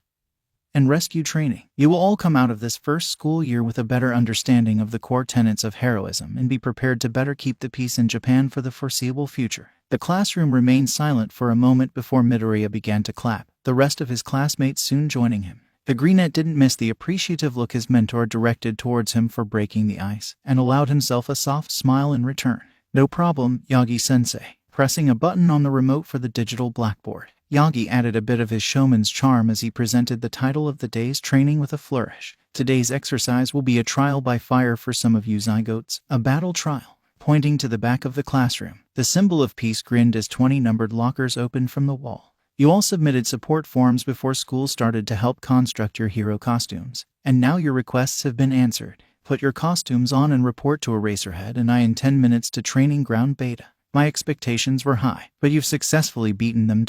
and rescue training. You will all come out of this first school year with a better understanding of the core tenets of heroism and be prepared to better keep the peace in Japan for the foreseeable future. The classroom remained silent for a moment before Midoriya began to clap, the rest of his classmates soon joining him. The Greenette didn't miss the appreciative look his mentor directed towards him for breaking the ice, and allowed himself a soft smile in return. No problem, Yagi-sensei. Pressing a button on the remote for the digital blackboard, Yagi added a bit of his showman's charm as he presented the title of the day's training with a flourish. Today's exercise will be a trial by fire for some of you zygotes, a battle trial. Pointing to the back of the classroom, the symbol of peace grinned as 20 numbered lockers opened from the wall. You all submitted support forms before school started to help construct your hero costumes, and now your requests have been answered. Put your costumes on and report to Eraserhead and I in 10 minutes to Training Ground Beta. My expectations were high, but you've successfully beaten them.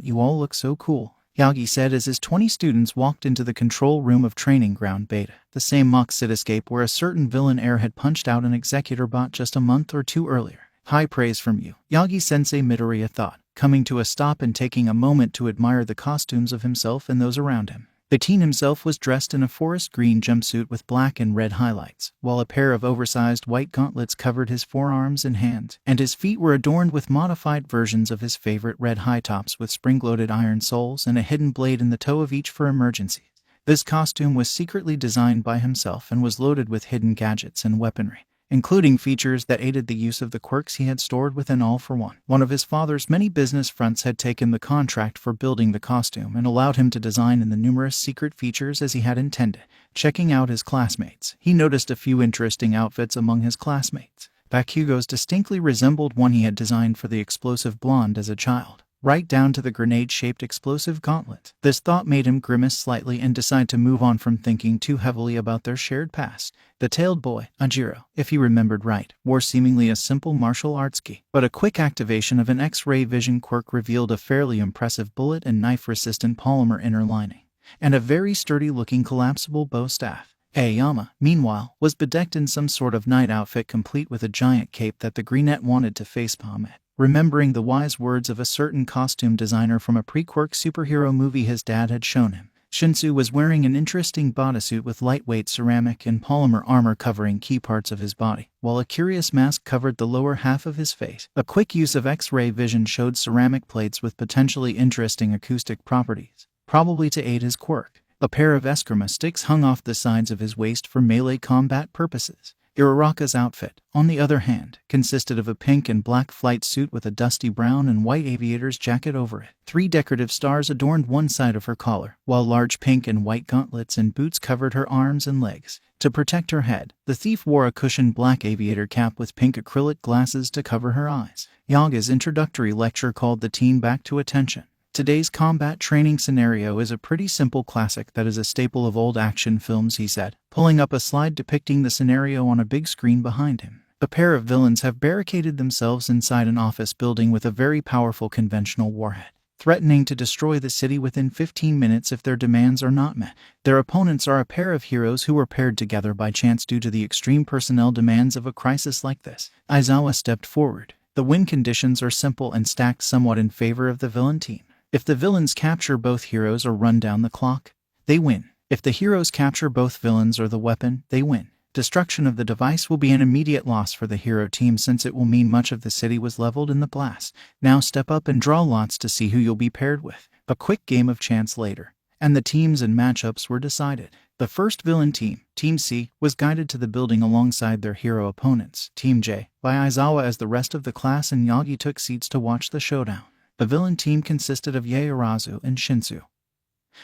You all look so cool, Yagi said as his 20 students walked into the control room of Training Ground Beta, the same mock cityscape where a certain villain heir had punched out an executor bot just a month or 2 earlier. High praise from you, Yagi-sensei, Midoriya thought, coming to a stop and taking a moment to admire the costumes of himself and those around him. The teen himself was dressed in a forest green jumpsuit with black and red highlights, while a pair of oversized white gauntlets covered his forearms and hands, and his feet were adorned with modified versions of his favorite red high tops with spring-loaded iron soles and a hidden blade in the toe of each for emergencies. This costume was secretly designed by himself and was loaded with hidden gadgets and weaponry, including features that aided the use of the quirks he had stored within All for One. One of his father's many business fronts had taken the contract for building the costume and allowed him to design in the numerous secret features as he had intended. Checking out his classmates, he noticed a few interesting outfits among his classmates. Bakugo's distinctly resembled one he had designed for the explosive blonde as a child, right down to the grenade-shaped explosive gauntlet. This thought made him grimace slightly and decide to move on from thinking too heavily about their shared past. The tailed boy, Ajiro, if he remembered right, wore seemingly a simple martial arts gi, but a quick activation of an X-ray vision quirk revealed a fairly impressive bullet and knife-resistant polymer inner lining, and a very sturdy-looking collapsible bow staff. Aoyama, meanwhile, was bedecked in some sort of night outfit complete with a giant cape that the Greenette wanted to facepalm at. Remembering the wise words of a certain costume designer from a pre-Quirk superhero movie his dad had shown him, Shinsu was wearing an interesting bodysuit with lightweight ceramic and polymer armor covering key parts of his body, while a curious mask covered the lower half of his face. A quick use of X-ray vision showed ceramic plates with potentially interesting acoustic properties, probably to aid his quirk. A pair of eskrima sticks hung off the sides of his waist for melee combat purposes. Uraraka's outfit, on the other hand, consisted of a pink and black flight suit with a dusty brown and white aviator's jacket over it. 3 decorative stars adorned one side of her collar, while large pink and white gauntlets and boots covered her arms and legs. To protect her head, the thief wore a cushioned black aviator cap with pink acrylic glasses to cover her eyes. Yaga's introductory lecture called the team back to attention. Today's combat training scenario is a pretty simple classic that is a staple of old action films, he said, pulling up a slide depicting the scenario on a big screen behind him. A pair of villains have barricaded themselves inside an office building with a very powerful conventional warhead, threatening to destroy the city within 15 minutes if their demands are not met. Their opponents are a pair of heroes who were paired together by chance due to the extreme personnel demands of a crisis like this. Aizawa stepped forward. The win conditions are simple and stacked somewhat in favor of the villain team. If the villains capture both heroes or run down the clock, they win. If the heroes capture both villains or the weapon, they win. Destruction of the device will be an immediate loss for the hero team since it will mean much of the city was leveled in the blast. Now step up and draw lots to see who you'll be paired with. A quick game of chance later, and the teams and matchups were decided. The first villain team, Team C, was guided to the building alongside their hero opponents, Team J, by Aizawa as the rest of the class and Yagi took seats to watch the showdown. The villain team consisted of Yaoyorozu and Shinsu,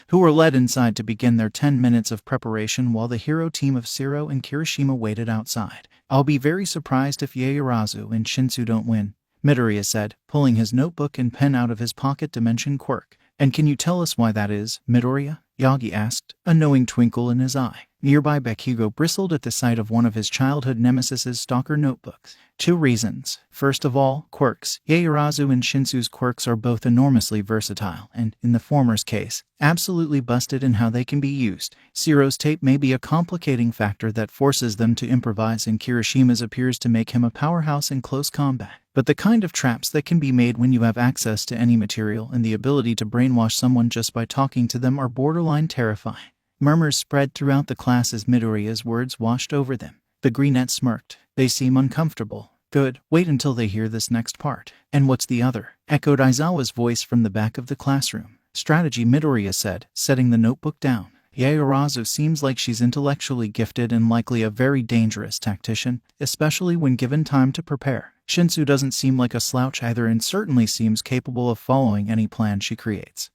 who were led inside to begin their 10 minutes of preparation while the hero team of Shiro and Kirishima waited outside. I'll be very surprised if Yaoyorozu and Shinsu don't win, Midoriya said, pulling his notebook and pen out of his pocket to mention Quirk. And can you tell us why that is, Midoriya? Yagi asked, a knowing twinkle in his eye. Nearby Bakugo bristled at the sight of one of his childhood nemesis's stalker notebooks. 2 reasons. First of all, quirks. Yaoyorozu and Shinsu's quirks are both enormously versatile and, in the former's case, absolutely busted in how they can be used. Shiro's tape may be a complicating factor that forces them to improvise, and Kirishima's appears to make him a powerhouse in close combat. But the kind of traps that can be made when you have access to any material and the ability to brainwash someone just by talking to them are borderline terrifying. Murmurs spread throughout the class as Midoriya's words washed over them. The greenette smirked. They seem uncomfortable. Good, wait until they hear this next part. And what's the other? Echoed Aizawa's voice from the back of the classroom. Strategy, Midoriya said, setting the notebook down. Yaoyorozu seems like she's intellectually gifted and likely a very dangerous tactician, especially when given time to prepare. Shinsu doesn't seem like a slouch either and certainly seems capable of following any plan she creates,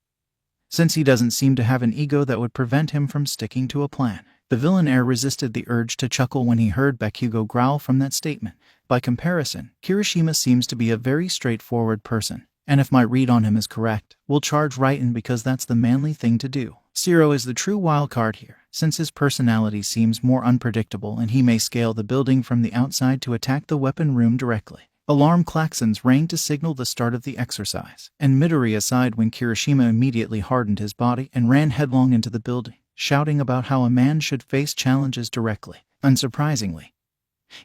since he doesn't seem to have an ego that would prevent him from sticking to a plan. The villain heir resisted the urge to chuckle when he heard Bakugo growl from that statement. By comparison, Kirishima seems to be a very straightforward person, and if my read on him is correct, we'll charge right in because that's the manly thing to do. Shiro is the true wildcard here, since his personality seems more unpredictable and he may scale the building from the outside to attack the weapon room directly. Alarm klaxons rang to signal the start of the exercise, and Midoriya sighed when Kirishima immediately hardened his body and ran headlong into the building, shouting about how a man should face challenges directly. Unsurprisingly,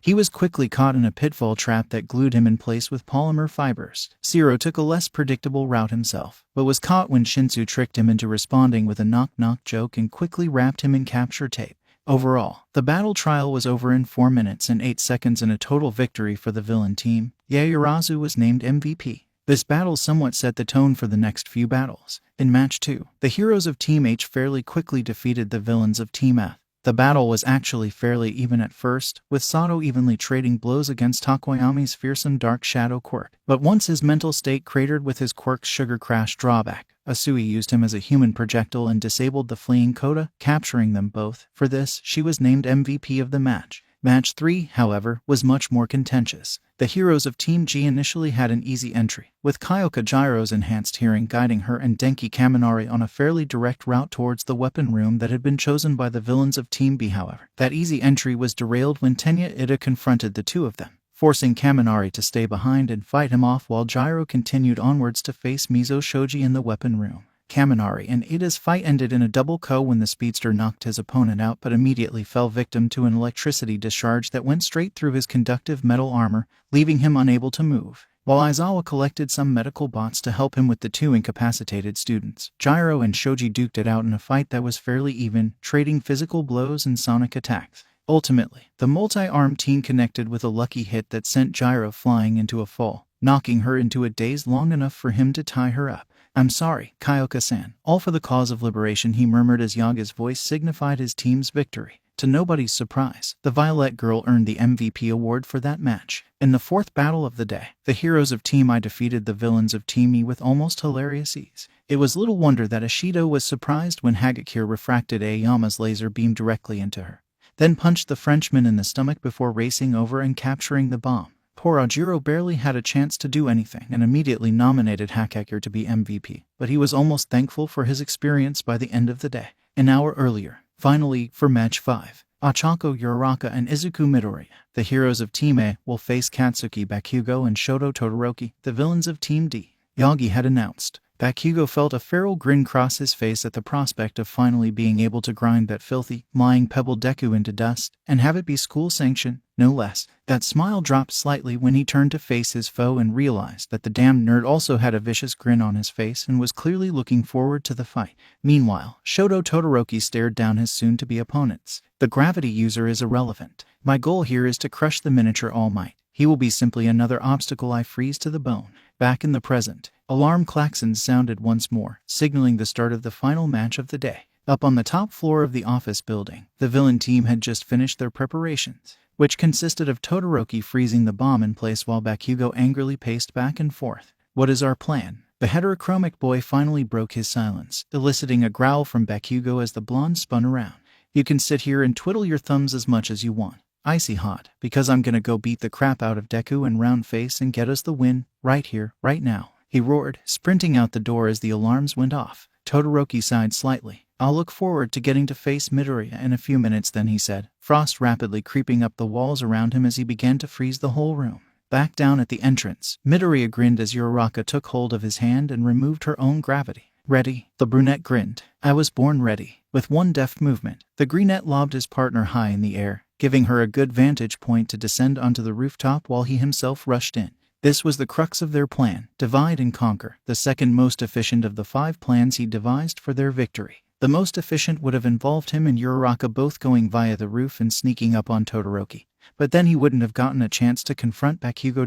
he was quickly caught in a pitfall trap that glued him in place with polymer fibers. Shiro took a less predictable route himself, but was caught when Shinsu tricked him into responding with a knock-knock joke and quickly wrapped him in capture tape. Overall, the battle trial was over in 4 minutes and 8 seconds in a total victory for the villain team. Yaoyorozu was named MVP. This battle somewhat set the tone for the next few battles. In Match 2, the heroes of Team H fairly quickly defeated the villains of Team F. The battle was actually fairly even at first, with Sato evenly trading blows against Takoyami's fearsome Dark Shadow Quirk. But once his mental state cratered with his Quirk's Sugar Crash drawback, Asui used him as a human projectile and disabled the fleeing Kota, capturing them both. For this, she was named MVP of the match. Match 3, however, was much more contentious. The heroes of Team G initially had an easy entry, with Kyoka Jiro's enhanced hearing guiding her and Denki Kaminari on a fairly direct route towards the weapon room that had been chosen by the villains of Team B. However, that easy entry was derailed when Tenya Ida confronted the two of them, forcing Kaminari to stay behind and fight him off while Jiro continued onwards to face Mizo Shoji in the weapon room. Kaminari and Ida's fight ended in a double KO when the speedster knocked his opponent out but immediately fell victim to an electricity discharge that went straight through his conductive metal armor, leaving him unable to move. While Aizawa collected some medical bots to help him with the 2 incapacitated students, Gyro and Shoji duked it out in a fight that was fairly even, trading physical blows and sonic attacks. Ultimately, the multi-armed team connected with a lucky hit that sent Gyro flying into a fall, knocking her into a daze long enough for him to tie her up. "I'm sorry, Kyoka-san. All for the cause of liberation," he murmured as Yaga's voice signified his team's victory. To nobody's surprise, the Violet Girl earned the MVP award for that match. In the 4th battle of the day, the heroes of Team I defeated the villains of Team E with almost hilarious ease. It was little wonder that Ashido was surprised when Hagakure refracted Aoyama's laser beam directly into her, then punched the Frenchman in the stomach before racing over and capturing the bomb. Poor Ajiro barely had a chance to do anything and immediately nominated Hagakure to be MVP, but he was almost thankful for his experience by the end of the day. An hour earlier, finally, for Match 5, Ochako Uraraka and Izuku Midoriya, the heroes of Team A, will face Katsuki Bakugo and Shoto Todoroki, the villains of Team D. Yagi had announced. Bakugo felt a feral grin cross his face at the prospect of finally being able to grind that filthy, lying pebble Deku into dust, and have it be school-sanctioned, no less. That smile dropped slightly when he turned to face his foe and realized that the damned nerd also had a vicious grin on his face and was clearly looking forward to the fight. Meanwhile, Shoto Todoroki stared down his soon-to-be opponents. "The gravity user is irrelevant. My goal here is to crush the miniature All Might. He will be simply another obstacle I freeze to the bone." Back in the present, alarm klaxons sounded once more, signaling the start of the final match of the day. Up on the top floor of the office building, the villain team had just finished their preparations, which consisted of Todoroki freezing the bomb in place while Bakugo angrily paced back and forth. "What is our plan?" The heterochromic boy finally broke his silence, eliciting a growl from Bakugo as the blonde spun around. "You can sit here and twiddle your thumbs as much as you want. Icy hot, because I'm gonna go beat the crap out of Deku and Round Face and get us the win, right here, right now," he roared, sprinting out the door as the alarms went off. Todoroki sighed slightly. "I'll look forward to getting to face Midoriya in a few minutes then," he said, frost rapidly creeping up the walls around him as he began to freeze the whole room. Back down at the entrance, Midoriya grinned as Uraraka took hold of his hand and removed her own gravity. "Ready?" The brunette grinned. "I was born ready." With one deft movement, the greenette lobbed his partner high in the air, giving her a good vantage point to descend onto the rooftop while he himself rushed in. This was the crux of their plan, divide and conquer, the second most efficient of the 5 plans he devised for their victory. The most efficient would have involved him and Uraraka both going via the roof and sneaking up on Todoroki. But then he wouldn't have gotten a chance to confront Bakugo ...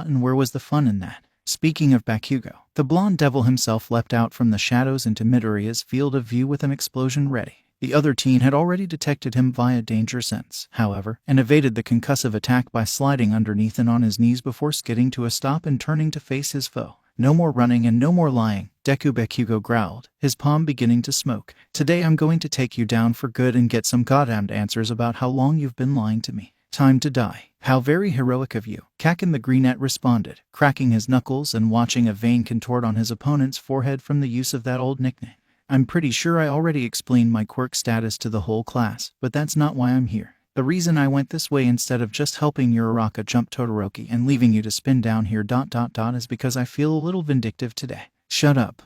and where was the fun in that? Speaking of Bakugo, the blonde devil himself leapt out from the shadows into Midoriya's field of view with an explosion ready. The other teen had already detected him via danger sense, however, and evaded the concussive attack by sliding underneath and on his knees before skidding to a stop and turning to face his foe. "No more running and no more lying," Bakugo growled, his palm beginning to smoke. "Today I'm going to take you down for good and get some goddamned answers about how long you've been lying to me. Time to die." "How very heroic of you," Kakin the Greenette responded, cracking his knuckles and watching a vein contort on his opponent's forehead from the use of that old nickname. "I'm pretty sure I already explained my quirk status to the whole class, but that's not why I'm here. The reason I went this way instead of just helping Uraraka jump Todoroki and leaving you to spin down here ... is because I feel a little vindictive today." Shut up,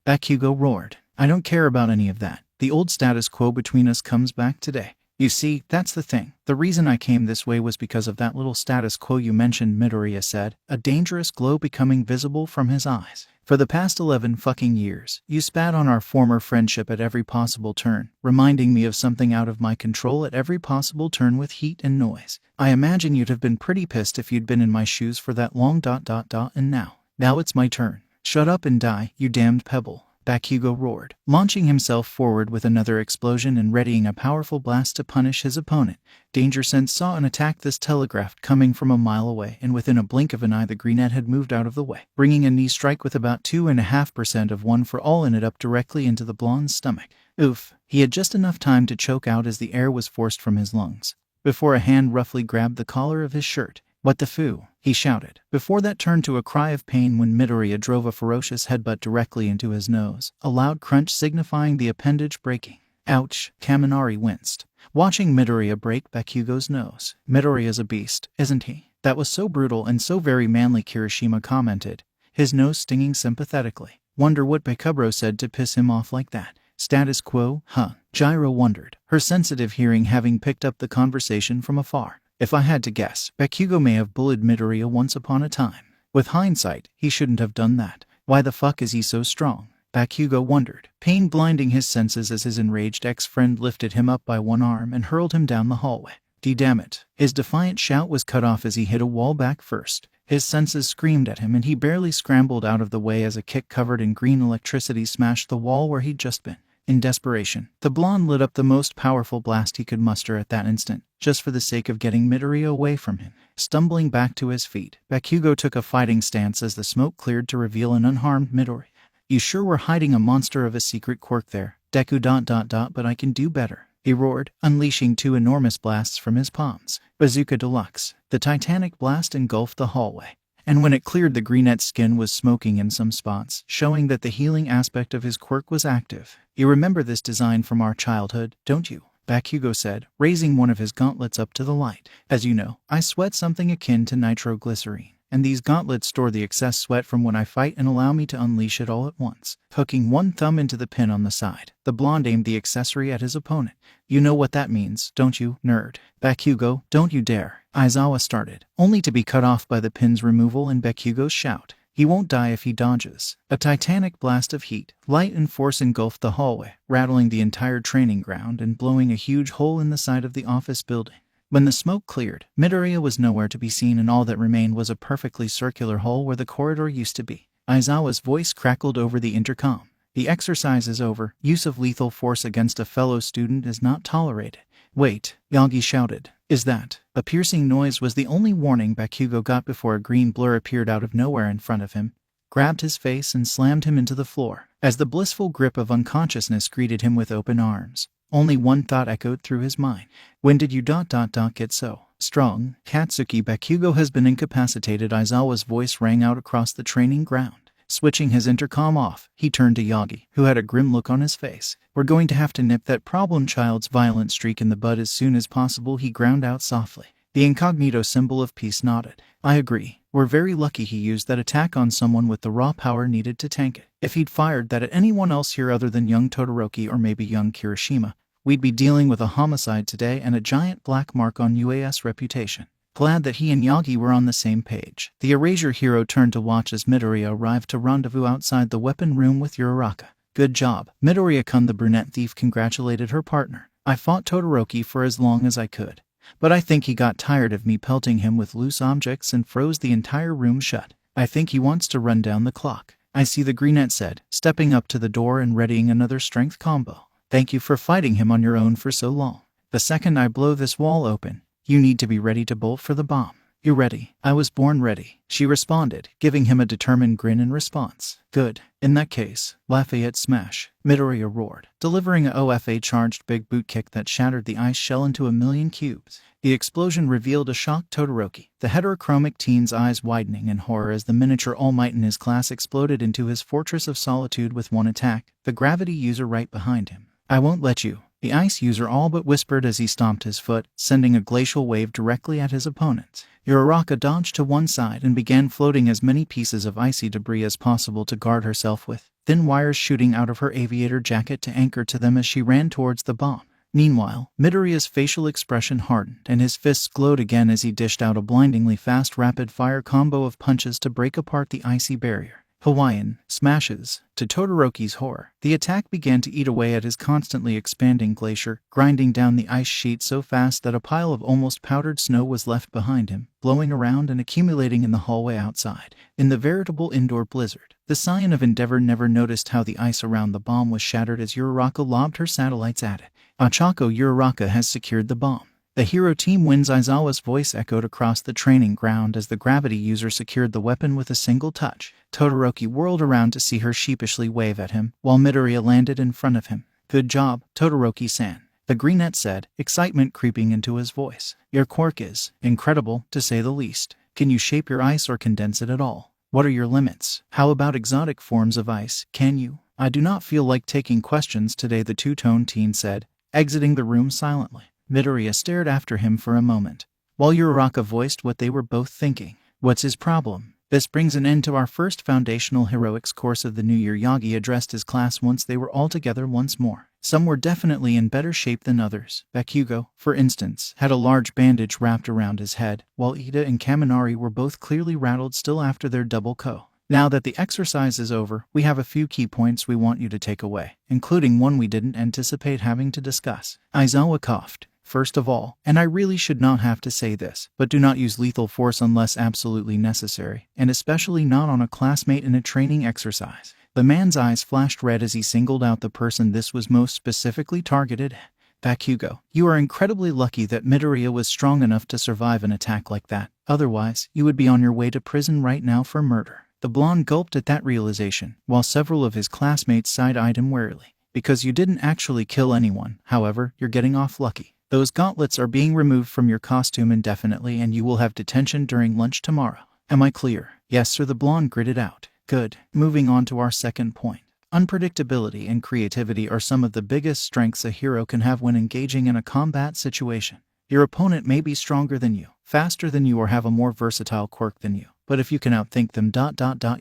Bakugo roared. "I don't care about any of that. The old status quo between us comes back today. You see, that's the thing. The reason I came this way was because of that little status quo you mentioned," Midoriya said, a dangerous glow becoming visible from his eyes. "For the past 11 fucking years, you spat on our former friendship at every possible turn, reminding me of something out of my control at every possible turn with heat and noise. I imagine you'd have been pretty pissed if you'd been in my shoes for that long ... and now it's my turn. Shut up and die, you damned pebble," Bakugo roared, launching himself forward with another explosion and readying a powerful blast to punish his opponent. Danger Sense saw an attack this telegraphed coming from a mile away, and within a blink of an eye the Greenette had moved out of the way, bringing a knee strike with about 2.5% of one for all in it up directly into the blonde's stomach. Oof, he had just enough time to choke out as the air was forced from his lungs, before a hand roughly grabbed the collar of his shirt. "What the foo?" he shouted, before that turned to a cry of pain when Midoriya drove a ferocious headbutt directly into his nose, a loud crunch signifying the appendage breaking. "Ouch," Kaminari winced, watching Midoriya break Bakugo's nose. "Midoriya's a beast, isn't he?" "That was so brutal and so very manly," Kirishima commented, his nose stinging sympathetically. "Wonder what Bakubro said to piss him off like that." "Status quo, huh?" Gyro wondered, her sensitive hearing having picked up the conversation from afar. "If I had to guess, Bakugo may have bullied Midoriya once upon a time." With hindsight, he shouldn't have done that. Why the fuck is he so strong? Bakugo wondered, pain blinding his senses as his enraged ex-friend lifted him up by one arm and hurled him down the hallway. Damn it. His defiant shout was cut off as he hit a wall back first. His senses screamed at him and he barely scrambled out of the way as a kick covered in green electricity smashed the wall where he'd just been. In desperation, the blonde lit up the most powerful blast he could muster at that instant, just for the sake of getting Midoriya away from him. Stumbling back to his feet, Bakugo took a fighting stance as the smoke cleared to reveal an unharmed Midoriya. You sure were hiding a monster of a secret quirk there, Deku ... but I can do better, he roared, unleashing 2 enormous blasts from his palms. Bazooka Deluxe. The titanic blast engulfed the hallway, and when it cleared, the greenette's skin was smoking in some spots, showing that the healing aspect of his quirk was active. You remember this design from our childhood, don't you? Bakugo said, raising one of his gauntlets up to the light. As you know, I sweat something akin to nitroglycerine, and these gauntlets store the excess sweat from when I fight and allow me to unleash it all at once. Hooking one thumb into the pin on the side, the blonde aimed the accessory at his opponent. You know what that means, don't you, nerd? Bakugo, don't you dare. Aizawa started, only to be cut off by the pin's removal and Bakugo's shout. He won't die if he dodges. A titanic blast of heat, light and force engulfed the hallway, rattling the entire training ground and blowing a huge hole in the side of the office building. When the smoke cleared, Midoriya was nowhere to be seen and all that remained was a perfectly circular hole where the corridor used to be. Aizawa's voice crackled over the intercom. The exercise is over. Use of lethal force against a fellow student is not tolerated. Wait, Yagi shouted. Is that? A piercing noise was the only warning Bakugo got before a green blur appeared out of nowhere in front of him, grabbed his face and slammed him into the floor, as the blissful grip of unconsciousness greeted him with open arms. Only one thought echoed through his mind. When did you ... get so strong? Katsuki, Bakugo has been incapacitated. Aizawa's voice rang out across the training ground. Switching his intercom off, he turned to Yagi, who had a grim look on his face. We're going to have to nip that problem child's violent streak in the bud as soon as possible, he ground out softly. The incognito symbol of peace nodded. I agree. We're very lucky he used that attack on someone with the raw power needed to tank it. If he'd fired that at anyone else here other than young Todoroki or maybe young Kirishima, we'd be dealing with a homicide today and a giant black mark on UAS reputation. Glad that he and Yagi were on the same page. The Erasure hero turned to watch as Midoriya arrived to rendezvous outside the weapon room with Uraraka. Good job, Midoriya-kun. The brunette thief congratulated her partner. I fought Todoroki for as long as I could, but I think he got tired of me pelting him with loose objects and froze the entire room shut. I think he wants to run down the clock. I see, the greenette said, stepping up to the door and readying another strength combo. Thank you for fighting him on your own for so long. The second I blow this wall open, you need to be ready to bolt for the bomb. You're ready. I was born ready, she responded, giving him a determined grin in response. Good. In that case, Lafayette smash, Midoriya roared, delivering a OFA-charged big boot kick that shattered the ice shell into a million cubes. The explosion revealed a shocked Todoroki, the heterochromic teen's eyes widening in horror as the miniature All Might in his class exploded into his fortress of solitude with one attack, the gravity user right behind him. I won't let you, the ice user all but whispered as he stomped his foot, sending a glacial wave directly at his opponent. Uraraka dodged to one side and began floating as many pieces of icy debris as possible to guard herself with, thin wires shooting out of her aviator jacket to anchor to them as she ran towards the bomb. Meanwhile, Midoriya's facial expression hardened and his fists glowed again as he dished out a blindingly fast rapid-fire combo of punches to break apart the icy barrier. Hawaiian smashes. To Todoroki's horror, the attack began to eat away at his constantly expanding glacier, grinding down the ice sheet so fast that a pile of almost powdered snow was left behind him, blowing around and accumulating in the hallway outside. In the veritable indoor blizzard, the Scion of Endeavor never noticed how the ice around the bomb was shattered as Uraraka lobbed her satellites at it. Achako, Uraraka has secured the bomb. The hero team wins. Aizawa's voice echoed across the training ground as the gravity user secured the weapon with a single touch. Todoroki whirled around to see her sheepishly wave at him, while Midoriya landed in front of him. Good job, Todoroki-san, the greenette said, excitement creeping into his voice. Your quirk is incredible, to say the least. Can you shape your ice or condense it at all? What are your limits? How about exotic forms of ice, can you? I do not feel like taking questions today, the two-tone teen said, exiting the room silently. Midoriya stared after him for a moment, while Uraraka voiced what they were both thinking. What's his problem? This brings an end to our first foundational heroics course of the new year. Yagi addressed his class once they were all together once more. Some were definitely in better shape than others. Bakugo, for instance, had a large bandage wrapped around his head, while Ida and Kaminari were both clearly rattled still after their double ko. Now that the exercise is over, we have a few key points we want you to take away, including one we didn't anticipate having to discuss. Aizawa coughed. First of all, and I really should not have to say this, but do not use lethal force unless absolutely necessary, and especially not on a classmate in a training exercise. The man's eyes flashed red as he singled out the person this was most specifically targeted at. Bakugo, you are incredibly lucky that Midoriya was strong enough to survive an attack like that. Otherwise, you would be on your way to prison right now for murder. The blonde gulped at that realization, while several of his classmates side-eyed him warily. Because you didn't actually kill anyone, however, you're getting off lucky. Those gauntlets are being removed from your costume indefinitely and you will have detention during lunch tomorrow. Am I clear? Yes, sir, the blonde gritted out. Good. Moving on to our second point. Unpredictability and creativity are some of the biggest strengths a hero can have when engaging in a combat situation. Your opponent may be stronger than you, faster than you, or have a more versatile quirk than you. But if you can outthink them,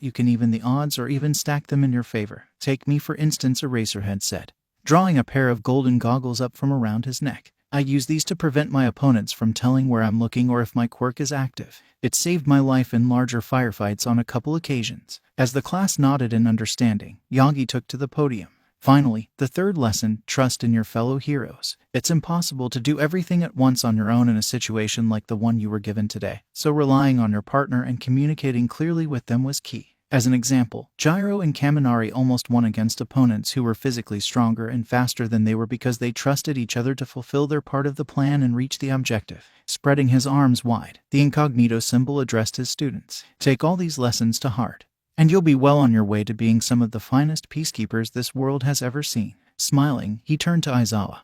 you can even the odds or even stack them in your favor. Take me for instance, Eraserhead said, drawing a pair of golden goggles up from around his neck. I use these to prevent my opponents from telling where I'm looking or if my quirk is active. It saved my life in larger firefights on a couple occasions. As the class nodded in understanding, Yagi took to the podium. Finally, the third lesson, trust in your fellow heroes. It's impossible to do everything at once on your own in a situation like the one you were given today, so relying on your partner and communicating clearly with them was key. As an example, Gyro and Kaminari almost won against opponents who were physically stronger and faster than they were because they trusted each other to fulfill their part of the plan and reach the objective. Spreading his arms wide, the incognito symbol addressed his students. Take all these lessons to heart, and you'll be well on your way to being some of the finest peacekeepers this world has ever seen. Smiling, he turned to Aizawa,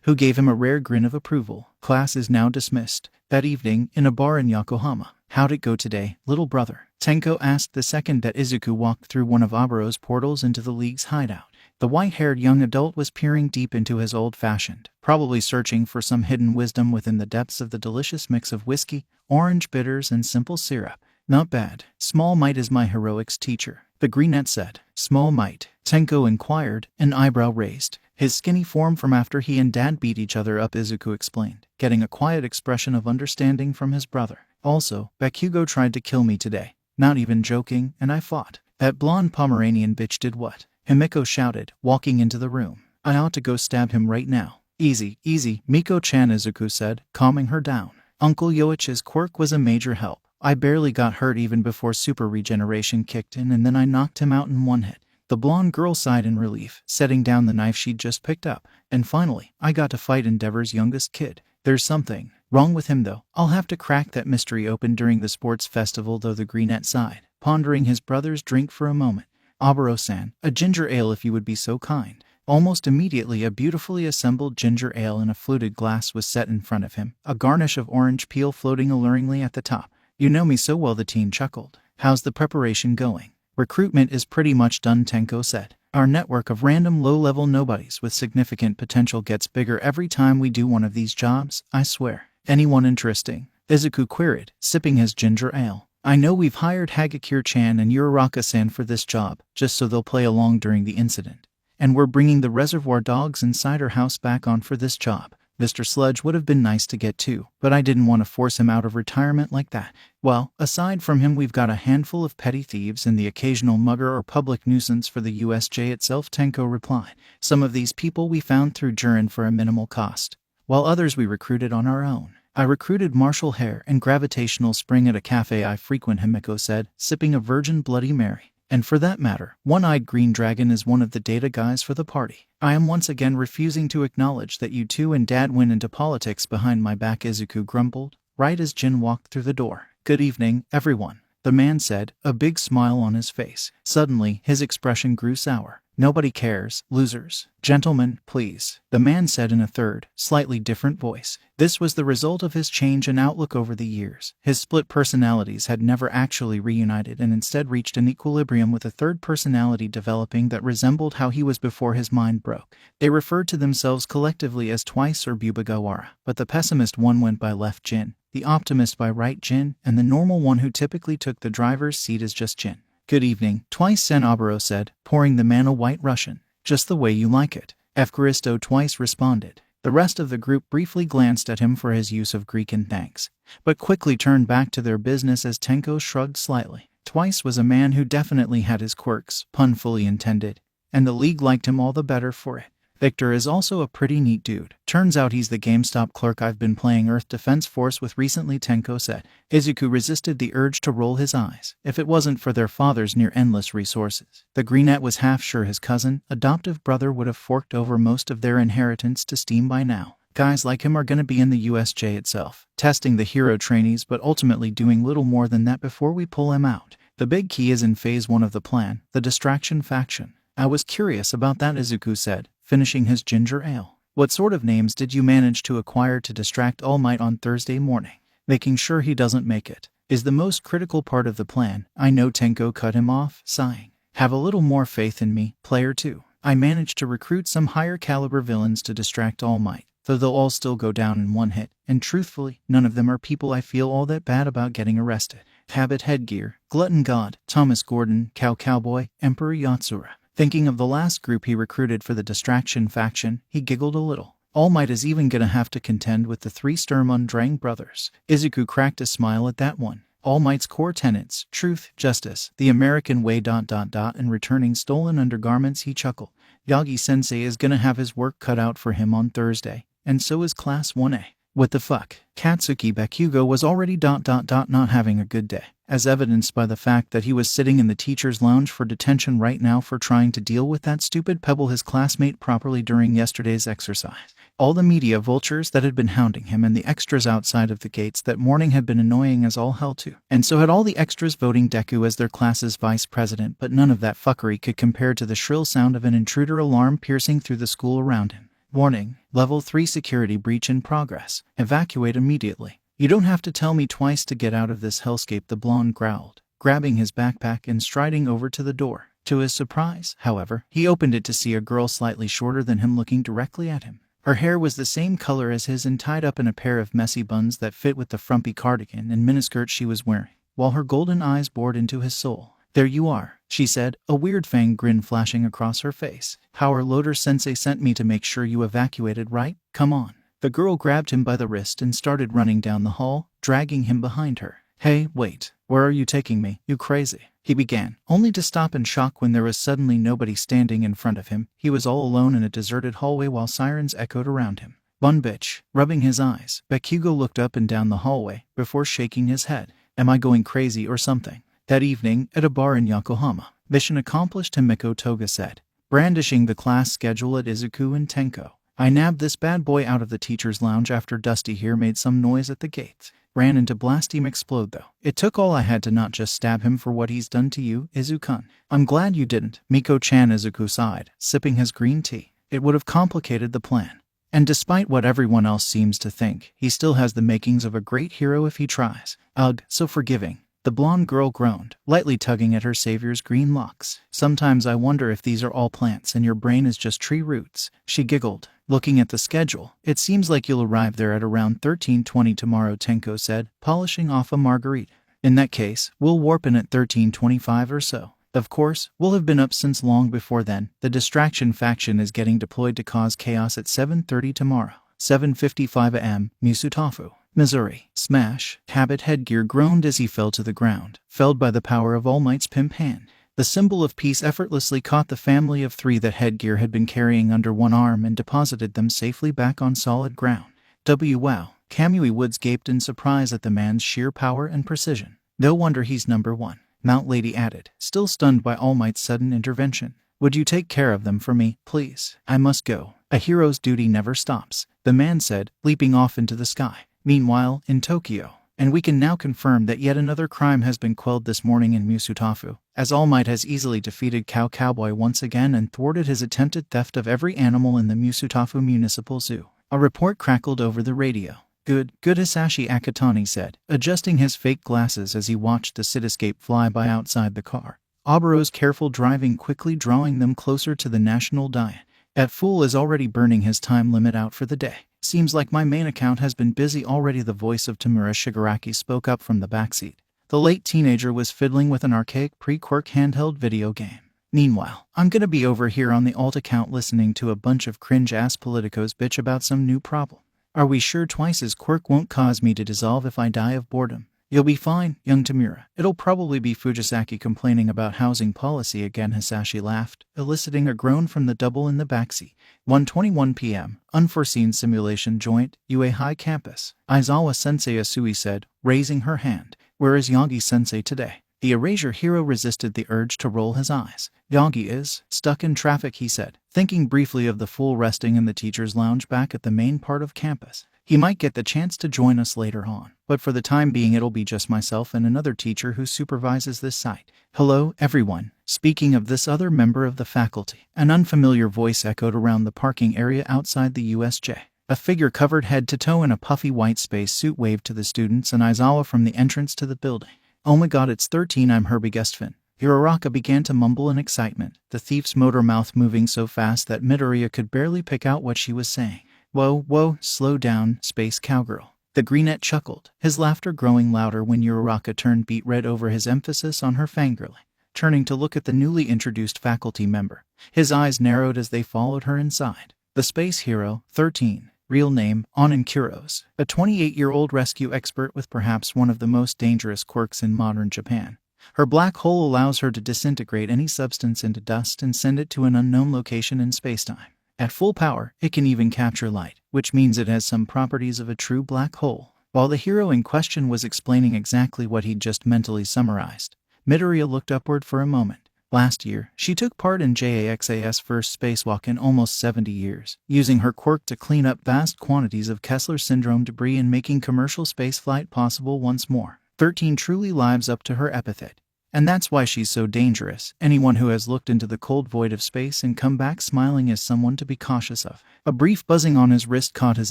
who gave him a rare grin of approval. Class is now dismissed. That evening, in a bar in Yokohama. How'd it go today, little brother? Tenko asked the second that Izuku walked through one of Abaro's portals into the League's hideout. The white-haired young adult was peering deep into his old-fashioned, probably searching for some hidden wisdom within the depths of the delicious mix of whiskey, orange bitters, and simple syrup. Not bad. Small Might is my heroics teacher, the brunette said. Small Might? Tenko inquired, an eyebrow raised. His skinny form from after he and Dad beat each other up, Izuku explained, getting a quiet expression of understanding from his brother. Also, Bakugo tried to kill me today. Not even joking, and I fought. That blonde Pomeranian bitch did what? Himiko shouted, walking into the room. I ought to go stab him right now. Easy, easy, Miko-chan, Izuku said, calming her down. Uncle Yoichi's quirk was a major help. I barely got hurt even before super regeneration kicked in, and then I knocked him out in one hit. The blonde girl sighed in relief, setting down the knife she'd just picked up. And finally, I got to fight Endeavor's youngest kid. There's something wrong with him though. I'll have to crack that mystery open during the sports festival, though, the brunette sighed, pondering his brother's drink for a moment. Aburo-san, a ginger ale if you would be so kind. Almost immediately a beautifully assembled ginger ale in a fluted glass was set in front of him, a garnish of orange peel floating alluringly at the top. You know me so well, the teen chuckled. How's the preparation going? Recruitment is pretty much done, Tenko said. Our network of random low-level nobodies with significant potential gets bigger every time we do one of these jobs, I swear. Anyone interesting? Izuku queried, sipping his ginger ale. I know we've hired Hagakure-chan and Uraraka-san for this job, just so they'll play along during the incident. And we're bringing the Reservoir Dogs and Cider House back on for this job. Mr. Sludge would have been nice to get too, but I didn't want to force him out of retirement like that. Well, aside from him, we've got a handful of petty thieves and the occasional mugger or public nuisance for the USJ itself, Tenko replied. Some of these people we found through Jurin for a minimal cost, while others we recruited on our own. I recruited Marshall Hare and Gravitational Spring at a cafe I frequent, Himiko said, sipping a Virgin Bloody Mary. And for that matter, One-Eyed Green Dragon is one of the data guys for the party. I am once again refusing to acknowledge that you two and Dad went into politics behind my back, Izuku grumbled, right as Jin walked through the door. Good evening, everyone, the man said, a big smile on his face. Suddenly, his expression grew sour. Nobody cares, losers. Gentlemen, please, the man said in a third, slightly different voice. This was the result of his change in outlook over the years. His split personalities had never actually reunited and instead reached an equilibrium, with a third personality developing that resembled how he was before his mind broke. They referred to themselves collectively as Twice or Bubagawara, but the pessimist one went by Left Jin. the optimist by right Jin, and the normal one who typically took the driver's seat is just Jin. Good evening, Twice Sen Oboro said, pouring the man a white Russian. Just the way you like it. Evcharisto Twice responded. The rest of the group briefly glanced at him for his use of Greek in thanks, but quickly turned back to their business as Tenko shrugged slightly. Twice was a man who definitely had his quirks, pun fully intended, and the league liked him all the better for it. Victor is also a pretty neat dude. Turns out he's the GameStop clerk I've been playing Earth Defense Force with recently, Tenko said. Izuku resisted the urge to roll his eyes. If it wasn't for their father's near-endless resources, the Greenette was half sure his cousin, adoptive brother would have forked over most of their inheritance to Steam by now. Guys like him are gonna be in the USJ itself, testing the hero trainees but ultimately doing little more than that before we pull him out. The big key is in phase 1 of the plan, the distraction faction. I was curious about that, Izuku said, finishing his ginger ale. What sort of names did you manage to acquire to distract All Might on Thursday morning? Making sure he doesn't make it is the most critical part of the plan. I know, Tenko cut him off, sighing. Have a little more faith in me, player 2. I managed to recruit some higher caliber villains to distract All Might, though they'll all still go down in one hit, and truthfully, none of them are people I feel all that bad about getting arrested. Habit Headgear, Glutton God, Thomas Gordon, Cow Cowboy, Emperor Yatsura. Thinking of the last group he recruited for the distraction faction, he giggled a little. All Might is even gonna have to contend with the 3 Sturmundrang brothers. Izuku cracked a smile at that one. All Might's core tenets, truth, justice, the American way ... and returning stolen undergarments, he chuckled. Yagi-sensei is gonna have his work cut out for him on Thursday, and so is Class 1A. What the fuck? Katsuki Bakugo was already ... not having a good day, as evidenced by the fact that he was sitting in the teacher's lounge for detention right now for trying to deal with that stupid pebble his classmate properly during yesterday's exercise. All the media vultures that had been hounding him and the extras outside of the gates that morning had been annoying as all hell too. And so had all the extras voting Deku as their class's vice president, but none of that fuckery could compare to the shrill sound of an intruder alarm piercing through the school around him. Warning, Level 3 security breach in progress. Evacuate immediately. You don't have to tell me twice to get out of this hellscape, the blonde growled, grabbing his backpack and striding over to the door. To his surprise, however, he opened it to see a girl slightly shorter than him looking directly at him. Her hair was the same color as his and tied up in a pair of messy buns that fit with the frumpy cardigan and miniskirt she was wearing, while her golden eyes bored into his soul. There you are, she said, a weird fang grin flashing across her face. Howard Loader-sensei sent me to make sure you evacuated, right? Come on. The girl grabbed him by the wrist and started running down the hall, dragging him behind her. Hey, wait, where are you taking me, you crazy? He began, only to stop in shock when there was suddenly nobody standing in front of him. He was all alone in a deserted hallway while sirens echoed around him. Bun bitch. Rubbing his eyes, Bakugo looked up and down the hallway, before shaking his head. Am I going crazy or something? That evening, at a bar in Yokohama, mission accomplished, Himiko Toga said, brandishing the class schedule at Izuku and Tenko. I nabbed this bad boy out of the teacher's lounge after Dusty here made some noise at the gates. Ran into Blast-Team Explode though. It took all I had to not just stab him for what he's done to you, Izuku. I'm glad you didn't, Miko-chan. Izuku sighed, sipping his green tea. It would have complicated the plan. And despite what everyone else seems to think, he still has the makings of a great hero if he tries. Ugh, so forgiving. The blonde girl groaned, lightly tugging at her savior's green locks. Sometimes I wonder if these are all plants and your brain is just tree roots. She giggled, looking at the schedule. It seems like you'll arrive there at around 13:20 tomorrow, Tenko said, polishing off a margarita. In that case, we'll warp in at 13:25 or so. Of course, we'll have been up since long before then. The distraction faction is getting deployed to cause chaos at 7:30 tomorrow. 7:55 a.m., Musutafu, Missouri. Smash. Habit Headgear groaned as he fell to the ground, felled by the power of All Might's pimp hand. The symbol of peace effortlessly caught the family of 3 that Headgear had been carrying under one arm and deposited them safely back on solid ground. Wow. Kamui Woods gaped in surprise at the man's sheer power and precision. No wonder he's number 1, Mount Lady added, still stunned by All Might's sudden intervention. Would you take care of them for me, please? I must go. A hero's duty never stops, the man said, leaping off into the sky. Meanwhile, in Tokyo, and we can now confirm that yet another crime has been quelled this morning in Musutafu, as All Might has easily defeated Cow Cowboy once again and thwarted his attempted theft of every animal in the Musutafu Municipal Zoo. A report crackled over the radio. Good, Hisashi Akatani said, adjusting his fake glasses as he watched the cityscape fly by outside the car. Obero's careful driving quickly drawing them closer to the national diet. That fool is already burning his time limit out for the day. Seems like my main account has been busy already. The voice of Tamura Shigaraki spoke up from the backseat. The late teenager was fiddling with an archaic pre-Quirk handheld video game. Meanwhile, I'm gonna be over here on the alt account listening to a bunch of cringe-ass politicos bitch about some new problem. Are we sure Twice's Quirk won't cause me to dissolve if I die of boredom? You'll be fine, young Tamura. It'll probably be Fujisaki complaining about housing policy again. Hisashi laughed, eliciting a groan from the double in the backseat. 1:21 p.m. Unforeseen simulation joint, UA High Campus. Aizawa-sensei Asui said, raising her hand. Where is Yagi-sensei today? The Erasure hero resisted the urge to roll his eyes. Yagi is stuck in traffic, he said, thinking briefly of the fool resting in the teacher's lounge back at the main part of campus. He might get the chance to join us later on, but for the time being it'll be just myself and another teacher who supervises this site. Hello, everyone. Speaking of this other member of the faculty, an unfamiliar voice echoed around the parking area outside the USJ. A figure covered head to toe in a puffy white spacesuit waved to the students and Aizawa from the entrance to the building. Oh my god, it's 13, I'm her biggest fan. Uraraka began to mumble in excitement, the thief's motor mouth moving so fast that Midoriya could barely pick out what she was saying. Whoa, slow down, space cowgirl. The greenette chuckled, his laughter growing louder when Uraraka turned beet red over his emphasis on her fangirling. Turning to look at the newly introduced faculty member, his eyes narrowed as they followed her inside. The space hero, 13, real name, Onin Kuros, a 28-year-old rescue expert with perhaps one of the most dangerous quirks in modern Japan. Her black hole allows her to disintegrate any substance into dust and send it to an unknown location in spacetime. At full power, it can even capture light, which means it has some properties of a true black hole. While the hero in question was explaining exactly what he'd just mentally summarized, Midoriya looked upward for a moment. Last year, she took part in JAXA's first spacewalk in almost 70 years, using her quirk to clean up vast quantities of Kessler syndrome debris and making commercial spaceflight possible once more. 13 truly lives up to her epithet. And that's why she's so dangerous. Anyone who has looked into the cold void of space and come back smiling is someone to be cautious of. A brief buzzing on his wrist caught his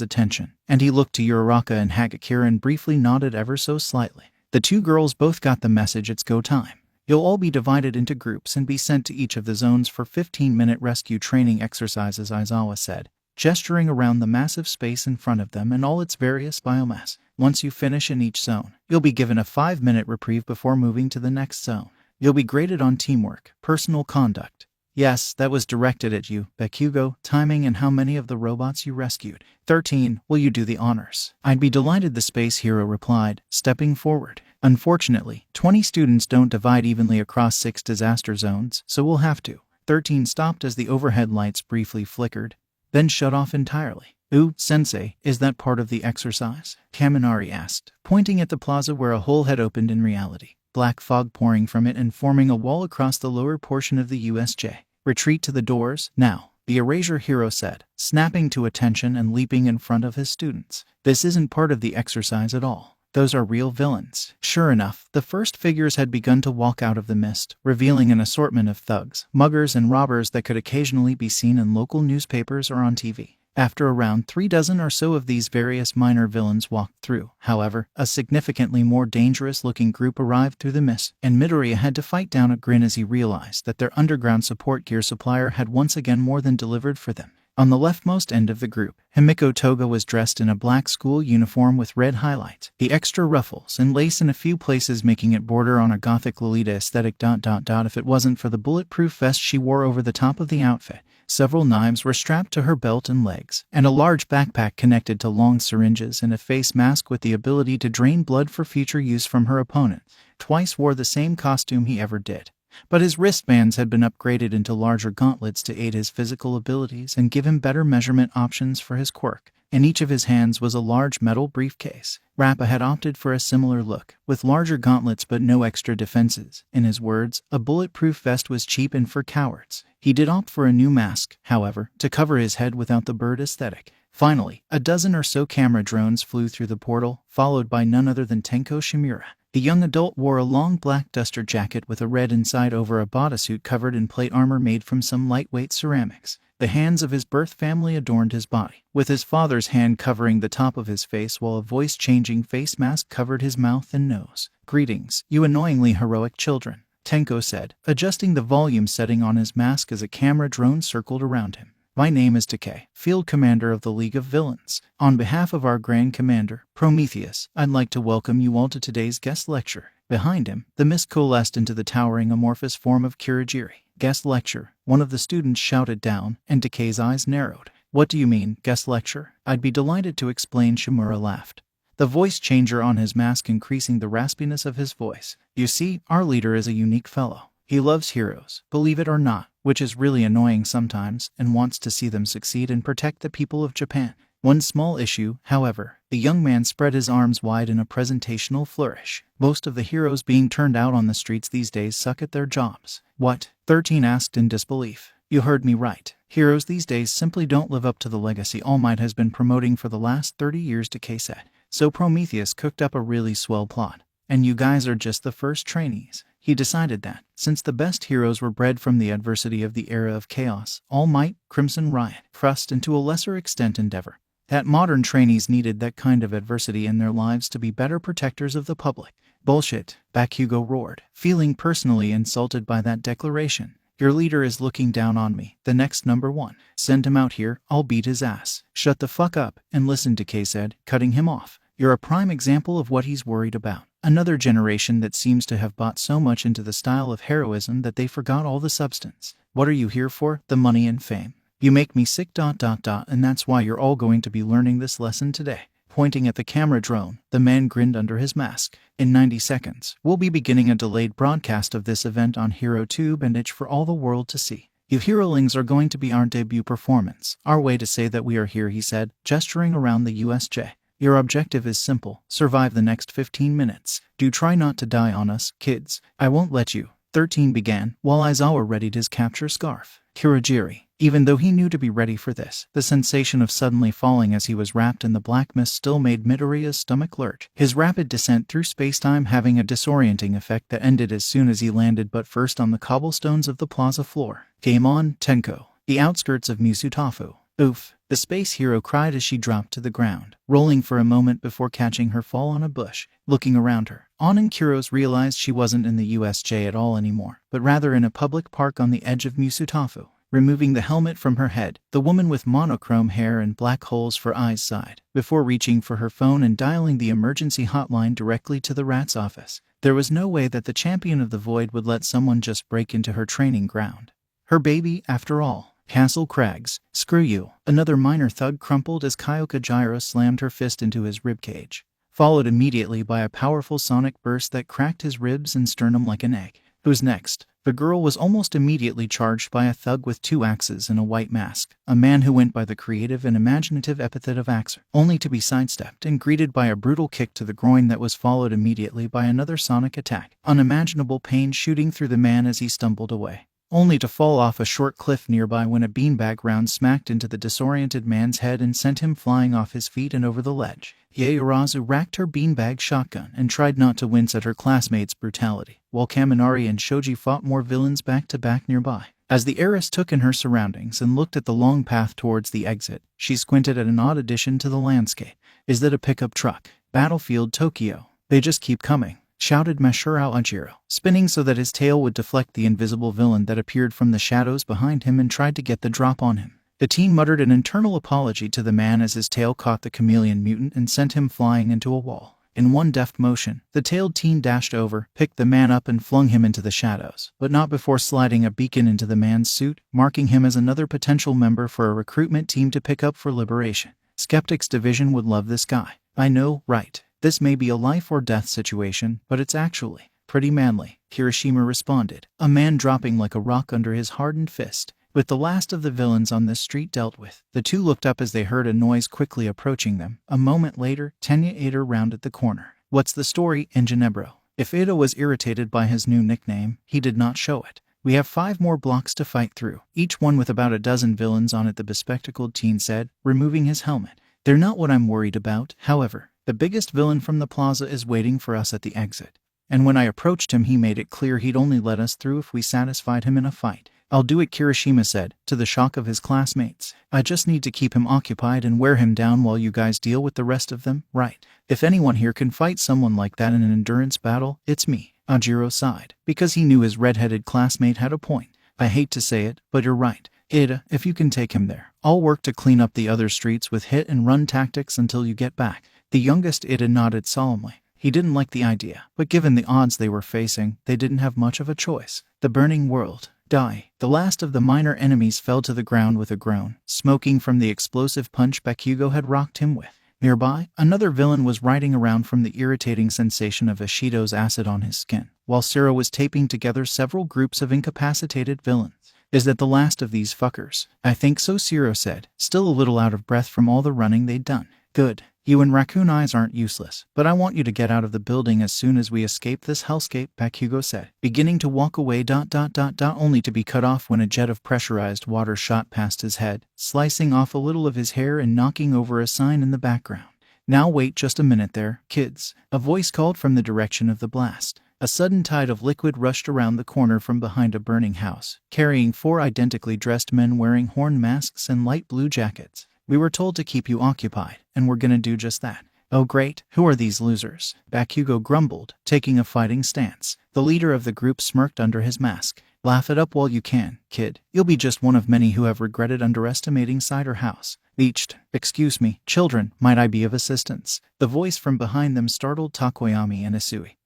attention, and he looked to Uraraka and Hagakure and briefly nodded ever so slightly. The two girls both got the message. It's go time. You'll all be divided into groups and be sent to each of the zones for 15-minute rescue training exercises, Aizawa said, gesturing around the massive space in front of them and all its various biomass. Once you finish in each zone, you'll be given a 5-minute reprieve before moving to the next zone. You'll be graded on teamwork, personal conduct. Yes, that was directed at you, Bakugo, timing and how many of the robots you rescued. 13, will you do the honors? I'd be delighted, the space hero replied, stepping forward. Unfortunately, 20 students don't divide evenly across 6 disaster zones, so we'll have to. 13 stopped as the overhead lights briefly flickered, then shut off entirely. Ooh, sensei, is that part of the exercise? Kaminari asked, pointing at the plaza where a hole had opened in reality, black fog pouring from it and forming a wall across the lower portion of the USJ. Retreat to the doors, now, the Erasure hero said, snapping to attention and leaping in front of his students. This isn't part of the exercise at all. Those are real villains. Sure enough, the first figures had begun to walk out of the mist, revealing an assortment of thugs, muggers and robbers that could occasionally be seen in local newspapers or on TV. After around 3 dozen or so of these various minor villains walked through, however, a significantly more dangerous-looking group arrived through the mist, and Midoriya had to fight down a grin as he realized that their underground support gear supplier had once again more than delivered for them. On the leftmost end of the group, Himiko Toga was dressed in a black school uniform with red highlights, the extra ruffles and lace in a few places making it border on a gothic Lolita aesthetic. If it wasn't for the bulletproof vest she wore over the top of the outfit. Several knives were strapped to her belt and legs, and a large backpack connected to long syringes and a face mask with the ability to drain blood for future use from her opponent. Twice wore the same costume he ever did, but his wristbands had been upgraded into larger gauntlets to aid his physical abilities and give him better measurement options for his quirk. In each of his hands was a large metal briefcase. Rappa had opted for a similar look, with larger gauntlets but no extra defenses. In his words, a bulletproof vest was cheap and for cowards. He did opt for a new mask, however, to cover his head without the bird aesthetic. Finally, a dozen or so camera drones flew through the portal, followed by none other than Tenko Shimura. The young adult wore a long black duster jacket with a red inside over a bodysuit covered in plate armor made from some lightweight ceramics. The hands of his birth family adorned his body, with his father's hand covering the top of his face while a voice-changing face mask covered his mouth and nose. "Greetings, you annoyingly heroic children," Tenko said, adjusting the volume setting on his mask as a camera drone circled around him. My name is Decay, Field Commander of the League of Villains. On behalf of our Grand Commander, Prometheus, I'd like to welcome you all to today's guest lecture. Behind him, the mist coalesced into the towering amorphous form of Kurogiri. Guest lecture, one of the students shouted down, and Decay's eyes narrowed. What do you mean, guest lecture? I'd be delighted to explain, Shimura laughed, the voice changer on his mask increasing the raspiness of his voice. You see, our leader is a unique fellow. He loves heroes, believe it or not, which is really annoying sometimes, and wants to see them succeed and protect the people of Japan. One small issue, however. The young man spread his arms wide in a presentational flourish. Most of the heroes being turned out on the streets these days suck at their jobs. What? 13 asked in disbelief. You heard me right. Heroes these days simply don't live up to the legacy All Might has been promoting for the last 30 years, Decay said. So Prometheus cooked up a really swell plot. And you guys are just the first trainees. He decided that, since the best heroes were bred from the adversity of the era of Chaos, All Might, Crimson Riot, Crust, and to a lesser extent Endeavor, that modern trainees needed that kind of adversity in their lives to be better protectors of the public. Bullshit, Bakugo roared, feeling personally insulted by that declaration. Your leader is looking down on me. The next number one. Send him out here, I'll beat his ass. Shut the fuck up and listen, Decay said, cutting him off. You're a prime example of what he's worried about. Another generation that seems to have bought so much into the style of heroism that they forgot all the substance. What are you here for? The money and fame. You make me sick ... and that's why you're all going to be learning this lesson today. Pointing at the camera drone, the man grinned under his mask. In 90 seconds, we'll be beginning a delayed broadcast of this event on HeroTube and itch for all the world to see. You Herolings are going to be our debut performance. Our way to say that we are here, he said, gesturing around the USJ. Your objective is simple. Survive the next 15 minutes. Do try not to die on us, kids. I won't let you. 13 began, while Aizawa readied his capture scarf. Kurogiri, even though he knew to be ready for this, the sensation of suddenly falling as he was wrapped in the black mist still made Midoriya's stomach lurch, his rapid descent through spacetime having a disorienting effect that ended as soon as he landed but first on the cobblestones of the plaza floor. Game on, Tenko. The outskirts of Musutafu. Oof, the space hero cried as she dropped to the ground, rolling for a moment before catching her fall on a bush. Looking around her, Anin Kuros realized she wasn't in the USJ at all anymore, but rather in a public park on the edge of Musutafu. Removing the helmet from her head, the woman with monochrome hair and black holes for eyes sighed, before reaching for her phone and dialing the emergency hotline directly to the rat's office. There was no way that the champion of the void would let someone just break into her training ground. Her baby, after all. Castle Crags, screw you. Another minor thug crumpled as Kyoka Gyra slammed her fist into his ribcage, followed immediately by a powerful sonic burst that cracked his ribs and sternum like an egg. Who's next? The girl was almost immediately charged by a thug with 2 axes and a white mask, a man who went by the creative and imaginative epithet of Axer, only to be sidestepped and greeted by a brutal kick to the groin that was followed immediately by another sonic attack, unimaginable pain shooting through the man as he stumbled away, only to fall off a short cliff nearby when a beanbag round smacked into the disoriented man's head and sent him flying off his feet and over the ledge. Yaoyorozu racked her beanbag shotgun and tried not to wince at her classmates' brutality, while Kaminari and Shoji fought more villains back-to-back nearby. As the heiress took in her surroundings and looked at the long path towards the exit, she squinted at an odd addition to the landscape. Is that a pickup truck? Battlefield Tokyo. They just keep coming, shouted Mashiro Ajiro, spinning so that his tail would deflect the invisible villain that appeared from the shadows behind him and tried to get the drop on him. The teen muttered an internal apology to the man as his tail caught the chameleon mutant and sent him flying into a wall. In one deft motion, the tailed teen dashed over, picked the man up and flung him into the shadows, but not before sliding a beacon into the man's suit, marking him as another potential member for a recruitment team to pick up for liberation. Skeptics Division would love this guy. I know, right? This may be a life or death situation, but it's actually pretty manly, Kirishima responded, a man dropping like a rock under his hardened fist. With the last of the villains on this street dealt with, the two looked up as they heard a noise quickly approaching them. A moment later, Tenya Ada rounded the corner. What's the story, Ingenebro? If Ada was irritated by his new nickname, he did not show it. We have 5 more blocks to fight through, each one with about a dozen villains on it, the bespectacled teen said, removing his helmet. They're not what I'm worried about, however. The biggest villain from the plaza is waiting for us at the exit. And when I approached him, he made it clear he'd only let us through if we satisfied him in a fight. I'll do it, Kirishima said, to the shock of his classmates. I just need to keep him occupied and wear him down while you guys deal with the rest of them, right? If anyone here can fight someone like that in an endurance battle, it's me. Ajiro sighed, because he knew his red-headed classmate had a point. I hate to say it, but you're right. Ida, if you can take him there, I'll work to clean up the other streets with hit-and-run tactics until you get back. The youngest Ida nodded solemnly. He didn't like the idea, but given the odds they were facing, they didn't have much of a choice. The burning world. Die. The last of the minor enemies fell to the ground with a groan, smoking from the explosive punch Bakugo had rocked him with. Nearby, another villain was riding around from the irritating sensation of Ishido's acid on his skin, while Sero was taping together several groups of incapacitated villains. Is that the last of these fuckers? I think so, Sero said, still a little out of breath from all the running they'd done. Good. You and Raccoon Eyes aren't useless, but I want you to get out of the building as soon as we escape this hellscape, Bakugo said, beginning to walk away only to be cut off when a jet of pressurized water shot past his head, slicing off a little of his hair and knocking over a sign in the background. Now wait just a minute there, kids, a voice called from the direction of the blast. A sudden tide of liquid rushed around the corner from behind a burning house, carrying 4 identically dressed men wearing horn masks and light blue jackets. We were told to keep you occupied, and we're gonna do just that. Oh great, who are these losers? Bakugo grumbled, taking a fighting stance. The leader of the group smirked under his mask. Laugh it up while you can, kid. You'll be just one of many who have regretted underestimating Cider House. Beached. Excuse me, children, might I be of assistance? The voice from behind them startled Takoyami and Isui,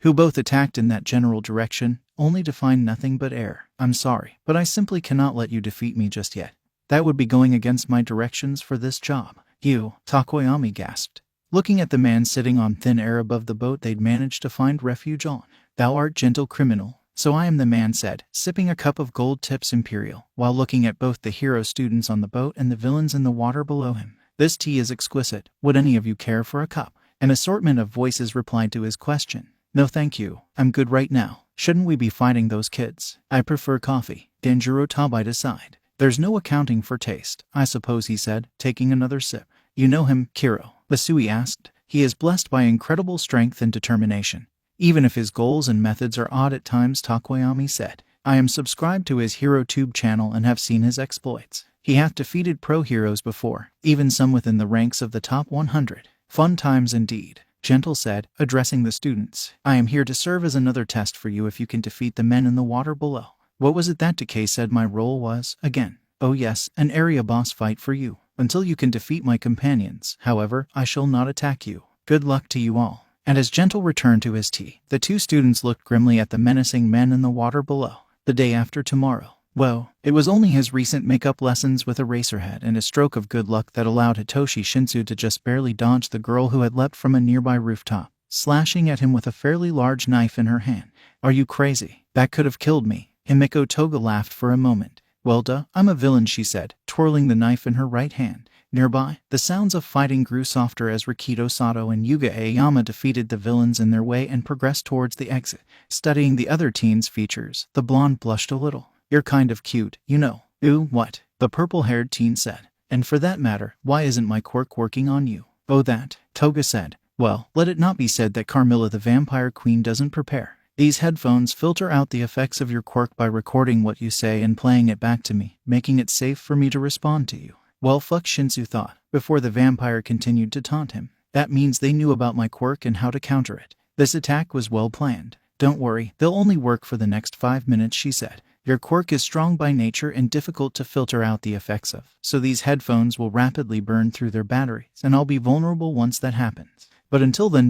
who both attacked in that general direction, only to find nothing but air. I'm sorry, but I simply cannot let you defeat me just yet. That would be going against my directions for this job. You, Takoyami gasped, looking at the man sitting on thin air above the boat they'd managed to find refuge on. Thou art gentle criminal. So I am, the man said, sipping a cup of Gold Tips Imperial, while looking at both the hero students on the boat and the villains in the water below him. This tea is exquisite. Would any of you care for a cup? An assortment of voices replied to his question. No thank you, I'm good right now. Shouldn't we be fighting those kids? I prefer coffee. Danjuro Tabai sighed. There's no accounting for taste, I suppose, he said, taking another sip. You know him, Kiro? Basui asked. He is blessed by incredible strength and determination, even if his goals and methods are odd at times, Takoyami said. I am subscribed to his HeroTube channel and have seen his exploits. He hath defeated pro heroes before, even some within the ranks of the top 100. Fun times indeed. Gentle said, addressing the students. I am here to serve as another test for you if you can defeat the men in the water below. What was it that Decay said my role was, again? Oh yes, an area boss fight for you. Until you can defeat my companions, however, I shall not attack you. Good luck to you all. And as Gentle returned to his tea, the 2 students looked grimly at the menacing men in the water below. The day after tomorrow. Well, it was only his recent makeup lessons with Eraserhead and a stroke of good luck that allowed Hitoshi Shinsu to just barely dodge the girl who had leapt from a nearby rooftop, slashing at him with a fairly large knife in her hand. Are you crazy? That could have killed me. Himiko Toga laughed for a moment. Well duh, I'm a villain, she said, twirling the knife in her right hand. Nearby, the sounds of fighting grew softer as Rikito Sato and Yuga Aoyama defeated the villains in their way and progressed towards the exit. Studying the other teens' features, the blonde blushed a little. You're kind of cute, you know. Ooh, what? The purple-haired teen said. And for that matter, why isn't my quirk working on you? Oh that, Toga said. Well, let it not be said that Carmilla the Vampire Queen doesn't prepare. These headphones filter out the effects of your quirk by recording what you say and playing it back to me, making it safe for me to respond to you. Well fuck, Shinsu thought, before the vampire continued to taunt him. That means they knew about my quirk and how to counter it. This attack was well planned. Don't worry, they'll only work for the next 5 minutes, she said. Your quirk is strong by nature and difficult to filter out the effects of, so these headphones will rapidly burn through their batteries, and I'll be vulnerable once that happens. But until then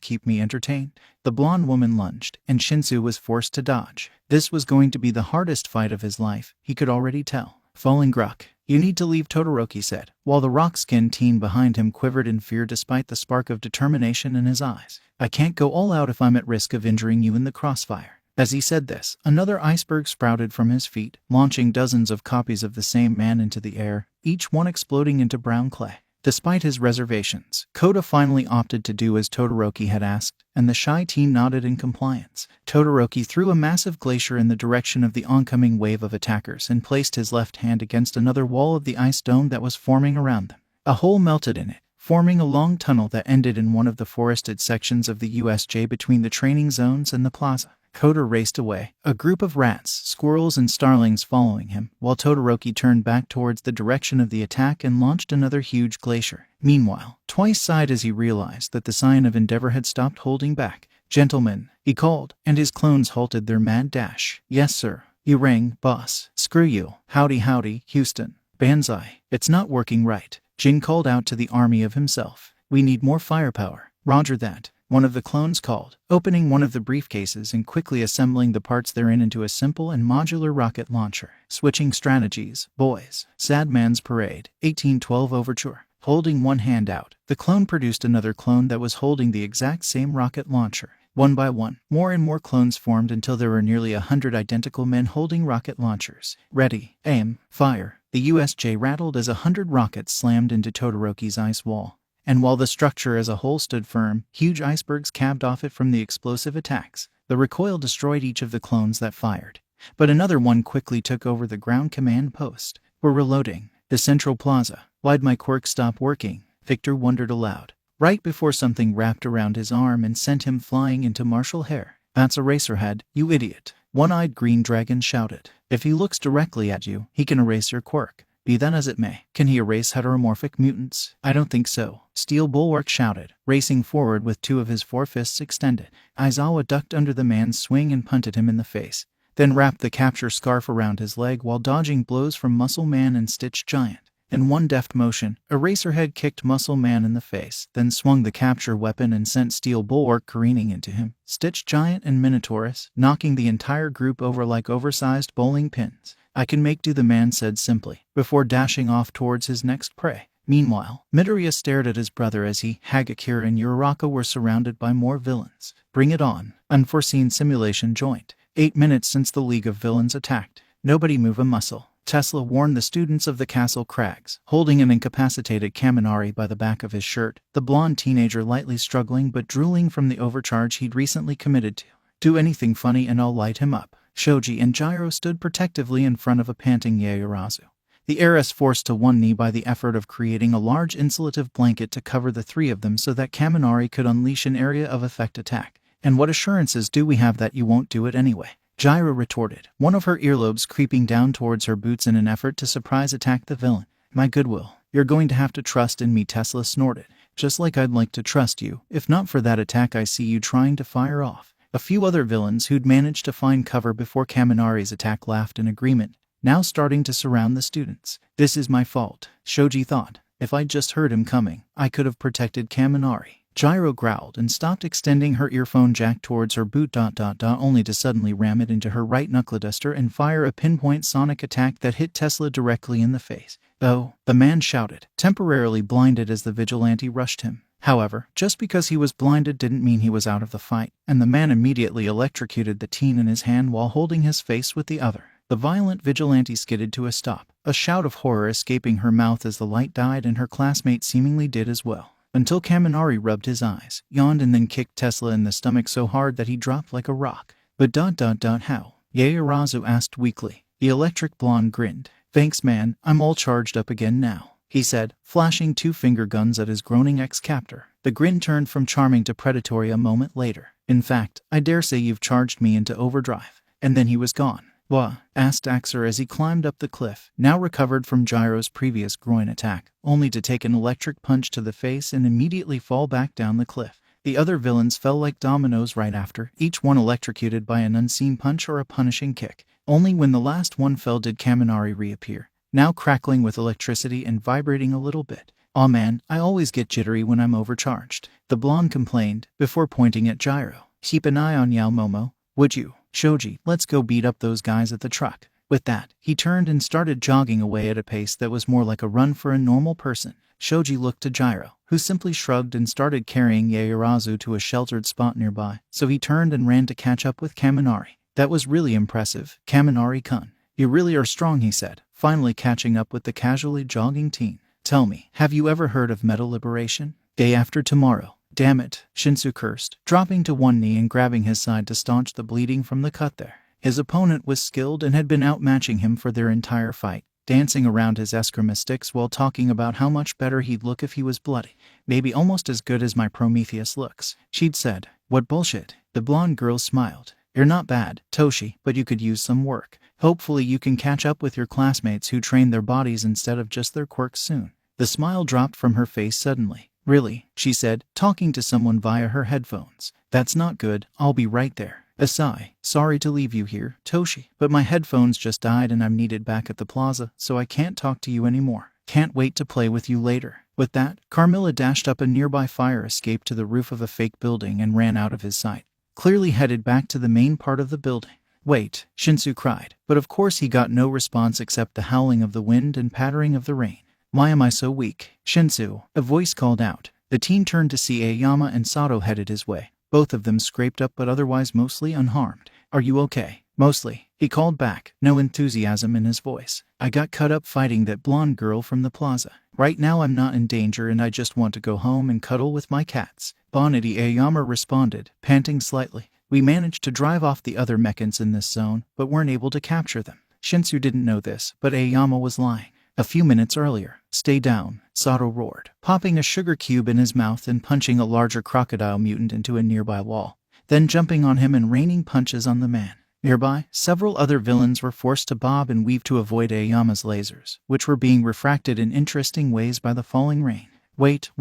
keep me entertained. The blonde woman lunged, and Shinsu was forced to dodge. This was going to be the hardest fight of his life, he could already tell. Falling Gruck. You need to leave, Todoroki said, while the rock-skinned teen behind him quivered in fear despite the spark of determination in his eyes. I can't go all out if I'm at risk of injuring you in the crossfire. As he said this, another iceberg sprouted from his feet, launching dozens of copies of the same man into the air, each one exploding into brown clay. Despite his reservations, Koda finally opted to do as Todoroki had asked, and the shy teen nodded in compliance. Todoroki threw a massive glacier in the direction of the oncoming wave of attackers and placed his left hand against another wall of the ice dome that was forming around them. A hole melted in it, forming a long tunnel that ended in one of the forested sections of the USJ between the training zones and the plaza. Koda raced away, a group of rats, squirrels, and starlings following him, while Todoroki turned back towards the direction of the attack and launched another huge glacier. Meanwhile, Twice sighed as he realized that the sign of Endeavor had stopped holding back. Gentlemen, he called, and his clones halted their mad dash. Yes, sir. You rang, boss. Screw you. Howdy howdy, Houston. Banzai. It's not working right. Jin called out to the army of himself. We need more firepower. Roger that. One of the clones called, opening one of the briefcases and quickly assembling the parts therein into a simple and modular rocket launcher. Switching strategies, boys. Sad Man's Parade, 1812 Overture. Holding one hand out, the clone produced another clone that was holding the exact same rocket launcher. One by one, more and more clones formed until there were nearly 100 identical men holding rocket launchers. Ready, aim, fire. The USJ rattled as 100 rockets slammed into Todoroki's ice wall. And while the structure as a whole stood firm, huge icebergs calved off it from the explosive attacks. The recoil destroyed each of the clones that fired. But another one quickly took over the ground command post. We're reloading. The central plaza. Why'd my quirk stop working? Victor wondered aloud. Right before something wrapped around his arm and sent him flying into martial hair. That's Eraserhead, you idiot. One-eyed green dragon shouted. If he looks directly at you, he can erase your quirk. Be that as it may, can he erase heteromorphic mutants? I don't think so. Steel Bulwark shouted, racing forward with two of his four fists extended. Aizawa ducked under the man's swing and punted him in the face, then wrapped the capture scarf around his leg while dodging blows from Muscle Man and Stitch Giant. In one deft motion, Eraserhead kicked Muscle Man in the face, then swung the capture weapon and sent Steel Bulwark careening into him, Stitch Giant and Minotaurus, knocking the entire group over like oversized bowling pins. I can make do, the man said simply, before dashing off towards his next prey. Meanwhile, Midoriya stared at his brother as he, Hagakure and Uraraka were surrounded by more villains. Bring it on. Unforeseen simulation joint. 8 minutes since the League of Villains attacked. Nobody move a muscle. Tesla warned the students of the castle crags, holding an incapacitated Kaminari by the back of his shirt, the blonde teenager lightly struggling but drooling from the overcharge he'd recently committed to. Do anything funny and I'll light him up. Shoji and Gyro stood protectively in front of a panting Yaoyorozu. The heiress forced to one knee by the effort of creating a large insulative blanket to cover the three of them so that Kaminari could unleash an area of effect attack. And what assurances do we have that you won't do it anyway? Gyro retorted, one of her earlobes creeping down towards her boots in an effort to surprise attack the villain. My goodwill, you're going to have to trust in me, Tesla snorted. Just like I'd like to trust you, if not for that attack I see you trying to fire off. A few other villains who'd managed to find cover before Kaminari's attack laughed in agreement, now starting to surround the students. This is my fault, Shoji thought. If I'd just heard him coming, I could have protected Kaminari. Gyro growled and stopped extending her earphone jack towards her boot only to suddenly ram it into her right knuckleduster and fire a pinpoint sonic attack that hit Tesla directly in the face. Oh, the man shouted, temporarily blinded as the vigilante rushed him. However, just because he was blinded didn't mean he was out of the fight, and the man immediately electrocuted the teen in his hand while holding his face with the other. The violent vigilante skidded to a stop, a shout of horror escaping her mouth as the light died and her classmate seemingly did as well. Until Kaminari rubbed his eyes, yawned and then kicked Tesla in the stomach so hard that he dropped like a rock. But how? Yaoyorozu asked weakly. The electric blonde grinned. Thanks man, I'm all charged up again now, he said, flashing two finger guns at his groaning ex-captor. The grin turned from charming to predatory a moment later. In fact, I dare say you've charged me into overdrive. And then he was gone. Wha? Asked Axer as he climbed up the cliff, now recovered from Gyro's previous groin attack, only to take an electric punch to the face and immediately fall back down the cliff. The other villains fell like dominoes right after, each one electrocuted by an unseen punch or a punishing kick. Only when the last one fell did Kaminari reappear, now crackling with electricity and vibrating a little bit. Aw man, I always get jittery when I'm overcharged, the blonde complained, before pointing at Gyro. Keep an eye on Yao Momo, would you? Shoji, let's go beat up those guys at the truck. With that, he turned and started jogging away at a pace that was more like a run for a normal person. Shoji looked to Gyro, who simply shrugged and started carrying Yaoyorozu to a sheltered spot nearby, so he turned and ran to catch up with Kaminari. That was really impressive, Kaminari-kun. You really are strong, he said, finally catching up with the casually jogging teen. Tell me, have you ever heard of Meta Liberation? Day after tomorrow. Damn it, Shinsu cursed, dropping to one knee and grabbing his side to staunch the bleeding from the cut there. His opponent was skilled and had been outmatching him for their entire fight, dancing around his eskrima sticks while talking about how much better he'd look if he was bloody. Maybe almost as good as my Prometheus looks, she'd said. What bullshit? The blonde girl smiled. You're not bad, Toshi, but you could use some work. Hopefully you can catch up with your classmates who train their bodies instead of just their quirks soon. The smile dropped from her face suddenly. Really, she said, talking to someone via her headphones. That's not good, I'll be right there. A sigh. Sorry to leave you here, Toshi, but my headphones just died and I'm needed back at the plaza, so I can't talk to you anymore. Can't wait to play with you later. With that, Carmilla dashed up a nearby fire escape to the roof of a fake building and ran out of his sight, clearly headed back to the main part of the building. Wait, Shinsu cried, but of course he got no response except the howling of the wind and pattering of the rain. Why am I so weak? Shinsu, a voice called out. The teen turned to see Aoyama and Sato headed his way, both of them scraped up but otherwise mostly unharmed. Are you okay? Mostly, he called back, no enthusiasm in his voice. I got cut up fighting that blonde girl from the plaza. Right now I'm not in danger and I just want to go home and cuddle with my cats. Bonity, Aoyama responded, panting slightly. We managed to drive off the other mechans in this zone, but weren't able to capture them. Shinsu didn't know this, but Aoyama was lying. A few minutes earlier. Stay down, Sato roared, popping a sugar cube in his mouth and punching a larger crocodile mutant into a nearby wall, then jumping on him and raining punches on the man. Nearby, several other villains were forced to bob and weave to avoid Aoyama's lasers, which were being refracted in interesting ways by the falling rain. Wait,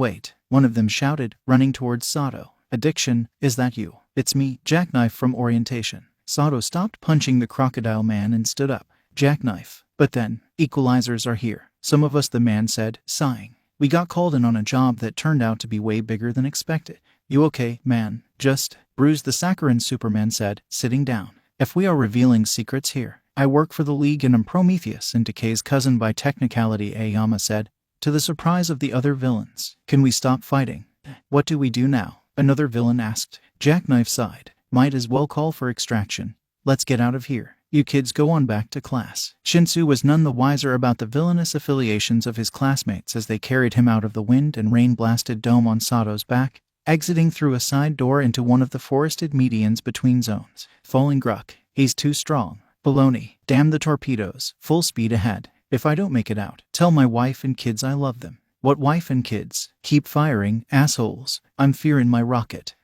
one of them shouted, running towards Sato. Addiction, is that you? It's me, Jackknife from Orientation. Sato stopped punching the crocodile man and stood up. Jackknife. But then, equalizers are here. Some of us, the man said, sighing. We got called in on a job that turned out to be way bigger than expected. You okay, man? Just bruised, the saccharine Superman said, sitting down. If we are revealing secrets here, I work for the League and am Prometheus and Decay's cousin by technicality, Aoyama said, to the surprise of the other villains. Can we stop fighting? What do we do now? Another villain asked. Jackknife sighed. Might as well call for extraction. Let's get out of here. You kids go on back to class. Shinsu was none the wiser about the villainous affiliations of his classmates as they carried him out of the wind and rain-blasted dome on Sato's back, exiting through a side door into one of the forested medians between zones. Falling Gruck. He's too strong. Baloney. Damn the torpedoes. Full speed ahead. If I don't make it out, tell my wife and kids I love them. What wife and kids? Keep firing, assholes. I'm fearing my rocket.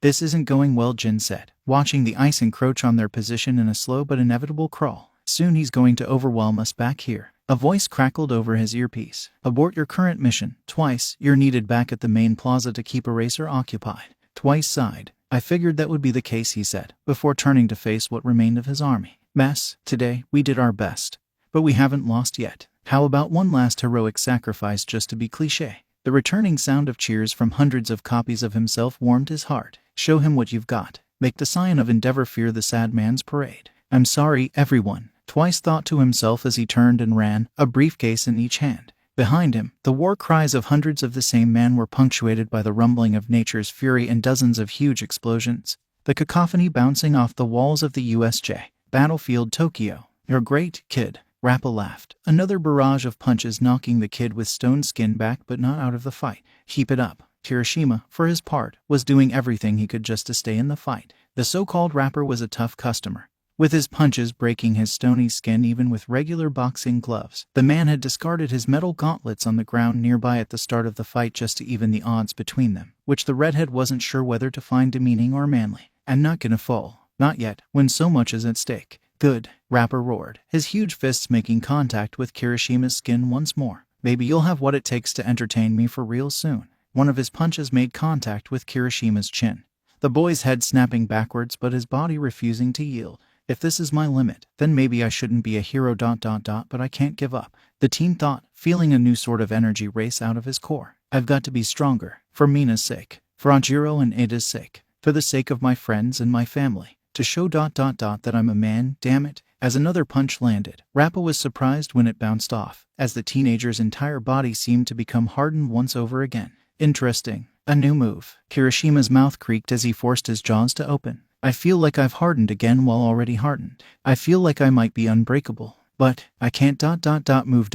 This isn't going well, Jin said, watching the ice encroach on their position in a slow but inevitable crawl. Soon he's going to overwhelm us back here. A voice crackled over his earpiece. Abort your current mission. Twice, you're needed back at the main plaza to keep Eraser occupied. Twice sighed. I figured that would be the case, he said, before turning to face what remained of his army. Mess, today, we did our best. But we haven't lost yet. How about one last heroic sacrifice just to be cliché? The returning sound of cheers from hundreds of copies of himself warmed his heart. Show him what you've got. Make the sign of endeavor, fear the sad man's parade. I'm sorry, everyone, Twice thought to himself as he turned and ran, a briefcase in each hand. Behind him, the war cries of hundreds of the same men were punctuated by the rumbling of nature's fury and dozens of huge explosions, the cacophony bouncing off the walls of the USJ. Battlefield Tokyo. You're great, kid. Rappa laughed. Another barrage of punches knocking the kid with stone skin back but not out of the fight. Keep it up. Kirishima, for his part, was doing everything he could just to stay in the fight. The so-called rapper was a tough customer, with his punches breaking his stony skin even with regular boxing gloves. The man had discarded his metal gauntlets on the ground nearby at the start of the fight just to even the odds between them, which the redhead wasn't sure whether to find demeaning or manly. I'm not gonna fall. Not yet, when so much is at stake. Good, Rapper roared, his huge fists making contact with Kirishima's skin once more. Maybe you'll have what it takes to entertain me for real soon. One of his punches made contact with Kirishima's chin, the boy's head snapping backwards but his body refusing to yield. If this is my limit, then maybe I shouldn't be a hero ... but I can't give up. The teen thought, feeling a new sort of energy race out of his core. I've got to be stronger, for Mina's sake, for Ajiro and Ada's sake, for the sake of my friends and my family, to show ... that I'm a man, damn it. As another punch landed, Rappa was surprised when it bounced off, as the teenager's entire body seemed to become hardened once over again. Interesting. A new move. Kirishima's mouth creaked as he forced his jaws to open. I feel like I've hardened again while already hardened. I feel like I might be unbreakable. But I can't ... move ...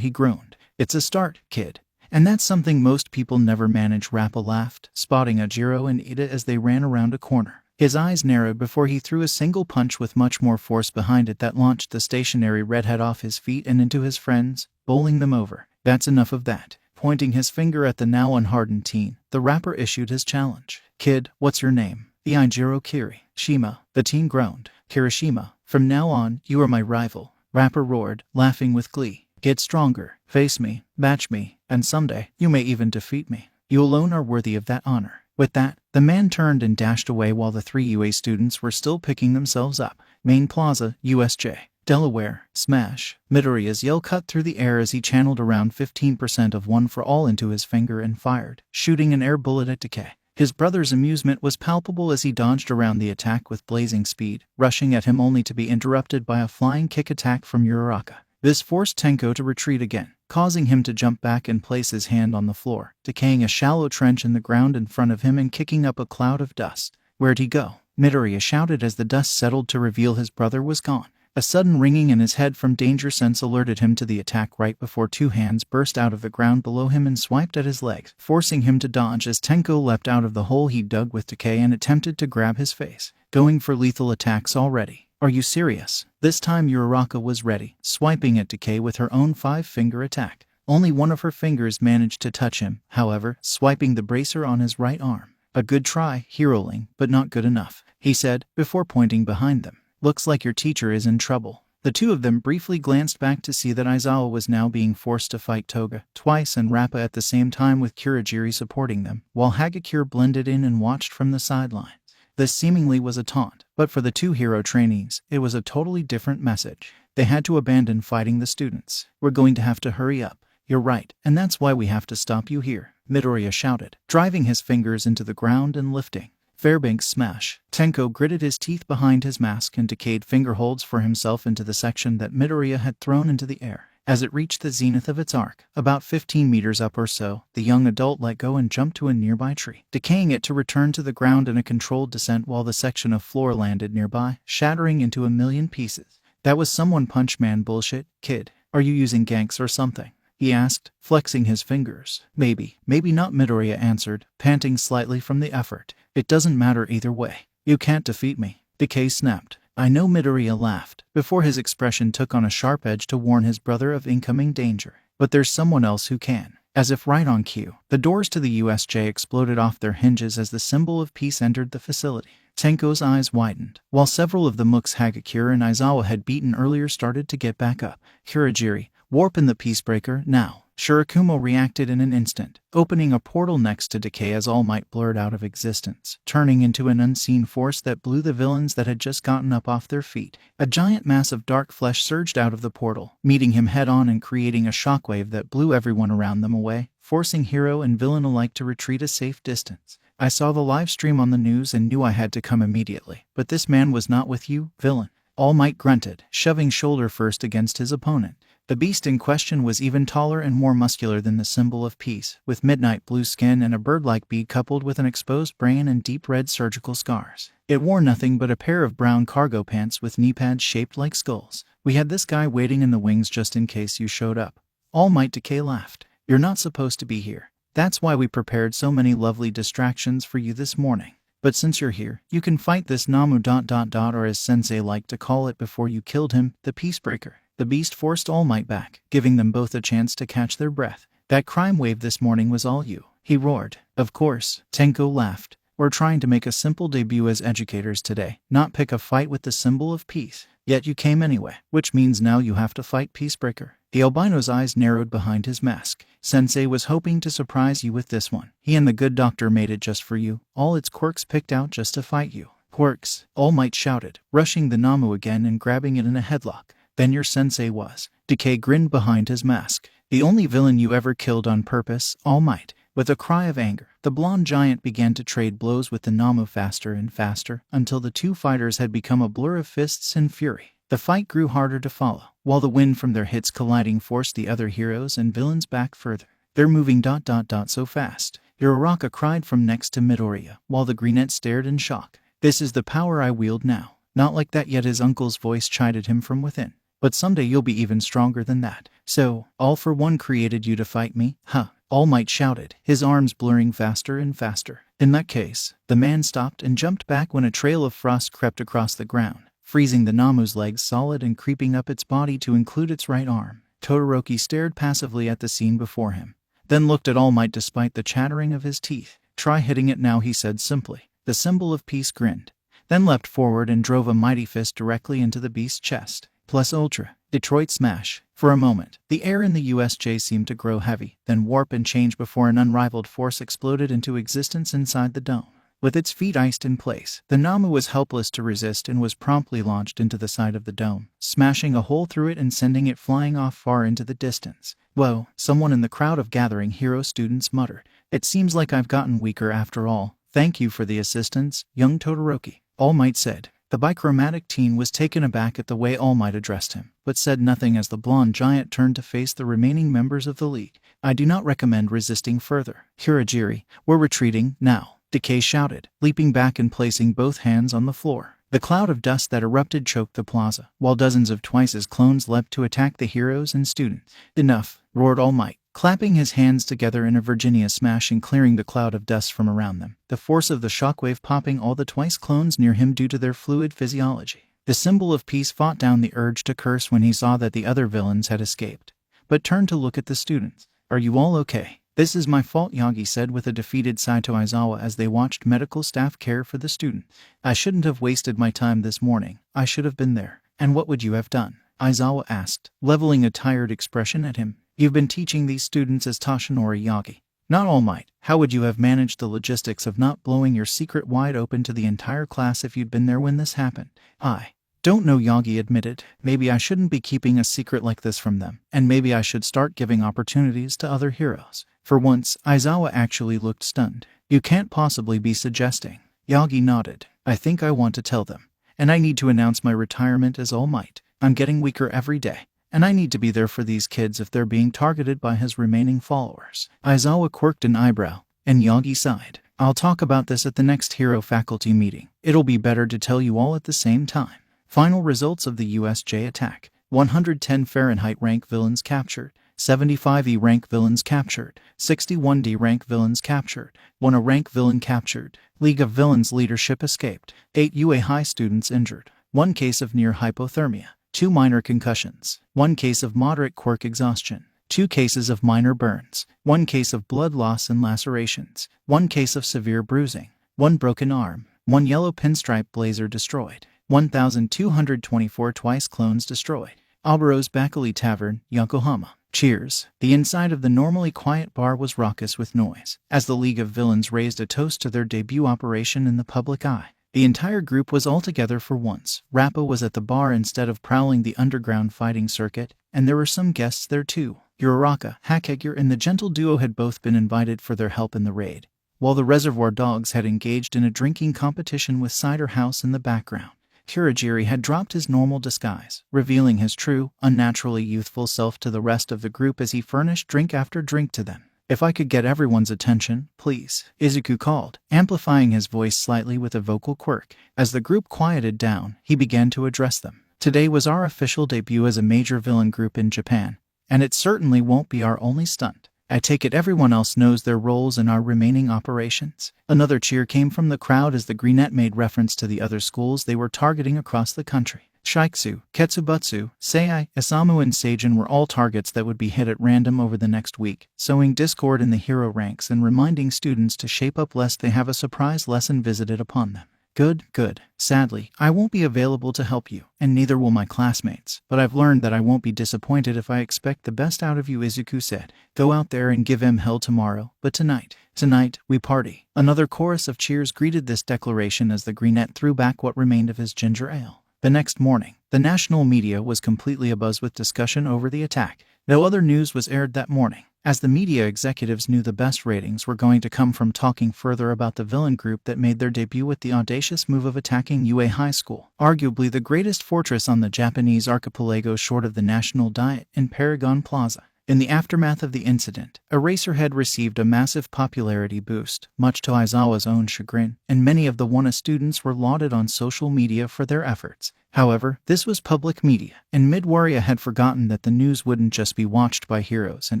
he groaned. It's a start, kid. And that's something most people never manage, Rappa laughed, spotting Ajiro and Ida as they ran around a corner. His eyes narrowed before he threw a single punch with much more force behind it that launched the stationary redhead off his feet and into his friends, bowling them over. That's enough of that. Pointing his finger at the now unhardened teen, the rapper issued his challenge. Kid, what's your name? Iijiro Kirishima. The teen groaned. Kirishima, from now on, you are my rival. Rapper roared, laughing with glee. Get stronger, face me, match me, and someday, you may even defeat me. You alone are worthy of that honor. With that, the man turned and dashed away while the 3 UA students were still picking themselves up. Main Plaza, USJ. Delaware, smash. Midoriya's yell cut through the air as he channeled around 15% of One for All into his finger and fired, shooting an air bullet at Decay. His brother's amusement was palpable as he dodged around the attack with blazing speed, rushing at him only to be interrupted by a flying kick attack from Uraraka. This forced Tenko to retreat again, causing him to jump back and place his hand on the floor, decaying a shallow trench in the ground in front of him and kicking up a cloud of dust. "Where'd he go?" Midoriya shouted as the dust settled to reveal his brother was gone. A sudden ringing in his head from danger sense alerted him to the attack right before 2 hands burst out of the ground below him and swiped at his legs, forcing him to dodge as Tenko leapt out of the hole he dug with Decay and attempted to grab his face. "Going for lethal attacks already? Are you serious?" This time Uraraka was ready, swiping at Decay with her own 5-finger attack. Only one of her fingers managed to touch him, however, swiping the bracer on his right arm. "A good try, heroing, but not good enough," he said, before pointing behind them. "Looks like your teacher is in trouble." The 2 of them briefly glanced back to see that Aizawa was now being forced to fight Toga, Twice and Rappa at the same time with Kurogiri supporting them, while Hagakure blended in and watched from the sidelines. This seemingly was a taunt, but for the 2 hero trainees, it was a totally different message. They had to abandon fighting the students. "We're going to have to hurry up." "You're right, and that's why we have to stop you here," Midoriya shouted, driving his fingers into the ground and lifting. Fairbanks smash. Tenko gritted his teeth behind his mask and decayed fingerholds for himself into the section that Midoriya had thrown into the air. As it reached the zenith of its arc, about 15 meters up or so, the young adult let go and jumped to a nearby tree, decaying it to return to the ground in a controlled descent while the section of floor landed nearby, shattering into a million pieces. "That was some One Punch Man bullshit, kid. Are you using ganks or something?" he asked, flexing his fingers. Maybe not," Midoriya answered, panting slightly from the effort. "It doesn't matter either way. You can't defeat me." Decay snapped. "I know," Midoriya laughed, before his expression took on a sharp edge to warn his brother of incoming danger. "But there's someone else who can." As if right on cue, the doors to the USJ exploded off their hinges as the symbol of peace entered the facility. Tenko's eyes widened, while several of the mooks Hagakure and Aizawa had beaten earlier started to get back up. "Kurogiri, warp in the Peacebreaker, now." Shirakumo reacted in an instant, opening a portal next to Decay as All Might blurred out of existence, turning into an unseen force that blew the villains that had just gotten up off their feet. A giant mass of dark flesh surged out of the portal, meeting him head-on and creating a shockwave that blew everyone around them away, forcing hero and villain alike to retreat a safe distance. "I saw the live stream on the news and knew I had to come immediately. But this man was not with you, villain." All Might grunted, shoving shoulder first against his opponent. The beast in question was even taller and more muscular than the symbol of peace, with midnight blue skin and a bird-like beak coupled with an exposed brain and deep red surgical scars. It wore nothing but a pair of brown cargo pants with knee pads shaped like skulls. "We had this guy waiting in the wings just in case you showed up." All Might Decay laughed. "You're not supposed to be here. That's why we prepared so many lovely distractions for you this morning. But since you're here, you can fight this Namu ... or as Sensei liked to call it before you killed him, the Peacebreaker." The beast forced All Might back, giving them both a chance to catch their breath. "That crime wave this morning was all you," he roared. "Of course," Tenko laughed. "We're trying to make a simple debut as educators today, not pick a fight with the symbol of peace. Yet you came anyway, which means now you have to fight Peacebreaker." The albino's eyes narrowed behind his mask. "Sensei was hoping to surprise you with this one. He and the good doctor made it just for you, all its quirks picked out just to fight you." "Quirks," All Might shouted, rushing the Namu again and grabbing it in a headlock. "Then your sensei was." Decay grinned behind his mask. "The only villain you ever killed on purpose, All Might." With a cry of anger, the blonde giant began to trade blows with the Namu faster and faster, until the 2 fighters had become a blur of fists and fury. The fight grew harder to follow, while the wind from their hits colliding forced the other heroes and villains back further. "They're moving ... so fast." Uraraka cried from next to Midoriya, while the greenette stared in shock. "This is the power I wield now." "Not like that yet," his uncle's voice chided him from within. "But someday you'll be even stronger than that. So, All for One created you to fight me, huh?" All Might shouted, his arms blurring faster and faster. "In that case," the man stopped and jumped back when a trail of frost crept across the ground, freezing the Namu's legs solid and creeping up its body to include its right arm. Todoroki stared passively at the scene before him, then looked at All Might despite the chattering of his teeth. "Try hitting it now," he said simply. The symbol of peace grinned, then leapt forward and drove a mighty fist directly into the beast's chest. Plus Ultra. Detroit Smash. For a moment, the air in the USJ seemed to grow heavy, then warp and change before an unrivaled force exploded into existence inside the dome. With its feet iced in place, the Namu was helpless to resist and was promptly launched into the side of the dome, smashing a hole through it and sending it flying off far into the distance. "Whoa," someone in the crowd of gathering hero students muttered. "It seems like I've gotten weaker after all. Thank you for the assistance, young Todoroki," All Might said. The bichromatic teen was taken aback at the way All Might addressed him, but said nothing as the blonde giant turned to face the remaining members of the league. "I do not recommend resisting further. Hirajiri, we're retreating now," Decay shouted, leaping back and placing both hands on the floor. The cloud of dust that erupted choked the plaza, while dozens of Twice's clones leapt to attack the heroes and students. "Enough," roared All Might, clapping his hands together in a Virginia smash and clearing the cloud of dust from around them, the force of the shockwave popping all the Twice clones near him due to their fluid physiology. The symbol of peace fought down the urge to curse when he saw that the other villains had escaped, but turned to look at the students. "Are you all okay?" "This is my fault," Yagi said with a defeated Saito Aizawa as they watched medical staff care for the student. "I shouldn't have wasted my time this morning. I should have been there." "And what would you have done?" Aizawa asked, leveling a tired expression at him. "You've been teaching these students as Toshinori Yagi, not All Might. How would you have managed the logistics of not blowing your secret wide open to the entire class if you'd been there when this happened?" "I don't know," Yagi admitted. "Maybe I shouldn't be keeping a secret like this from them, and maybe I should start giving opportunities to other heroes." For once, Aizawa actually looked stunned. "You can't possibly be suggesting." Yagi nodded. "I think I want to tell them. And I need to announce my retirement as All Might. I'm getting weaker every day, and I need to be there for these kids if they're being targeted by his remaining followers." Aizawa quirked an eyebrow, and Yagi sighed. "I'll talk about this at the next hero faculty meeting. It'll be better to tell you all at the same time." Final results of the USJ attack. 110 Fahrenheit rank villains captured. 75 E rank villains captured. 61 D rank villains captured. 1 A rank villain captured. League of Villains leadership escaped. 8 UA high students injured. 1 case of near hypothermia. 2 minor concussions. 1 case of moderate quirk exhaustion. 2 cases of minor burns. 1 case of blood loss and lacerations. 1 case of severe bruising. 1 broken arm. 1 yellow pinstripe blazer destroyed. 1,224 Twice clones destroyed. Albaro's Bakali Tavern, Yokohama. Cheers. The inside of the normally quiet bar was raucous with noise, as the League of Villains raised a toast to their debut operation in the public eye. The entire group was all together for once. Rappa was at the bar instead of prowling the underground fighting circuit, and there were some guests there too. Uraraka, Hakegir, and the gentle duo had both been invited for their help in the raid, while the Reservoir Dogs had engaged in a drinking competition with Cider House in the background. Hirajiri had dropped his normal disguise, revealing his true, unnaturally youthful self to the rest of the group as he furnished drink after drink to them. "If I could get everyone's attention, please," Izuku called, amplifying his voice slightly with a vocal quirk. As the group quieted down, he began to address them. "Today was our official debut as a major villain group in Japan, and it certainly won't be our only stunt. I take it everyone else knows their roles in our remaining operations." Another cheer came from the crowd as the Greenette made reference to the other schools they were targeting across the country. Shiksu, Ketsubutsu, Sei, Isamu, and Seijin were all targets that would be hit at random over the next week, sowing discord in the hero ranks and reminding students to shape up lest they have a surprise lesson visited upon them. Good. Sadly, I won't be available to help you, and neither will my classmates, but I've learned that I won't be disappointed if I expect the best out of you," Izuku said. "Go out there and give him hell tomorrow, but tonight, we party." Another chorus of cheers greeted this declaration as the Greenette threw back what remained of his ginger ale. The next morning, the national media was completely abuzz with discussion over the attack. No other news was aired that morning, as the media executives knew the best ratings were going to come from talking further about the villain group that made their debut with the audacious move of attacking UA High School, arguably the greatest fortress on the Japanese archipelago short of the National Diet in Paragon Plaza. In the aftermath of the incident, Eraserhead received a massive popularity boost, much to Aizawa's own chagrin, and many of the WANA students were lauded on social media for their efforts. However, this was public media, and Midoriya had forgotten that the news wouldn't just be watched by heroes and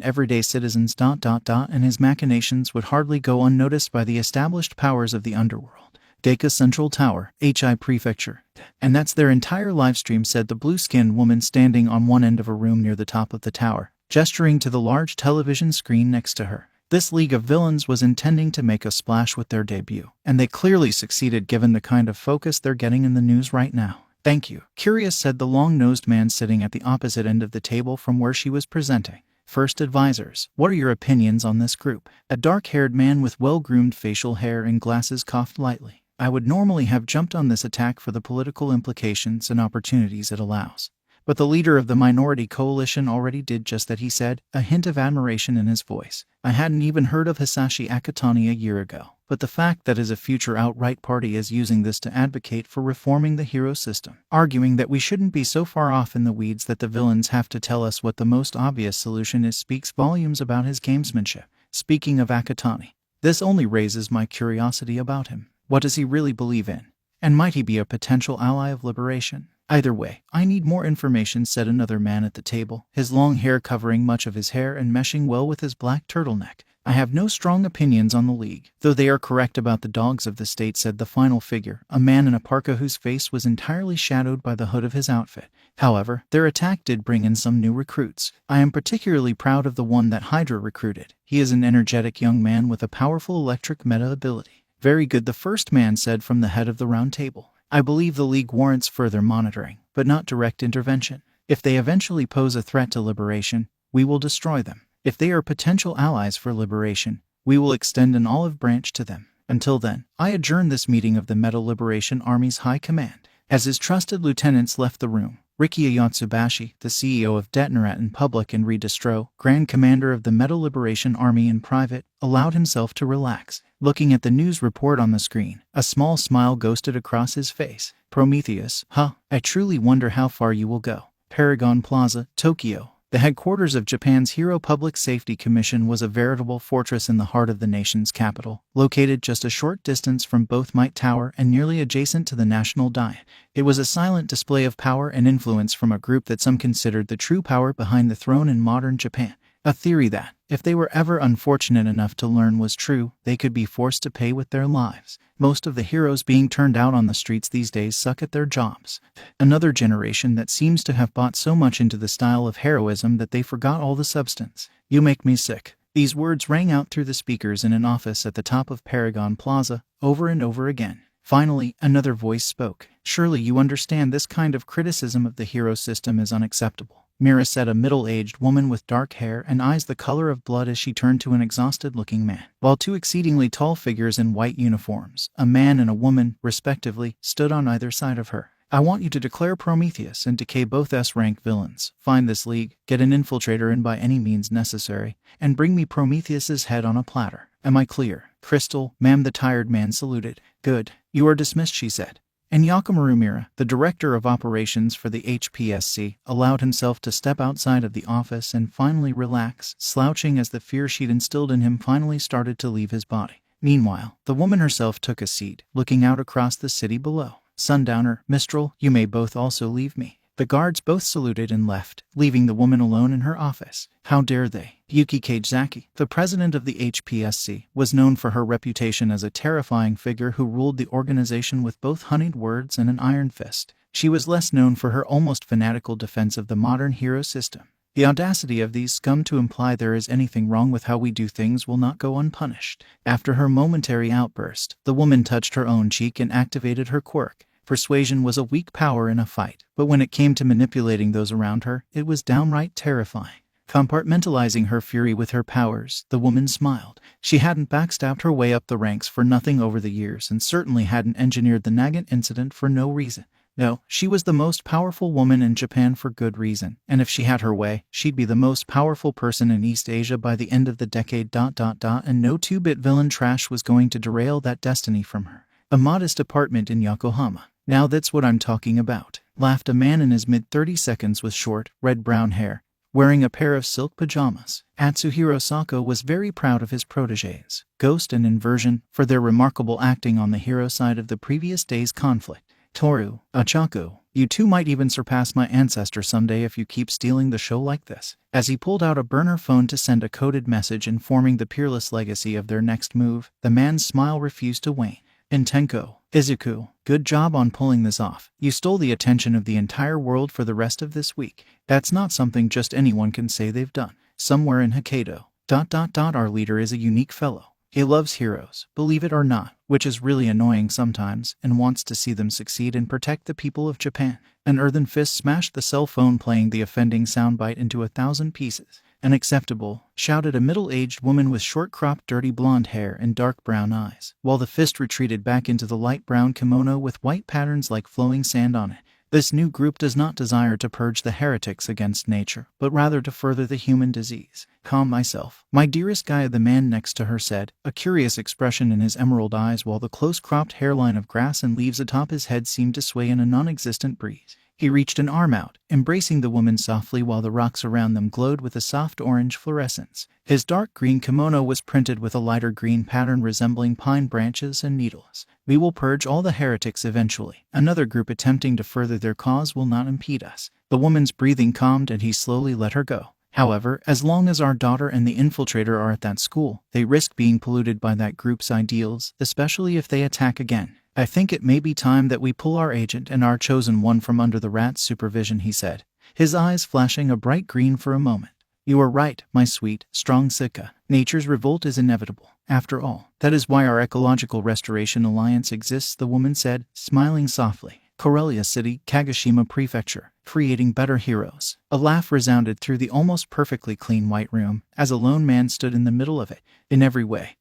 everyday citizens. And his machinations would hardly go unnoticed by the established powers of the underworld. Deka Central Tower, HI Prefecture. "And that's their entire livestream," said the blue-skinned woman standing on one end of a room near the top of the tower, gesturing to the large television screen next to her. This League of Villains was intending to make a splash with their debut, and they clearly succeeded given the kind of focus they're getting in the news right now. Thank you, Curious said the long-nosed man sitting at the opposite end of the table from where she was presenting. First advisors, what are your opinions on this group? A dark-haired man with well-groomed facial hair and glasses coughed lightly. I would normally have jumped on this attack for the political implications and opportunities it allows. But the leader of the minority coalition already did just that, he said, a hint of admiration in his voice. I hadn't even heard of Hisashi Akutani a year ago, but the fact that as a future outright party is using this to advocate for reforming the hero system, arguing that we shouldn't be so far off in the weeds that the villains have to tell us what the most obvious solution is, speaks volumes about his gamesmanship. Speaking of Akutani, this only raises my curiosity about him. What does he really believe in? And might he be a potential ally of liberation? Either way, I need more information, said another man at the table, his long hair covering much of his hair and meshing well with his black turtleneck. I have no strong opinions on the League, though they are correct about the dogs of the state, said the final figure, a man in a parka whose face was entirely shadowed by the hood of his outfit. However, their attack did bring in some new recruits. I am particularly proud of the one that Hydra recruited. He is an energetic young man with a powerful electric meta ability. Very good, the first man said from the head of the round table. I believe the League warrants further monitoring, but not direct intervention. If they eventually pose a threat to liberation, we will destroy them. If they are potential allies for liberation, we will extend an olive branch to them. Until then, I adjourn this meeting of the Meta Liberation Army's High Command. As his trusted lieutenants left the room, Rikiya Yatsubashi, the CEO of Detonarat in public and Redistro, Grand Commander of the Meta Liberation Army in private, allowed himself to relax. Looking at the news report on the screen, a small smile ghosted across his face. Prometheus, I truly wonder how far you will go. Paragon Plaza, Tokyo. The headquarters of Japan's Hero Public Safety Commission was a veritable fortress in the heart of the nation's capital, located just a short distance from both Might Tower and nearly adjacent to the National Diet. It was a silent display of power and influence from a group that some considered the true power behind the throne in modern Japan. A theory that, if they were ever unfortunate enough to learn was true, they could be forced to pay with their lives. Most of the heroes being turned out on the streets these days suck at their jobs. Another generation that seems to have bought so much into the style of heroism that they forgot all the substance. You make me sick. These words rang out through the speakers in an office at the top of Paragon Plaza, over and over again. Finally, another voice spoke. Surely you understand this kind of criticism of the hero system is unacceptable. Mira said, a middle-aged woman with dark hair and eyes the color of blood, as she turned to an exhausted-looking man. While two exceedingly tall figures in white uniforms, a man and a woman, respectively, stood on either side of her. I want you to declare Prometheus and Decay both S-rank villains. Find this League, get an infiltrator in by any means necessary, and bring me Prometheus's head on a platter. Am I clear? Crystal, ma'am, the tired man saluted. Good. You are dismissed, she said. And Yakumaru Mira, the director of operations for the HPSC, allowed himself to step outside of the office and finally relax, slouching as the fear she'd instilled in him finally started to leave his body. Meanwhile, the woman herself took a seat, looking out across the city below. Sundowner, Mistral, you may both also leave me. The guards both saluted and left, leaving the woman alone in her office. How dare they? Yuki Kagezaki, the president of the HPSC, was known for her reputation as a terrifying figure who ruled the organization with both honeyed words and an iron fist. She was less known for her almost fanatical defense of the modern hero system. The audacity of these scum to imply there is anything wrong with how we do things will not go unpunished. After her momentary outburst, the woman touched her own cheek and activated her quirk. Persuasion was a weak power in a fight, but when it came to manipulating those around her, it was downright terrifying. Compartmentalizing her fury with her powers, the woman smiled. She hadn't backstabbed her way up the ranks for nothing over the years, and certainly hadn't engineered the Nagant incident for no reason. No, she was the most powerful woman in Japan for good reason, and if she had her way, she'd be the most powerful person in East Asia by the end of the decade. And no 2-bit villain trash was going to derail that destiny from her. A modest apartment in Yokohama. Now that's what I'm talking about, laughed a man in his mid-30s with short, red-brown hair, wearing a pair of silk pajamas. Atsuhiro Sako was very proud of his protégés, Ghost and Inversion, for their remarkable acting on the hero side of the previous day's conflict. Toru, Achako, you two might even surpass my ancestor someday if you keep stealing the show like this. As he pulled out a burner phone to send a coded message informing the peerless legacy of their next move, the man's smile refused to wane. Intenko, Izuku, good job on pulling this off. You stole the attention of the entire world for the rest of this week. That's not something just anyone can say they've done. Somewhere in Hokkaido. Our leader is a unique fellow. He loves heroes, believe it or not, which is really annoying sometimes, and wants to see them succeed and protect the people of Japan. An earthen fist smashed the cell phone, playing the offending soundbite into 1,000 pieces. "Unacceptable," shouted a middle-aged woman with short-cropped, dirty blonde hair and dark brown eyes, while the fist retreated back into the light brown kimono with white patterns like flowing sand on it. This new group does not desire to purge the heretics against nature, but rather to further the human disease. "Calm myself, my dearest guy," the man next to her said, a curious expression in his emerald eyes, while the close-cropped hairline of grass and leaves atop his head seemed to sway in a non-existent breeze. He reached an arm out, embracing the woman softly while the rocks around them glowed with a soft orange fluorescence. His dark green kimono was printed with a lighter green pattern resembling pine branches and needles. "We will purge all the heretics eventually. Another group attempting to further their cause will not impede us." The woman's breathing calmed and he slowly let her go. "However, as long as our daughter and the infiltrator are at that school, they risk being polluted by that group's ideals, especially if they attack again. I think it may be time that we pull our agent and our chosen one from under the rat's supervision," he said, his eyes flashing a bright green for a moment. "You are right, my sweet, strong Sika. Nature's revolt is inevitable. After all, that is why our Ecological Restoration Alliance exists," the woman said, smiling softly. "Karelia City, Kagoshima Prefecture, creating better heroes." A laugh resounded through the almost perfectly clean white room, as a lone man stood in the middle of it. In every way,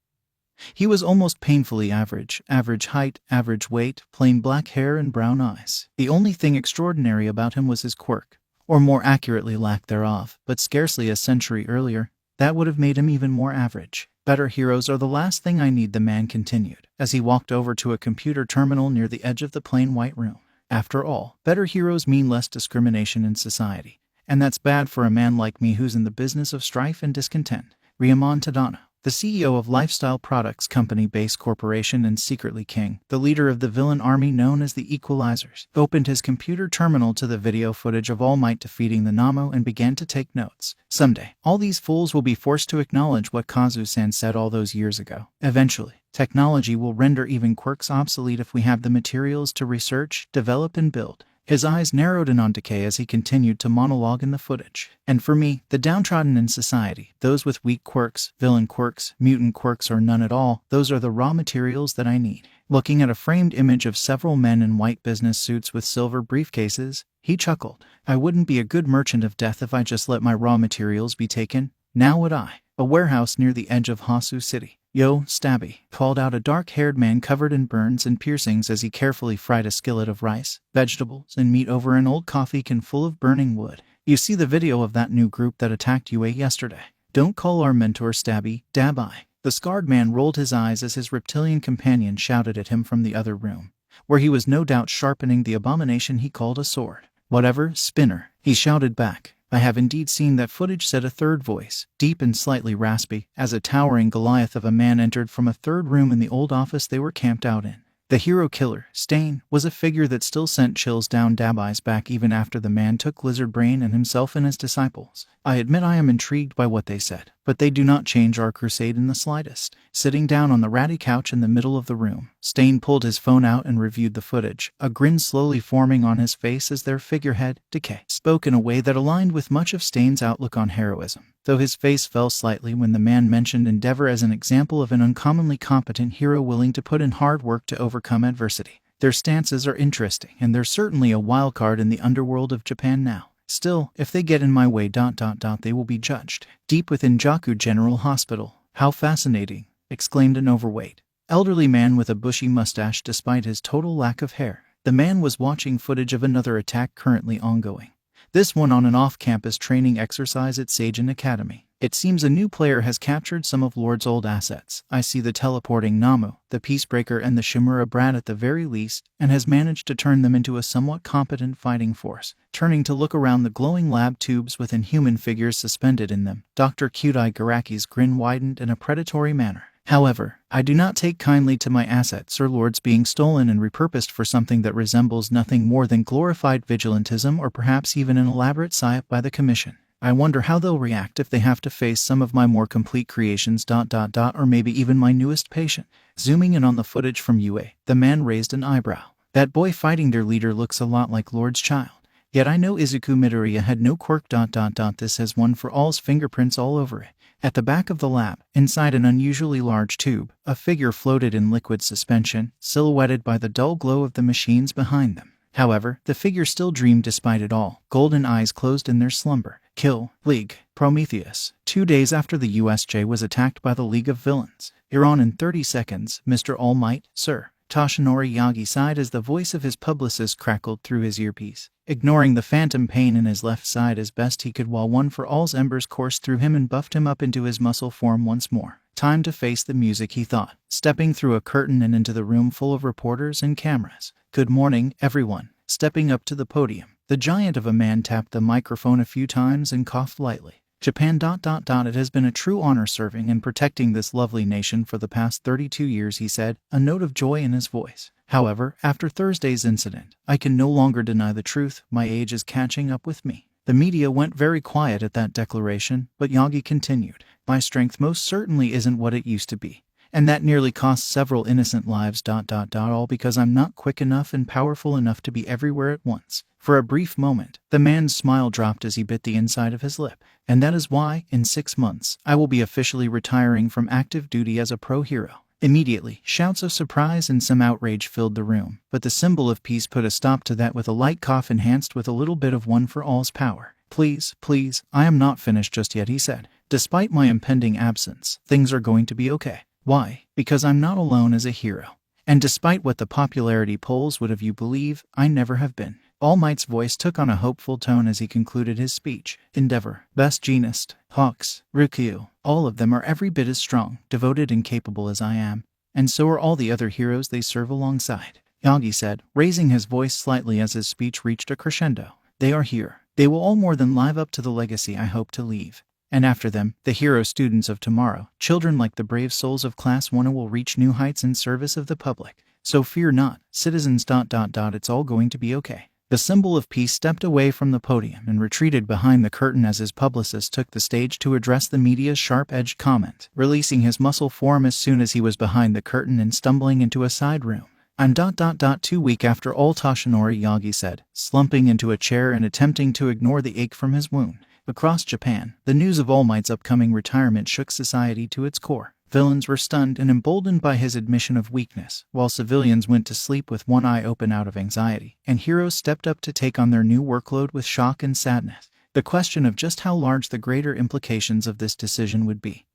he was almost painfully average height, average weight, plain black hair and brown eyes. The only thing extraordinary about him was his quirk, or more accurately lack thereof, but scarcely a century earlier, that would have made him even more average. "Better heroes are the last thing I need," the man continued, as he walked over to a computer terminal near the edge of the plain white room. "After all, better heroes mean less discrimination in society, and that's bad for a man like me who's in the business of strife and discontent." Ryamon Tadano, the CEO of lifestyle products company Base Corporation and secretly king, the leader of the villain army known as the Equalizers, opened his computer terminal to the video footage of All Might defeating the Namo and began to take notes. "Someday, all these fools will be forced to acknowledge what Kazu-san said all those years ago. Eventually, technology will render even quirks obsolete if we have the materials to research, develop, and build." His eyes narrowed in on Decay as he continued to monologue in the footage. "And for me, the downtrodden in society, those with weak quirks, villain quirks, mutant quirks, or none at all, those are the raw materials that I need." Looking at a framed image of several men in white business suits with silver briefcases, he chuckled. "I wouldn't be a good merchant of death if I just let my raw materials be taken, now would I?" A warehouse near the edge of Hasu City. "Yo, Stabby," called out a dark-haired man covered in burns and piercings as he carefully fried a skillet of rice, vegetables, and meat over an old coffee can full of burning wood. "You see the video of that new group that attacked UA yesterday? Don't call our mentor Stabby, Dabai." The scarred man rolled his eyes as his reptilian companion shouted at him from the other room, where he was no doubt sharpening the abomination he called a sword. "Whatever, Spinner," he shouted back. "I have indeed seen that footage," said a third voice, deep and slightly raspy, as a towering Goliath of a man entered from a third room in the old office they were camped out in. The hero killer, Stain, was a figure that still sent chills down Dabai's back even after the man took Lizard Brain and himself and his disciples. "I admit I am intrigued by what they said, but they do not change our crusade in the slightest." Sitting down on the ratty couch in the middle of the room, Stain pulled his phone out and reviewed the footage, a grin slowly forming on his face as their figurehead, Decay, spoke in a way that aligned with much of Stain's outlook on heroism, though his face fell slightly when the man mentioned Endeavor as an example of an uncommonly competent hero willing to put in hard work to overcome adversity. Their stances are interesting, and they're certainly a wild card in the underworld of Japan now. Still, if they get in my way, they will be judged. Deep within Jaku General Hospital. "How fascinating," exclaimed an overweight, elderly man with a bushy mustache despite his total lack of hair. The man was watching footage of another attack currently ongoing, this one on an off-campus training exercise at Seijin Academy. "It seems a new player has captured some of Lord's old assets. I see the teleporting Namu, the Peacebreaker, and the Shimura Brat at the very least, and has managed to turn them into a somewhat competent fighting force." Turning to look around the glowing lab tubes with inhuman figures suspended in them, Dr. Cute-Eye Garaki's grin widened in a predatory manner. "However, I do not take kindly to my assets or lords being stolen and repurposed for something that resembles nothing more than glorified vigilantism or perhaps even an elaborate psyop by the Commission. I wonder how they'll react if they have to face some of my more complete creations ... or maybe even my newest patient." Zooming in on the footage from UA, the man raised an eyebrow. "That boy fighting their leader looks a lot like Lord's child. Yet I know Izuku Midoriya had no quirk ... This has One for All's fingerprints all over it." At the back of the lab, inside an unusually large tube, a figure floated in liquid suspension, silhouetted by the dull glow of the machines behind them. However, the figure still dreamed despite it all, golden eyes closed in their slumber. Kill, League, Prometheus. 2 days after the USJ was attacked by the League of Villains. You're on in 30 seconds, Mr. All Might, sir. Toshinori Yagi sighed as the voice of his publicist crackled through his earpiece, ignoring the phantom pain in his left side as best he could while One for All's embers coursed through him and buffed him up into his muscle form once more. Time to face the music, he thought, stepping through a curtain and into the room full of reporters and cameras. Good morning, everyone. Stepping up to the podium, the giant of a man tapped the microphone a few times and coughed lightly. Japan. It has been a true honor serving and protecting this lovely nation for the past 32 years, he said, a note of joy in his voice. However, after Thursday's incident, I can no longer deny the truth. My age is catching up with me. The media went very quiet at that declaration, but Yagi continued. My strength most certainly isn't what it used to be. And that nearly cost several innocent lives. All because I'm not quick enough and powerful enough to be everywhere at once. For a brief moment, the man's smile dropped as he bit the inside of his lip. And that is why, in 6 months, I will be officially retiring from active duty as a pro hero. Immediately, shouts of surprise and some outrage filled the room, but the symbol of peace put a stop to that with a light cough enhanced with a little bit of One for All's power. Please, I am not finished just yet, he said. Despite my impending absence, things are going to be okay. Why? Because I'm not alone as a hero. And despite what the popularity polls would have you believe, I never have been. All Might's voice took on a hopeful tone as he concluded his speech. Endeavor, Best Jeanist, Hawks, Rikyu, all of them are every bit as strong, devoted and capable as I am. And so are all the other heroes they serve alongside. Yagi said, raising his voice slightly as his speech reached a crescendo. They are here. They will all more than live up to the legacy I hope to leave. And after them, the hero students of tomorrow, children like the brave souls of Class 1 will reach new heights in service of the public. So fear not, citizens. It's all going to be okay. The symbol of peace stepped away from the podium and retreated behind the curtain as his publicist took the stage to address the media's sharp-edged comment, releasing his muscle form as soon as he was behind the curtain and stumbling into a side room. I'm 2 weeks after all, Toshinori Yagi said, slumping into a chair and attempting to ignore the ache from his wound. Across Japan, the news of All Might's upcoming retirement shook society to its core. Villains were stunned and emboldened by his admission of weakness, while civilians went to sleep with one eye open out of anxiety, and heroes stepped up to take on their new workload with shock and sadness. The question of just how large the greater implications of this decision would be,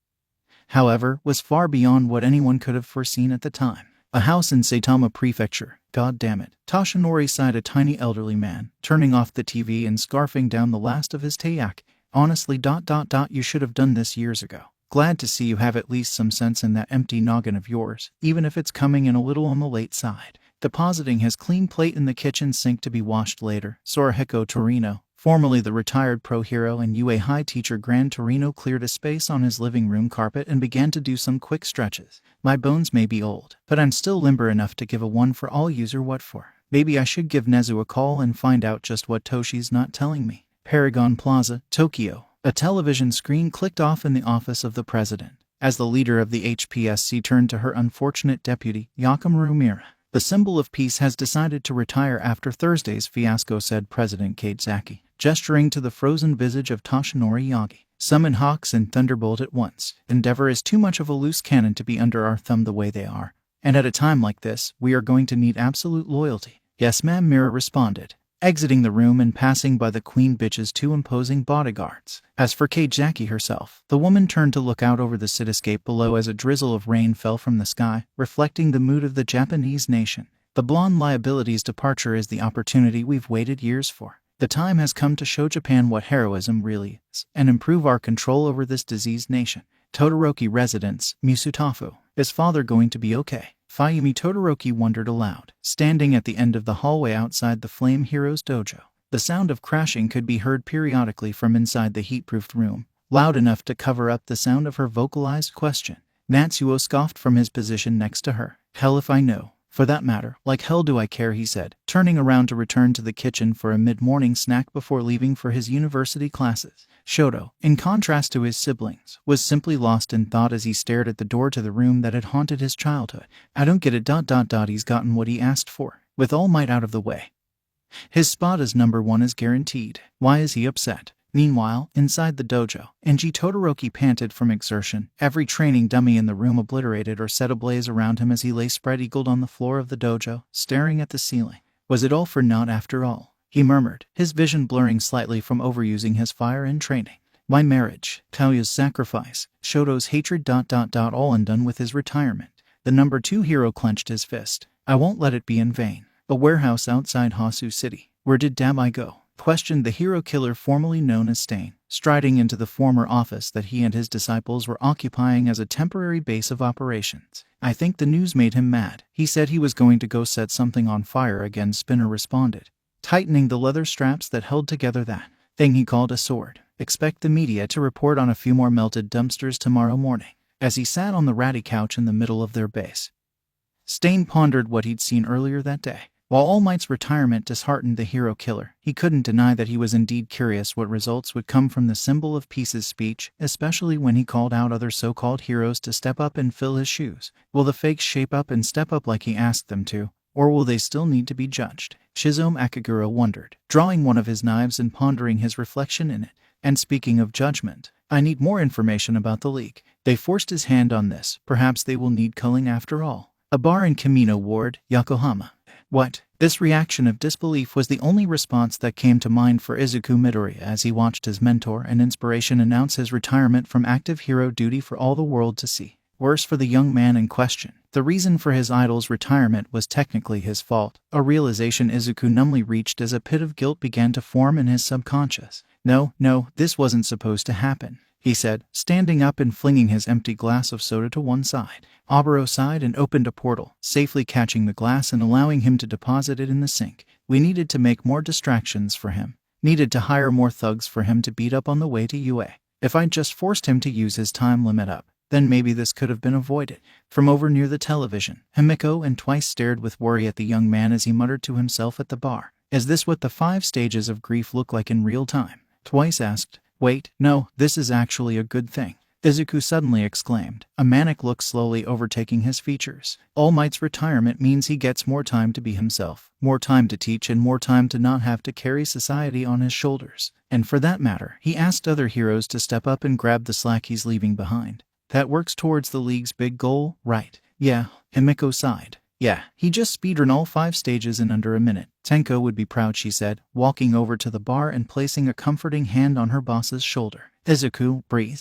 however, was far beyond what anyone could have foreseen at the time. A house in Saitama Prefecture. God damn it. Toshinori sighed, a tiny elderly man, turning off the TV and scarfing down the last of his teiyaki. Honestly, you should have done this years ago. Glad to see you have at least some sense in that empty noggin of yours, even if it's coming in a little on the late side. Depositing his clean plate in the kitchen sink to be washed later, Sorahiko Torino, formerly the retired pro hero and UA High teacher Gran Torino, cleared a space on his living room carpet and began to do some quick stretches. My bones may be old, but I'm still limber enough to give a One for All user what for. Maybe I should give Nezu a call and find out just what Toshi's not telling me. Paragon Plaza, Tokyo. A television screen clicked off in the office of the president, as the leader of the HPSC turned to her unfortunate deputy, Yakimaru Mira. The symbol of peace has decided to retire after Thursday's fiasco, said President Kazaki, gesturing to the frozen visage of Toshinori Yagi. Summon Hawks and Thunderbolt at once. Endeavor is too much of a loose cannon to be under our thumb the way they are. And at a time like this, we are going to need absolute loyalty. Yes, ma'am, Mira responded, exiting the room and passing by the queen bitch's 2 imposing bodyguards. As for Kazaki herself, the woman turned to look out over the cityscape below as a drizzle of rain fell from the sky, reflecting the mood of the Japanese nation. The blonde liability's departure is the opportunity we've waited years for. The time has come to show Japan what heroism really is, and improve our control over this diseased nation. Todoroki residence, Misutafu. Is father going to be okay? Fayumi Todoroki wondered aloud, standing at the end of the hallway outside the Flame Heroes dojo. The sound of crashing could be heard periodically from inside the heat-proofed room, loud enough to cover up the sound of her vocalized question. Natsuo scoffed from his position next to her. Hell if I know. For that matter, like hell do I care, he said, turning around to return to the kitchen for a mid-morning snack before leaving for his university classes. Shoto, in contrast to his siblings, was simply lost in thought as he stared at the door to the room that had haunted his childhood. I don't get it. He's gotten what he asked for, with All Might out of the way. His spot as number 1 is guaranteed. Why is he upset? Meanwhile, inside the dojo, Todoroki panted from exertion, every training dummy in the room obliterated or set ablaze around him as he lay spread-eagled on the floor of the dojo, staring at the ceiling. Was it all for naught after all? He murmured, his vision blurring slightly from overusing his fire in training. My marriage, Taoya's sacrifice, Shoto's hatred... all undone with his retirement. The number 2 hero clenched his fist. I won't let it be in vain. A warehouse outside Hasu City. Where did Dabai go? Questioned the hero killer formerly known as Stain, striding into the former office that he and his disciples were occupying as a temporary base of operations. I think the news made him mad. He said he was going to go set something on fire again, Spinner responded, tightening the leather straps that held together that thing he called a sword. Expect the media to report on a few more melted dumpsters tomorrow morning. As he sat on the ratty couch in the middle of their base, Stain pondered what he'd seen earlier that day. While All Might's retirement disheartened the hero killer, he couldn't deny that he was indeed curious what results would come from the symbol of peace's speech, especially when he called out other so-called heroes to step up and fill his shoes. Will the fakes shape up and step up like he asked them to, or will they still need to be judged? Shizome Akagura wondered, drawing one of his knives and pondering his reflection in it. And speaking of judgment, I need more information about the League. They forced his hand on this. Perhaps they will need culling after all. A bar in Kamino Ward, Yokohama. What? This reaction of disbelief was the only response that came to mind for Izuku Midoriya as he watched his mentor and inspiration announce his retirement from active hero duty for all the world to see. Worse for the young man in question, the reason for his idol's retirement was technically his fault, a realization Izuku numbly reached as a pit of guilt began to form in his subconscious. No, this wasn't supposed to happen, he said, standing up and flinging his empty glass of soda to one side. Oboro sighed and opened a portal, safely catching the glass and allowing him to deposit it in the sink. We needed to make more distractions for him. Needed to hire more thugs for him to beat up on the way to UA. If I'd just forced him to use his time limit up, then maybe this could have been avoided. From over near the television, Himiko and Twice stared with worry at the young man as he muttered to himself at the bar. Is this what the 5 stages of grief look like in real time? Twice asked. Wait, no, this is actually a good thing, Izuku suddenly exclaimed, a manic look slowly overtaking his features. All Might's retirement means he gets more time to be himself, more time to teach and more time to not have to carry society on his shoulders. And for that matter, he asked other heroes to step up and grab the slack he's leaving behind. That works towards the League's big goal, right? Yeah, Himiko sighed. Yeah, he just speedrun all 5 stages in under a minute. Tenko would be proud, she said, walking over to the bar and placing a comforting hand on her boss's shoulder. Izuku, breathe.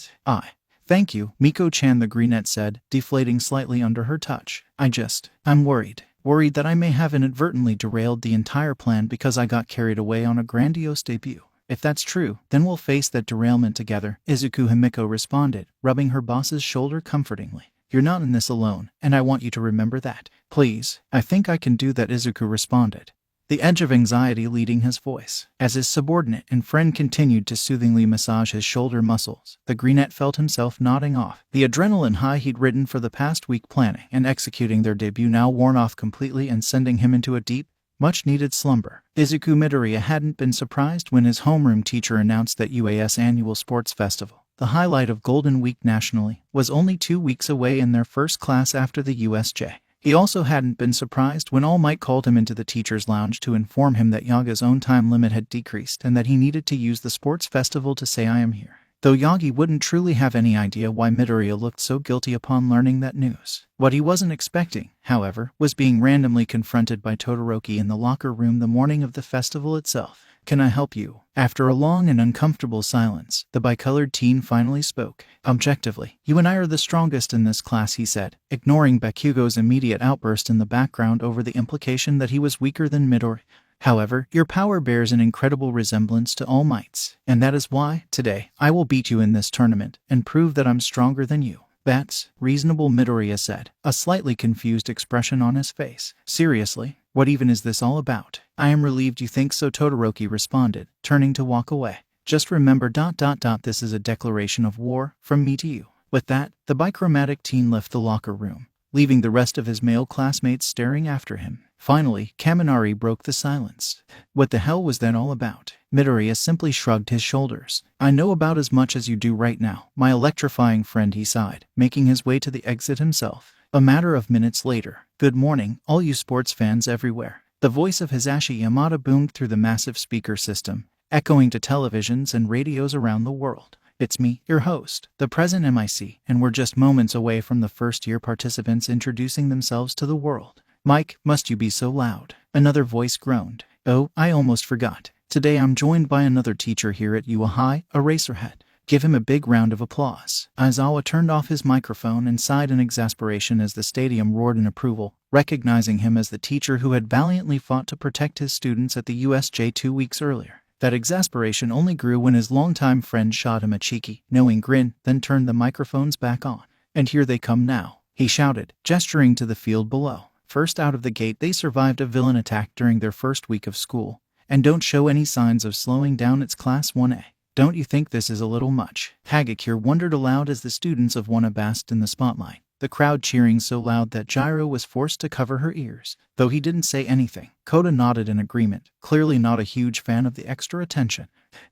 Thank you, Miko-chan, the greenette said, deflating slightly under her touch. I'm worried. Worried that I may have inadvertently derailed the entire plan because I got carried away on a grandiose debut. If that's true, then we'll face that derailment together, Izuku Himiko responded, rubbing her boss's shoulder comfortingly. You're not in this alone, and I want you to remember that. Please, I think I can do that, Izuku responded, the edge of anxiety leading his voice. As his subordinate and friend continued to soothingly massage his shoulder muscles, the greenette felt himself nodding off. The adrenaline high he'd ridden for the past week planning and executing their debut now worn off completely and sending him into a deep, much-needed slumber. Izuku Midoriya hadn't been surprised when his homeroom teacher announced that UAS annual sports festival, the highlight of Golden Week nationally, was only 2 weeks away in their first class after the USJ. He also hadn't been surprised when All Might called him into the teacher's lounge to inform him that Yaga's own time limit had decreased and that he needed to use the sports festival to say I am here. Though Yagi wouldn't truly have any idea why Midoriya looked so guilty upon learning that news. What he wasn't expecting, however, was being randomly confronted by Todoroki in the locker room the morning of the festival itself. Can I help you? After a long and uncomfortable silence, the bicolored teen finally spoke. Objectively, you and I are the strongest in this class, he said, ignoring Bakugo's immediate outburst in the background over the implication that he was weaker than Midoriya. However, your power bears an incredible resemblance to All Might's, and that is why, today, I will beat you in this tournament and prove that I'm stronger than you. That's reasonable, Midoriya said, a slightly confused expression on his face. Seriously, what even is this all about? I am relieved you think so, Todoroki responded, turning to walk away. Just remember ... this is a declaration of war, from me to you. With that, the bichromatic teen left the locker room, leaving the rest of his male classmates staring after him. Finally, Kaminari broke the silence. What the hell was that all about? Midoriya simply shrugged his shoulders. I know about as much as you do right now, my electrifying friend, he sighed, making his way to the exit himself. A matter of minutes later, good morning, all you sports fans everywhere. The voice of Hisashi Yamada boomed through the massive speaker system, echoing to televisions and radios around the world. It's me, your host, the present MIC, and we're just moments away from the first-year participants introducing themselves to the world. Mike, must you be so loud? Another voice groaned. Oh, I almost forgot. Today I'm joined by another teacher here at UA High, Eraserhead. Give him a big round of applause. Aizawa turned off his microphone and sighed in exasperation as the stadium roared in approval, recognizing him as the teacher who had valiantly fought to protect his students at the USJ 2 weeks earlier. That exasperation only grew when his longtime friend shot him a cheeky, knowing grin, then turned the microphones back on. And here they come now, he shouted, gesturing to the field below. First out of the gate, they survived a villain attack during their first week of school, and don't show any signs of slowing down. It's Class 1A. Don't you think this is a little much? Hagakure wondered aloud as the students of 1A basked in the spotlight, the crowd cheering so loud that Gyro was forced to cover her ears. Though he didn't say anything, Koda nodded in agreement, clearly not a huge fan of the extra attention.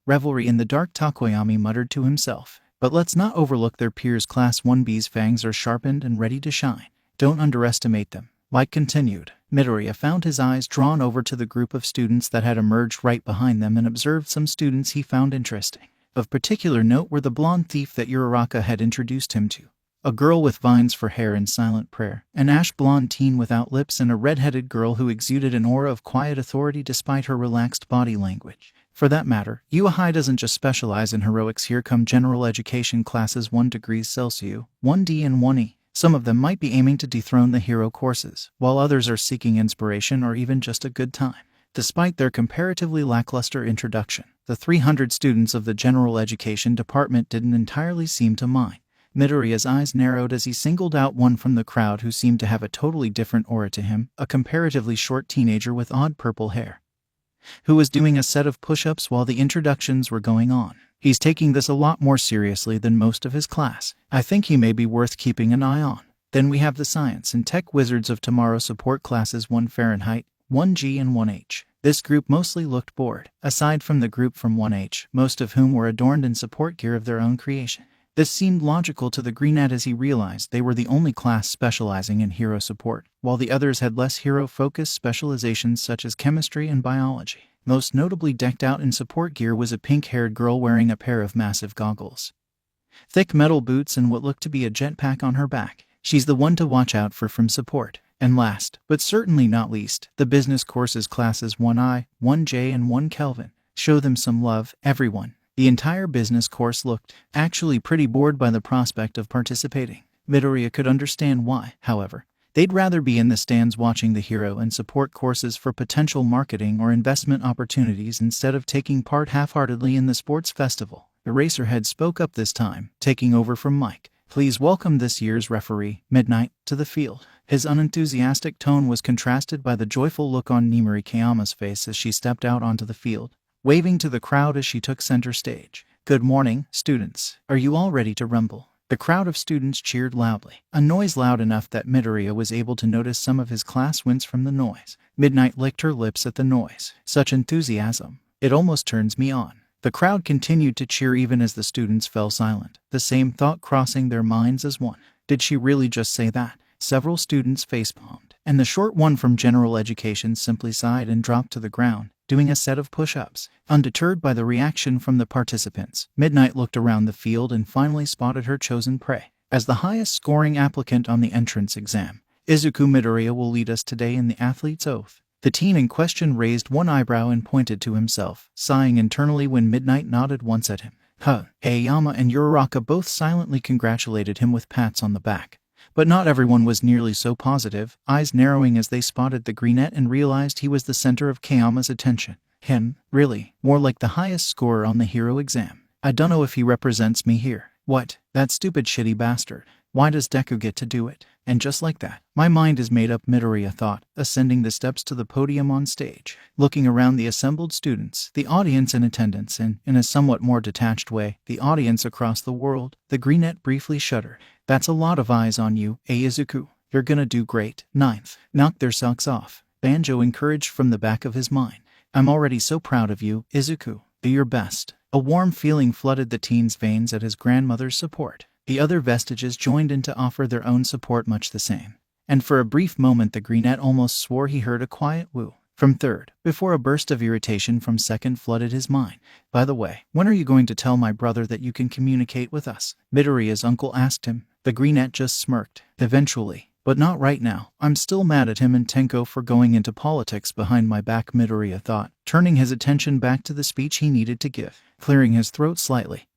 Revelry in the dark, Takoyami muttered to himself. But let's not overlook their peers. Class 1B's fangs are sharpened and ready to shine. Don't underestimate them. Mike continued. Midoriya found his eyes drawn over to the group of students that had emerged right behind them and observed some students he found interesting. Of particular note were the blonde thief that Uraraka had introduced him to, a girl with vines for hair and silent prayer, an ash-blonde teen without lips, and a red-headed girl who exuded an aura of quiet authority despite her relaxed body language. For that matter, UA High doesn't just specialize in heroics. Here come general education classes 1 degrees Celsius, 1D and 1E. Some of them might be aiming to dethrone the hero courses, while others are seeking inspiration or even just a good time. Despite their comparatively lackluster introduction, the 300 students of the general education department didn't entirely seem to mind. Midoriya's eyes narrowed as he singled out one from the crowd who seemed to have a totally different aura to him, a comparatively short teenager with odd purple hair, who was doing a set of push-ups while the introductions were going on. He's taking this a lot more seriously than most of his class. I think he may be worth keeping an eye on. Then we have the Science and Tech Wizards of Tomorrow support classes 1 Fahrenheit, 1G and 1H. This group mostly looked bored, aside from the group from 1H, most of whom were adorned in support gear of their own creation. This seemed logical to the Greenette as he realized they were the only class specializing in hero support, while the others had less hero-focused specializations such as chemistry and biology. Most notably decked out in support gear was a pink-haired girl wearing a pair of massive goggles, thick metal boots, and what looked to be a jetpack on her back. She's the one to watch out for from support. And last, but certainly not least, the business courses classes 1I, 1J, and 1 Kelvin. Show them some love, everyone. The entire business course looked actually pretty bored by the prospect of participating. Midoriya could understand why, however. They'd rather be in the stands watching the hero and support courses for potential marketing or investment opportunities instead of taking part half-heartedly in the sports festival. Eraserhead spoke up this time, taking over from Mike. Please welcome this year's referee, Midnight, to the field. His unenthusiastic tone was contrasted by the joyful look on Nimari Kayama's face as she stepped out onto the field, waving to the crowd as she took center stage. Good morning, students. Are you all ready to rumble? The crowd of students cheered loudly, a noise loud enough that Midoriya was able to notice some of his class wince from the noise. Midnight licked her lips at the noise. Such enthusiasm. It almost turns me on. The crowd continued to cheer even as the students fell silent, the same thought crossing their minds as one. Did she really just say that? Several students facepalmed, and the short one from general education simply sighed and dropped to the ground, doing a set of push-ups. Undeterred by the reaction from the participants, Midnight looked around the field and finally spotted her chosen prey. As the highest-scoring applicant on the entrance exam, Izuku Midoriya will lead us today in the athlete's oath. The teen in question raised one eyebrow and pointed to himself, sighing internally when Midnight nodded once at him. Hayama and Uraraka both silently congratulated him with pats on the back. But not everyone was nearly so positive, eyes narrowing as they spotted the Greenette and realized he was the center of Kayama's attention. Him, really, more like the highest scorer on the hero exam. I don't know if he represents me here. What? That stupid shitty bastard. Why does Deku get to do it? And just like that, my mind is made up, Midoriya thought, ascending the steps to the podium on stage. Looking around the assembled students, the audience in attendance, and, in a somewhat more detached way, the audience across the world, the Greenette briefly shuddered. That's a lot of eyes on you, Izuku. You're gonna do great. 9th. Knock their socks off. Banjo encouraged from the back of his mind. I'm already so proud of you, Izuku. Do your best. A warm feeling flooded the teen's veins at his grandmother's support. The other vestiges joined in to offer their own support much the same. And for a brief moment the Greenette almost swore he heard a quiet woo. from third, before a burst of irritation from second flooded his mind. By the way, when are you going to tell my brother that you can communicate with us? Midoriya's uncle asked him. The greenette just smirked. Eventually. But not right now. I'm still mad at him and Tenko for going into politics behind my back, Midoriya thought, turning his attention back to the speech he needed to give. Clearing his throat slightly,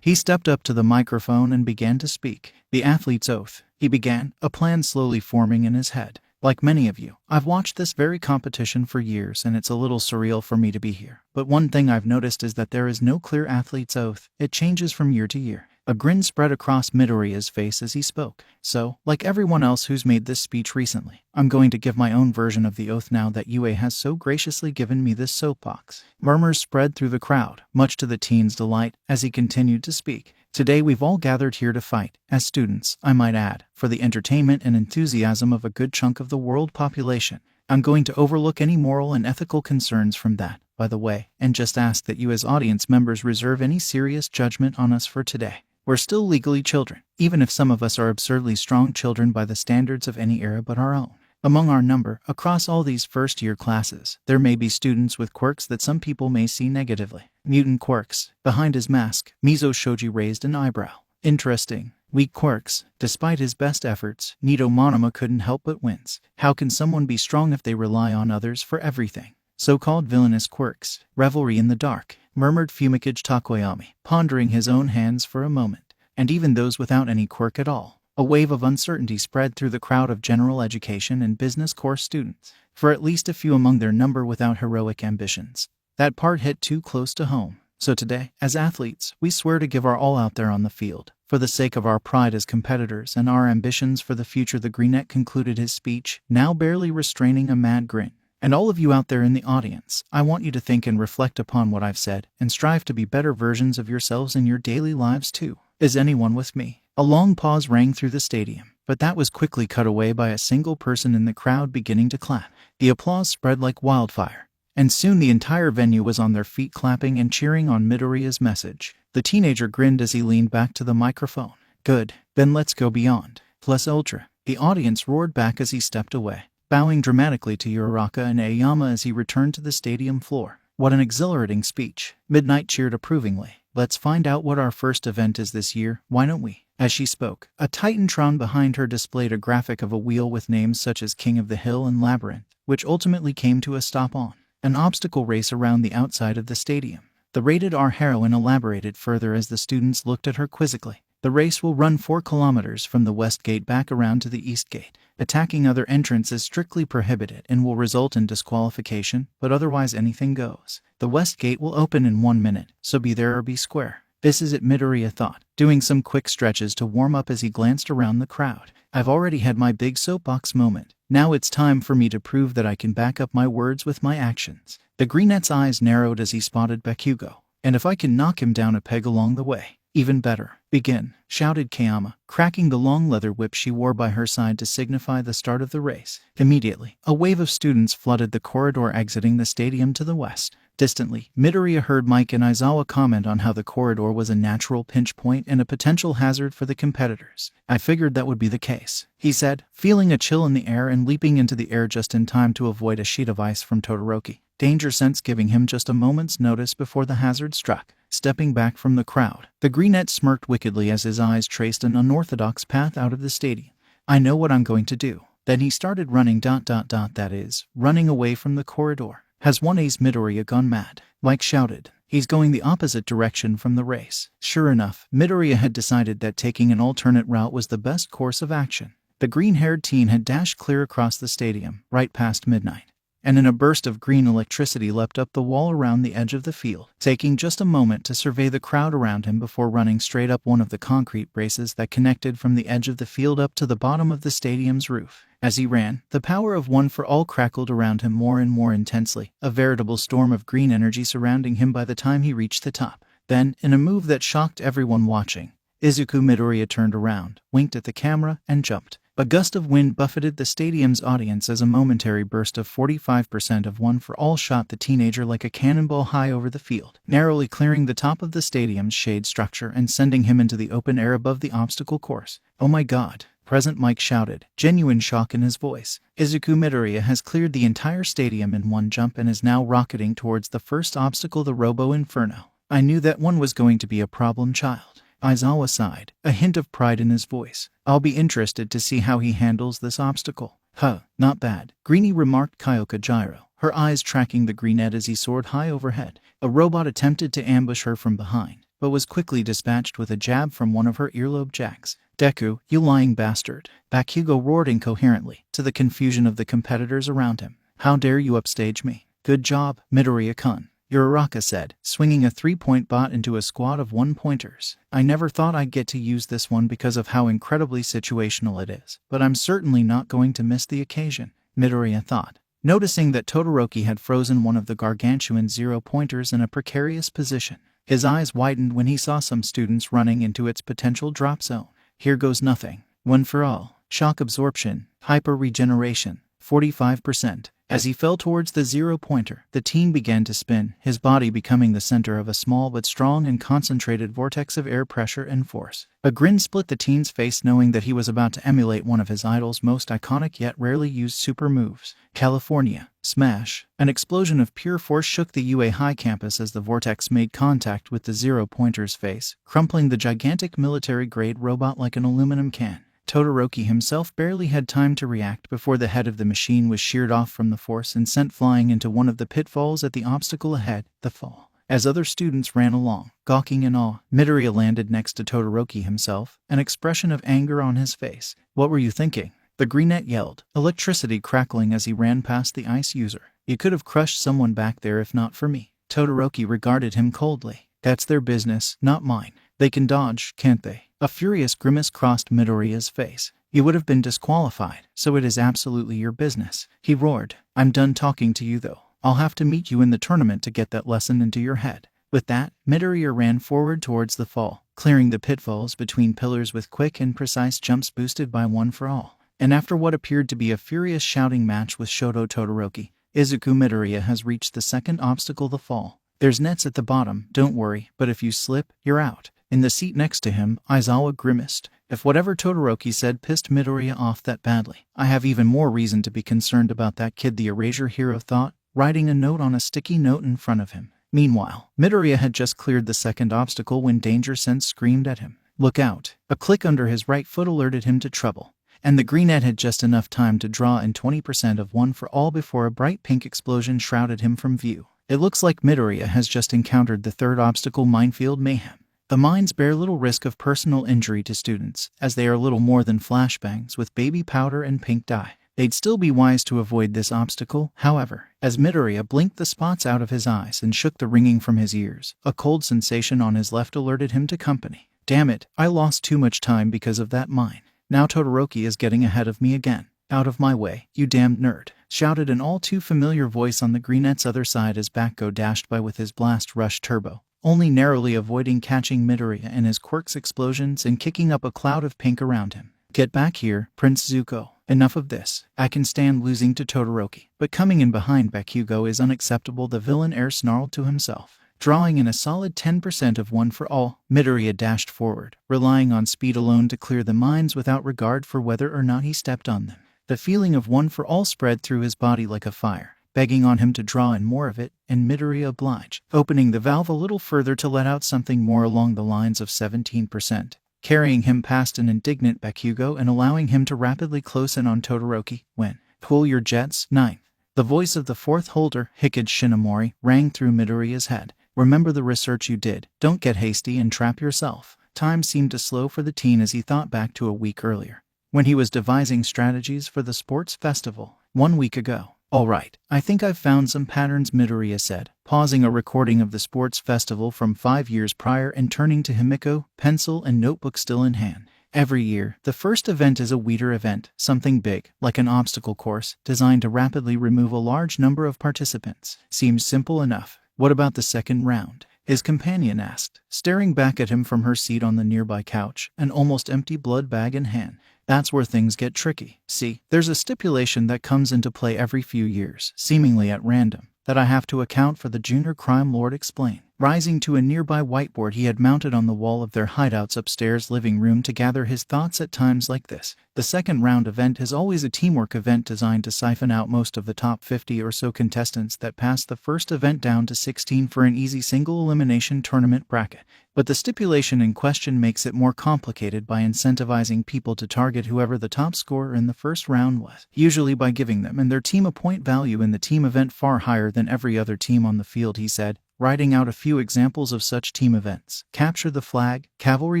he stepped up to the microphone and began to speak. The athlete's oath, he began, a plan slowly forming in his head. Like many of you, I've watched this very competition for years and it's a little surreal for me to be here. But one thing I've noticed is that there is no clear athlete's oath. It changes from year to year. A grin spread across Midoriya's face as he spoke. So, like everyone else who's made this speech recently, I'm going to give my own version of the oath now that UA has so graciously given me this soapbox. Murmurs spread through the crowd, much to the teen's delight, as he continued to speak. Today we've all gathered here to fight, as students, I might add, for the entertainment and enthusiasm of a good chunk of the world population. I'm going to overlook any moral and ethical concerns from that, by the way, and just ask that you as audience members reserve any serious judgment on us for today. We're still legally children, even if some of us are absurdly strong children by the standards of any era but our own. Among our number, across all these first-year classes, there may be students with quirks that some people may see negatively. Mutant quirks. Behind his mask, Mizo Shoji raised an eyebrow. Interesting. Weak quirks. Despite his best efforts, Nito Monoma couldn't help but wince. How can someone be strong if they rely on others for everything? So-called villainous quirks. Revelry in the dark, murmured Fumikage Takoyami, pondering his own hands for a moment. And even those without any quirk at all. A wave of uncertainty spread through the crowd of general education and business course students, for at least a few among their number without heroic ambitions. That part hit too close to home. So today, as athletes, we swear to give our all out there on the field, for the sake of our pride as competitors and our ambitions for the future. The greenette concluded his speech, now barely restraining a mad grin. And all of you out there in the audience, I want you to think and reflect upon what I've said, and strive to be better versions of yourselves in your daily lives too. Is anyone with me? A long pause rang through the stadium, but that was quickly cut away by a single person in the crowd beginning to clap. The applause spread like wildfire, and soon the entire venue was on their feet clapping and cheering on Midoriya's message. The teenager grinned as he leaned back to the microphone. Good, then let's go beyond. Plus ultra. The audience roared back as he stepped away, bowing dramatically to Uraraka and Aoyama as he returned to the stadium floor. What an exhilarating speech. Midnight cheered approvingly. Let's find out what our first event is this year, why don't we? As she spoke, a Titantron behind her displayed a graphic of a wheel with names such as King of the Hill and Labyrinth, which ultimately came to a stop on an obstacle race around the outside of the stadium. The rated R heroine elaborated further as the students looked at her quizzically. The race will run 4 kilometers from the west gate back around to the east gate. Attacking other entrants is strictly prohibited and will result in disqualification, but otherwise anything goes. The west gate will open in 1 minute, so be there or be square. This is it, Midoriya thought, doing some quick stretches to warm up as he glanced around the crowd. I've already had my big soapbox moment. Now it's time for me to prove that I can back up my words with my actions. The greenette's eyes narrowed as he spotted Bakugo. And if I can knock him down a peg along the way, even better. Begin, shouted Kayama, cracking the long leather whip she wore by her side to signify the start of the race. Immediately, a wave of students flooded the corridor exiting the stadium to the west. Distantly, Midoriya heard Mike and Aizawa comment on how the corridor was a natural pinch point and a potential hazard for the competitors. I figured that would be the case, he said, feeling a chill in the air and leaping into the air just in time to avoid a sheet of ice from Todoroki. Danger sense giving him just a moment's notice before the hazard struck. Stepping back from the crowd, the greenette smirked wickedly as his eyes traced an unorthodox path out of the stadium. I know what I'm going to do. Then he started running ... that is, running away from the corridor. Has 1A's Midoriya gone mad? Mike shouted. He's going the opposite direction from the race. Sure enough, Midoriya had decided that taking an alternate route was the best course of action. The green-haired teen had dashed clear across the stadium, right past midnight, and in a burst of green electricity leapt up the wall around the edge of the field, taking just a moment to survey the crowd around him before running straight up one of the concrete braces that connected from the edge of the field up to the bottom of the stadium's roof. As he ran, the power of One for All crackled around him more and more intensely, a veritable storm of green energy surrounding him by the time he reached the top. Then, in a move that shocked everyone watching, Izuku Midoriya turned around, winked at the camera, and jumped. A gust of wind buffeted the stadium's audience as a momentary burst of 45% of One for All shot the teenager like a cannonball high over the field, narrowly clearing the top of the stadium's shade structure and sending him into the open air above the obstacle course. Oh my god. present mic shouted, genuine shock in his voice. Izuku Midoriya has cleared the entire stadium in one jump and is now rocketing towards the first obstacle, the Robo Inferno. I knew that one was going to be a problem child. Aizawa sighed, a hint of pride in his voice. I'll be interested to see how he handles this obstacle. Huh, not bad, Greenie remarked Kyoka Gyro, her eyes tracking the greenette as he soared high overhead. A robot attempted to ambush her from behind, but was quickly dispatched with a jab from one of her earlobe jacks. Deku, you lying bastard, Bakugo roared incoherently, to the confusion of the competitors around him. How dare you upstage me? Good job, Midoriya-kun, Uraraka said, swinging a 3-point bot into a squad of 1-pointers. I never thought I'd get to use this one because of how incredibly situational it is, but I'm certainly not going to miss the occasion, Midoriya thought, noticing that Todoroki had frozen one of the gargantuan 0-pointers in a precarious position. His eyes widened when he saw some students running into its potential drop zone. Here goes nothing. One for all. Shock absorption. Hyper regeneration. 45%. As he fell towards the 0-pointer, the teen began to spin, his body becoming the center of a small but strong and concentrated vortex of air pressure and force. A grin split the teen's face, knowing that he was about to emulate one of his idol's most iconic yet rarely used super moves. California. Smash. An explosion of pure force shook the UA High campus as the vortex made contact with the 0-pointer's face, crumpling the gigantic military-grade robot like an aluminum can. Todoroki himself barely had time to react before the head of the machine was sheared off from the force and sent flying into one of the pitfalls at the obstacle ahead, the fall. As other students ran along, gawking in awe, Midoriya landed next to Todoroki himself, an expression of anger on his face. What were you thinking? The greenette yelled, electricity crackling as he ran past the ice user. You could have crushed someone back there if not for me. Todoroki regarded him coldly. That's their business, not mine. They can dodge, can't they? A furious grimace crossed Midoriya's face. You would have been disqualified, so it is absolutely your business, he roared. I'm done talking to you though. I'll have to meet you in the tournament to get that lesson into your head. With that, Midoriya ran forward towards the fall, clearing the pitfalls between pillars with quick and precise jumps boosted by One for All. And after what appeared to be a furious shouting match with Shoto Todoroki, Izuku Midoriya has reached the second obstacle, the fall. There's nets at the bottom, don't worry, but if you slip, you're out. In the seat next to him, Aizawa grimaced. If whatever Todoroki said pissed Midoriya off that badly, I have even more reason to be concerned about that kid, the Erasure hero thought, writing a note on a sticky note in front of him. Meanwhile, Midoriya had just cleared the second obstacle when Danger Sense screamed at him. Look out! A click under his right foot alerted him to trouble, and the greenette had just enough time to draw in 20% of One for All before a bright pink explosion shrouded him from view. It looks like Midoriya has just encountered the third obstacle, Minefield Mayhem. The mines bear little risk of personal injury to students, as they are little more than flashbangs with baby powder and pink dye. They'd still be wise to avoid this obstacle, however, as Midoriya blinked the spots out of his eyes and shook the ringing from his ears. A cold sensation on his left alerted him to company. Damn it, I lost too much time because of that mine. Now Todoroki is getting ahead of me again. Out of my way, you damned nerd, shouted an all too familiar voice on the greenette's other side as Bakugo dashed by with his Blast Rush Turbo, only narrowly avoiding catching Midoriya and his quirk's explosions and kicking up a cloud of pink around him. Get back here, Prince Zuko. Enough of this. I can stand losing to Todoroki, but coming in behind Bakugo is unacceptable, the villain heir snarled to himself. Drawing in a solid 10% of One for All, Midoriya dashed forward, relying on speed alone to clear the mines without regard for whether or not he stepped on them. The feeling of One for All spread through his body like a fire, begging on him to draw in more of it, and Midoriya obliged, opening the valve a little further to let out something more along the lines of 17%, carrying him past an indignant Bakugo and allowing him to rapidly close in on Todoroki. When, pull your jets, 9. The voice of the fourth holder, Hikage Shinomori, rang through Midoriya's head. Remember the research you did. Don't get hasty and trap yourself. Time seemed to slow for the teen as he thought back to a week earlier, when he was devising strategies for the sports festival. 1 week ago. All right, I think I've found some patterns, Midoriya said, pausing a recording of the sports festival from 5 years prior and turning to Himiko, pencil and notebook still in hand. Every year, the first event is a weeder event, something big, like an obstacle course, designed to rapidly remove a large number of participants. Seems simple enough. What about the second round? His companion asked, staring back at him from her seat on the nearby couch, an almost empty blood bag in hand. That's where things get tricky. See, there's a stipulation that comes into play every few years, seemingly at random, that I have to account for, the junior crime lord explained. rising to a nearby whiteboard he had mounted on the wall of their hideout's upstairs living room to gather his thoughts at times like this. The second round event is always a teamwork event designed to siphon out most of the top 50 or so contestants that pass the first event down to 16 for an easy single elimination tournament bracket. But the stipulation in question makes it more complicated by incentivizing people to target whoever the top scorer in the first round was, usually by giving them and their team a point value in the team event far higher than every other team on the field, he said, writing out a few examples of such team events: Capture the Flag, Cavalry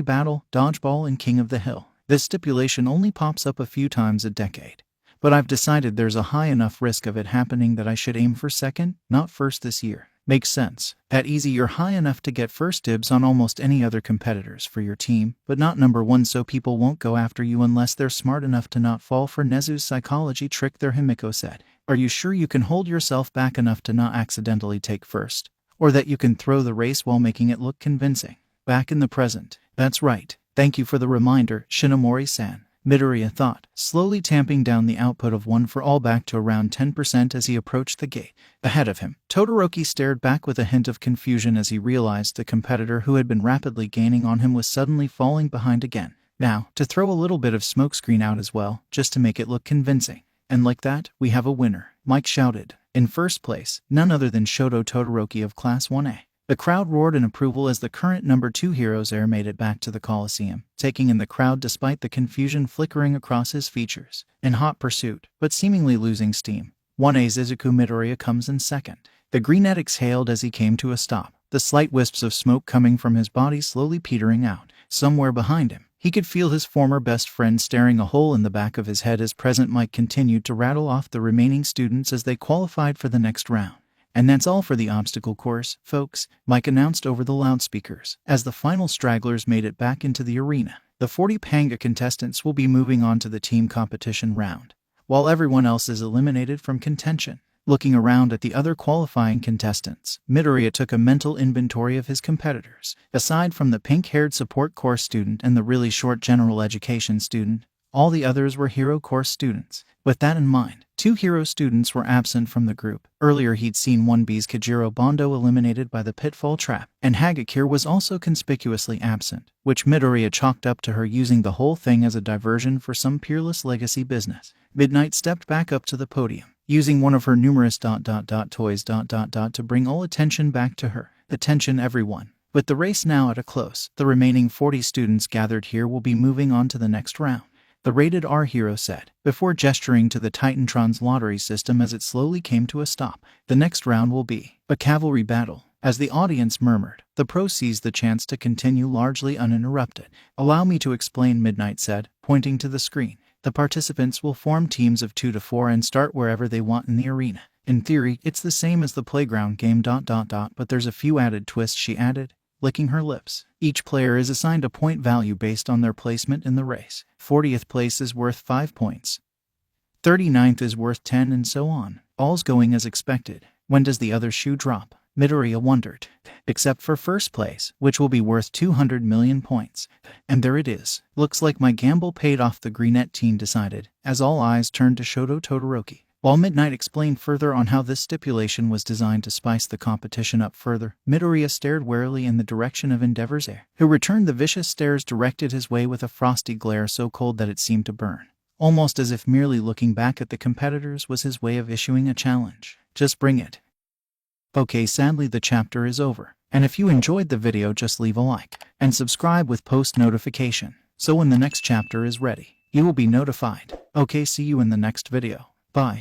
Battle, Dodgeball, and King of the Hill. This stipulation only pops up a few times a decade, but I've decided there's a high enough risk of it happening that I should aim for second, not first this year. Makes sense. At easy you're high enough to get first dibs on almost any other competitors for your team, but not number one, so people won't go after you unless they're smart enough to not fall for Nezu's psychology trick there, Himiko said. Are you sure you can hold yourself back enough to not accidentally take first? Or that you can throw the race while making it look convincing? Back in the present. That's right. Thank you for the reminder, Shinomori-san, Midoriya thought, slowly tamping down the output of 1 for all back to around 10% as he approached the gate. Ahead of him, Todoroki stared back with a hint of confusion as he realized the competitor who had been rapidly gaining on him was suddenly falling behind again. Now, to throw a little bit of smokescreen out as well, just to make it look convincing. And like that, we have a winner, Mike shouted. In first place, none other than Shoto Todoroki of Class 1A. The crowd roared in approval as the current number 2 Heroes Heir made it back to the Coliseum, taking in the crowd despite the confusion flickering across his features. In hot pursuit, but seemingly losing steam, 1A's Izuku Midoriya comes in second. The Greenette exhaled as he came to a stop, the slight wisps of smoke coming from his body slowly petering out. Somewhere behind him, he could feel his former best friend staring a hole in the back of his head as present Mike continued to rattle off the remaining students as they qualified for the next round. And that's all for the obstacle course, folks, Mike announced over the loudspeakers, as the final stragglers made it back into the arena. The 40 Panga contestants will be moving on to the team competition round, while everyone else is eliminated from contention. Looking around at the other qualifying contestants, Midoriya took a mental inventory of his competitors. Aside from the pink-haired support course student and the really short general education student, all the others were hero course students. With that in mind, 2 hero students were absent from the group. Earlier he'd seen 1B's Kajiro Bondo eliminated by the pitfall trap, and Hagakure was also conspicuously absent, which Midoriya chalked up to her using the whole thing as a diversion for some peerless legacy business. Midnight stepped back up to the podium, using one of her numerous toys to bring all attention back to her. Attention everyone. With the race now at a close, the remaining 40 students gathered here will be moving on to the next round, the Rated R hero said, before gesturing to the Titantron's lottery system as it slowly came to a stop. The next round will be a cavalry battle. As the audience murmured, the pro seized the chance to continue largely uninterrupted. Allow me to explain, Midnight said, pointing to the screen. The participants will form teams of 2 to 4 and start wherever they want in the arena. In theory, it's the same as the playground game ... but there's a few added twists, she added, licking her lips. Each player is assigned a point value based on their placement in the race. 40th place is worth 5 points. 39th is worth 10 and so on. All's going as expected. When does the other shoe drop? Midoriya wondered. Except for first place, which will be worth 200 million points. And there it is. Looks like my gamble paid off, the Greenette teen decided, as all eyes turned to Shoto Todoroki. While Midnight explained further on how this stipulation was designed to spice the competition up further, Midoriya stared warily in the direction of Endeavor's heir, who returned the vicious stares directed his way with a frosty glare so cold that it seemed to burn. Almost as if merely looking back at the competitors was his way of issuing a challenge. Just bring it. Okay, sadly the chapter is over, and if you enjoyed the video just leave a like, and subscribe with post notification, so when the next chapter is ready, you will be notified. Okay, see you in the next video. Bye.